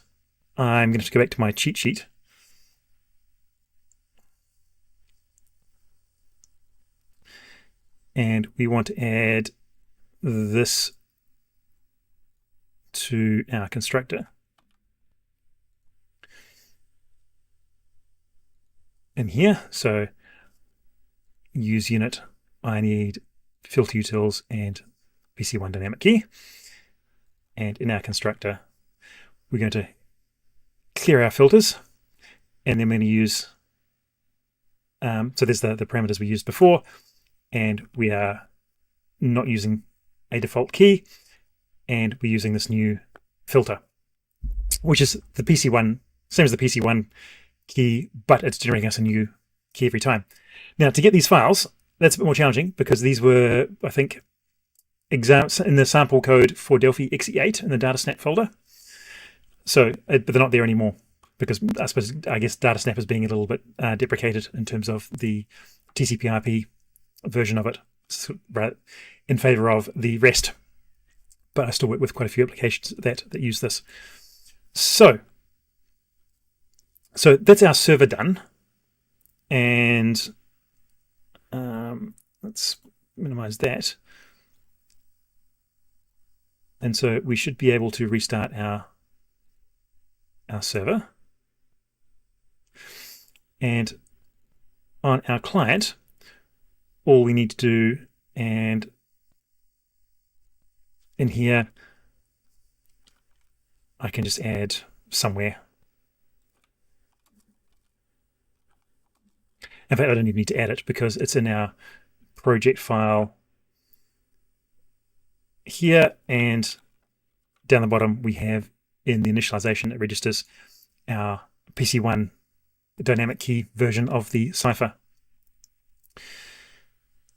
I'm going to go back to my cheat sheet. And we want to add this to our constructor. in here. So use unit, I need filter utils and PC1 dynamic key. And in our constructor, we're going to clear our filters, and then we're going to use, so there's the parameters we used before, and we are not using a default key, and we're using this new filter, which is the PC1, same as the PC1 key, but it's generating us a new key every time. Now, to get these files, that's a bit more challenging because these were, I think, exams in the sample code for Delphi XE8 in the DataSnap folder. So, but they're not there anymore because I guess DataSnap is being a little bit deprecated in terms of the TCP/IP version of it, in favor of the REST. But I still work with quite a few applications that use this. So that's our server done, and let's minimize that. And so we should be able to restart our server. And on our client, all we need to do, and in here, I can just add somewhere. In fact, I don't even need to add it because it's in our project file here, and down the bottom we have in the initialization, it registers our PC1 dynamic key version of the cipher.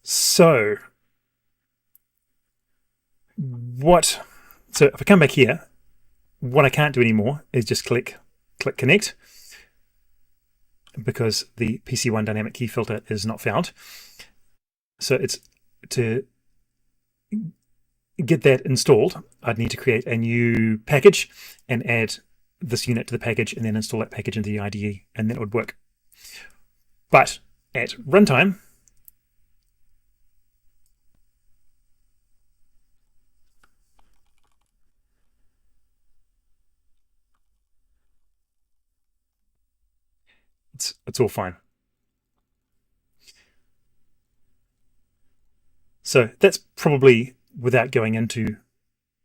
So if I come back here, what I can't do anymore is just click connect, because the PC1 dynamic key filter is not found. So it's to get that installed, I'd need to create a new package and add this unit to the package and then install that package into the IDE, and then it would work. But at runtime, it's all fine. So that's probably, without going into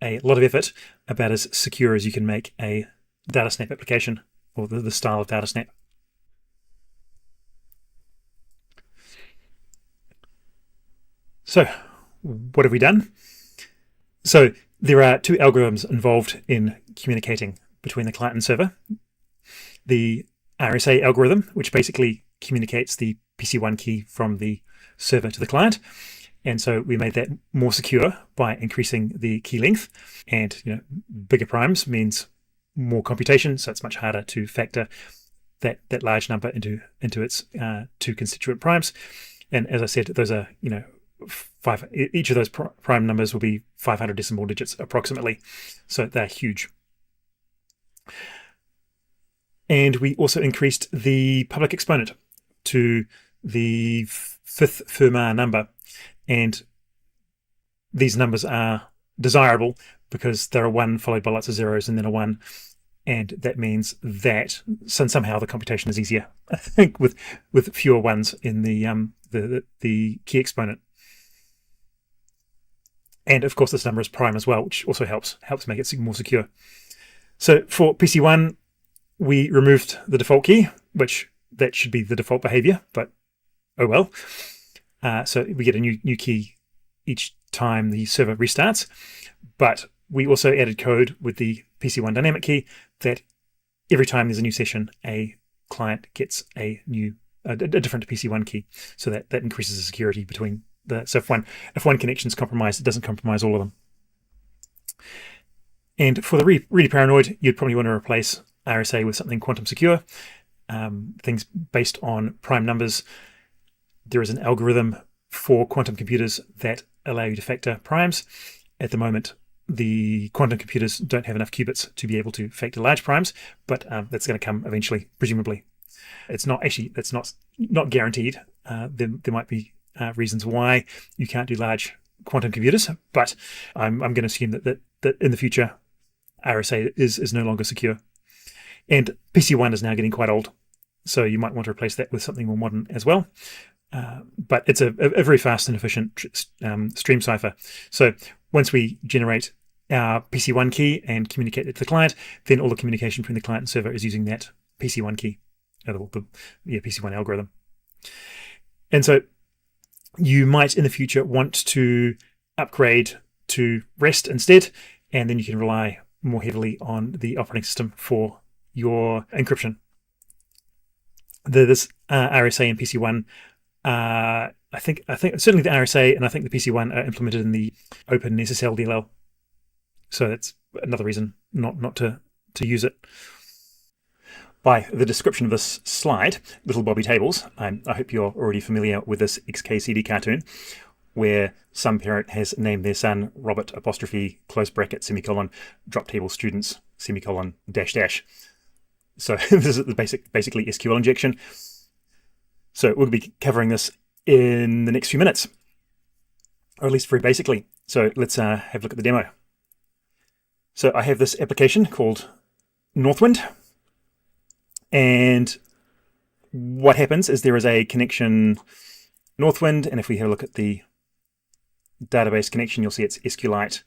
a lot of effort, about as secure as you can make a DataSnap application, or the style of DataSnap. So what have we done? So there are two algorithms involved in communicating between the client and server. The RSA algorithm, which basically communicates the PC1 key from the server to the client. And so we made that more secure by increasing the key length, and bigger primes means more computation, so it's much harder to factor that large number into its two constituent primes. And as I said, those are each of those prime numbers will be 500 decimal digits approximately, so they're huge. And we also increased the public exponent to the fifth Fermat number. And these numbers are desirable because there are 1 followed by lots of zeros and then a 1. And that means that somehow the computation is easier, I think, with fewer ones in the key exponent. And of course, this number is prime as well, which also helps make it more secure. So for PC1, we removed the default key, which that should be the default behavior, but oh well. So we get a new key each time the server restarts. But we also added code with the PC1 dynamic key that every time there's a new session, a client gets a different PC1 key. So that increases the security between so if one connection is compromised, it doesn't compromise all of them. And for the really paranoid, you'd probably want to replace RSA with something quantum secure, things based on prime numbers. There is an algorithm for quantum computers that allow you to factor primes. At the moment, the quantum computers don't have enough qubits to be able to factor large primes, but that's going to come eventually, presumably. It's not guaranteed. There might be reasons why you can't do large quantum computers, but I'm going to assume that in the future, RSA is no longer secure. And PC1 is now getting quite old. So you might want to replace that with something more modern as well. But it's a very fast and efficient stream cipher. So once we generate our PC1 key and communicate it to the client, then all the communication between the client and server is using that PC1 key, the PC1 algorithm. And so you might in the future want to upgrade to REST instead, and then you can rely more heavily on the operating system for your encryption. This RSA and PC1, I think certainly the RSA and I think the PC1 are implemented in the Open SSL DLL. So that's another reason not to use it. By the description of this slide, Little Bobby Tables, I hope you're already familiar with this XKCD cartoon, where some parent has named their son Robert apostrophe close bracket semicolon drop table students semicolon dash dash. So this is basically SQL injection. So we'll be covering this in the next few minutes, or at least very basically. So let's have a look at the demo. So I have this application called Northwind, and what happens is there is a connection Northwind, and if we have a look at the database connection, you'll see it's SQLite,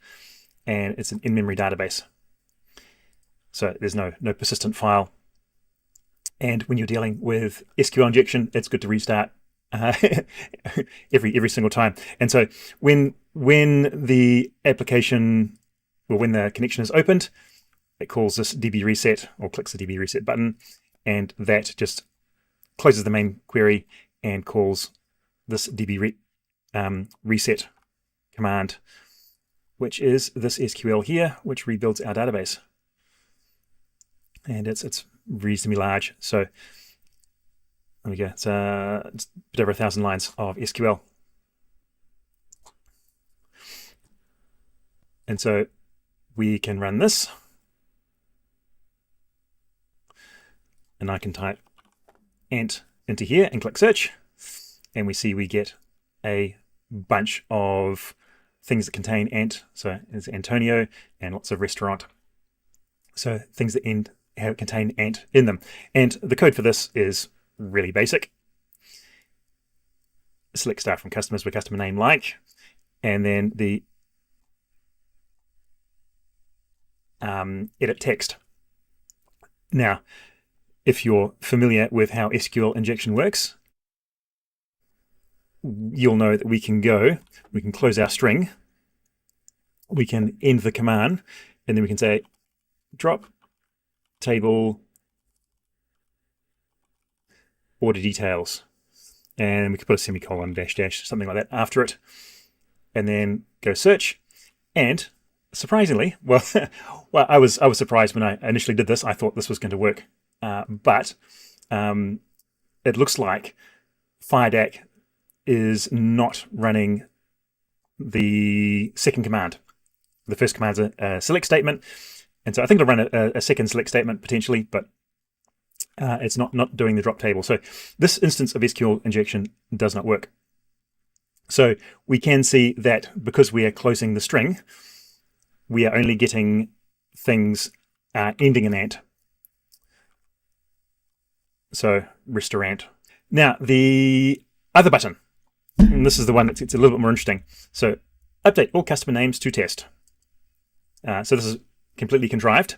and it's an in-memory database. So there's no persistent file. And when you're dealing with SQL injection, it's good to restart every single time. And so when the application, well, when the connection is opened, it calls this DB reset or clicks the DB reset button, and that just closes the main query and calls this DB reset command, which is this SQL here, which rebuilds our database. And it's reasonably large. So there we go. It's a bit over 1,000 lines of SQL. And so we can run this. And I can type ant into here and click search. And we see we get a bunch of things that contain ant. So it's Antonio and lots of restaurant. So things that contain ant in them. And the code for this is really basic. Select start from customers with customer name like, and then the edit text. Now, if you're familiar with how SQL injection works, you'll know that we can close our string, we can end the command, and then we can say drop table order details, and we could put a semicolon dash dash something like that after it, and then go search. And surprisingly, well I was surprised when I initially did this. I thought this was going to work, but it looks like FireDAC is not running the second command. The first command's a select statement, and so I think it'll run a second select statement potentially, but it's not doing the drop table. So this instance of SQL injection does not work. So we can see that because we are closing the string, we are only getting things ending in ant. So restaurant. Now the other button, and this is the one that's a little bit more interesting. So update all customer names to test. So this is completely contrived.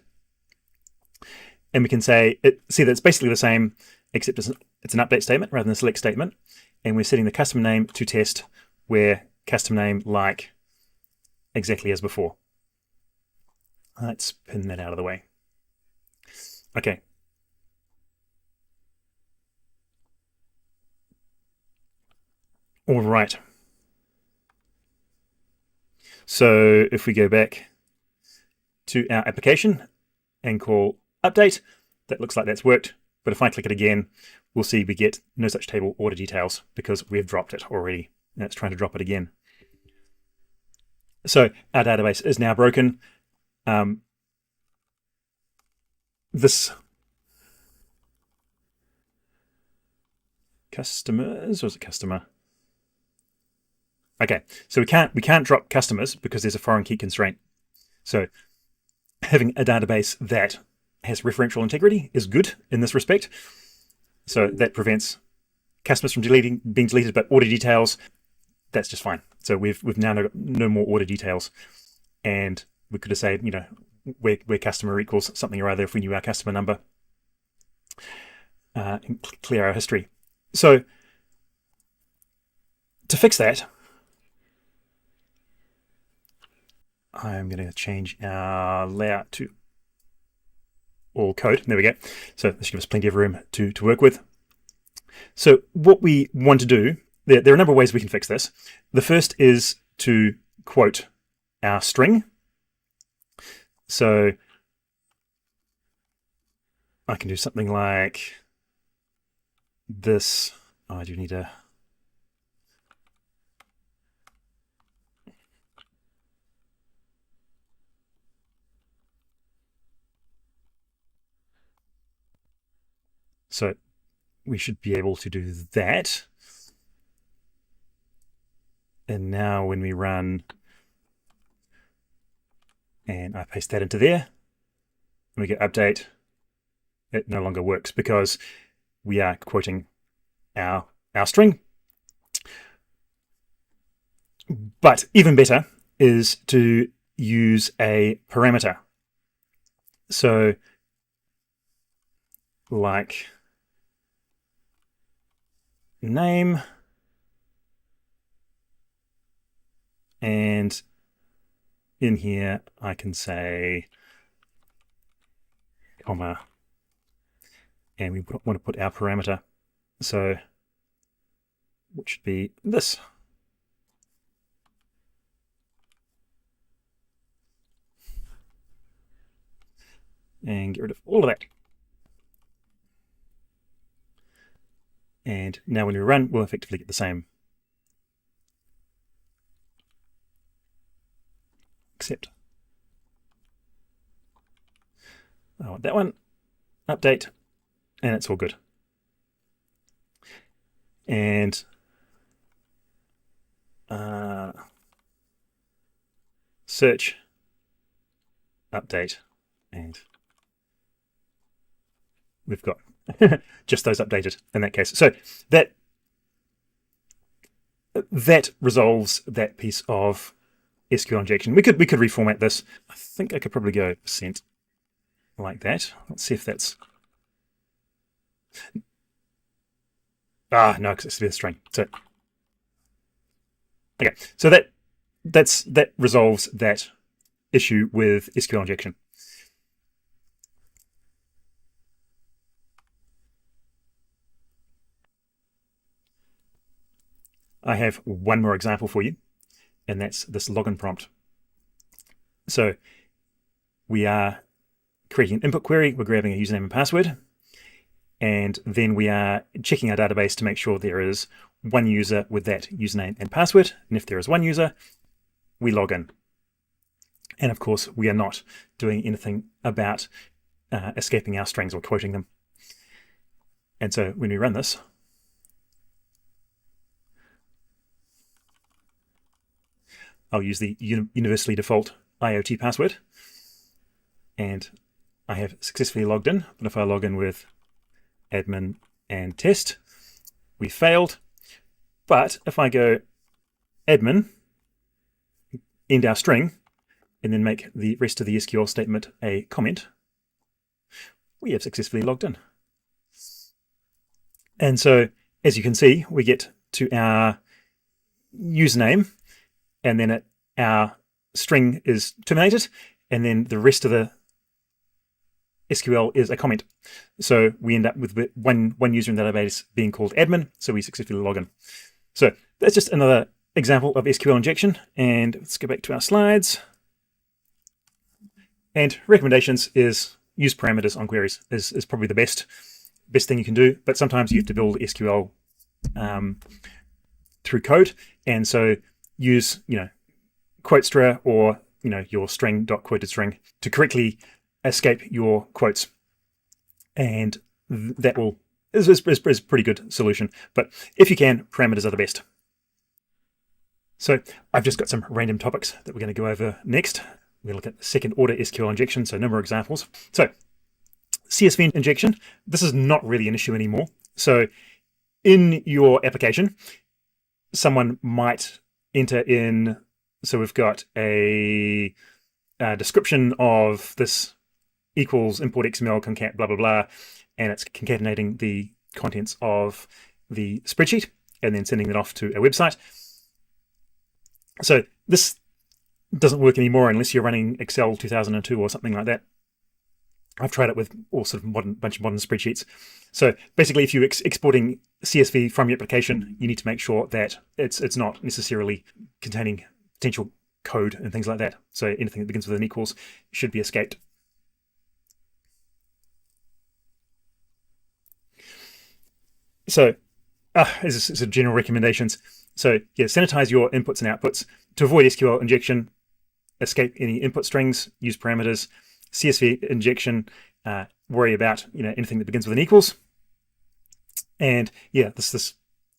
And we can see that it's basically the same, except it's an update statement rather than a select statement. And we're setting the customer name to test, where customer name like exactly as before. Let's pin that out of the way. Okay. All right. So if we go back to our application and call update, that looks like that's worked. But if I click it again, we'll see we get no such table order details because we've dropped it already. Now it's trying to drop it again. So our database is now broken. This customers, or is it customer? Okay, so we can't drop customers because there's a foreign key constraint. So having a database that has referential integrity is good in this respect. So that prevents customers from being deleted, but order details, that's just fine. So we've now got no more order details. And we could have said, you know, where customer equals something or other if we knew our customer number, and clear our history. So to fix that, I'm going to change our layout to all code. There we go. So this gives us plenty of room to work with. So what we want to do, there are a number of ways we can fix this. The first is to quote our string. So I can do something like this. Oh, I do need a... So we should be able to do that. And now when we run, and I paste that into there, and we get update, it no longer works because we are quoting our string. But even better is to use a parameter. So like name, and in here I can say comma, and we want to put our parameter, so which should be this. And get rid of all of that. And now when we run, we'll effectively get the same. Except I want that one, update, and it's all good. And search, update, and we've got just those updated in that case. So that resolves that piece of SQL injection. We could reformat this. I think I could probably go % like that. Let's see if that's... no, because it's the string. So okay, so that resolves that issue with SQL injection. I have one more example for you, and that's this login prompt. So we are creating an input query, we're grabbing a username and password, and then we are checking our database to make sure there is one user with that username and password, and if there is one user, we log in. And of course, we are not doing anything about escaping our strings or quoting them. And so when we run this, I'll use the universally default IoT password, and I have successfully logged in. But if I log in with admin and test, we failed. But if I go admin, end our string, and then make the rest of the SQL statement a comment, we have successfully logged in. And so, as you can see, we get to our username, and then our string is terminated, and then the rest of the SQL is a comment. So we end up with one user in the database being called admin, so we successfully log in. So that's just another example of SQL injection, and let's go back to our slides. And recommendations is use parameters on queries is probably the best thing you can do, but sometimes you have to build SQL through code, and so use quotestra or your string.quoted string to correctly escape your quotes, and that is a pretty good solution. But if you can, parameters are the best. So I've just got some random topics that we're going to go over next. We're going to look at second order SQL injection, so a number of examples. So CSV injection, this is not really an issue anymore. So in your application, someone might enter in, so we've got a description of this equals import XML concat blah blah blah, and it's concatenating the contents of the spreadsheet and then sending it off to a website. So this doesn't work anymore unless you're running Excel 2002 or something like that. I've tried it with all sort of bunch of modern spreadsheets. So basically, if you're exporting CSV from your application, you need to make sure that it's not necessarily containing potential code and things like that. So anything that begins with an equals should be escaped. So as a general recommendations. So yeah, sanitize your inputs and outputs to avoid SQL injection. Escape any input strings. Use parameters. CSV injection. Worry about anything that begins with an equals. And yeah,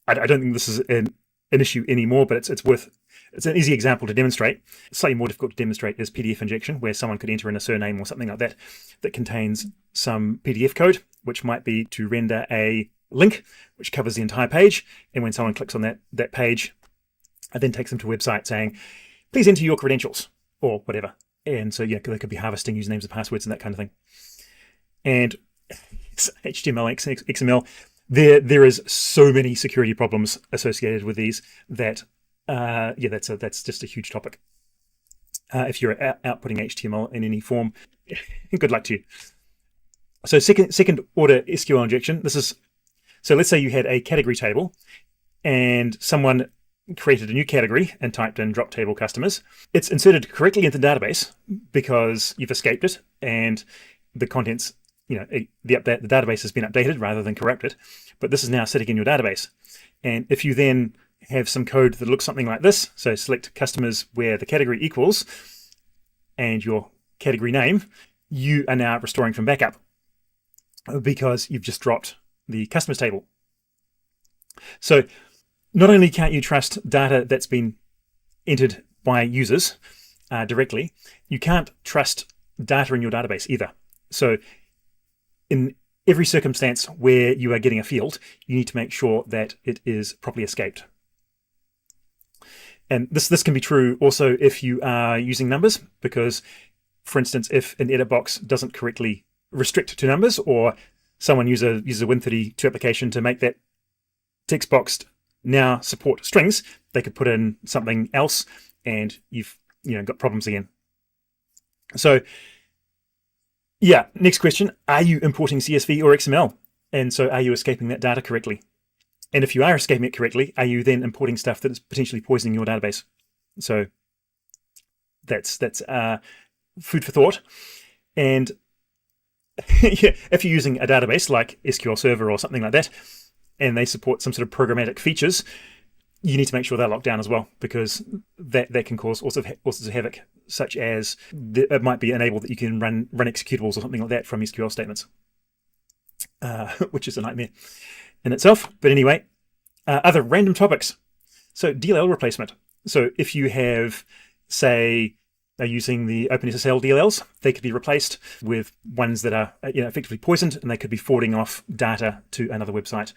I don't think this is an issue anymore, but it's an easy example to demonstrate. Slightly more difficult to demonstrate is PDF injection, where someone could enter in a surname or something like that that contains some PDF code, which might be to render a link which covers the entire page, and when someone clicks on that page, it then takes them to a website saying, please enter your credentials or whatever. And so yeah, they could be harvesting usernames and passwords and that kind of thing. And HTML, XML, there is so many security problems associated with these that yeah, that's just a huge topic. If you're outputting HTML in any form, good luck to you. So second order SQL injection. So let's say you had a category table and someone created a new category and typed in drop table customers. It's inserted correctly into the database because you've escaped it and the contents, the database has been updated rather than corrupted, but this is now sitting in your database. And if you then have some code that looks something like this, so select customers where the category equals and your category name, you are now restoring from backup because you've just dropped the customers table. So not only can't you trust data that's been entered by users directly, you can't trust data in your database either. So in every circumstance where you are getting a field, you need to make sure that it is properly escaped. And this can be true also if you are using numbers, because, for instance, if an edit box doesn't correctly restrict to numbers, or someone uses a Win32 application to make that text box now support strings, they could put in something else, and you've got problems again. So yeah, next question: are you importing CSV or XML? And so, are you escaping that data correctly? And if you are escaping it correctly, are you then importing stuff that is potentially poisoning your database? So that's food for thought. And yeah, if you're using a database like SQL Server or something like that, and they support some sort of programmatic features, you need to make sure they're locked down as well, because that can cause all sorts of havoc, such as it might be enabled that you can run executables or something like that from SQL statements, which is a nightmare in itself. But anyway, other random topics. So DLL replacement. So if you have, say, using the OpenSSL DLLs, they could be replaced with ones that are effectively poisoned, and they could be forwarding off data to another website.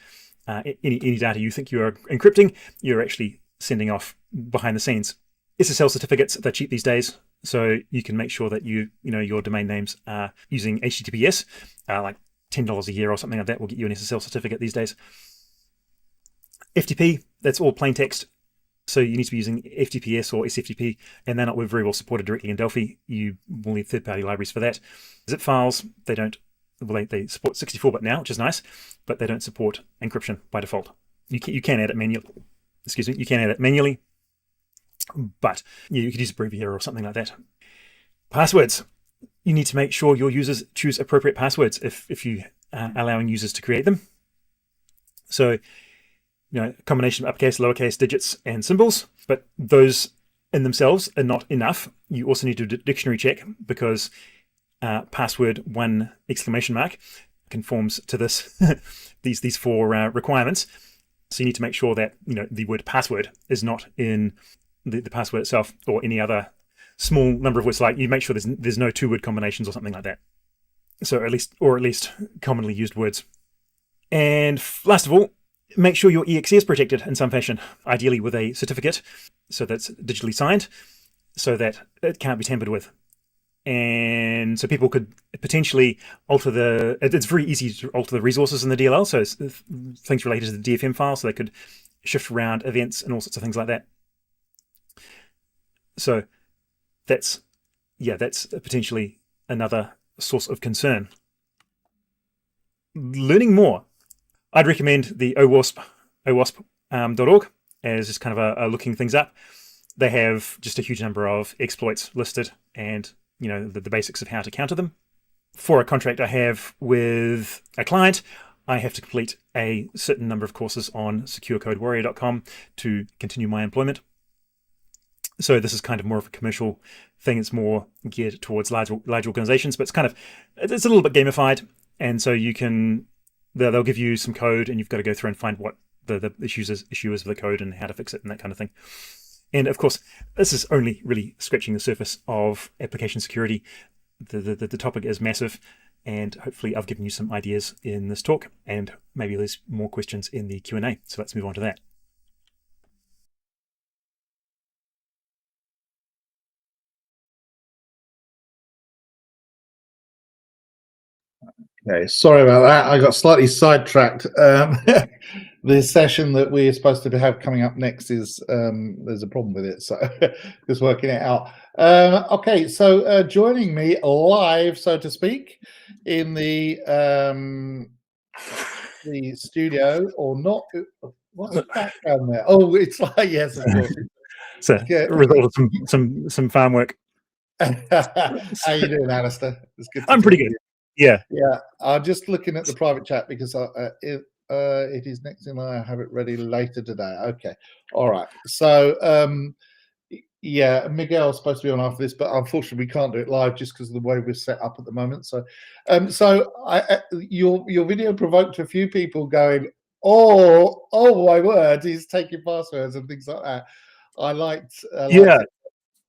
Any data you think you're encrypting, you're actually sending off behind the scenes. SSL certificates, they're cheap these days, so you can make sure that your domain names are using HTTPS, like $10 a year or something like that will get you an SSL certificate these days. FTP, that's all plain text. So you need to be using FTPS or SFTP, and they're not very well supported directly in Delphi. You will need third-party libraries for that. Zip files, they don't. Well, they support 64-bit now, which is nice, but they don't support encryption by default. You can add it manually. Excuse me, you can add it manually, but you could use Abbreviator or something like that. Passwords. You need to make sure your users choose appropriate passwords if you are allowing users to create them. So, a combination of uppercase, lowercase, digits, and symbols, but those in themselves are not enough. You also need to do a dictionary check, because password 1 exclamation mark conforms to this these four requirements. So you need to make sure that the word password is not in the password itself, or any other small number of words. Like, you make sure there's no 2-word combinations or something like that. So at least commonly used words. And last of all, make sure your exe is protected in some fashion, ideally with a certificate, so that's digitally signed, so that it can't be tampered with. And so people could potentially alter it's very easy to alter the resources in the DLL, so it's things related to the DFM file, so they could shift around events and all sorts of things like that. So that's potentially another source of concern. Learning more, I'd recommend the owasp.org as just kind of a looking things up. They have just a huge number of exploits listed and the basics of how to counter them. For a contract I have with a client, I have to complete a certain number of courses on securecodewarrior.com to continue my employment. So this is kind of more of a commercial thing. It's more geared towards large organizations, but it's a little bit gamified. And so they'll give you some code and you've got to go through and find what the issue is with the code and how to fix it and that kind of thing. And of course, this is only really scratching the surface of application security. The topic is massive, and hopefully I've given you some ideas in this talk, and maybe there's more questions in the Q&A. So let's move on to that. Okay, sorry about that. I got slightly sidetracked. The session that we're supposed to have coming up next is there's a problem with it, so just working it out. Okay, so joining me live, so to speak, in the studio, or not? What's the background there? Oh, it's like, yes, of course. So a result of some farm work. How you doing, Alistair? It's good. I'm pretty good. Yeah. I'm just looking at the private chat because it is next in line. I have it ready later today. Okay, all right. So yeah, Miguel's supposed to be on after this, but unfortunately we can't do it live just because of the way we're set up at the moment. So, your video provoked a few people going, "Oh my word, he's taking passwords and things like that." I liked yeah,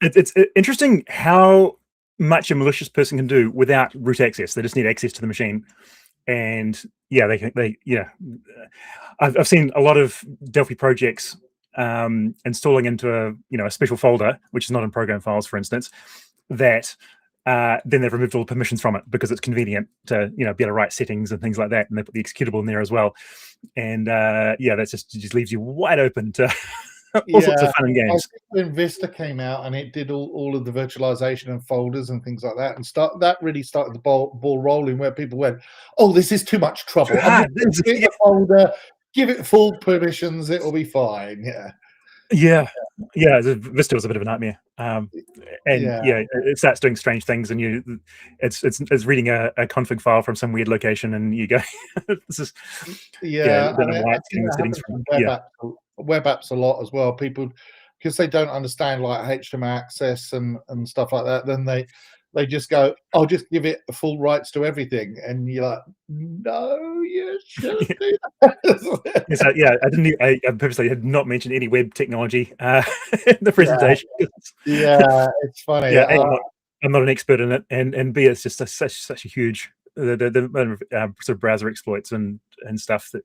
it's interesting how much a malicious person can do without root access. They just need access to the machine, and yeah, I've seen a lot of Delphi projects installing into a special folder, which is not in program files, for instance, that then they've removed all the permissions from it because it's convenient to be able to write settings and things like that, and they put the executable in there as well, and that just leaves you wide open to all sorts of fun and games. I think when Vista came out and it did all of the virtualization and folders and things like that, and that really started the ball rolling, where people went, "Oh, this is too much trouble. Give a folder, give it full permissions, it'll be fine." Yeah. Vista was a bit of a nightmare, it starts doing strange things, and it's reading a config file from some weird location, and you go, "This is web apps a lot as well. People, because they don't understand like HTML access and stuff like that, then they just go, "I'll just give it full rights to everything," and you're like, "No, you shouldn't do that." I purposely had not mentioned any web technology in the presentation. It's funny. I'm not an expert in it, and B, it's just such a huge the sort of browser exploits and stuff that.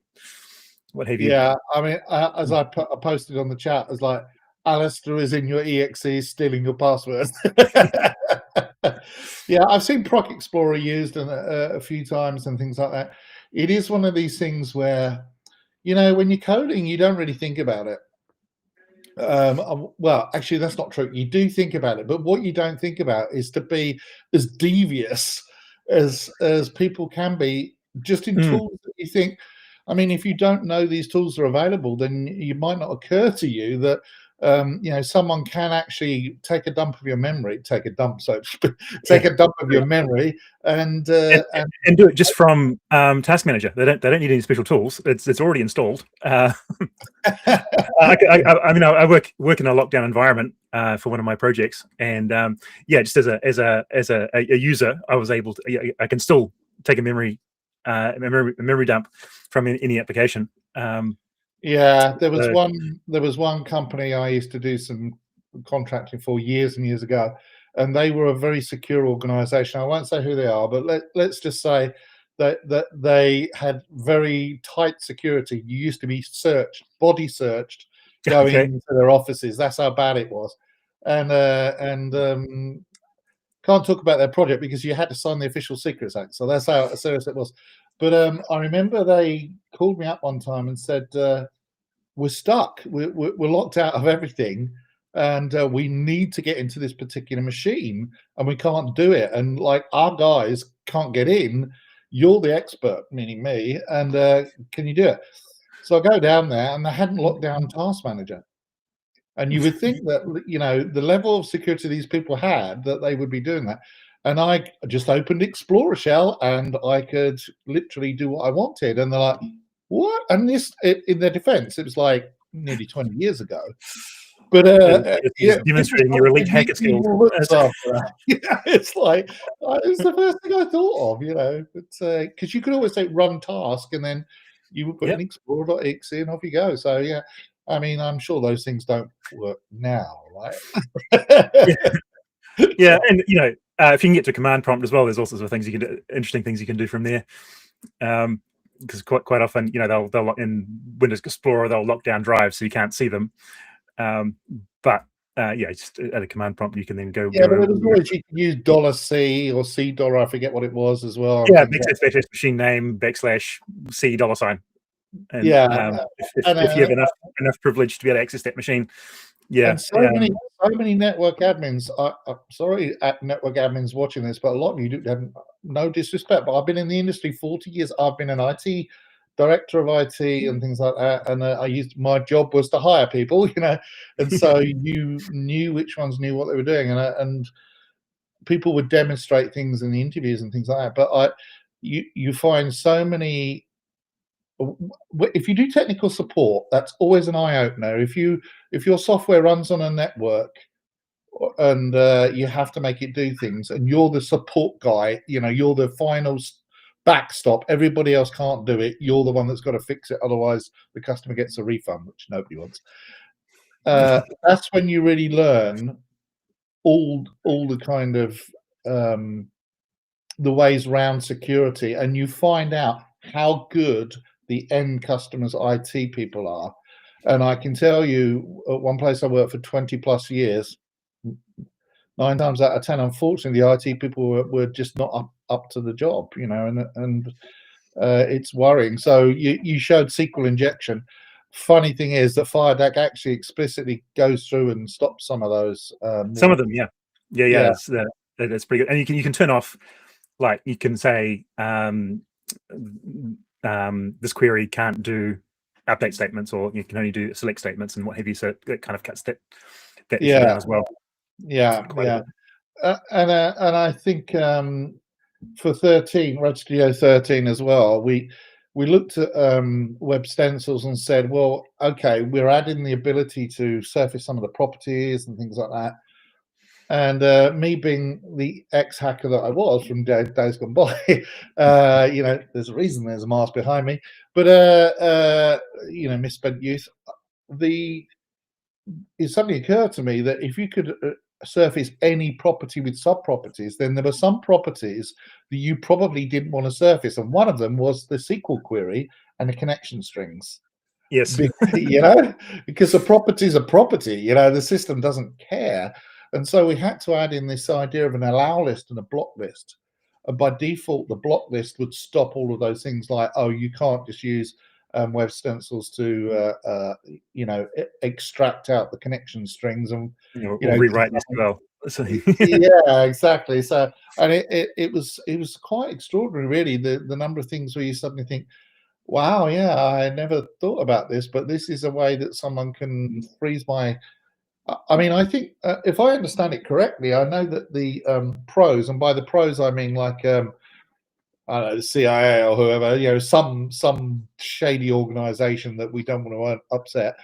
What have you? Yeah, I mean, as I posted on the chat, as like, Alistair is in your exe stealing your passwords. Yeah, I've seen Proc Explorer used a few times and things like that. It is one of these things where, when you're coding, you don't really think about it. Well, actually, that's not true. You do think about it, but what you don't think about is to be as devious as people can be, just in tools that you think. I mean, if you don't know these tools are available, then it might not occur to you that someone can actually take a dump of your memory, take a dump of your memory, and do it just from Task Manager. They don't need any special tools. It's already installed. I work in a lockdown environment for one of my projects, and just as a user, I was able to. I can still take a memory dump from any application. There was one company I used to do some contracting for years and years ago, and they were a very secure organization. I won't say who they are, but let's just say that they had very tight security. You used to be body searched, going into their offices. That's how bad it was. And can't talk about their project because you had to sign the Official Secrets Act. So that's how serious it was. But I remember they called me up one time and said, we're stuck. We're locked out of everything. And we need to get into this particular machine and we can't do it. And like our guys can't get in. You're the expert, meaning me. And can you do it? So I go down there and they hadn't locked down Task Manager. And you would think that, you know, the level of security these people had, that they would be doing that. And I just opened Explorer Shell and I could literally do what I wanted. And they're like, what? And this, in their defense, it was like nearly 20 years ago. But demonstrating your elite hacker skills. Yeah, it's like it's the first thing I thought of, you know. Because you could always say run task and then you would put an explorer.exe and off you go. So yeah, I mean, I'm sure those things don't work now, right? Yeah, and you know, if you can get to command prompt as well, there's all sorts of things you can do, interesting things you can do from there. Because quite often, you know, they'll in Windows Explorer they'll lock down drives so you can't see them. But yeah, just at a command prompt you can then go. Yeah, but it was always you can use $C or $C$, I forget what it was as well. Yeah, // machine name /C $. And, yeah, if you have enough privilege to be able to access that machine. Yeah, and so many network admins. I'm sorry, network admins watching this, but a lot of you do have no disrespect. But I've been in the industry 40 years. I've been an IT director of IT and things like that, and my job was to hire people, you know, and so you knew which ones knew what they were doing, and people would demonstrate things in the interviews and things like that. But you find so many. If you do technical support, that's always an eye opener. If your software runs on a network and you have to make it do things, and you're the support guy, you know, you're the final backstop. Everybody else can't do it. You're the one that's got to fix it. Otherwise, the customer gets a refund, which nobody wants. That's when you really learn all the kind of the ways around security, and you find out how good the end customers' IT people are. And I can tell you, at one place I worked for 20 plus years, 9 times out of 10, unfortunately, the IT people were just not up to the job, you know, and it's worrying. So you showed SQL injection. Funny thing is that FireDAC actually explicitly goes through and stops some of those. Some of them, yeah. That's pretty good. And you can turn off, like you can say this query can't do update statements, or you can only do select statements and what have you. So it kind of cuts that issue down as well. Yeah. And I think for 13, RAD Studio 13 as well, we looked at web stencils and said, well, okay, we're adding the ability to surface some of the properties and things like that. And me being the ex-hacker that I was from days gone by, you know, there's a reason there's a mask behind me, but you know, misspent youth. It suddenly occurred to me that if you could surface any property with sub-properties, then there were some properties that you probably didn't want to surface, and one of them was the SQL query and the connection strings. Yes. You know, because a property is a property, you know, the system doesn't care. And so we had to add in this idea of an allow list and a block list. And by default, the block list would stop all of those things like, oh, you can't just use web stencils to, you know, extract out the connection strings and you know, rewrite this as well. Yeah, exactly. So, and it was quite extraordinary, really, the number of things where you suddenly think, wow, yeah, I never thought about this, but this is a way that someone can freeze my. I mean, I think if I understand it correctly, I know that the pros, and by the pros I mean like I don't know, the CIA or whoever, you know, some shady organization that we don't want to upset.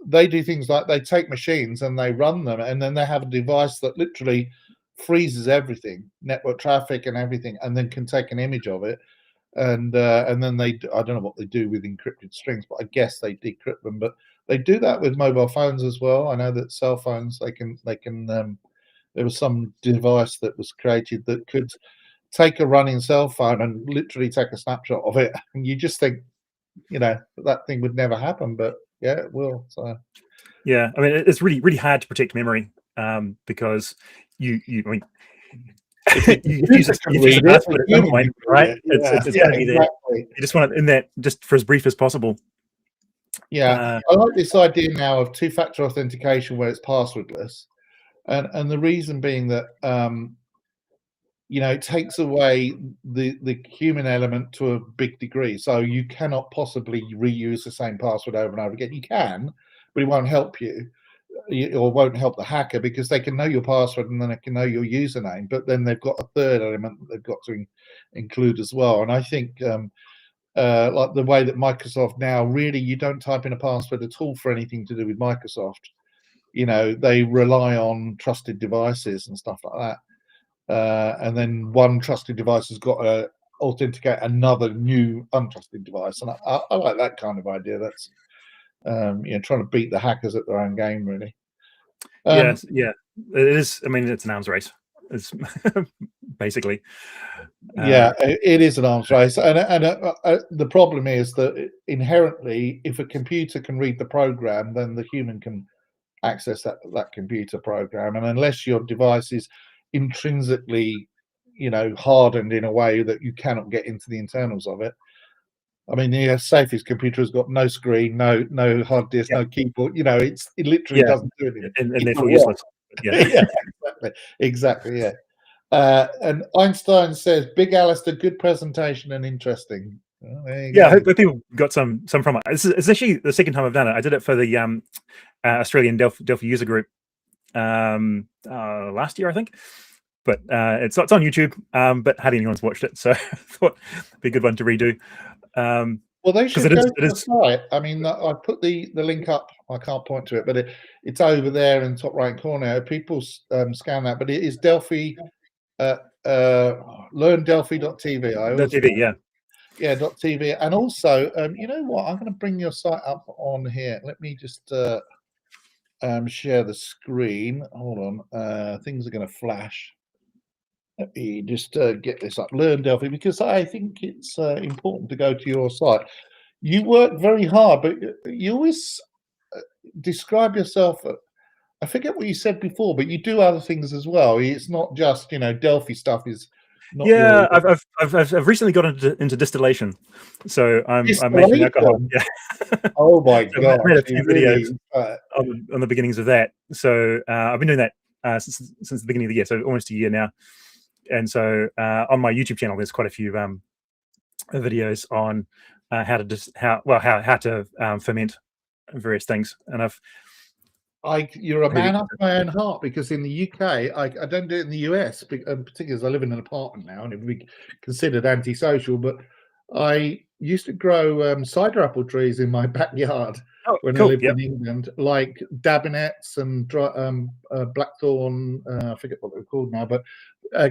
They do things like they take machines and they run them, and then they have a device that literally freezes everything, network traffic and everything, and then can take an image of it. And then I don't know what they do with encrypted strings, but I guess they decrypt them. But they do that with mobile phones as well. I know that cell phones, they can there was some device that was created that could take a running cell phone and literally take a snapshot of it, and you just think, that thing would never happen, but yeah, it will. So yeah, I mean, it's really hard to protect memory because you I mean, you use a password at some point, right? It's going to be there. You just want it in that just for as brief as possible. Yeah, I like this idea now of two-factor authentication where it's passwordless, and the reason being that it takes away the human element to a big degree. So you cannot possibly reuse the same password over and over again. You can, but it won't help you, or won't help the hacker, because they can know your password and then they can know your username. But then they've got a third element that they've got to include as well. And I think like the way that Microsoft now, really, you don't type in a password at all for anything to do with Microsoft. They rely on trusted devices and stuff like that. And then one trusted device has got to authenticate another new untrusted device, and I like that kind of idea. That's trying to beat the hackers at their own game, really. Yes, yeah, it is. I mean, it's an arms race. It's basically. Yeah, it is an arms race, and the problem is that inherently, if a computer can read the program, then the human can access that computer program, and unless your device is intrinsically hardened in a way that you cannot get into the internals of it. I mean, the safest computer has got no screen, no hard disk, no keyboard. It literally doesn't do anything, and therefore useless. Yeah, exactly. Yeah. And Einstein says, "Big Alistair, good presentation and interesting." I hope people got some from it. It's actually the second time I've done it. I did it for the Australian Delphi user group last year, I think. But it's on YouTube, but hardly anyone's watched it, so I thought it'd be a good one to redo. Well, they should go to the site. I mean, I put the link up. I can't point to it, but it's over there in the top right corner. People scan that, but it is Delphi. LearnDelphi.tv. .tv, yeah. Yeah, .tv. And also, you know what? I'm going to bring your site up on here. Let me just share the screen. Hold on. Things are going to flash. Let me just get this up. Learn Delphi, because I think it's important to go to your site. You work very hard, but you always describe yourself. I forget what you said before, but you do other things as well. It's not just Delphi stuff. Is not I've recently got into distillation, so I'm making alcohol. Yeah. Oh my god! I made a few videos on the beginnings of that. So I've been doing that since the beginning of the year, so almost a year now. And so on my YouTube channel, there's quite a few videos on how to ferment various things. And you're a man after my own heart, because in the UK, I don't do it in the US, particularly as I live in an apartment now, and it would be considered antisocial. But I used to grow cider apple trees in my backyard when I lived in England, like Dabinets and Blackthorn. I forget what they're called now, but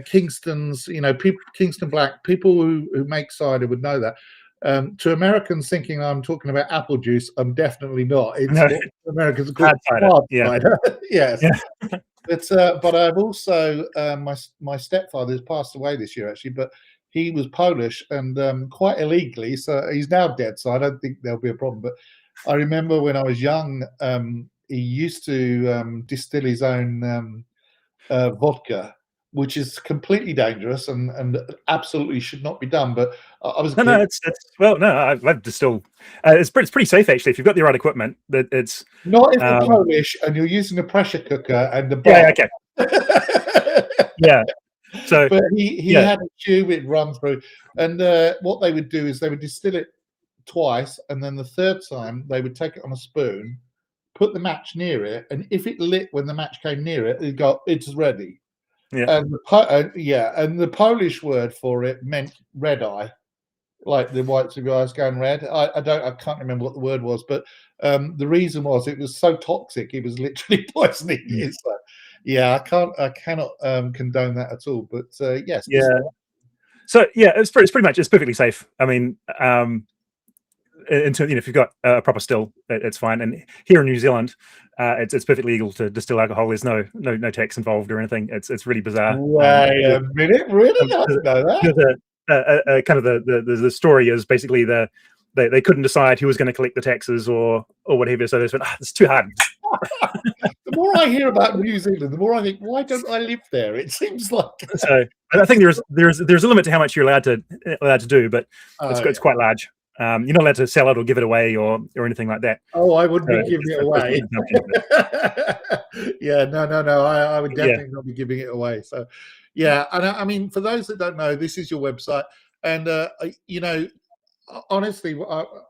Kingston's. Kingston Black. People who make cider would know that. To Americans thinking I'm talking about apple juice, I'm definitely not. It's what Americans call hard cider. Yes. Yeah. But I've also my stepfather has passed away this year, actually, but he was Polish and quite illegally, so he's now dead, so I don't think there'll be a problem. But I remember when I was young, he used to distill his own vodka, which is completely dangerous and absolutely should not be done. But I was I've distilled. It's pretty safe, actually, if you've got the right equipment. That it's not if you're Polish and you're using a pressure cooker and the yeah. So, but he had a tube it run through, and what they would do is they would distill it twice, and then the third time they would take it on a spoon, put the match near it, and if it lit when the match came near it, they'd go, "It's ready." Yeah. And the Polish word for it meant red eye, like the whites of your eyes going red. I can't remember what the word was, but the reason was it was so toxic, it was literally poisoning you. So, yeah, I cannot condone that at all. But yes, yeah. So yeah, it's pretty much, it's perfectly safe. I mean, into, if you've got a proper still, it's fine. And here in New Zealand, it's perfectly legal to distill alcohol. There's no tax involved or anything. It's really bizarre. Wait a minute, really? I didn't know that. Kind of the story is basically they couldn't decide who was going to collect the taxes or whatever. So they went, it's too hard. The more I hear about New Zealand, the more I think, why don't I live there? It seems like so. I think there's a limit to how much you're allowed to do, but it's quite large. You're not allowed to sell it or give it away or anything like that. Oh, I wouldn't be giving it away. Yeah, no. I would definitely not be giving it away. So, yeah, and I mean, for those that don't know, this is your website, and honestly,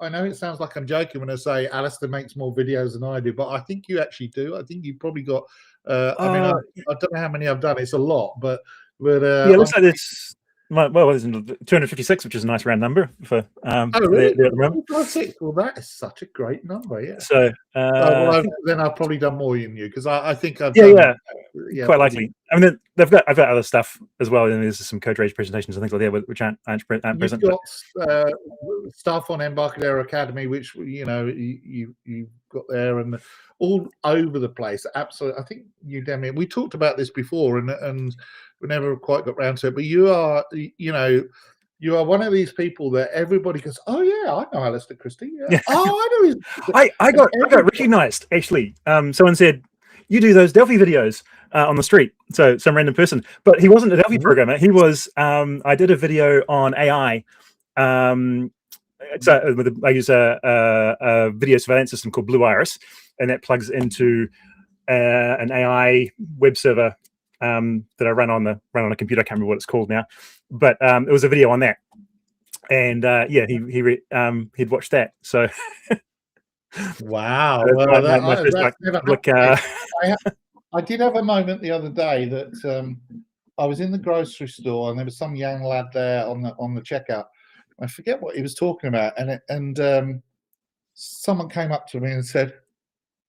I know it sounds like I'm joking when I say Alistair makes more videos than I do, but I think you actually do. I think you've probably got. I don't know how many I've done. It's a lot, but it looks like it's. Well, it's 256, which is a nice round number for. Oh, really? 256. Well, that is such a great number. Yeah. So then I've probably done more than you because I think I've done, quite likely. I mean, I've got other stuff as well, and there's some CodeRage presentations and things like that which aren't present. You've got stuff on Embarcadero Academy, which you've got there, and all over the place. Absolutely, I think we talked about this before, and we never quite got round to it. But you are one of these people that everybody goes, "Oh yeah, I know Alistair Christie. Yeah. Oh, I know." I got recognised actually. Someone said, "You do those Delphi videos on the street." So some random person, but he wasn't a Delphi programmer. He was. I did a video on AI. I use a video surveillance system called Blue Iris, and that plugs into an AI web server that I run on a computer. I can't remember what it's called now, but it was a video on that, and he'd watched that. So wow, I did have a moment the other day that I was in the grocery store and there was some young lad there on the checkout. I forget what he was talking about, and someone came up to me and said,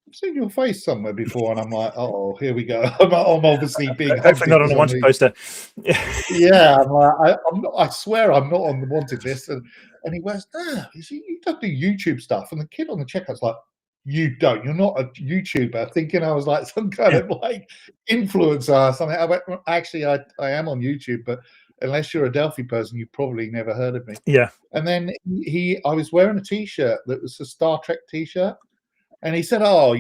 "I've seen your face somewhere before," and I'm like, "Oh, here we go." I'm obviously being hopefully not on a wanted poster. Yeah, I'm like, I swear I'm not on the wanted list. And he goes, "No, you don't do YouTube stuff." And the kid on the checkout's like, "You don't. You're not a YouTuber." Thinking I was like some kind of like influencer or something. I went, "Actually, I am on YouTube, but unless you're a Delphi person, you've probably never heard of me." Yeah. And then I was wearing a T-shirt that was a Star Trek T-shirt. And he said, "Oh,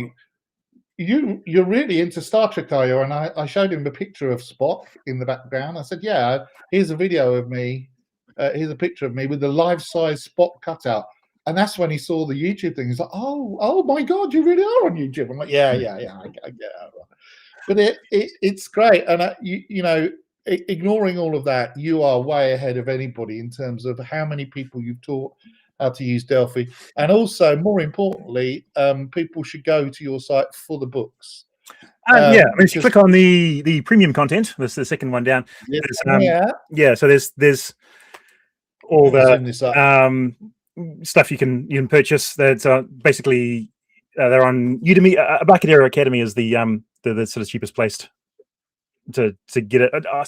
you're really into Star Trek, are you?" And I showed him a picture of Spock in the background. I said, "Yeah, here's a video of me. Here's a picture of me with the life-size Spock cutout." And that's when he saw the YouTube thing. He's like, "Oh my God, you really are on YouTube." I'm like, "Yeah, I get it." But it's great, and ignoring all of that, you are way ahead of anybody in terms of how many people you've taught how to use Delphi, and also more importantly, people should go to your site for the books. If you click on the premium content, that's the second one down. So there's all the stuff you can purchase. That's basically they're on Udemy. Embarcadero Academy is the sort of cheapest place to get it. I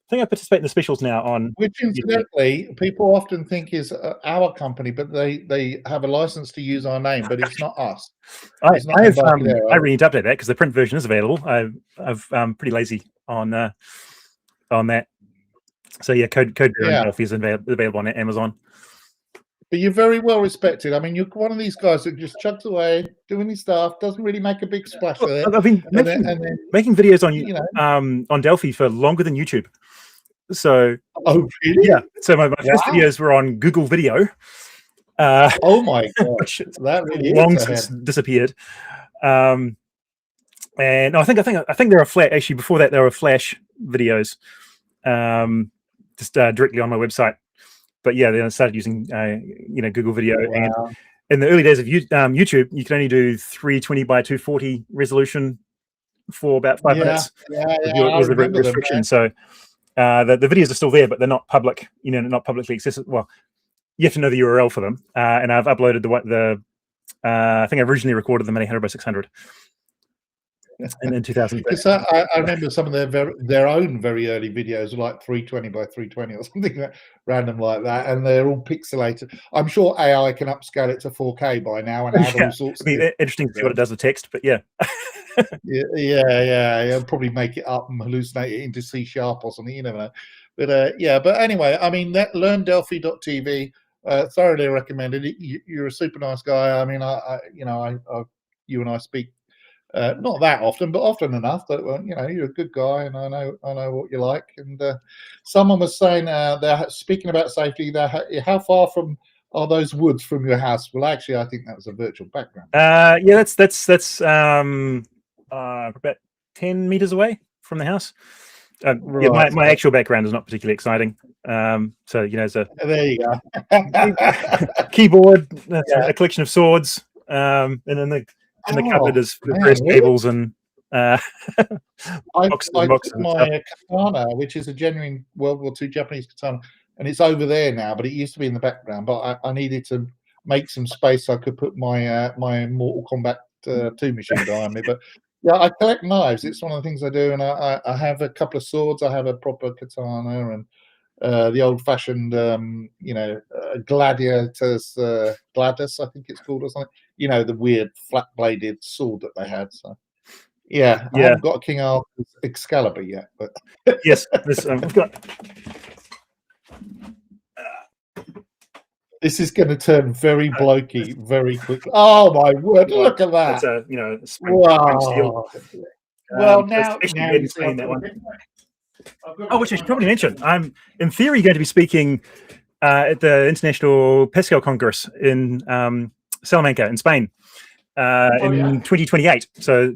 think I participate in the specials now on which, incidentally, people often think is our company, but they have a license to use our name, but it's not us. I really need to update that because the print version is available. I'm pretty lazy on that. So yeah, CodeRage Delphi is available on Amazon. But you're very well respected. I mean, you're one of these guys that just chugs away, doing his stuff, doesn't really make a big splash of it. I've been making videos on Delphi for longer than YouTube. So really? Yeah. So my first videos were on Google Video. Oh my gosh, that really long since disappeared. And I think there are Flash. Actually, before that, there were Flash videos, just directly on my website. But yeah, then I started using Google Video. Wow. And in the early days of YouTube, you could only do 320 by 240 resolution for about 5 minutes. Was the restriction. So the videos are still there, but they're not public. Not publicly accessible. Well, you have to know the URL for them. And I've uploaded I think I originally recorded them at 800 by 600. And in 2000. Because I remember some of their own very early videos were like 320 by 320 or something random like that, and they're all pixelated. I'm sure AI can upscale it to 4K by now and add all sorts. It'd be interesting to see what it does with text, but yeah. Yeah. Probably make it up and hallucinate it into C# or something. You never know. But yeah. But anyway, I mean, that learndelphi.tv. Thoroughly recommended it. You're a super nice guy. I mean, you and I speak not that often, but often enough that you're a good guy, and I know what you like. And someone was saying they're speaking about safety. How far from are those woods from your house? Well, actually, I think that was a virtual background. Yeah, that's about 10 meters away from the house. Right. Yeah, my actual background is not particularly exciting. So it's a There you go. keyboard, a collection of swords, and then the cupboard is various cables and I boxes and boxes took and my katana, which is a genuine World War II Japanese katana, and it's over there now, but it used to be in the background. But I needed to make some space so I could put my my Mortal Kombat 2 machine behind me. But yeah, I collect knives. It's one of the things I do, and I have a couple of swords. I have a proper katana and the old-fashioned, gladiators, gladius, I think it's called, or something. The weird flat-bladed sword that they had. So, yeah. I haven't got a King Arthur's Excalibur yet, but yes, we've got. This is going to turn very blokey very quickly. Oh my word! Look at that. It's spring steel. Well, now you see that one. Oh, which I should probably mention. I'm in theory going to be speaking at the International Pascal Congress in Salamanca in Spain in 2028. So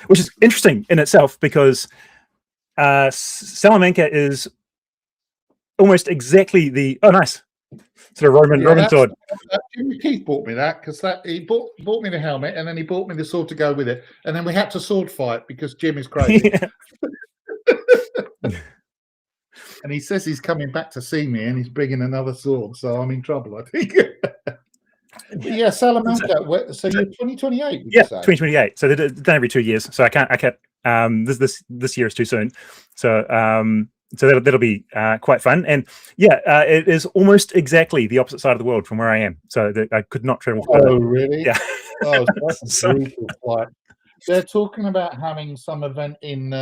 which is interesting in itself because Salamanca is almost exactly the nice sort of Roman sword. Jimmy Keith bought me that because he bought me the helmet, and then he bought me the sword to go with it, and then we had to sword fight because Jim is crazy. And he says he's coming back to see me, and he's bringing another sword, so I'm in trouble, I think. Yeah, Salamanca. So you're 2028. Yeah, 2028. So they're done every 2 years. So I can't. This year is too soon. So that'll be quite fun, and it is almost exactly the opposite side of the world from where I am. So I could not travel further. Oh, really? Yeah. Oh, that's a brutal flight. They're talking about having some event in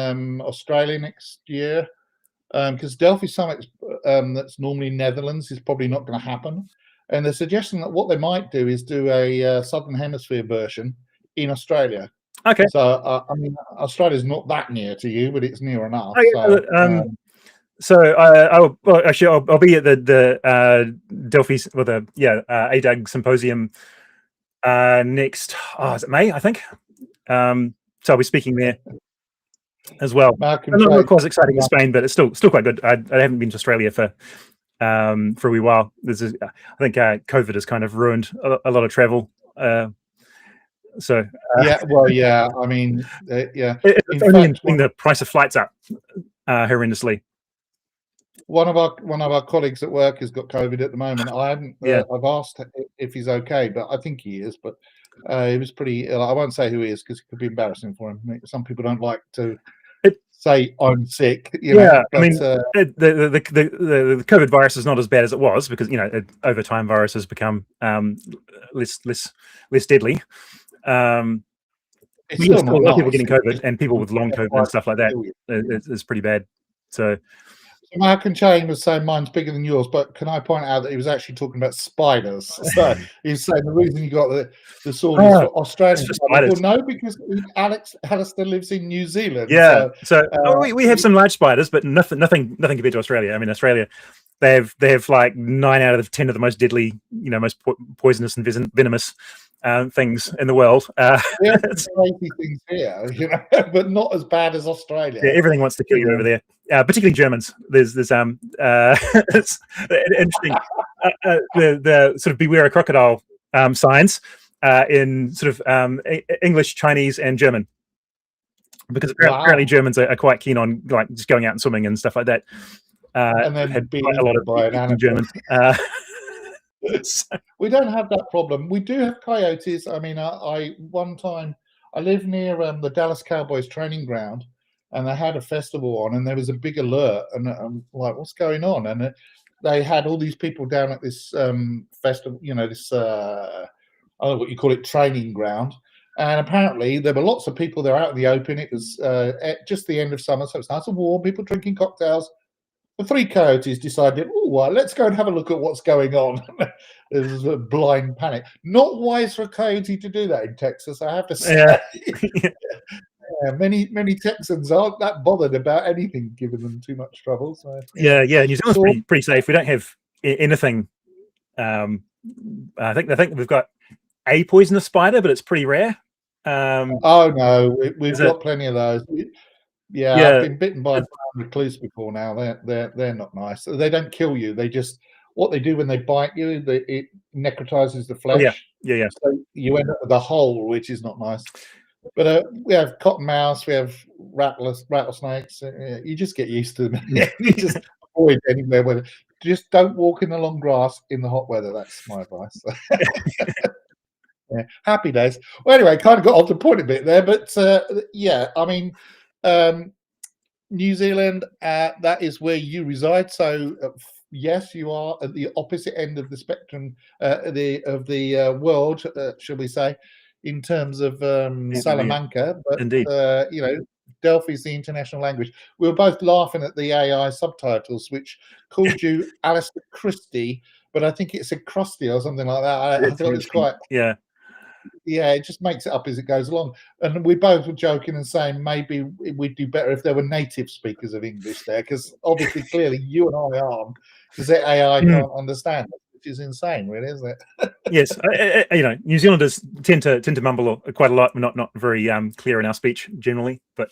Australia next year because Delphi Summit that's normally Netherlands is probably not going to happen, and they're suggesting that what they might do is do a Southern Hemisphere version in Australia. Okay. So I mean, Australia's not that near to you, but it's near enough. So I'll be at the Delphi ADAG symposium next. Is it May? I think. So I'll be speaking there as well. I'm not quite as exciting as Spain, but it's still quite good. I haven't been to Australia for a wee while. I think COVID has kind of ruined a lot of travel. So I mean, it's only putting the price of flights up horrendously. One of our colleagues at work has got COVID at the moment. I haven't. I've asked if he's okay, but I think he is. But he was pretty ill. I won't say who he is because it could be embarrassing for him. Some people don't like to say I'm sick. But, I mean, the COVID virus is not as bad as it was because over time viruses become less deadly. It's still a lot of people getting COVID, and people with long COVID and stuff like that is pretty bad. So Malcolm Chain was saying mine's bigger than yours, but can I point out that he was actually talking about spiders? So he's saying the reason you got the sword is for Australia. Well, no, because Alex Hallister lives in New Zealand. Yeah, so we have some large spiders, but nothing compared to Australia. I mean, Australia, they have like 9 out of 10 of the most deadly, most poisonous and venomous things in the world. We have crazy things here, but not as bad as Australia. Yeah, everything wants to kill you over there, particularly Germans. There's it's interesting. The sort of beware a crocodile signs in sort of English, Chinese, and German, because apparently Germans are quite keen on like just going out and swimming and stuff like that. And then had being a lot of by an Germans. We don't have that problem. We do have coyotes. I mean, I one time I live near the Dallas Cowboys training ground, and they had a festival on, and there was a big alert, and I'm like, what's going on? And they had all these people down at this festival, this I don't know what you call it, training ground. And apparently there were lots of people there out in the open. It was at just the end of summer, so it's nice and warm, people drinking cocktails. The three coyotes decided, let's go and have a look at what's going on. There was a blind panic. Not wise for a coyote to do that in Texas, I have to say. Yeah, many Texans aren't that bothered about anything giving them too much trouble. So yeah. New Zealand's pretty safe. We don't have anything. I think we've got a poisonous spider, but it's pretty rare. Oh no, we've got plenty of those. I've been bitten by a brown recluse before. Now they're not nice. They don't kill you. They just, what they do when they bite you, it necrotizes the flesh. Yeah. So you end up with a hole, which is not nice. But we have cottonmouths, we have rattlesnakes. You just get used to them. You just avoid anywhere where. Just don't walk in the long grass in the hot weather. That's my advice. Yeah, happy days. Well, anyway, kind of got off the point a bit there, but I mean, New Zealand, that is where you reside. So yes, you are at the opposite end of the spectrum of the world, shall we say, in terms of Salamanca. But indeed, Delphi is the international language. We were both laughing at the AI subtitles, which called you Alistair Christie, but I think it said Krusty or something like that. I thought it was quite. Yeah, it just makes it up as it goes along. And we both were joking and saying maybe we'd do better if there were native speakers of English there, because obviously, clearly, you and I aren't, because the AI can't understand it, which is insane, really, isn't it? Yes, New Zealanders tend to mumble quite a lot. We're not very clear in our speech generally, but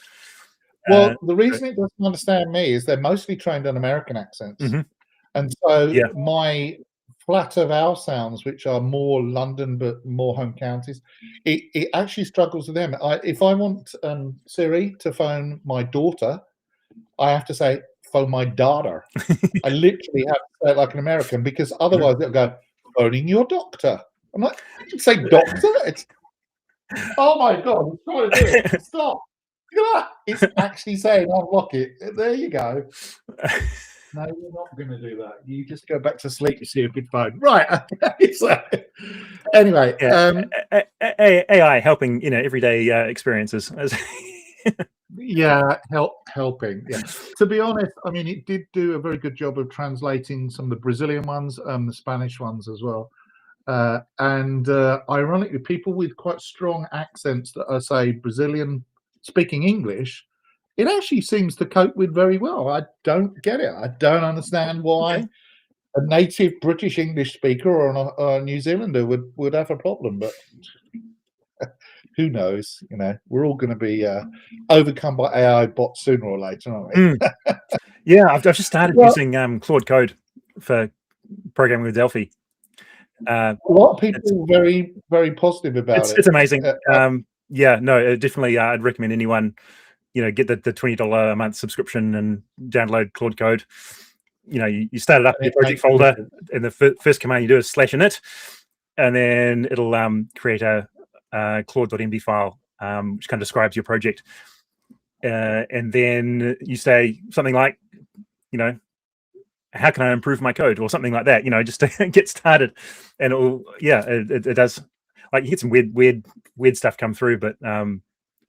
the reason it doesn't understand me is they're mostly trained on American accents, and so my flatter vowel sounds, which are more London but more home counties, it actually struggles with them. If I want Siri to phone my daughter, I have to say phone my daughter. I literally have to say it like an American, because otherwise it'll go phoning your doctor. I'm like, I didn't say doctor. It's, oh my god, I'm trying to do it. Stop. It's actually saying unlock it. There you go. No, you're not going to do that. You just go back to sleep, you stupid phone. Right. So, anyway. AI helping, everyday experiences. Helping. Yeah. To be honest, I mean, it did do a very good job of translating some of the Brazilian ones, the Spanish ones as well. And ironically, people with quite strong accents that are, say, Brazilian speaking English, it actually seems to cope with very well. I don't get it. I don't understand why a native British English speaker or a New Zealander would have a problem, but who knows? We're all going to be overcome by AI bots sooner or later, aren't we? Yeah, I've just started using Claude Code for programming with Delphi. A lot of people are very, very positive about it. It's amazing. Definitely. I'd recommend anyone, get the $20 a month subscription and download Claude Code. You start it up in your project folder, and the first command you do is /init, and then it'll create a claude.md file, which kind of describes your project. And then you say something like, how can I improve my code, or something like that, just to get started. And it does, like, you get some weird stuff come through, but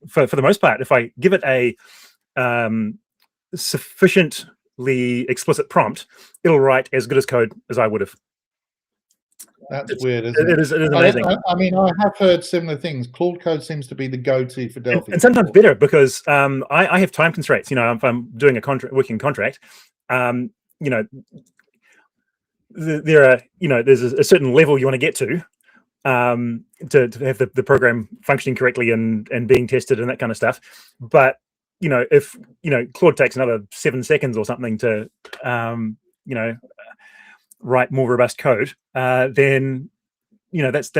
for the most part, if I give it a sufficiently explicit prompt, it'll write as good as code as I would have. That's weird, isn't it? It is amazing. I mean, I have heard similar things. Claude Code seems to be the go-to for Delphi, and sometimes better, because I have time constraints. If I'm doing a working contract, there are there's a certain level you want to get to have the program functioning correctly and being tested and that kind of stuff. But if Claude takes another 7 seconds or something to write more robust code, then that's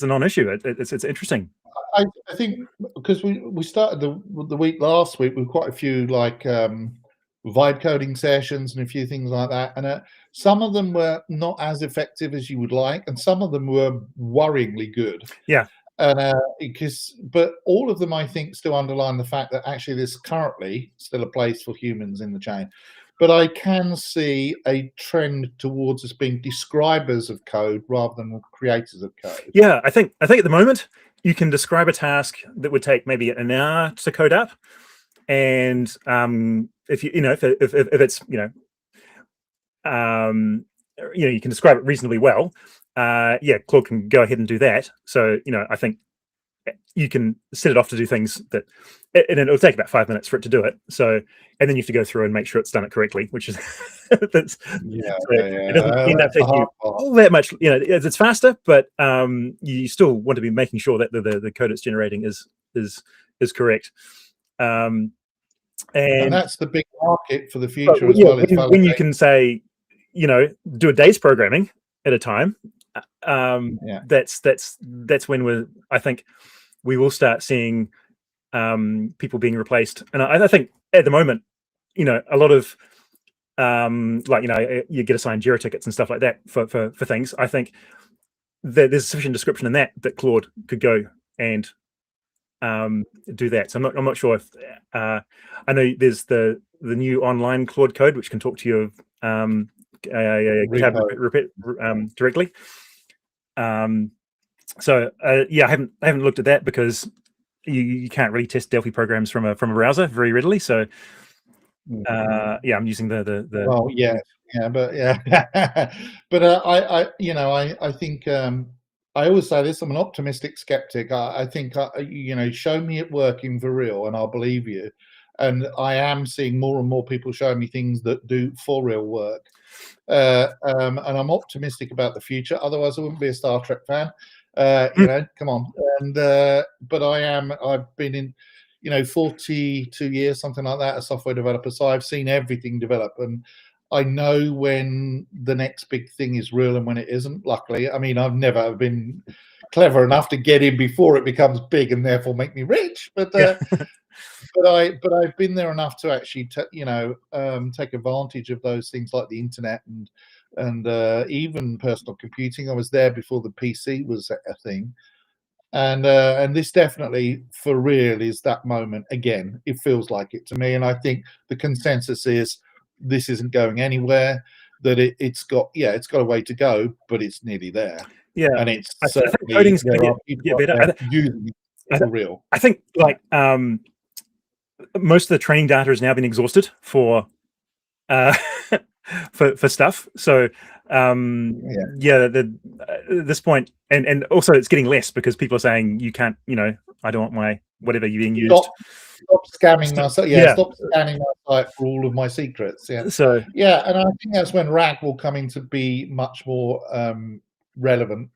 a non-issue. It's interesting. I think because we started the week last week with quite a few vibe coding sessions and a few things like that, and some of them were not as effective as you would like, and some of them were worryingly good. Yeah. And but all of them, I think, still underline the fact that actually there's currently still a place for humans in the chain. But I can see a trend towards us being describers of code rather than creators of code. Yeah, I think at the moment you can describe a task that would take maybe an hour to code up, and if it's you can describe it reasonably well. Claude can go ahead and do that. So I think you can set it off to do things that, and it'll take about 5 minutes for it to do it. So, and then you have to go through and make sure it's done it correctly, which is it doesn't end up taking you all that much. It's faster, but you still want to be making sure that the code it's generating is correct. And that's the big market for the future as well. When you can say, do a day's programming at a time. That's when I think we will start seeing people being replaced. And I think at the moment, a lot of you get assigned Jira tickets and stuff like that for things. I think that there's sufficient description in that Claude could go and do that. So I'm not sure if I know there's the new online Claude code which can talk to your GitHub directly. I haven't looked at that because you can't really test Delphi programs from a browser very readily. So I'm using the but I think I always say this, I'm an optimistic skeptic. I think show me it working for real and I'll believe you. And I am seeing more and more people showing me things that do for real work. And I'm optimistic about the future. Otherwise, I wouldn't be a Star Trek fan. Come on. And but I've been in 42 years, something like that, a software developer. So I've seen everything develop, and I know when the next big thing is real and when it isn't. Luckily, I mean, I've never been clever enough to get in before it becomes big and therefore make me rich. But but I've been there enough to actually take advantage of those things like the internet and even personal computing. I was there before the PC was a thing, and this definitely for real is that moment again. It feels like it to me, and I think the consensus is this isn't going anywhere. That it's got a way to go, but it's nearly there. Yeah, and it's I think coding's going to get better. Using it for real. I think most of the training data has now been exhausted for stuff. So at this point, and also it's getting less because people are saying you can't, I don't want my whatever you're being used. Stop scamming my site. Stop scanning my site for all of my secrets. Yeah. So and I think that's when RAD will come into be much more relevant.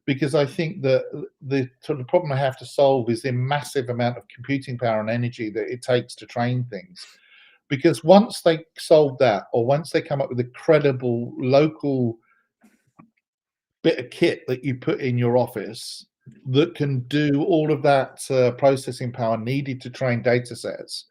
Because I think that the problem I have to solve is the massive amount of computing power and energy that it takes to train things. Because once they solve that, or once they come up with a credible local bit of kit that you put in your office that can do all of that processing power needed to train data sets,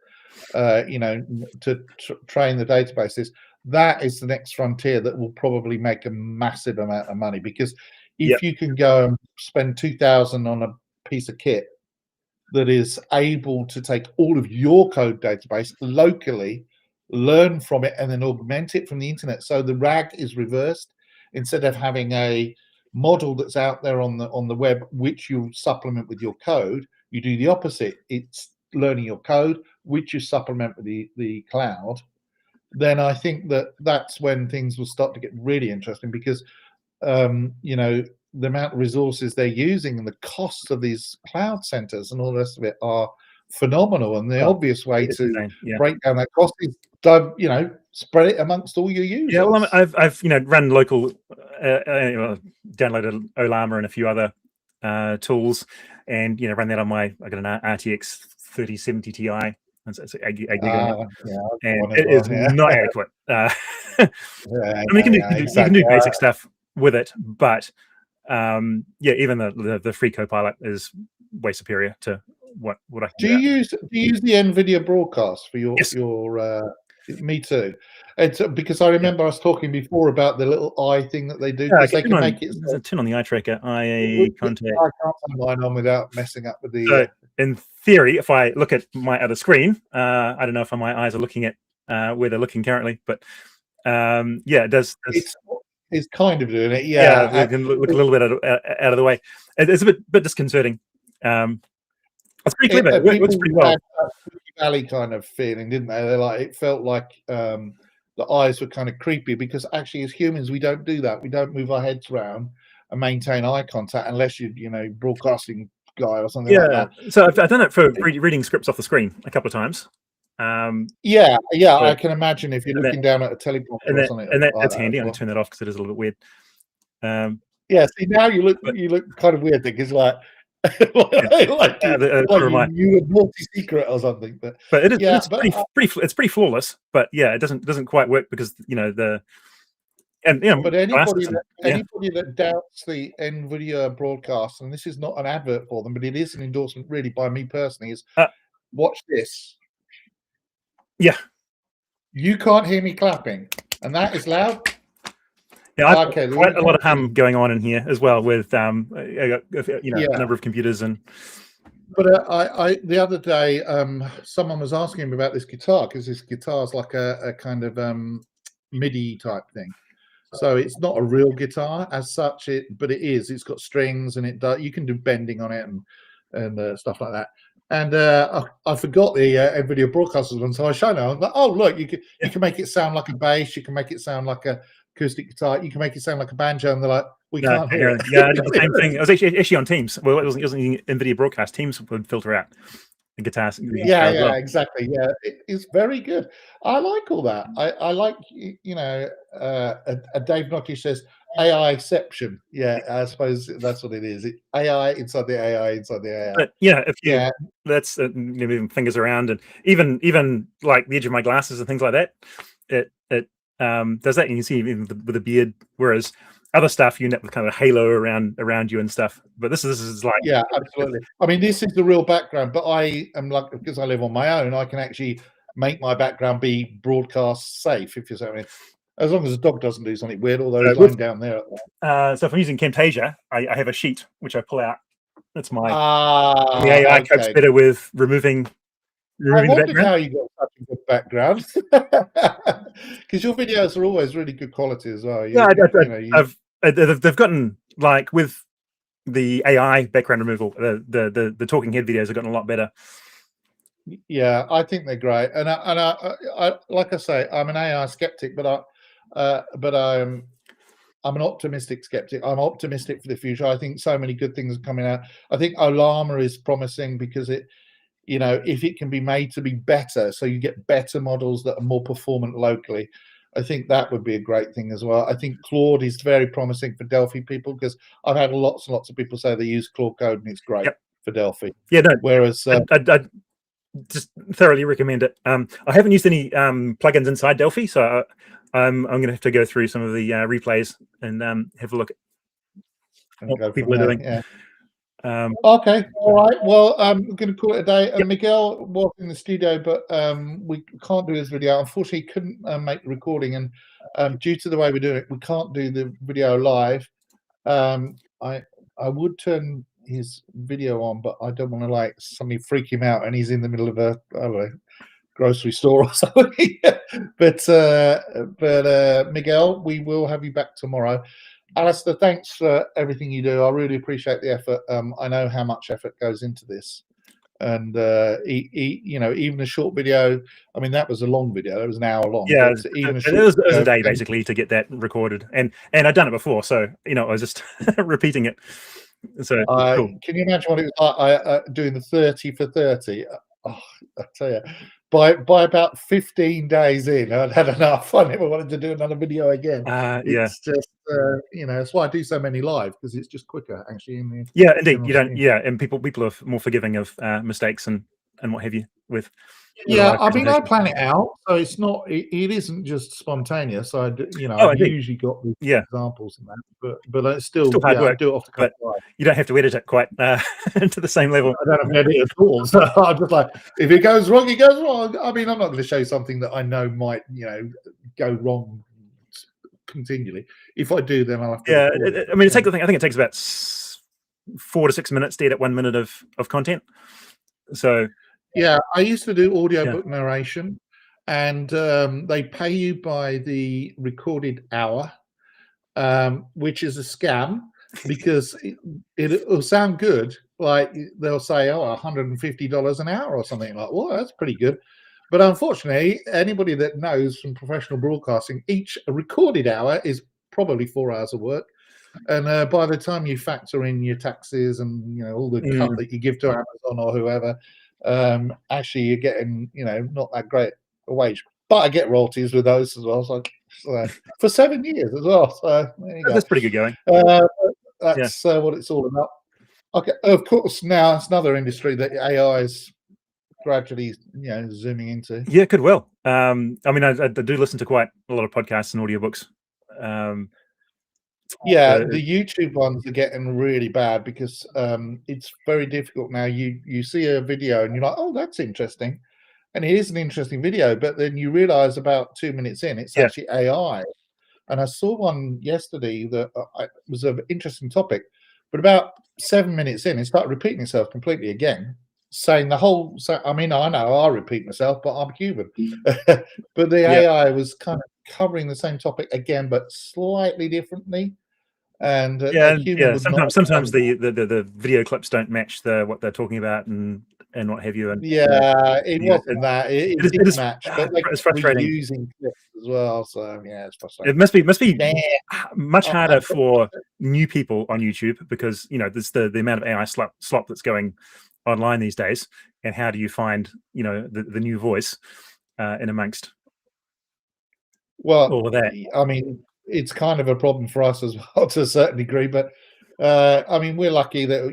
to train the databases, that is the next frontier that will probably make a massive amount of money. Because if you can go and spend 2,000 on a piece of kit that is able to take all of your code database locally, learn from it, and then augment it from the internet, so the RAG is reversed. Instead of having a model that's out there on the web which you supplement with your code, you do the opposite. It's learning your code which you supplement with the cloud. Then I think that's when things will start to get really interesting, because the amount of resources they're using and the costs of these cloud centers and all the rest of it are phenomenal. And the obvious way to break down that cost is spread it amongst all your users. Yeah, well, I've run local, downloaded Olama and a few other tools, and run that on my, I got an RTX 3070 Ti. It's and it is not adequate. I mean, you can do basic stuff with it, but even the free Copilot is way superior to what I can do. You use the NVIDIA broadcast for your me too. It's because I remember us talking before about the little eye thing that they do, because they can make it. There's a turn on the eye tracker, I contact. can't turn mine on without messing up with the. So in theory, if I look at my other screen, I don't know if my eyes are looking at where they're looking currently, but yeah, it does. It's kind of doing it, yeah. Yeah, it can look a little bit out of the way. It's a bit disconcerting. It's pretty clever. It works pretty well. Valley kind of feeling, didn't they? They're like, it felt like the eyes were kind of creepy, because actually as humans we don't do that. We don't move our heads around and maintain eye contact unless you're broadcasting guy or something like that. So I've done it for reading scripts off the screen a couple of times. Yeah, I can imagine if you're looking down at a teleprompter or something. And that's handy. I'm going to turn that off because it is a little bit weird. Yeah, see, now you look kind of weird, thing. It's like like you a naughty secret or something. But it is, it's pretty flawless. But yeah, it doesn't quite work because But anybody that doubts the NVIDIA broadcast, and this is not an advert for them, but it is an endorsement really by me personally, is watch this. Yeah, you can't hear me clapping, and that is loud. Yeah, quite a lot of hum going on in here as well with a number of computers and. But I the other day, someone was asking me about this guitar, because this guitar is like a kind of MIDI type thing. So it's not a real guitar as such, but it is. It's got strings, and you can do bending on it and stuff like that. And I forgot the NVIDIA broadcasters one, so I showed her. I was like, "Oh, look, you can make it sound like a bass. You can make it sound like a acoustic guitar. You can make it sound like a banjo." And they're like, "We can't hear it." Yeah, I did the same thing. I was actually on Teams. Well, it wasn't NVIDIA broadcast. Teams would filter out the guitars. Yeah, exactly. Yeah, it's very good. I like all that. I like a Dave Nocky says AIception. Yeah, I suppose that's what it is. AI inside the AI inside the AI. But if that's moving fingers around, and even like the edge of my glasses and things like that, it does that. And you can see even with a beard, whereas other stuff you end up with kind of a halo around you and stuff. But this is like, yeah, absolutely. I mean, this is the real background, but I am like, because I live on my own, I can actually make my background be broadcast safe, if you see what I mean. As long as the dog doesn't do something weird, although he's lying down there. So if I'm using Camtasia, I have a sheet which I pull out. That's my the AI copes better with removing I wondered how you got such a good background, because your videos are always really good quality as well. They've gotten, like, with the AI background removal, the talking head videos have gotten a lot better. Yeah, I think they're great, and I like I say, I'm an AI skeptic, but I'm an optimistic skeptic. I'm optimistic for the future. I think so many good things are coming out. I think Olama is promising because it. If it can be made to be better, so you get better models that are more performant locally, I think that would be a great thing as well. I think Claude is very promising for Delphi people, because I've had lots and lots of people say they use Claude Code and it's great for Delphi. Yeah, no. Whereas I just thoroughly recommend it. I haven't used any plugins inside Delphi, so I'm going to have to go through some of the replays and have a look at what people are doing. Yeah. Okay, all right. Well, I'm going to call it a day. Miguel was in the studio, but we can't do his video. Unfortunately, he couldn't make the recording, and due to the way we're doing it, we can't do the video live. I would turn his video on, but I don't want to suddenly freak him out, and he's in the middle of a grocery store or something. but Miguel, we will have you back tomorrow. Alistair, thanks for everything you do. I really appreciate the effort. I know how much effort goes into this, and even a short video. I mean, that was a long video. That was an hour long. Yeah, it was a day basically to get that recorded, and I'd done it before, so I was just repeating it. So cool. Can you imagine what it was like doing the 30 for 30? Oh, I tell you, by about 15 days in, I'd had enough. I never wanted to do another video again. It's just that's why I do so many live, because it's just quicker actually. Indeed, you don't. Yeah, and people are more forgiving of mistakes and what have you with. Yeah, I mean, I plan it out, so it's not. It isn't just spontaneous. I've usually got the examples in that, but it's still hard work. I do it off the cuff. You don't have to edit it quite to the same level. I don't have to edit at all. So I'm just like, if it goes wrong, it goes wrong. I mean, I'm not going to show you something that I know might, go wrong continually. If I do, then I'll have to. Yeah, record it. I mean, I think it takes about 4 to 6 minutes to edit 1 minute of content. So yeah, I used to do yeah, audiobook narration, and they pay you by the recorded hour, which is a scam because it'll sound good. Like they'll say, oh, $150 an hour or something like, well, that's pretty good. But unfortunately, anybody that knows from professional broadcasting, each recorded hour is probably 4 hours of work. And by the time you factor in your taxes and all the cut that you give to Amazon or whoever, actually you're getting not that great a wage. But I get royalties with those as well. So for 7 years as well. So there you go. that's pretty good going. That's what it's all about. Okay, of course. Now it's another industry that AI is gradually zooming into. Yeah, could well. I mean, I do listen to quite a lot of podcasts and audiobooks. Yeah, the YouTube ones are getting really bad because it's very difficult now. You see a video and you're like, oh, that's interesting, and it is an interesting video, but then you realize about 2 minutes in, it's actually AI. And I saw one yesterday that was an interesting topic, but about 7 minutes in, it started repeating itself completely again, saying the whole. So, I mean, I know I repeat myself, but I'm human. But the AI was kind of covering the same topic again, but slightly differently. And sometimes the video clips don't match what they're talking about and what have you. And it wasn't that. It didn't match, but it's frustrating. Using clips as well. So yeah, it's frustrating. It must be much harder for new people on YouTube because there's the amount of AI slop that's going online these days, and how do you find the new voice in amongst all of that? I mean, it's kind of a problem for us as well to a certain degree, but I mean, we're lucky that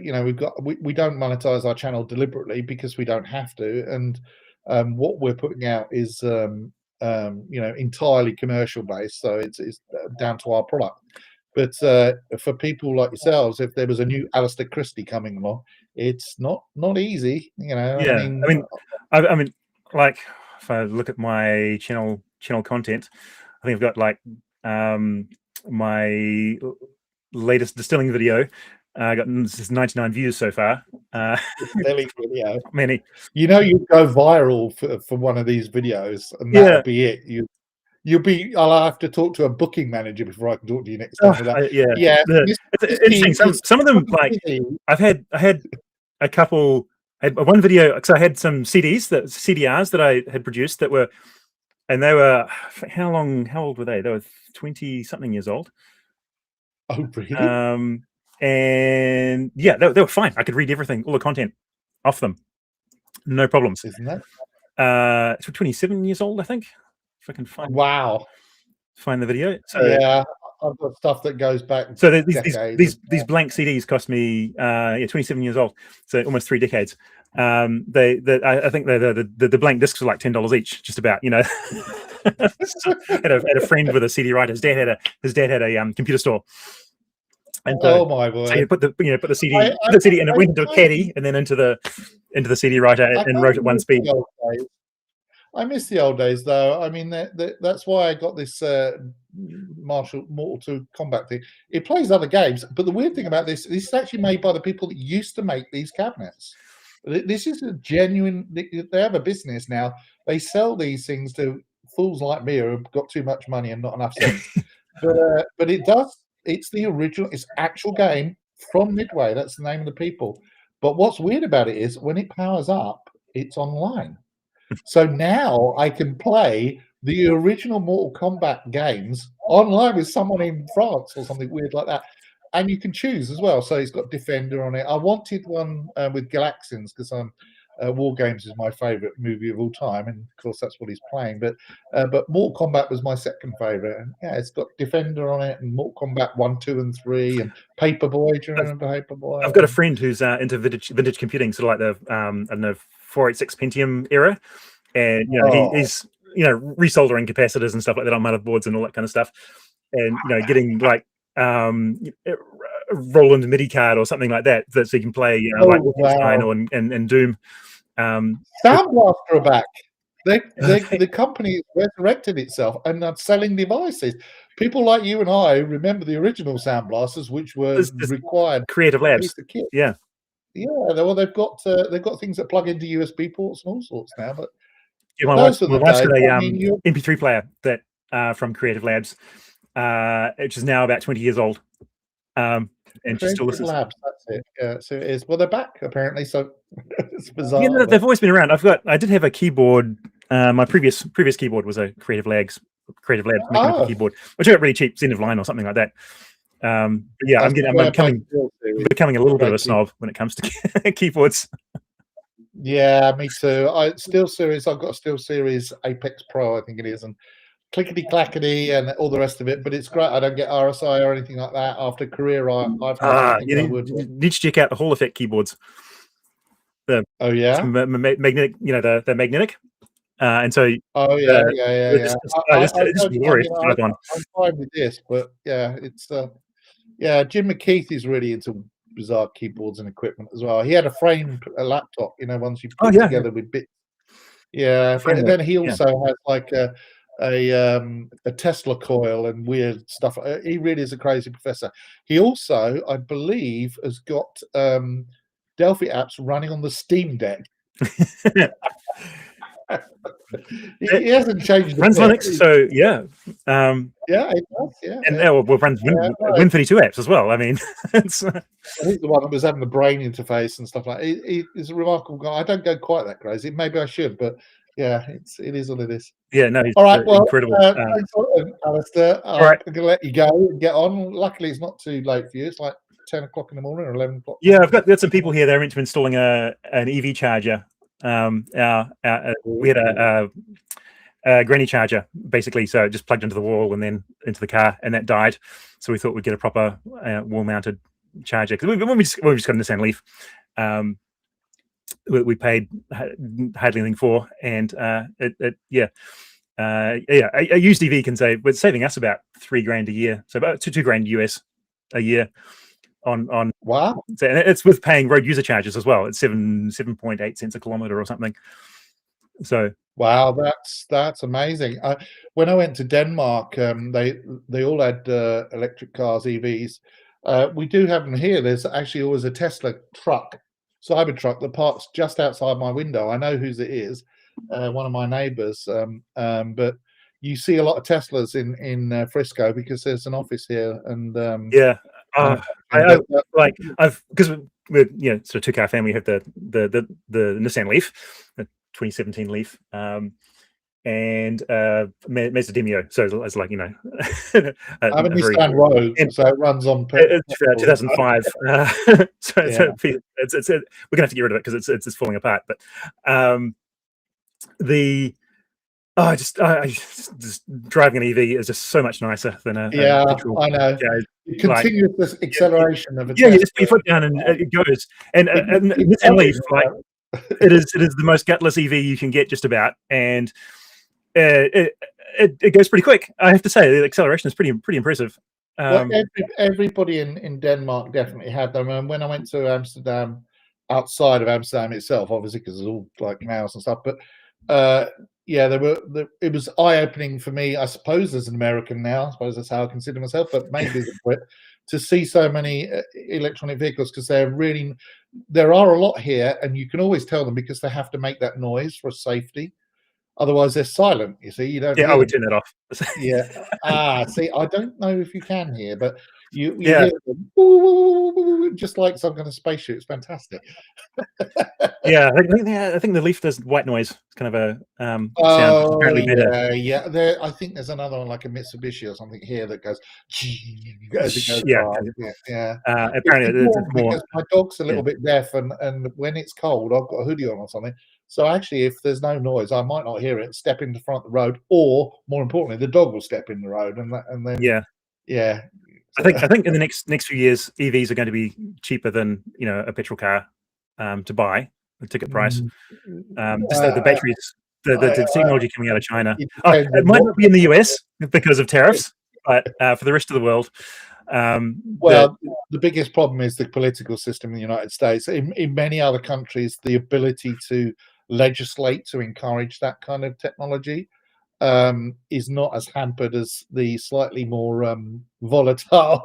we don't monetize our channel deliberately because we don't have to, and what we're putting out is entirely commercial based, so it's down to our product. But for people like yourselves, if there was a new Alistair Christie coming along, it's not easy, I mean, like if I look at my channel content, I think I've got like my latest distilling video got 99 views so far. Distilling video. Many. You go viral for one of these videos, and that'll be it. You'll be. I'll have to talk to a booking manager before I can talk to you next time. It's interesting. Some of them, like I had a couple. I had one video because I had some CDRs that I had produced that were. And they were how old were they? They were 20-something years old. Oh, really? And yeah, they were fine. I could read everything, all the content off them, no problems. Isn't that? It's 27 years old, I think. If I can find the video. So yeah, I've got stuff that goes back. So these blank CDs cost me 27 years old, so almost 3 decades. I think the blank discs were like $10 each, just about. So had a friend with a CD writer. His dad had a computer store. And oh my word! So you put the CD, and it went into a caddy, and then into the CD writer, and wrote at one speed. I miss the old days, though. I mean, that's why I got this Mortal Kombat thing. It plays other games, but the weird thing about this is actually made by the people that used to make these cabinets. This is a genuine. They have a business now. They sell these things to fools like me who have got too much money and not enough sense. But it does. It's the original. It's actual game from Midway. That's the name of the people. But what's weird about it is when it powers up, it's online. So now I can play the original Mortal Kombat games online with someone in France or something weird like that. And you can choose as well. So it's got Defender on it. I wanted one with Galaxians because War Games is my favorite movie of all time, and of course that's what he's playing. But Mortal Kombat was my second favorite, and yeah, it's got Defender on it, and Mortal Kombat 1, 2, and 3, and Paperboy. Do you remember Paperboy? I've got a friend who's into vintage computing, sort of like the I don't know, 486 Pentium era, and he's resoldering capacitors and stuff like that on motherboards and all that kind of stuff, and getting like Roland MIDI card or something like that, so you can play like Wolfenstein and Doom. Sound Blaster are back. The company resurrected itself and are selling devices. People like you and I remember the original Sound Blasters, which were There's required Creative Labs. piece of kit. Yeah. Yeah, well, they've got things that plug into USB ports and all sorts now. But Yeah, my those wife's are the got days. a I mean, MP3 player that from Creative Labs, which is now about 20 years old. And she still Creative listens. Labs, that's it. Yeah, so it is. Well, they're back apparently. So it's bizarre. Yeah, no, they've always been around. I did have a keyboard. My previous keyboard was a Creative Labs mechanical keyboard, which I got really cheap, Zen of Line or something like that. But yeah, I'm becoming a little bit of a snob when it comes to keyboards. Yeah, me too. I've got a SteelSeries Apex Pro, I think it is, and clickety clackety and all the rest of it. But it's great. I don't get RSI or anything like that. After career I've had, I think I would. You need to check out the Hall Effect keyboards. Oh yeah, magnetic. You know, they're magnetic. And so, yeah. I'm fine with this, but yeah, it's Jim McKeith is really into bizarre keyboards and equipment as well. He had a laptop, once you put together with bits. Yeah, but then he also has like a Tesla coil and weird stuff. He really is a crazy professor. He also, I believe, has got Delphi apps running on the Steam Deck. He hasn't changed. Runs Linux, so yeah. Yeah, it does. Yeah, and we'll run Win32 apps as well. I mean, he's the one that was having the brain interface and stuff like that. He's a remarkable guy. I don't go quite that crazy. Maybe I should, but yeah, it is what it is. Yeah, no, he's all right. Well, incredible. Thanks, Alistair. All right, I'm going to let you go and get on. Luckily, it's not too late for you. It's like 10 o'clock in the morning or 11 o'clock. Yeah, I've got some people here. They're into installing an EV charger. We had a granny charger basically, so it just plugged into the wall and then into the car, and that died. So we thought we'd get a proper wall-mounted charger, because when we just got a Nissan Leaf, we paid hardly anything for, and a used EV can save. It's saving us about $3,000 a year, so about $2,000 US a year. On wow, and it's with paying road user charges as well. It's 7.8 cents a kilometer or something. So wow, that's amazing. When I went to Denmark, they all had electric cars, EVs. We do have them here. There's actually always a Tesla truck, Cybertruck, that parks just outside my window. I know whose it is, one of my neighbours. But you see a lot of Teslas in Frisco because there's an office here, and because we're sort of two-car family. We have the Nissan Leaf, the 2017 Leaf, and Mazda Demio. So it's like I have a Nissan Rogue, so it runs on. It's 2005. So we're gonna have to get rid of it because it's falling apart. But just driving an EV is just so much nicer than a petrol. I know. Continuous acceleration of a you just put your foot down and it goes. And Nissan Leaf, it is the most gutless EV you can get, just about, and it goes pretty quick. I have to say, the acceleration is pretty impressive. Everybody in Denmark definitely had them. And when I went to Amsterdam, outside of Amsterdam itself, obviously, because there's all like canals and stuff, but it was eye-opening for me, I suppose, as an American now. I suppose that's how I consider myself, but maybe as a Brit, to see so many electronic vehicles, because there are a lot here, and you can always tell them because they have to make that noise for safety. Otherwise, they're silent. You see, you don't. Yeah, I would turn that off. Yeah. See, I don't know if you can hear, but you hear them, just like some kind of spaceship. It's fantastic. Yeah, I think the Leaf does white noise. It's kind of a sound apparently better. Yeah. I think there's another one, like a Mitsubishi or something here, that goes as it goes by. Yeah. Apparently, it's more. Because my dog's a little bit deaf, and when it's cold, I've got a hoodie on or something. So actually, if there's no noise, I might not hear it. Step in the front of the road, or more importantly, the dog will step in the road, and then yeah. I think in the next few years, EVs are going to be cheaper than a petrol car to buy. The ticket price, just the batteries, the technology coming out of China. It might not be in the US because of tariffs, but for the rest of the world. The biggest problem is the political system in the United States. In many other countries, the ability to legislate to encourage that kind of technology, is not as hampered as the slightly more volatile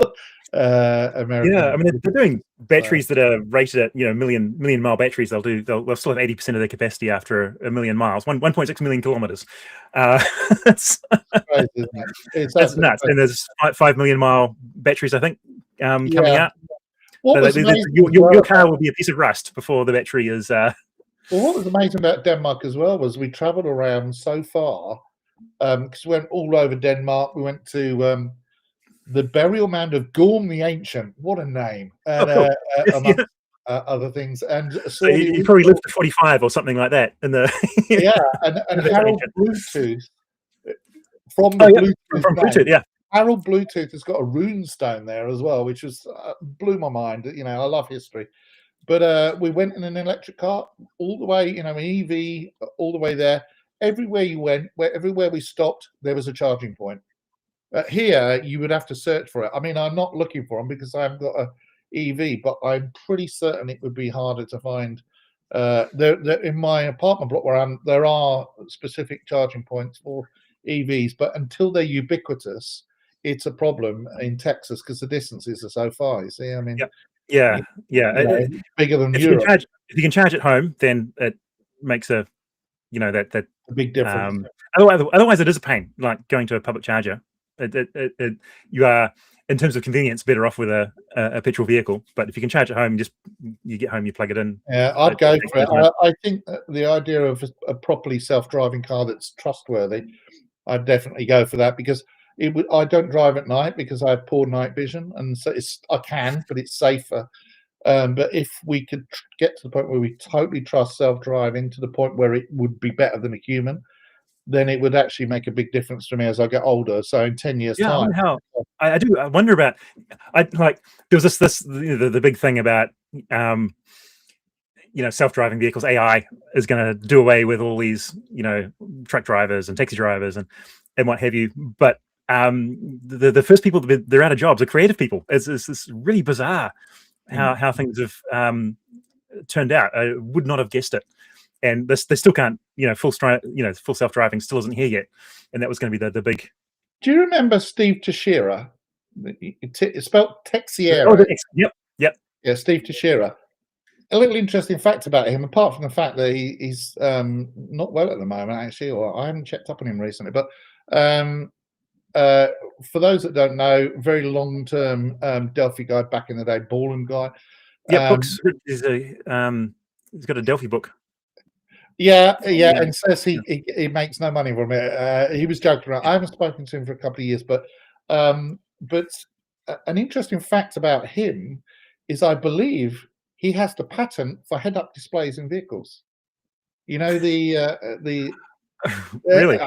American. Yeah, I mean they're doing batteries that are rated at million mile batteries. They'll still have 80% of their capacity after a million miles, 1.6 million kilometers. That's crazy, isn't it? It's that's nuts. And there's 5 million mile batteries, I think, coming out. What was your car will be a piece of rust before the battery is. Well, what was amazing about Denmark as well was we travelled around so far, because we went all over Denmark. We went to the burial mound of Gorm the Ancient. What a name! And, among other things. And so you probably lived to 45 or something like that in the and Harold Bluetooth from the Bluetooth, yeah. Harold Bluetooth has got a rune stone there as well, which was blew my mind. I love history. But we went in an electric car all the way, an EV all the way there. Everywhere you went, everywhere we stopped, there was a charging point. Here, you would have to search for it. I mean, I'm not looking for them because I haven't got a EV, but I'm pretty certain it would be harder to find. In my apartment block where I'm, there are specific charging points for EVs, but until they're ubiquitous, it's a problem in Texas because the distances are so far. You see, I mean, yeah. Bigger than if Europe. If you can charge at home, then it makes a a big difference. Otherwise, it is a pain. Like going to a public charger. You are, in terms of convenience, better off with a petrol vehicle. But if you can charge at home, you get home, you plug it in. Yeah, I'd go for it. I think the idea of a properly self-driving car that's trustworthy, I'd definitely go for that because I don't drive at night because I have poor night vision, and so I can, but it's safer. But if we could get to the point where we totally trust self-driving to the point where it would be better than a human, then it would actually make a big difference to me as I get older. So in 10 years' time, I wonder about. There was the big thing about self-driving vehicles. AI is going to do away with all these truck drivers and taxi drivers and what have you. But the first people they're out of jobs are creative people. It's really bizarre how things have turned out. I would not have guessed it. And they still can't, full self-driving still isn't here yet, and that was going to be the big. Do you remember Steve Teixeira? It's spelled Texiera. Oh, yep. Yeah, Steve Teixeira. A little interesting fact about him, apart from the fact that he's not well at the moment, actually, or I haven't checked up on him recently. But for those that don't know, very long-term Delphi guy back in the day, Borland guy. Yeah, books. He's got a Delphi book. Yeah, and says he makes no money from it. He was joking around. I haven't spoken to him for a couple of years, but an interesting fact about him is I believe he has the patent for head-up displays in vehicles. The really?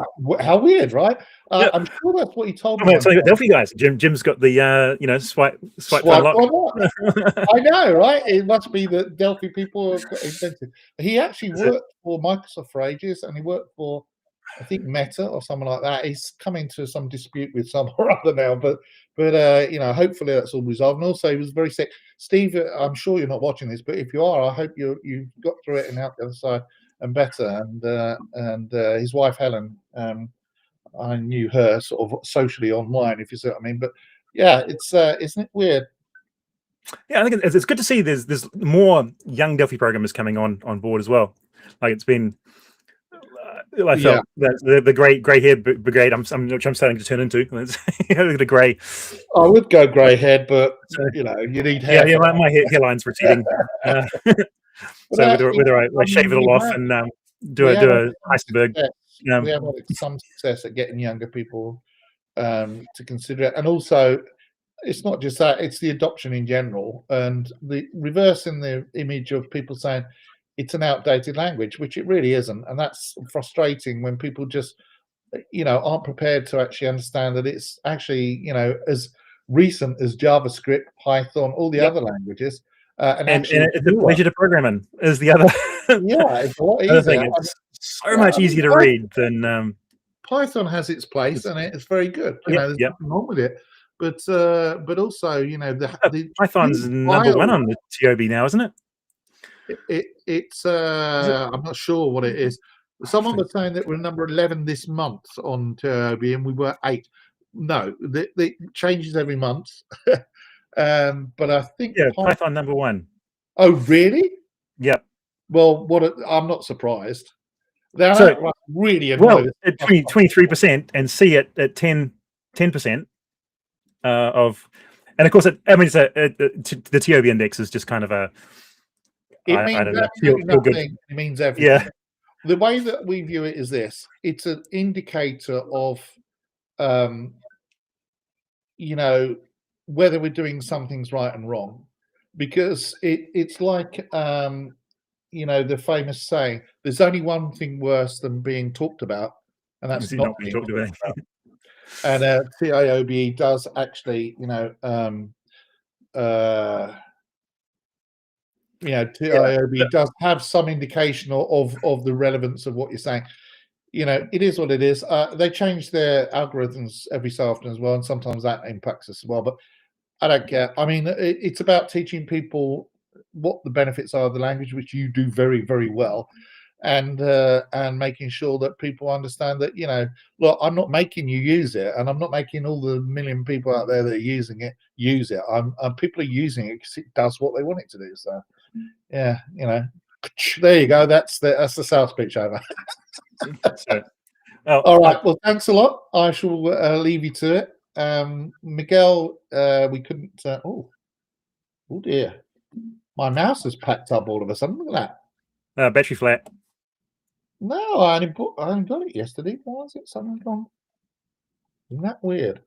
How weird, right? I'm sure that's what he told me. It's like Delphi guys. Jim's got the swipe unlock. I know, right? It must be that Delphi people have invented. He actually worked for Microsoft for ages, and he worked for, I think, Meta or someone like that. He's come into some dispute with some or other now, but hopefully that's all resolved. And also, he was very sick. Steve, I'm sure you're not watching this, but if you are, I hope you got through it and out the other side and better. And his wife Helen, I knew her sort of socially online, if you see what I mean. But yeah, it's isn't it weird? Yeah, I think it's good to see there's more young Delphi programmers coming on board as well. Like it's been, I felt that the grey haired brigade. I'm starting to turn into. The grey. I would go grey head, but you need hair. Yeah, my hairline's receding. So whether I shave it all off and do a iceberg. We have had some success at getting younger people to consider it, and also it's not just that; it's the adoption in general, and the reversing the image of people saying it's an outdated language, which it really isn't, and that's frustrating when people just aren't prepared to actually understand that it's actually as recent as JavaScript, Python, all the other languages. And it's a pleasure to program in is the other. It's a lot easier. It's so much easier to read than Python has its place and it's very good. There's nothing wrong with it, but also the Python's number one on the TOB now, isn't it? It's I'm not sure what it is. Someone was saying that we're number 11 this month on TOB, and we were 8. No, it changes every month. But I think Python number 1. Oh, really? Yep. Well, I'm not surprised. They're So, really annoying. Well, at 23% and C at 10% of, and of course, it's the TOB index is just kind of a. It means absolutely nothing. It means everything. Yeah. The way that we view it is this: it's an indicator of, whether we're doing some things right and wrong, because it's like, the famous saying, "There's only one thing worse than being talked about, and that's not being talked about." And TIOBE does actually, TIOBE does have some indication of the relevance of what you're saying. It is what it is. They change their algorithms every so often as well, and sometimes that impacts us as well. But I don't care. I mean, it's about teaching people what the benefits are of the language, which you do very, very well, and making sure that people understand that, look, I'm not making you use it, and I'm not making all the million people out there that are using it use it. People are using it because it does what they want it to do. So, yeah, there you go. That's the sales pitch over. All right. Well, thanks a lot. I shall leave you to it. Miguel, we couldn't. Oh dear. My mouse has packed up all of a sudden. Look at that. Battery flat. No, I only got it yesterday. Why is it suddenly gone? Isn't that weird?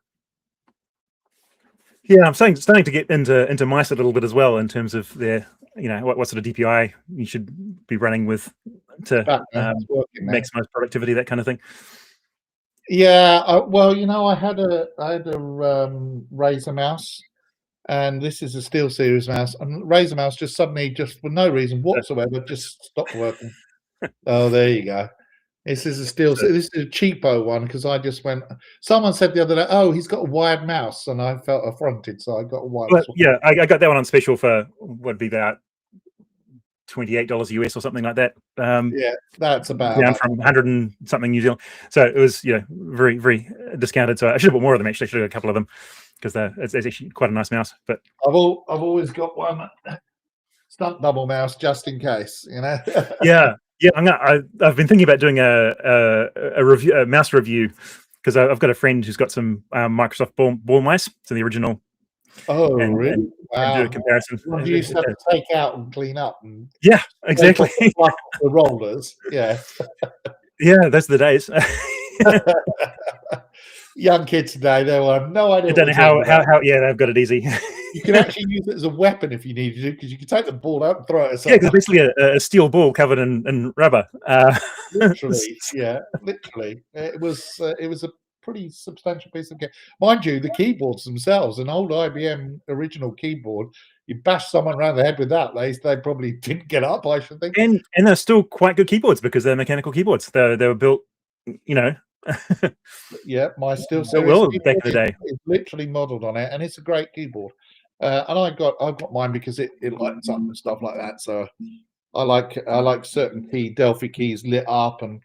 Yeah, I'm starting to get into mice a little bit as well in terms of their, what sort of DPI you should be running with to maximize productivity, that kind of thing. Yeah, well, I had a Razer mouse, and this is a SteelSeries mouse, and Razer mouse just suddenly, just for no reason whatsoever, just stopped working. Oh, there you go. This is a this is a cheapo one, because I just went. Someone said the other day, "Oh, he's got a wired mouse," and I felt affronted, so I got a wired. Well, yeah, I got that one on special for what would be about $28 US or something like that. Yeah, that's about down from 100 and something New Zealand. So it was, very, very discounted. So I should have bought more of them. Actually, I should have got a couple of them, because it's actually quite a nice mouse. But I've always got one stunt double mouse just in case, Yeah. I've been thinking about doing a mouse review, because I've got a friend who's got some Microsoft ball mice, so the original. Oh, really? And do a comparison. You used to have to take out and clean up. And yeah, exactly. The rollers, yeah. Yeah, those are the days. Young kids today, they will have no idea. I don't know how. Yeah, they've got it easy. You can actually use it as a weapon if you need to, because you can take the ball out and throw it. Yeah, because basically a steel ball covered in rubber. Literally, yeah, literally. It was a pretty substantial piece of kit. Mind you, the keyboards themselves, an old IBM original keyboard, you bash someone around the head with that, they probably didn't get up, I should think. And they're still quite good keyboards, because they're mechanical keyboards. They were built, Yeah, my SteelSeries back in the day. It's literally modelled on it, and it's a great keyboard. And I've got mine because it lights up and stuff like that. So I like certain Delphi keys lit up, and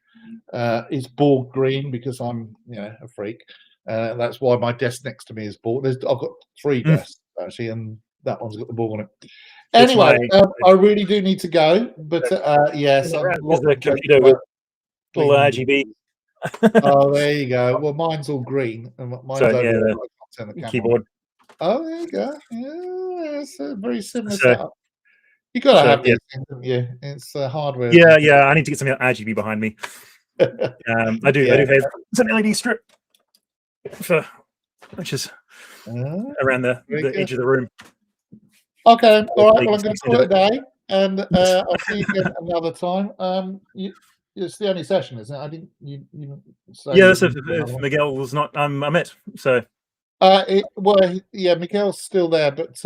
it's ball green because I'm a freak. That's why my desk next to me is ball. I've got 3 desks actually, and that one's got the ball on it. Anyway, I really do need to go, but yes, the computer with full RGB. Oh, there you go. Well, mine's all green, and mine's over the keyboard. Oh, there you go. Yeah, it's a very similar setup. You got to have this, haven't you? It's hardware. Yeah. I need to get some RGB behind me. I do have some LED strip which is around the edge of the room. Okay, all right. Well, I'm going to call it a day, and I'll see you again another time. It's the only session, isn't it? I didn't. You say. Yeah, if Miguel was not, I'm it. So. Miguel's still there, but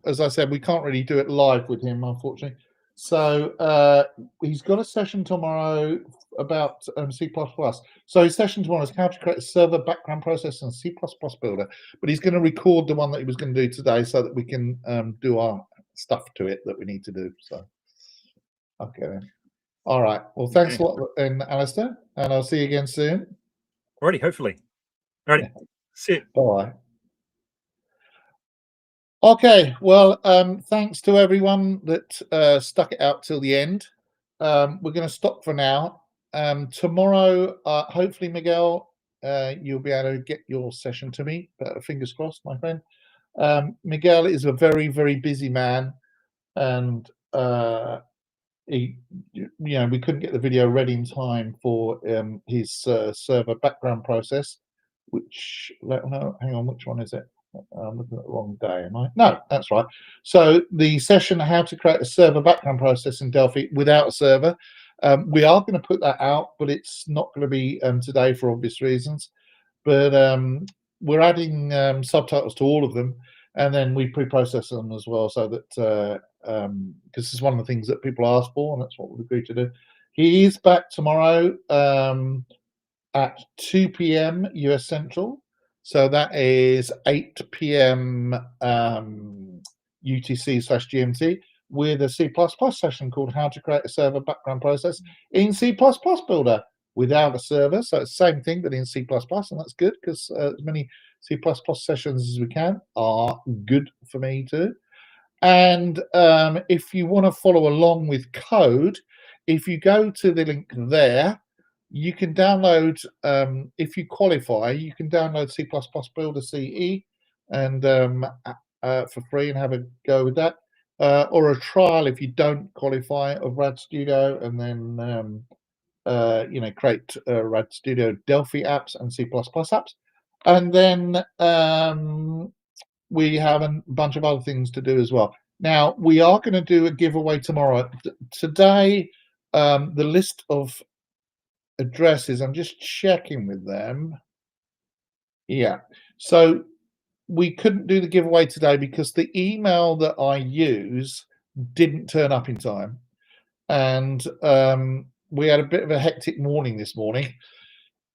as I said, we can't really do it live with him, unfortunately. So he's got a session tomorrow about C++. So his session tomorrow is how to create a server background process and C++ builder. But he's going to record the one that he was going to do today, so that we can do our stuff to it that we need to do. So Okay then. All right. Well, thanks a lot, and Alistair, and I'll see you again soon. Alrighty, hopefully. Alrighty, see you. Bye. Okay. Well, thanks to everyone that stuck it out till the end. We're going to stop for now. Tomorrow, hopefully, Miguel, you'll be able to get your session to me. Fingers crossed, my friend. Miguel is a very, very busy man, and we couldn't get the video ready in time for his server background process. Which, hang on, which one is it? I'm looking at the wrong day, am I? No, that's right. So the session, how to create a server background process in Delphi without a server. We are going to put that out, but it's not going to be today for obvious reasons. But we're adding subtitles to all of them, and then we pre-process them as well, so that because this is one of the things that people ask for, and that's what we've agreed to do. He is back tomorrow at 2 p.m. US Central, so that is 8 p.m. UTC/GMT, with a C++ session called How to Create a Server Background Process in C++ Builder without a server. So it's the same thing, but in C++, and that's good, because as many C++ sessions as we can are good for me too. And if you want to follow along with code, if you go to the link there, you can download, if you qualify, you can download C++ Builder CE and for free and have a go with that, or a trial if you don't qualify of RAD Studio, and then create RAD Studio Delphi apps and C++ apps, and then we have a bunch of other things to do as well. Now we are going to do a giveaway tomorrow. Today, the list of addresses, I'm just checking with them. Yeah, so we couldn't do the giveaway today because the email that I use didn't turn up in time, and we had a bit of a hectic morning this morning,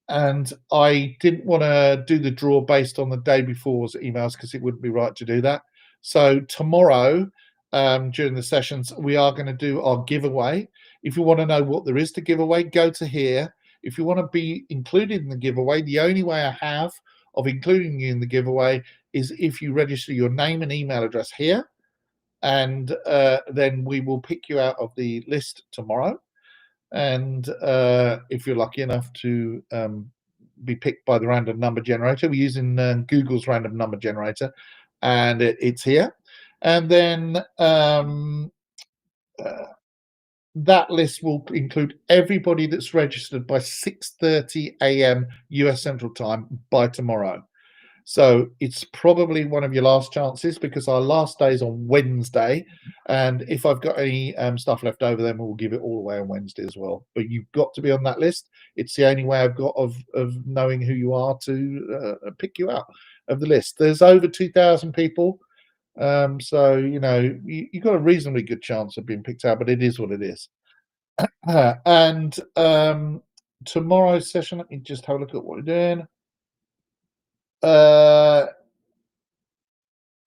and I didn't want to do the draw based on the day before's emails because it wouldn't be right to do that. So tomorrow, during the sessions, we are going to do our giveaway. If you want to know what there is to give away, go to here. If you want to be included in the giveaway, the only way I have of including you in the giveaway is if you register your name and email address here, and then we will pick you out of the list tomorrow. And if you're lucky enough to be picked by the random number generator, we're using Google's random number generator, and it's here. And then that list will include everybody that's registered by 6:30 a.m. US Central Time by tomorrow. So it's probably one of your last chances, because our last day is on Wednesday, and if I've got any stuff left over, then we'll give it all away on Wednesday as well. But you've got to be on that list. It's the only way I've got of knowing who you are to pick you out of the list. There's over 2,000 people, so you've got a reasonably good chance of being picked out, but it is what it is. And tomorrow's session, let me just have a look at what we're doing.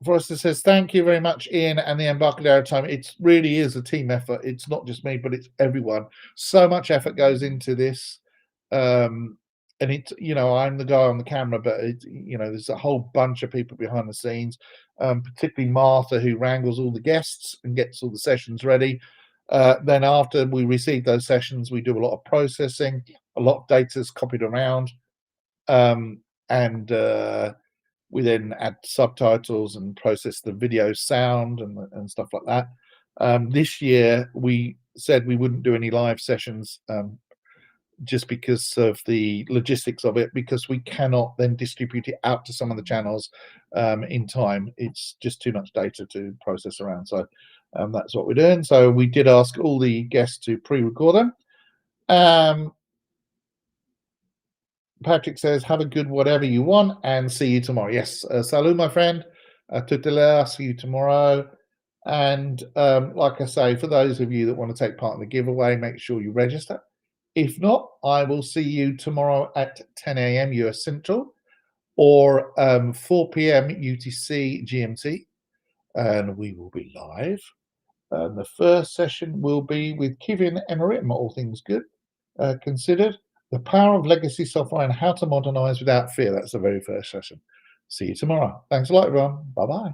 Forrester says, thank you very much, Ian, and the Embarcadero time. It really is a team effort. It's not just me, but it's everyone. So much effort goes into this. And it's, I'm the guy on the camera, but there's a whole bunch of people behind the scenes, particularly Martha, who wrangles all the guests and gets all the sessions ready. Then after we receive those sessions, we do a lot of processing. A lot of data is copied around. And we then add subtitles and process the video sound and stuff like that. This year, we said we wouldn't do any live sessions just because of the logistics of it, because we cannot then distribute it out to some of the channels in time. It's just too much data to process around. So that's what we're doing. So we did ask all the guests to pre-record them. Patrick says, have a good whatever you want, and see you tomorrow. Yes, salut, my friend. Tutela, see you tomorrow. And like I say, for those of you that want to take part in the giveaway, make sure you register. If not, I will see you tomorrow at 10 a.m. US Central, or 4 p.m. UTC GMT, and we will be live. The first session will be with Kevin Emmerich, all things good considered. The power of legacy software and how to modernize without fear. That's the very first session. See you tomorrow. Thanks a lot, everyone. Bye-bye.